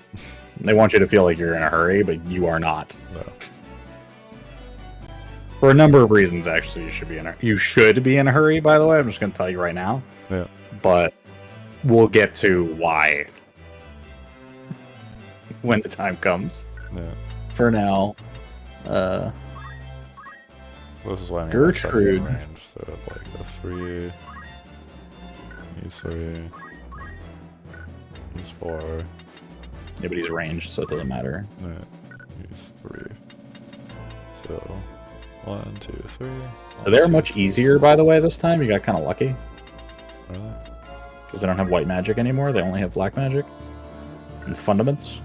They want you to feel like you're in a hurry, but you are not. No. For a number of reasons, actually, you should be in a hurry, by the way. I'm just going to tell you right now. Yeah. But we'll get to why when the time comes. Yeah. For now, this is why I mean Gertrude. Range, so like a 3, these 3, these 4. Yeah, but he's ranged, so it doesn't matter. Yeah, these 3. So 1, 2, 3. So they're much easier, by the way, this time. You got kind of lucky. Really? Because they don't have white magic anymore. They only have black magic. And fundaments.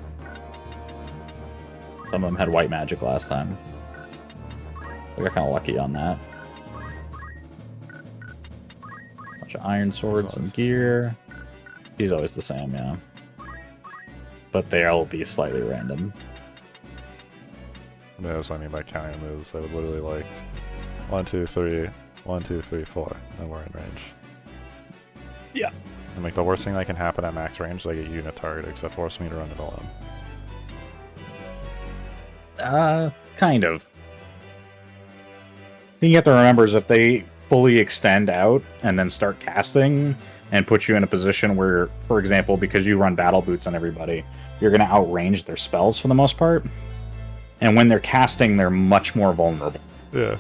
Some of them had white magic last time. We got kind of lucky on that. Bunch of iron swords and gear. He's always the same, yeah. But they'll be slightly random. Yeah, that's what I mean by counting moves. They would literally like 1, 2, 3, 1, 2, 3, 4, and we're in range. Yeah. And like the worst thing that can happen at max range is I get unit targeted, because that forces me to run it alone. Kind of. The thing you have to remember is if they fully extend out and then start casting and put you in a position where, for example, because you run battle boots on everybody, you're going to outrange their spells for the most part. And when they're casting, they're much more vulnerable. Yeah.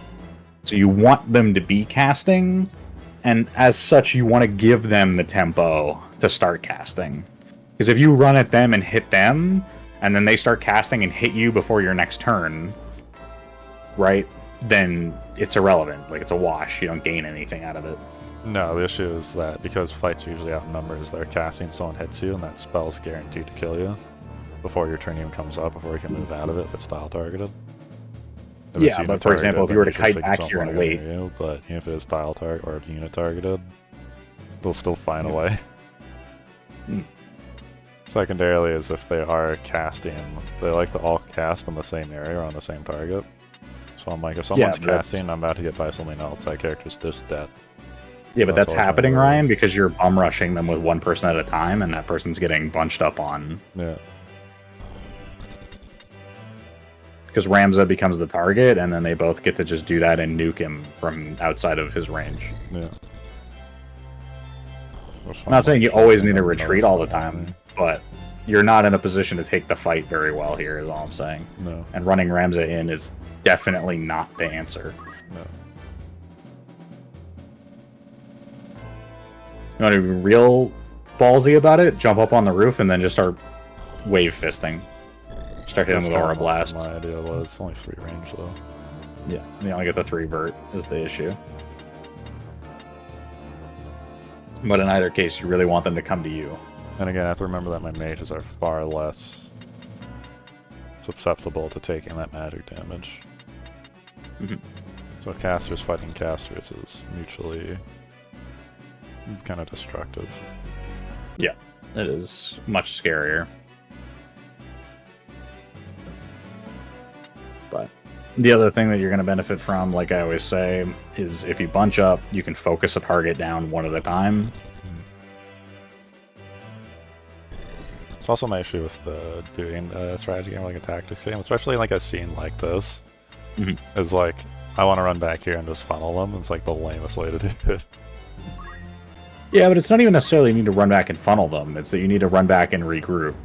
So you want them to be casting, and as such, you want to give them the tempo to start casting. Because if you run at them and hit them, and then they start casting and hit you before your next turn, right, then it's irrelevant. Like, it's a wash. You don't gain anything out of it. No, the issue is that because fights are usually outnumbers, they're casting, someone hits you, and that spell's guaranteed to kill you before your turn even comes up, before you can move out of it if it's style targeted. Yeah, but for example, if you were to kite back here and wait. But if it is style target or unit targeted, they'll still find a way. Secondarily is if they are casting, they like to all cast in the same area or on the same target. So I'm like, if someone's casting, I'm about to get by something else. That character's just dead. Yeah, but that's happening, Ryan, because you're bum rushing them with one person at a time, and that person's getting bunched up on. Yeah. Because Ramza becomes the target, and then they both get to just do that and nuke him from outside of his range. Yeah. I'm not saying you always need to retreat all the time, but you're not in a position to take the fight very well here, is all I'm saying. No. And running Ramza in is definitely not the answer. No. You want to be real ballsy about it? Jump up on the roof and then just start wave fisting. Start hitting with Aura Blast. My idea was only 3 range though. Yeah, you only get the 3 vert is the issue. But in either case, you really want them to come to you. And again, I have to remember that my mages are far less susceptible to taking that magic damage. So casters fighting casters is mutually kind of destructive. Yeah, it is much scarier. But the other thing that you're going to benefit from, like I always say, is if you bunch up, you can focus a target down one at a time. It's also my issue with doing a strategy game like a tactics game, especially in like a scene like this. Is like, I want to run back here and just funnel them. It's like the lamest way to do it. Yeah, but it's not even necessarily you need to run back and funnel them. It's that you need to run back and regroup.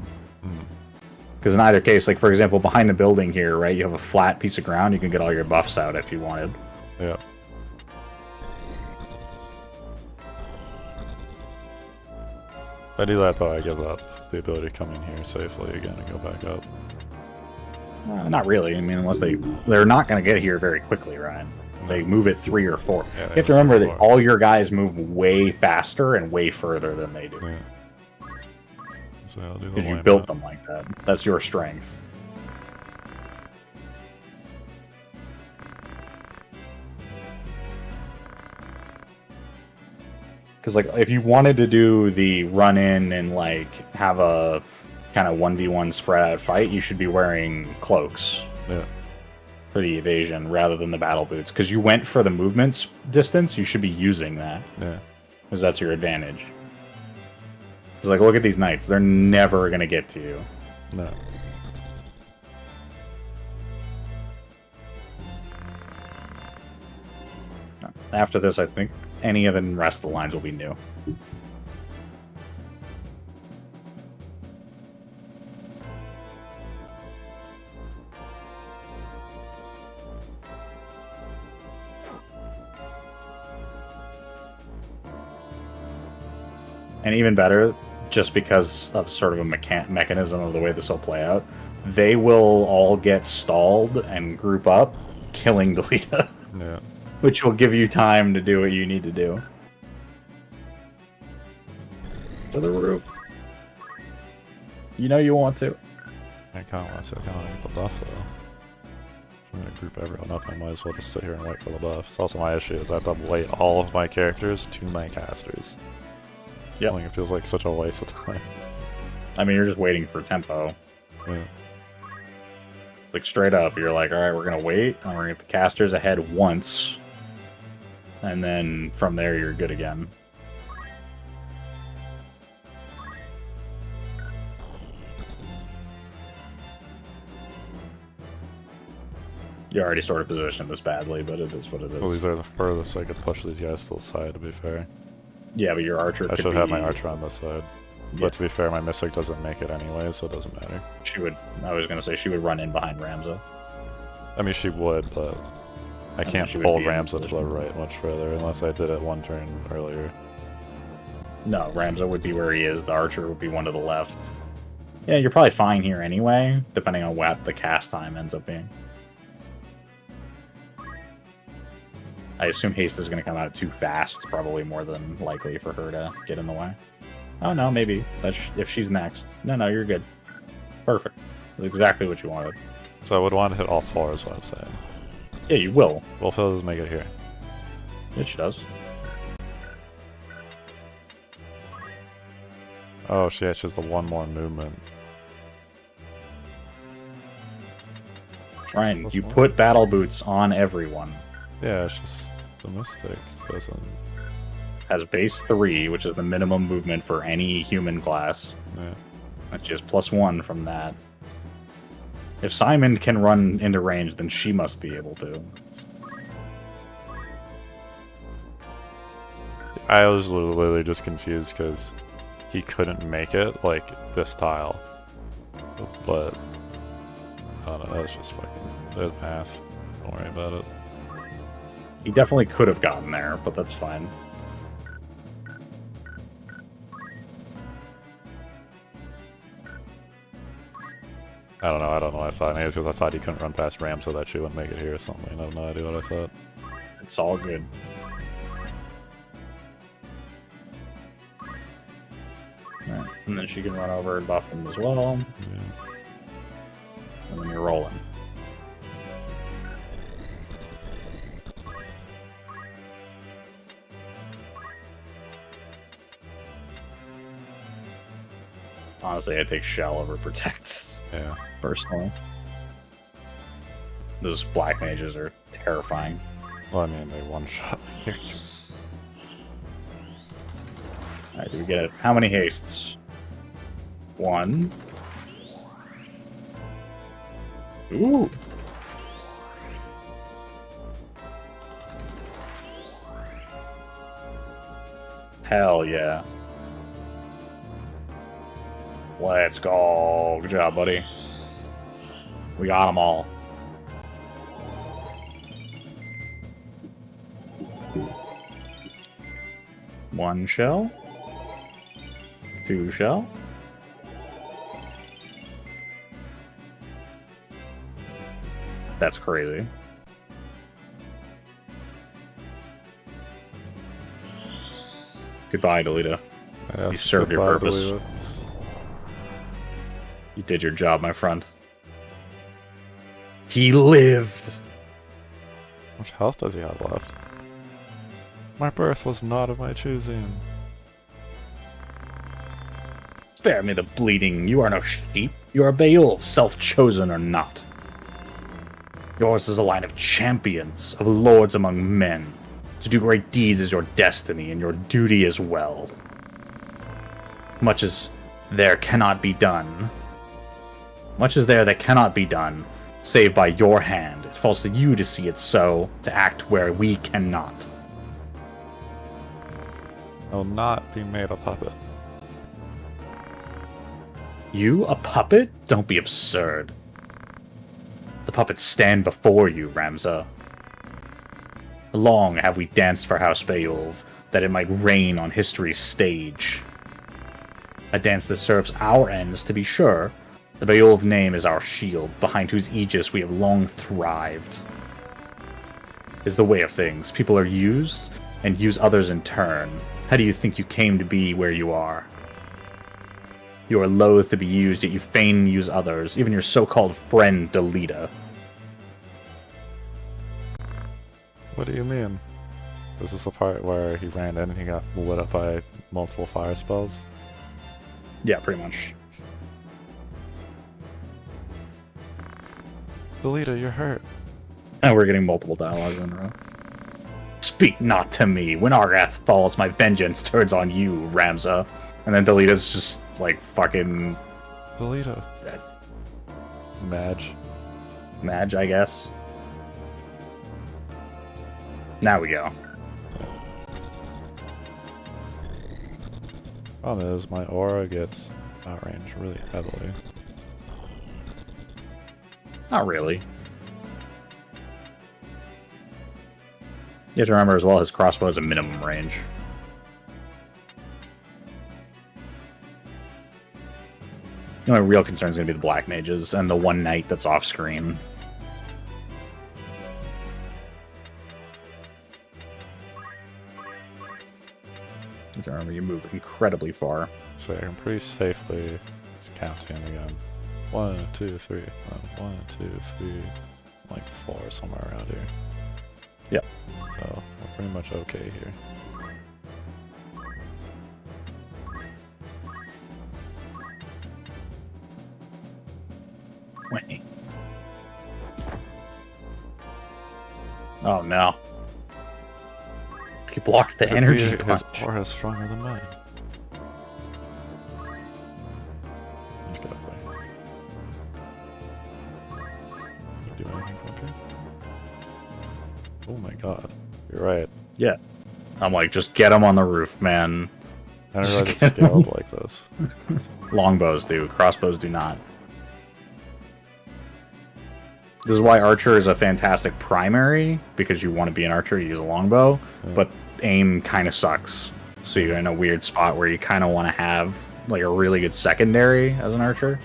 Because in either case, like for example, behind the building here, right, you have a flat piece of ground, you can get all your buffs out if you wanted. Yeah. If I do that though, I give up the ability to come in here safely again and go back up. Not really. I mean, unless they're not going to get here very quickly, Ryan. They move at 3 or 4. Yeah, you have to remember that all your guys move way faster and way further than they do. Yeah. So I'll do the Because you built them like that. That's your strength. Because like, if you wanted to do the run in and like have a kind of 1v1 spread out fight, you should be wearing cloaks. Yeah. For the evasion rather than the battle boots. Because you went for the movement distance, you should be using that. Yeah. Because that's your advantage. It's like, look at these knights. They're never going to get to you. No. After this, I think any of the rest of the lines will be new. And even better, just because of sort of a mechanism of the way this will play out, they will all get stalled and group up, killing Delita. Yeah. Which will give you time to do what you need to do. To the roof. You know you want to. I kind of want to get the buff though. I'm going to group everyone up, I might as well just sit here and wait for the buff. It's also my issue is I have to wait all of my characters to my casters. Yeah, it feels like such a waste of time. I mean, you're just waiting for tempo. Yeah. Like straight up, you're like, all right, we're gonna wait, and we're gonna get the casters ahead once, and then from there you're good again. You already sort of positioned this badly, but it is what it is. Well, these are the furthest I could push these guys to the side, to be fair. Yeah, but your archer I should have my archer on this side. Yeah. But to be fair, my Mystic doesn't make it anyway, so it doesn't matter. I was going to say, she would run in behind Ramza. I mean, she would, but I can't hold Ramza to the right much further, unless I did it one turn earlier. No, Ramza would be where he is, the archer would be one to the left. Yeah, you're probably fine here anyway, depending on what the cast time ends up being. I assume haste is going to come out too fast, probably more than likely for her to get in the way. Oh no, maybe. If she's next. No, you're good. Perfect. That's exactly what you wanted. So I would want to hit all 4 is what I'm saying. Yeah, you will. Well, Phil doesn't make it here. Yeah, she does. Oh, she has just the one more movement. Ryan, you put battle boots on everyone. Yeah, it's just the Mystic doesn't. Has base 3, which is the minimum movement for any human class. Yeah. Which is +1 from that. If Simon can run into range, then she must be able to. I was literally just confused because he couldn't make it like this tile. But I don't know, that's just fucking it passed. Don't worry about it. He definitely could have gotten there, but that's fine. I don't know what I thought. Maybe it's because I thought he couldn't run past Ram so that she wouldn't make it here or something. I have no idea what I thought. It's all good. Right. And then she can run over and buff them as well. Yeah. And then you're rolling. Honestly, I take Shell over Protect. Yeah. Personally. Those black mages are terrifying. Well, I mean, they one-shot. Alright, do we get it? How many hastes? 1. Ooh! Hell yeah. Let's go. Good job, buddy. We got them all. One shell. 2 shell. That's crazy. Goodbye, Delita. Yeah, You served your goodbye, purpose. Delita. You did your job, my friend. He lived! How much health does he have left? My birth was not of my choosing. Spare me the bleeding. You are no sheep. You are Beowulf, self-chosen or not. Yours is a line of champions, of lords among men. To do great deeds is your destiny, and your duty as well. Much as there cannot be done. Much as there that cannot be done, save by your hand. It falls to you to see it so, to act where we cannot. I will not be made a puppet. You, a puppet? Don't be absurd. The puppets stand before you, Ramza. Long have we danced for House Beowulf, that it might reign on history's stage. A dance that serves our ends, to be sure. The Beowulf name is our shield, behind whose aegis we have long thrived. It is the way of things. People are used, and use others in turn. How do you think you came to be where you are? You are loath to be used, yet you feign use others, even your so-called friend, Delita. What do you mean? This is the part where he ran in and he got lit up by multiple fire spells? Yeah, pretty much. Delita, you're hurt. And we're getting multiple dialogues in a row. Speak not to me. When our wrath falls, my vengeance turns on you, Ramza. And then Delita's just, like, fucking... Delita. Madge. Madge, I guess. Now we go. Problem is, my aura gets outranged really heavily. Not really. You have to remember as well, his crossbow has a minimum range. The only real concern is going to be the black mages and the one knight that's off screen. You have to remember, you move incredibly far. So I can pretty safely just count in again. 1, 2, 3. 1, 2, 3. Like 4 somewhere around here. Yep. So we're pretty much okay here. Wait. Oh no. He blocked the energy punch. His aura is stronger than mine. Just get up there. You do anything for me? Oh my god. You're right. Yeah. I'm like, just get him on the roof, man. I didn't realize it scaled like this. Longbows do, crossbows do not. This is why archer is a fantastic primary, because you want to be an archer, you use a longbow, but aim kind of sucks. So you're in a weird spot where you kind of want to have like a really good secondary as an archer.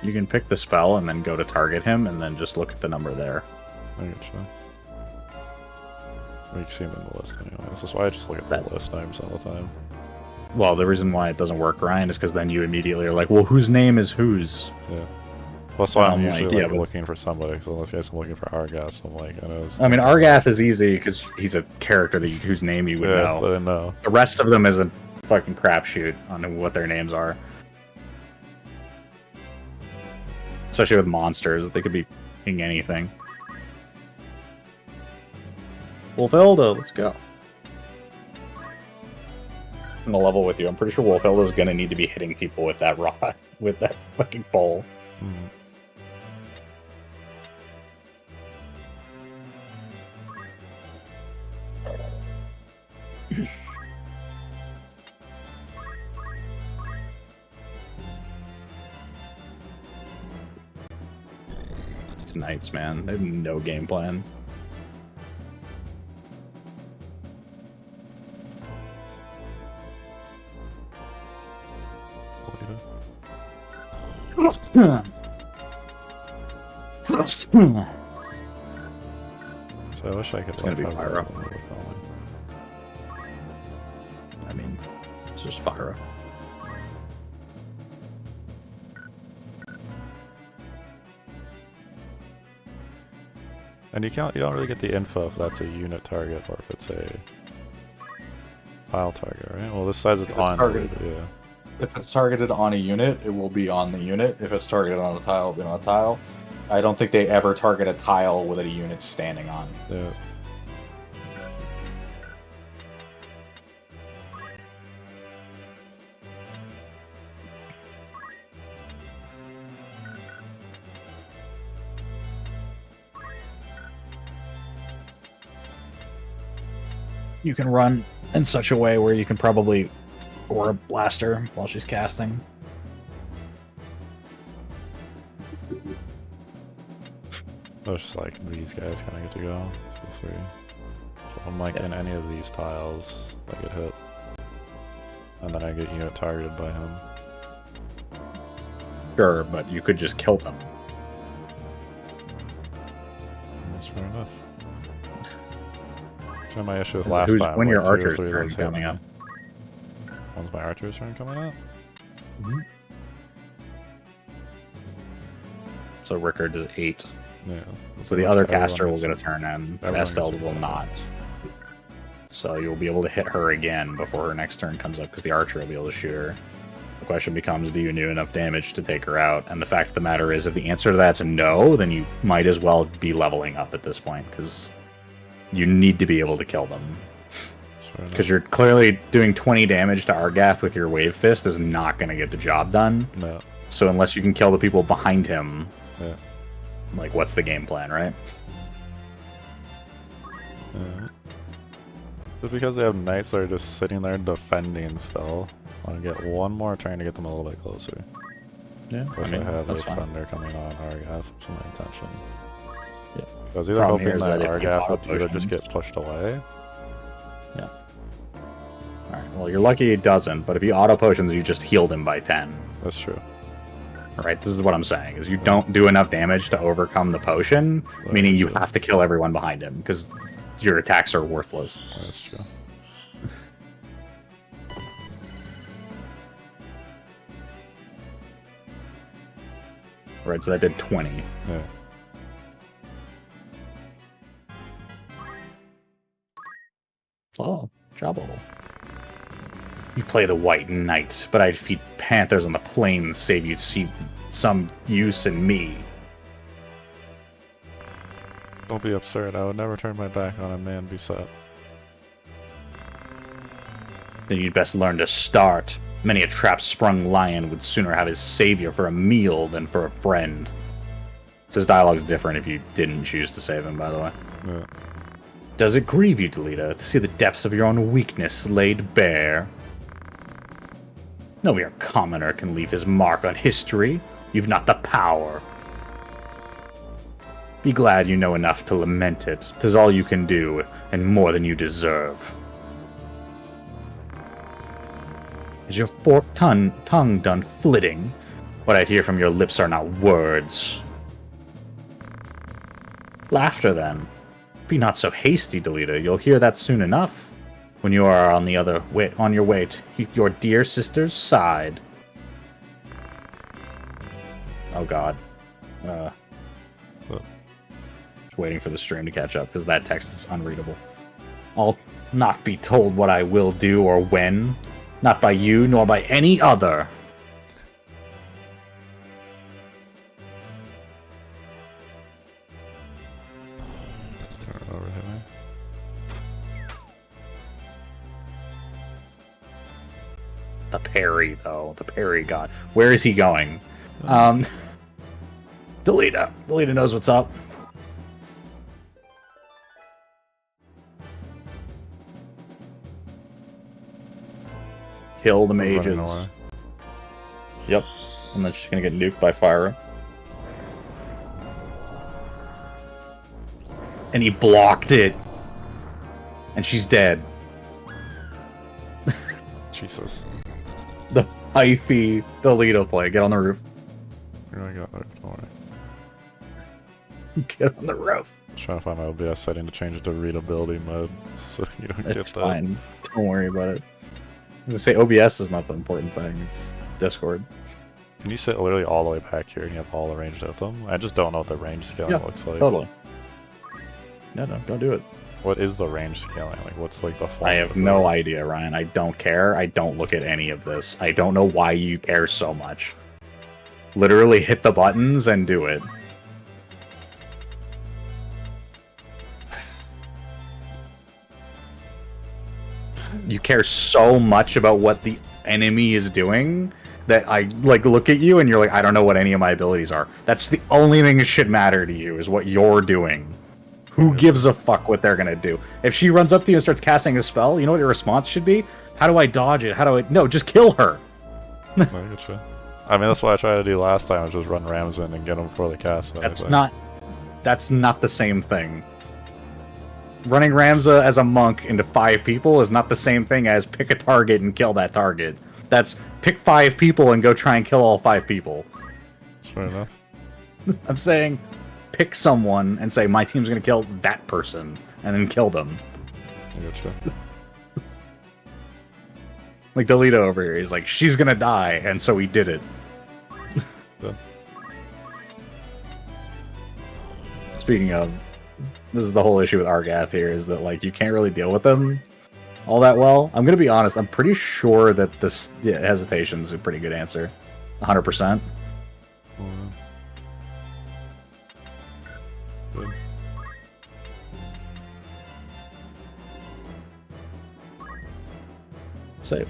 You can pick the spell and then go to target him and then just look at the number there. I get you. You can see them in the list anyway. This is why I just look at the list names all the time. Well, the reason why it doesn't work, Ryan, is because then you immediately are like, well, whose name is whose? Yeah. Plus, why I'm usually idea, like, looking for somebody, because unless I'm looking for Argath, I'm like, I mean, Argath is easy because he's a character that whose name you would know. But I know. The rest of them is a fucking crapshoot on what their names are. Especially with monsters, they could be picking anything. Wolfelda, let's go. I'm gonna level with you. I'm pretty sure Wolfelda is gonna need to be hitting people with that rod, with that fucking pole. These knights, man, they have no game plan. So I wish I could. It's gonna be Pyro. I mean, it's just Pyro. And you don't really get the info if that's a unit target or if it's a tile target, right? Well, this says it's on target. Yeah. If it's targeted on a unit, it will be on the unit. If it's targeted on a tile, it'll be on a tile. I don't think they ever target a tile with a unit standing on. Yeah. You can run in such a way where you can probably Aura blast her while she's casting. So it's just like these guys kind of get to go. So I'm like in any of these tiles, I get hit. And then I get unit targeted by him. Sure, but you could just kill them. That's fair enough. So my issue with last time. When your like, archer's turn coming up. When's my archer's turn coming up? Mm-hmm. So Rickard is 8. Yeah. So the other caster will get a turn in, but Estelle will not. So you'll be able to hit her again before her next turn comes up, because the archer will be able to shoot her. The question becomes, do you do enough damage to take her out? And the fact of the matter is, if the answer to that's no, then you might as well be leveling up at this point, because you need to be able to kill them. Because you're clearly doing 20 damage to Argath with your Wave Fist is not going to get the job done. No. So unless you can kill the people behind him, yeah. Like, what's the game plan, right? Yeah. Just because they have knights that are just sitting there defending still, I want to get one more trying to get them a little bit closer. Yeah, plus I have this thunder coming on Argath, which is my intention. Yeah. I was either hoping that Argath would either just get pushed away. Yeah. Alright, well, you're lucky it doesn't, but if you auto potions, you just healed him by 10. That's true. Right, this is what I'm saying, is you don't do enough damage to overcome the potion, meaning you have to kill everyone behind him, because your attacks are worthless. That's true. Right, so that did 20. Yeah. Oh, job level. You play the White Knight, but I'd defeat Panthers on the plains save you'd see some use in me. Don't be absurd. I would never turn my back on a man beset. Then you'd best learn to start. Many a trap-sprung lion would sooner have his savior for a meal than for a friend. So his dialogue's different if you didn't choose to save him, by the way. Yeah. Does it grieve you, Delita, to see the depths of your own weakness laid bare? No mere commoner can leave his mark on history. You've not the power. Be glad you know enough to lament it. 'Tis all you can do, and more than you deserve. Is your forked tongue done flitting? What I hear from your lips are not words. Laughter, then. Be not so hasty, Delita. You'll hear that soon enough. When you are on your way to your dear sister's side. Oh God. Just waiting for the stream to catch up because that text is unreadable. I'll not be told what I will do or when, not by you nor by any other. The parry, though. The parry god. Where is he going? Delita. Delita knows what's up. Kill the mages. Yep. And then she's gonna get nuked by fire. And he blocked it. And she's dead. Jesus. The hyphy Delita play. Get on the roof. I got it. Don't worry. Get on the roof. I'm trying to find my OBS setting to change it to readability mode, so you don't get that. It's fine. Don't worry about it. I was gonna say OBS is not the important thing. It's Discord. Can you sit literally all the way back here and you have all the range of them? I just don't know what the range scaling looks like. Totally. No, don't do it. What is the range scaling? Like, what's like the font? I have no idea, Ryan. I don't care. I don't look at any of this. I don't know why you care so much. Literally hit the buttons and do it. You care so much about what the enemy is doing that I like look at you and you're like, I don't know what any of my abilities are. That's the only thing that should matter to you is what you're doing. Who gives a fuck what they're gonna do? If she runs up to you and starts casting a spell, you know what your response should be? How do I dodge it? How do I... No, just kill her! I getcha. I mean, that's what I tried to do last time, was just run Rams in and get him before the cast. That's not the same thing. Running Ramza as a monk into 5 people is not the same thing as pick a target and kill that target. That's pick 5 people and go try and kill all 5 people. Fair enough. I'm saying pick someone and say, my team's gonna kill that person, and then kill them. I getcha. Like Delita over here, he's like, she's gonna die, and so he did it. Yeah. Speaking of, this is the whole issue with Argath here, is that like you can't really deal with them all that well. I'm gonna be honest, I'm pretty sure that this hesitation's a pretty good answer. 100%. Good. Save.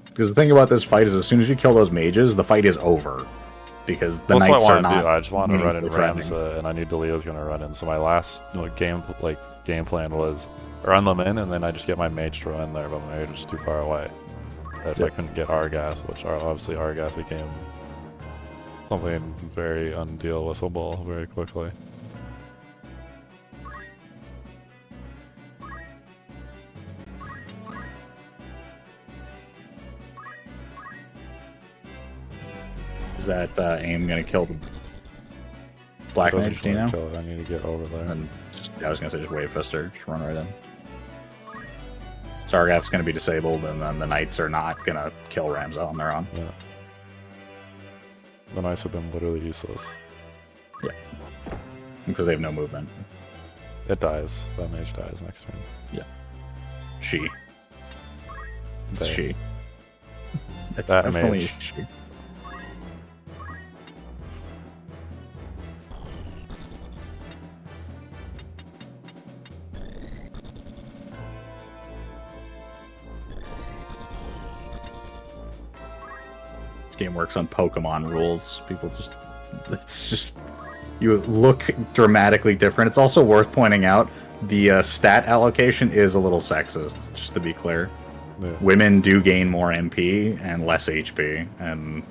Because the thing about this fight is as soon as you kill those mages, the fight is over. Because the knights are not... I just wanted to run in Ramza, and I knew Delita was going to run in, so my last game plan was run them in, and then I just get my mage to run there, but my mage was too far away. If I couldn't get Argath, which obviously Argath became something very undeal-withable very quickly. Is that aim gonna kill the black mage? Do you know? Kill it. I need to get over there. And I was gonna say just wave fister, just run right in. Sargath's gonna be disabled, and then the knights are not gonna kill Ramza on their own. Yeah. The knights have been literally useless. Yeah. Because they have no movement. It dies. That mage dies next turn. Yeah. She. It's They. she. It's That definitely mage. she. This game works on Pokemon rules. People just... It's just... You look dramatically different. It's also worth pointing out the stat allocation is a little sexist, just to be clear. Yeah. Women do gain more MP and less HP, and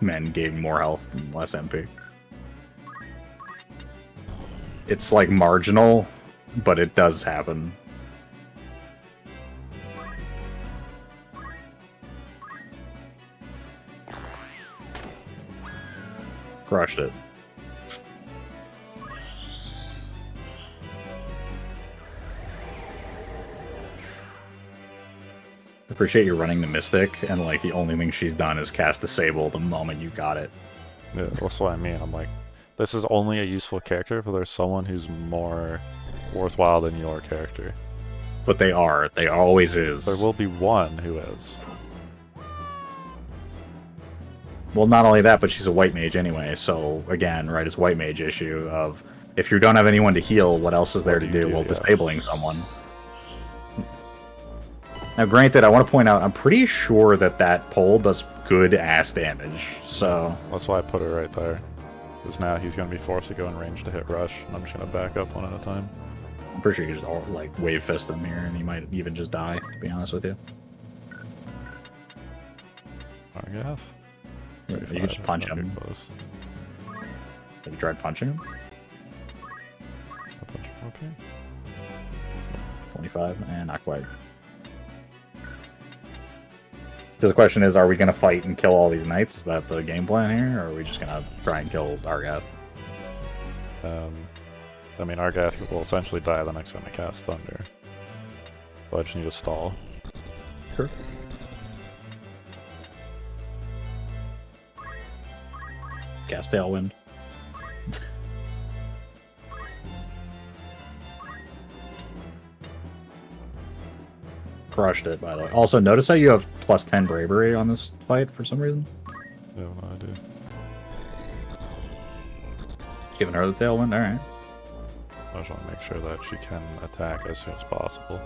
men gain more health and less MP. It's like marginal, but it does happen. Crushed it. Appreciate you running the Mystic, and like the only thing she's done is cast Disable the moment you got it. Yeah, that's what I mean. I'm like, this is only a useful character, but there's someone who's more worthwhile than your character. But they are. They always is. There will be one who is. Well, not only that, but she's a white mage anyway. So again, right, it's white mage issue of if you don't have anyone to heal, what else is there to do? Well, disabling someone. Now, granted, I want to point out, I'm pretty sure that that pole does good ass damage. So That's why I put it right there. Because now he's going to be forced to go in range to hit rush, and I'm just going to back up one at a time. I'm pretty sure you just like wave fist him here, and he might even just die. To be honest with you, Argath? yeah, you can just punch him. Have you tried punching him? I'll punch him up here. 25, and not quite. Because the question is, are we going to fight and kill all these knights? Is that the game plan here, or are we just going to try and kill Argath? I mean, Argath will essentially die the next time I cast Thunder. So I just need to stall. Sure. Cast Tailwind. Crushed it, by the way. Also, notice how you have plus 10 bravery on this fight for some reason? Yeah, no, I do. Giving her the tailwind? Alright. I just want to make sure that she can attack as soon as possible.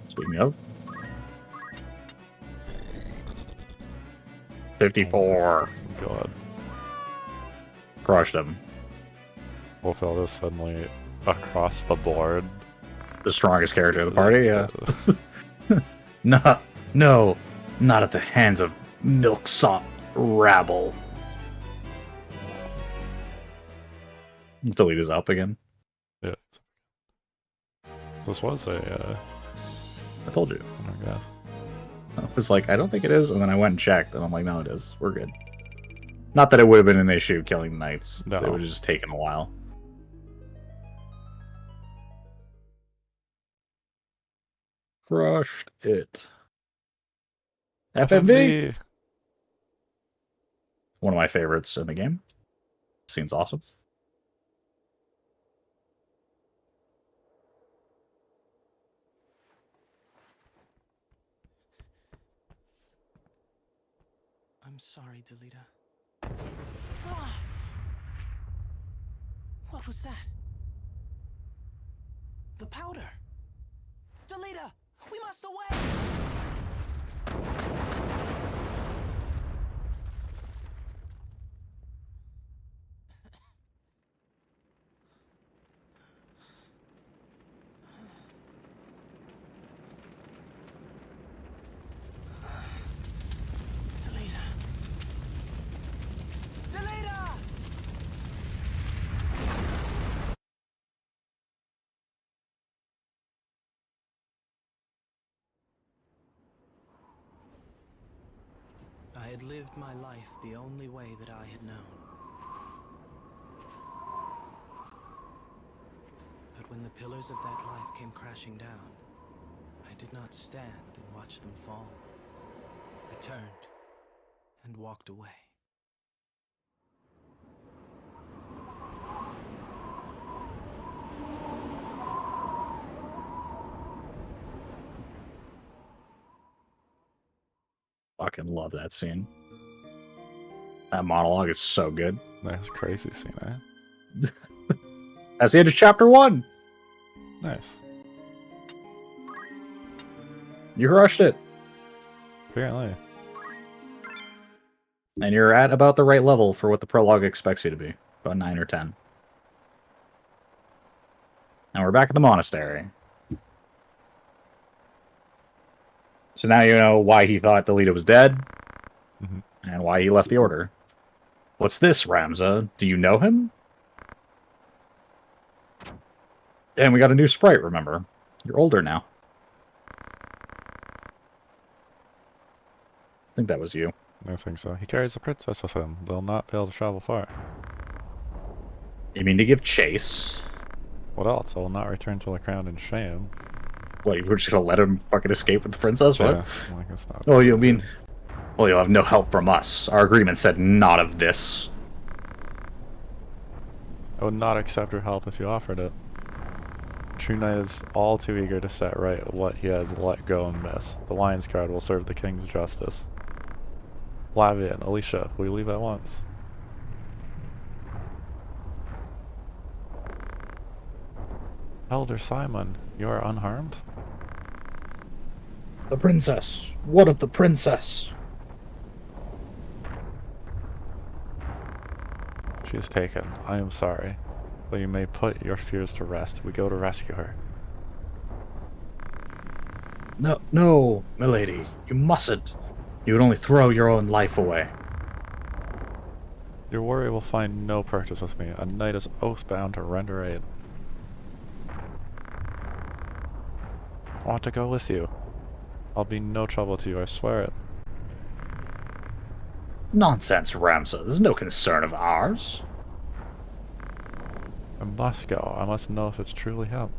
Speaking of. 54. Oh, God. Crushed him. WoTL is suddenly across the board. The strongest character of the party, yeah. No, not at the hands of milksop rabble. Delete is up again. Yeah. This was a, I told you. Argath. I was like, I don't think it is, and then I went and checked, and I'm like, no, it is. We're good. Not that it would have been an issue killing the knights. No. It would have just taken a while. Crushed it. FMV! One of my favorites in the game. Seems awesome. I'm sorry, Delita. Ah! What was that? The powder! Delita! We must away! Delita! Delita! had lived my life the only way that I had known. But when the pillars of that life came crashing down, I did not stand and watch them fall. I turned and walked away. Fucking love that scene. That monologue is so good. That's a crazy scene, eh? That's the end of chapter 1. Nice. You crushed it. Apparently. And you're at about the right level for what the prologue expects you to be. About 9 or 10. And we're back at the monastery. So now you know why he thought Delita was dead. Mhm. And why he left the order. What's this, Ramza? Do you know him? And we got a new sprite, remember? You're older now. I think that was you. I think so. He carries the princess with him. They'll not be able to travel far. You mean to give chase? What else? They'll not return to the crown in shame. What, you were just gonna let him fucking escape with the princess? What? Yeah, well, I guess not. Oh, you mean... Well, you'll have no help from us. Our agreement said not of this. I would not accept your help if you offered it. True Knight is all too eager to set right what he has let go and miss. The Lion's Guard will serve the King's justice. Lavia and Alicia, we leave at once. Elder Simon, you are unharmed? The princess. What of the princess? She is taken. I am sorry. But you may put your fears to rest. We go to rescue her. No, milady. You mustn't. You would only throw your own life away. Your worry will find no purchase with me. A knight is oath-bound to render aid. I want to go with you. I'll be no trouble to you, I swear it. Nonsense, Ramza. This is no concern of ours. I must go. I must know if it's truly him.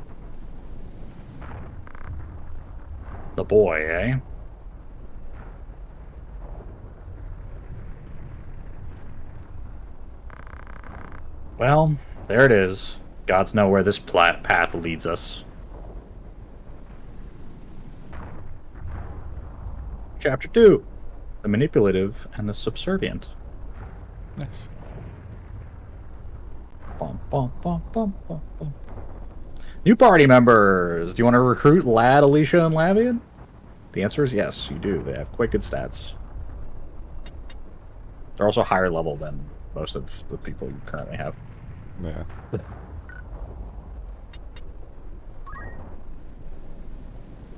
The boy, eh? Well, there it is. Gods know where this path leads us. Chapter 2. The manipulative and the subservient. Nice. Bum, bum, bum, bum, bum, bum. New party members! Do you want to recruit Lad, Alicia, and Lavian? The answer is yes, you do. They have quite good stats. They're also higher level than most of the people you currently have. Yeah.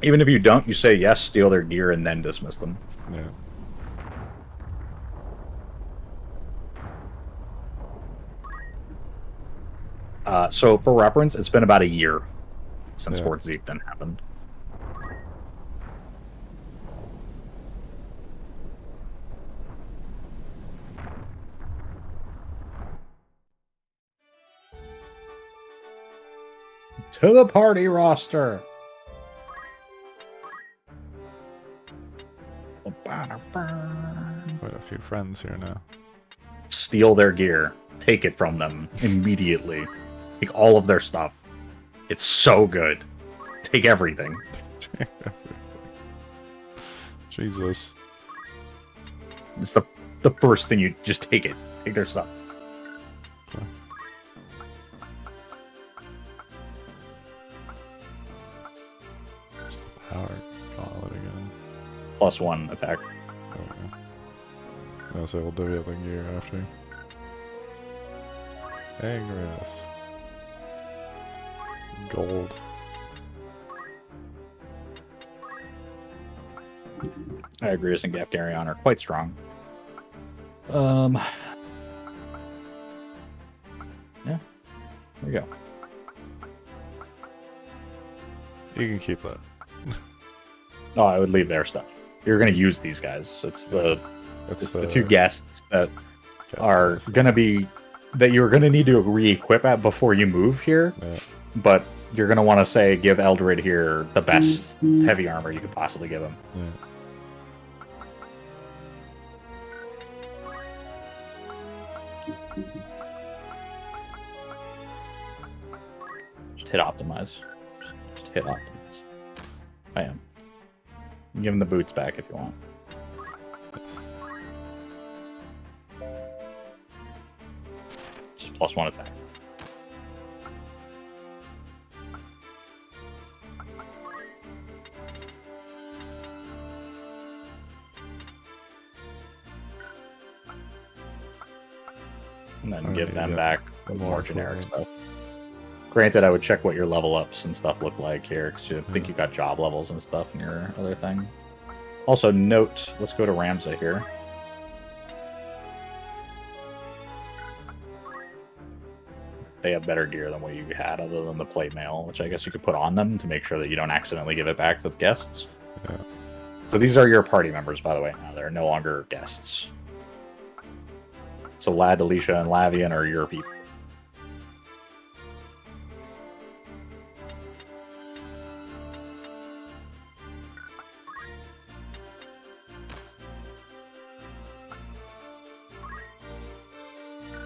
Even if you don't, you say yes, steal their gear, and then dismiss them. Yeah. So, for reference, it's been about a year since Yeah. Fort Zeepton happened. To the party roster! Quite a few friends here now. Steal their gear. Take it from them immediately. Take all of their stuff. It's so good. Take everything. Jesus. It's the first thing you just take it. Take their stuff. Okay. Power gauntlet again. +1 attack. I'll say we'll divvy up the gear after. Agris. Gold. Agrius and Gaftarion are quite strong. Yeah. There you go. You can keep that. Oh, I would leave their stuff. You're going to use these guys. It's the It's the two guests that are going to be... that you're going to need to re-equip at before you move here. Yeah. But you're going to want to say, give Eldred here the best heavy armor you could possibly give him. Yeah. Just hit optimize. Just hit optimize. I am. Give him the boots back if you want. Just +1 attack. And then give them back the more generic stuff. Granted, I would check what your level ups and stuff look like here, because I think you got job levels and stuff in your other thing. Also, note, let's go to Ramsay here. They have better gear than what you had, other than the plate mail, which I guess you could put on them to make sure that you don't accidentally give it back to the guests. Yeah. So these are your party members, by the way, now. They're no longer guests. So Lad, Alicia, and Lavian are your people.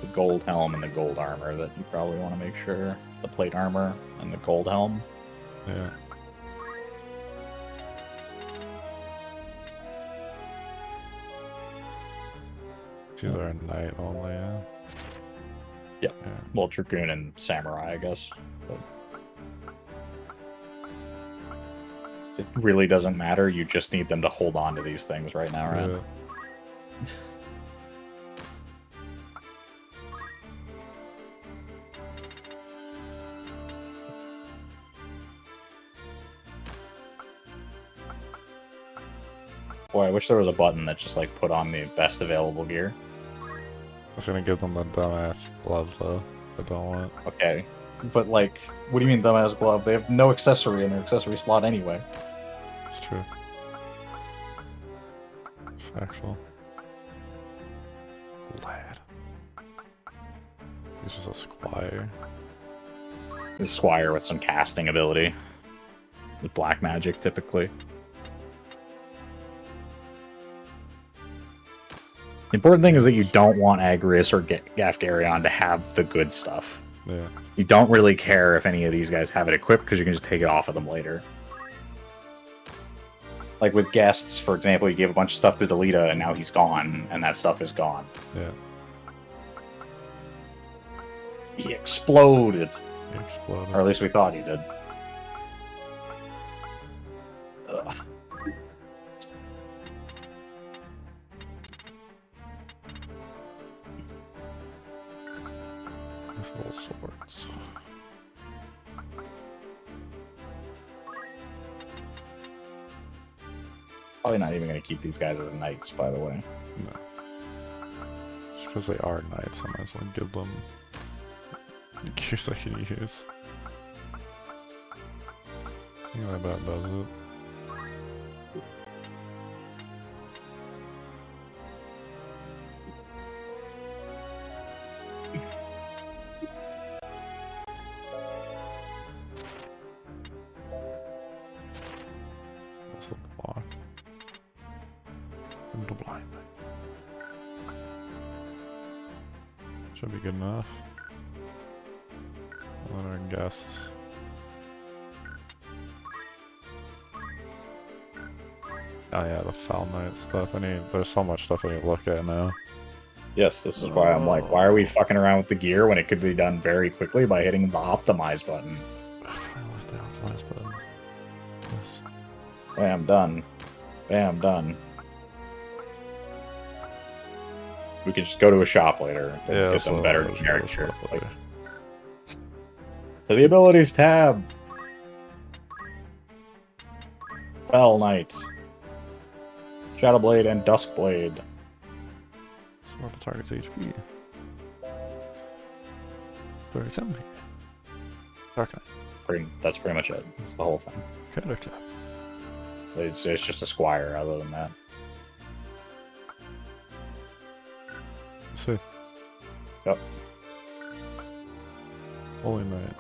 The gold helm and the gold armor that you probably want to make sure. The plate armor and the gold helm. Yeah. These are knight only, yeah. Yep. Yeah. Well, Dragoon and Samurai, I guess. But it really doesn't matter. You just need them to hold on to these things right now, right? Yeah. Boy, I wish there was a button that just like put on the best available gear. I was gonna give them the dumbass glove though. I don't want. Okay. But like, what do you mean dumbass glove? They have no accessory in their accessory slot anyway. It's true. Factual. Lad. He's just a squire. He's a squire with some casting ability. With black magic, typically. The important thing is that you don't want Agrius or Gafgarion to have the good stuff. Yeah. You don't really care if any of these guys have it equipped, because you can just take it off of them later. Like with guests, for example, you gave a bunch of stuff to Delita, and now he's gone, and that stuff is gone. Yeah. He exploded. He exploded. Or at least we thought he did. Ugh. Little swords. Probably not even going to keep these guys as knights, by the way. No. Just because they are knights, I might as well give them gears I can use. I think that about does it. Should be good enough. Let our guests. Oh yeah, the Foul Knight stuff. There's so much stuff I need to look at now. Yes, this is why I'm like, why are we fucking around with the gear when it could be done very quickly by hitting the optimize button? I love the optimize button. Yes. Bam, done. Bam, done. We could just go to a shop later and get some better character. Like, to the abilities tab. Fell Knight. Shadowblade and Duskblade. Swap the target's HP. 37 HP. Dark Knight. That's pretty much it. That's the whole thing. Character. It's just a squire other than that. See. Yep. Holy Knight.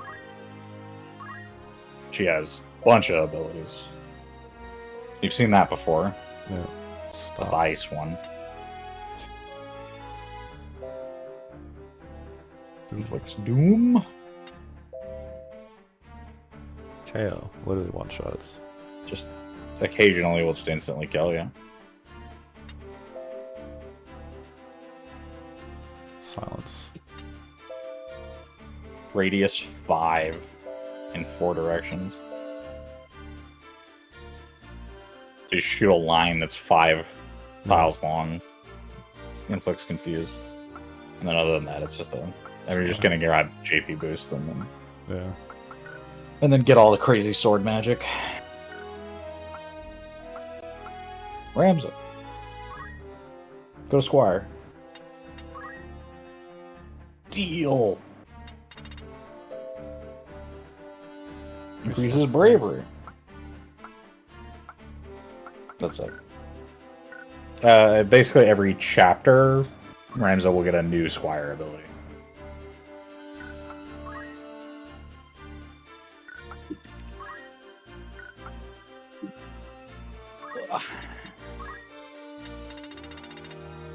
She has a bunch of abilities. You've seen that before. Yeah. That's the ice one. Inflicts Doom. KO. Literally one shots. Just occasionally will just instantly kill you. Silence. Radius 5 in 4 directions. You shoot a line that's 5 tiles long. Inflicts Confuse. And then other than that, it's just a... I mean, you're just gonna grab JP boost and then... Yeah. And then get all the crazy sword magic. Rams it. Go to Squire. Deal. Increases bravery. That's it. Basically, every chapter, Ramza will get a new Squire ability.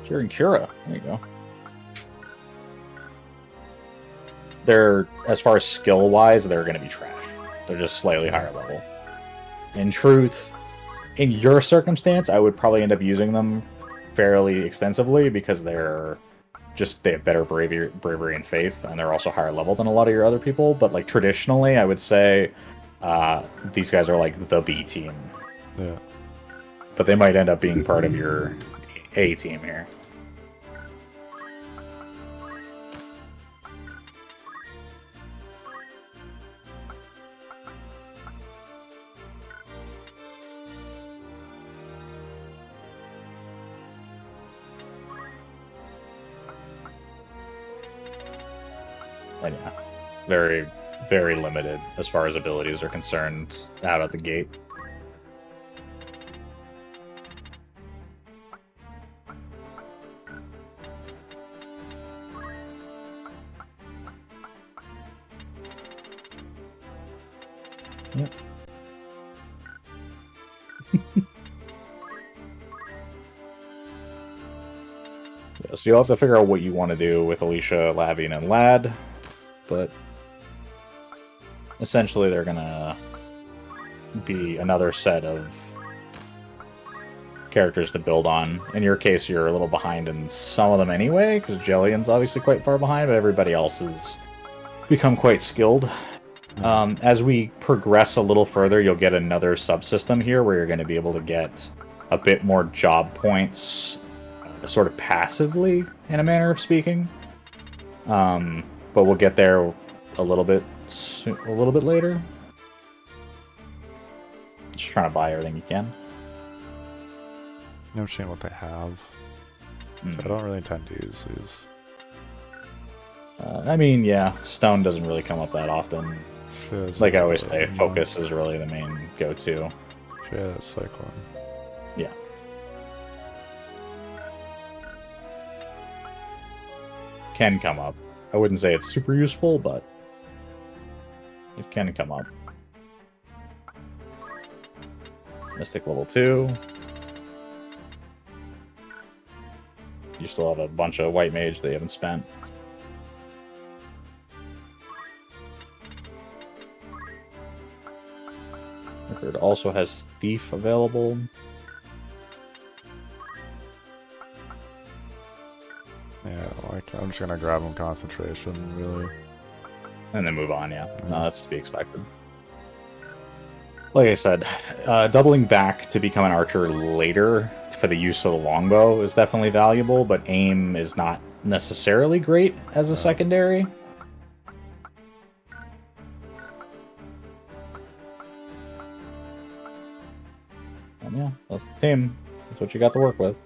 Cure and Cura. There you go. They're, as far as skill-wise, they're going to be trash. They're just slightly higher level. In truth, in your circumstance, I would probably end up using them fairly extensively because they have better bravery and faith, and they're also higher level than a lot of your other people. But like traditionally, I would say these guys are like the B team. Yeah. But they might end up being part of your A team here. And yeah, very, very limited as far as abilities are concerned out of the gate. Yep. Yeah, so you'll have to figure out what you want to do with Alicia, Lavian, and Lad. But essentially they're gonna be another set of characters to build on. In your case, you're a little behind in some of them anyway, because Jillian's obviously quite far behind, but everybody else has become quite skilled. As we progress a little further, you'll get another subsystem here where you're going to be able to get a bit more job points sort of passively, in a manner of speaking. But we'll get there a little bit later. Just trying to buy everything you can. I'm seeing what they have. So I don't really intend to use these. I mean, yeah, stone doesn't really come up that often. Like I always say, focus is really the main go-to. Yeah, Cyclone. Yeah. Can come up. I wouldn't say it's super useful, but it can come up. Mystic level 2. You still have a bunch of white mage that you haven't spent. Record also has Thief available. Yeah, like I'm just gonna grab him concentration, really. And then move on, yeah. No, that's to be expected. Like I said, doubling back to become an archer later for the use of the longbow is definitely valuable, but aim is not necessarily great as a secondary. And yeah, that's the team. That's what you got to work with.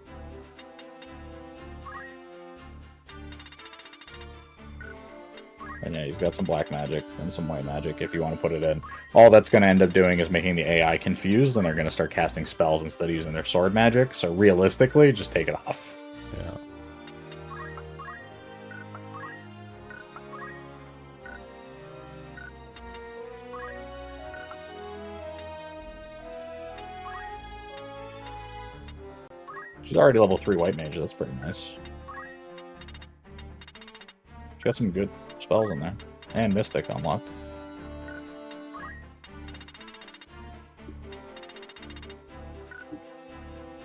And yeah, he's got some black magic and some white magic if you want to put it in. All that's going to end up doing is making the AI confused, and they're going to start casting spells instead of using their sword magic. So realistically, just take it off. Yeah. She's already level 3 white mage. That's pretty nice. She got some good spells in there. And Mystic unlocked.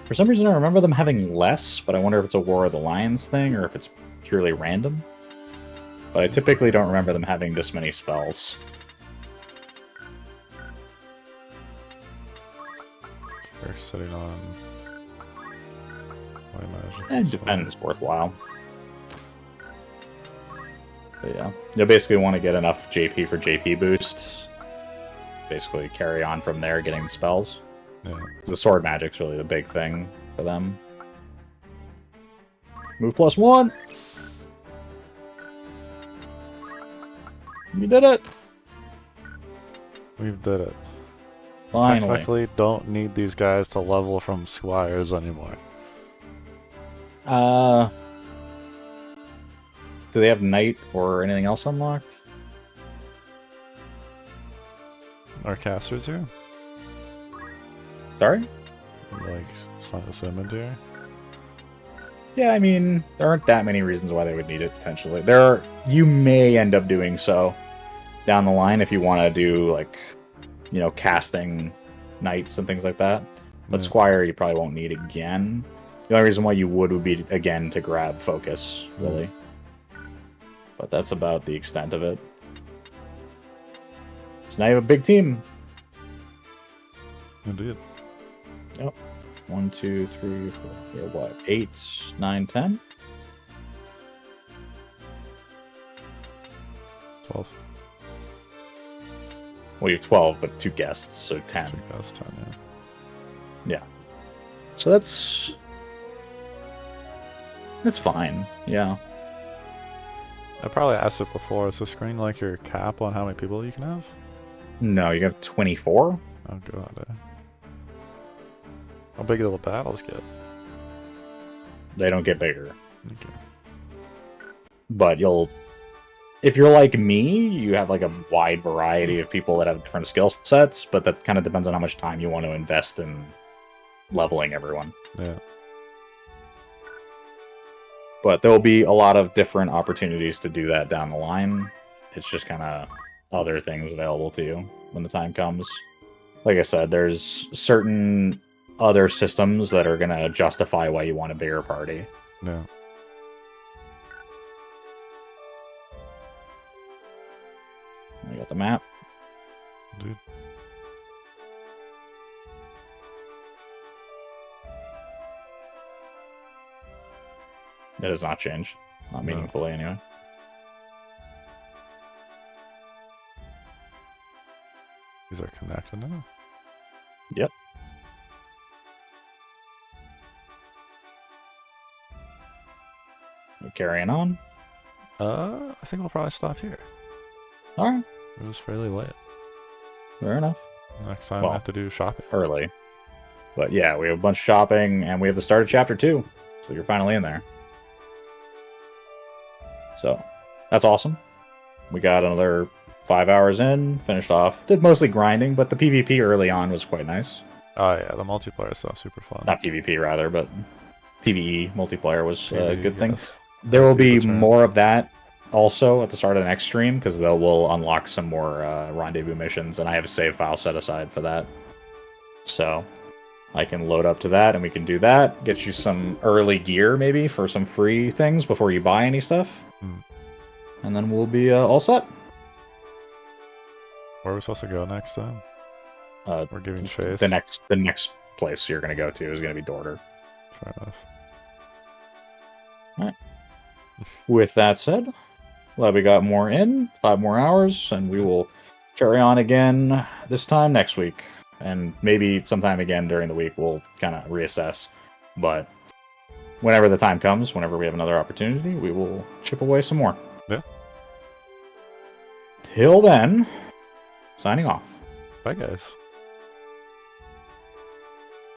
For some reason, I remember them having less, but I wonder if it's a War of the Lions thing or if it's purely random. But I typically don't remember them having this many spells. They're sitting on... And defend is worthwhile. But yeah, you'll basically want to get enough JP for JP boosts. Basically carry on from there, getting the spells. Yeah. The sword magic's really the big thing for them. Move +1! You did it! We did it. Finally. Technically, don't need these guys to level from squires anymore. Do they have knight or anything else unlocked? Our casters here? Sorry? Like, Cemetery? Yeah, I mean, there aren't that many reasons why they would need it, potentially. You may end up doing so down the line if you want to do, like, you know, casting knights and things like that. But Yeah. Squire, you probably won't need again. The only reason why you would be, again, to grab focus, really. But that's about the extent of it. So now you have a big team. Indeed. Yep. 1, 2, 3, 4, yeah, what? 8, 9, 10? 12. Well, you have 12, but 2 guests, so 10. 2 guys, 10, yeah. Yeah. So that's fine. Yeah. I probably asked it before. Is the screen like your cap on how many people you can have? No, you have 24. Oh god. How big do the battles get? They don't get bigger. Okay. But if you're like me, you have like a wide variety of people that have different skill sets, but that kind of depends on how much time you want to invest in leveling everyone. Yeah. But there will be a lot of different opportunities to do that down the line. It's just kind of other things available to you when the time comes. Like I said, there's certain other systems that are going to justify why you want a bigger party. Yeah. I got the map. Dude. It has not changed. Not No. meaningfully, anyway. These are connected now. Yep. We're carrying on. I think we'll probably stop here. Alright, It was fairly late. fair enough. Next time Well, I have to do shopping. Early. But yeah, we have a bunch of shopping, and we have the start of Chapter 2. So you're finally in there. So, that's awesome. We got another 5 hours in, finished off. Did mostly grinding, but the PvP early on was quite nice. Oh yeah, the multiplayer stuff super fun. Not PvP, rather, but PvE multiplayer was a PvE, good thing. yes. There will be Return. more of that also at the start of the next stream, because we'll unlock some more Rendezvous missions, and I have a save file set aside for that. So I can load up to that, and we can do that. Get you some early gear, maybe, for some free things before you buy any stuff. And then we'll be all set. Where are we supposed to go next time? We're giving chase. The next place you're going to go to is going to be Dorter. Fair enough. Alright. With that said, glad we got more in, 5 more hours, and we will carry on again this time next week. And maybe sometime again during the week we'll kind of reassess. But whenever the time comes, whenever we have another opportunity, we will chip away some more. Yeah. Till then, signing off. Bye guys.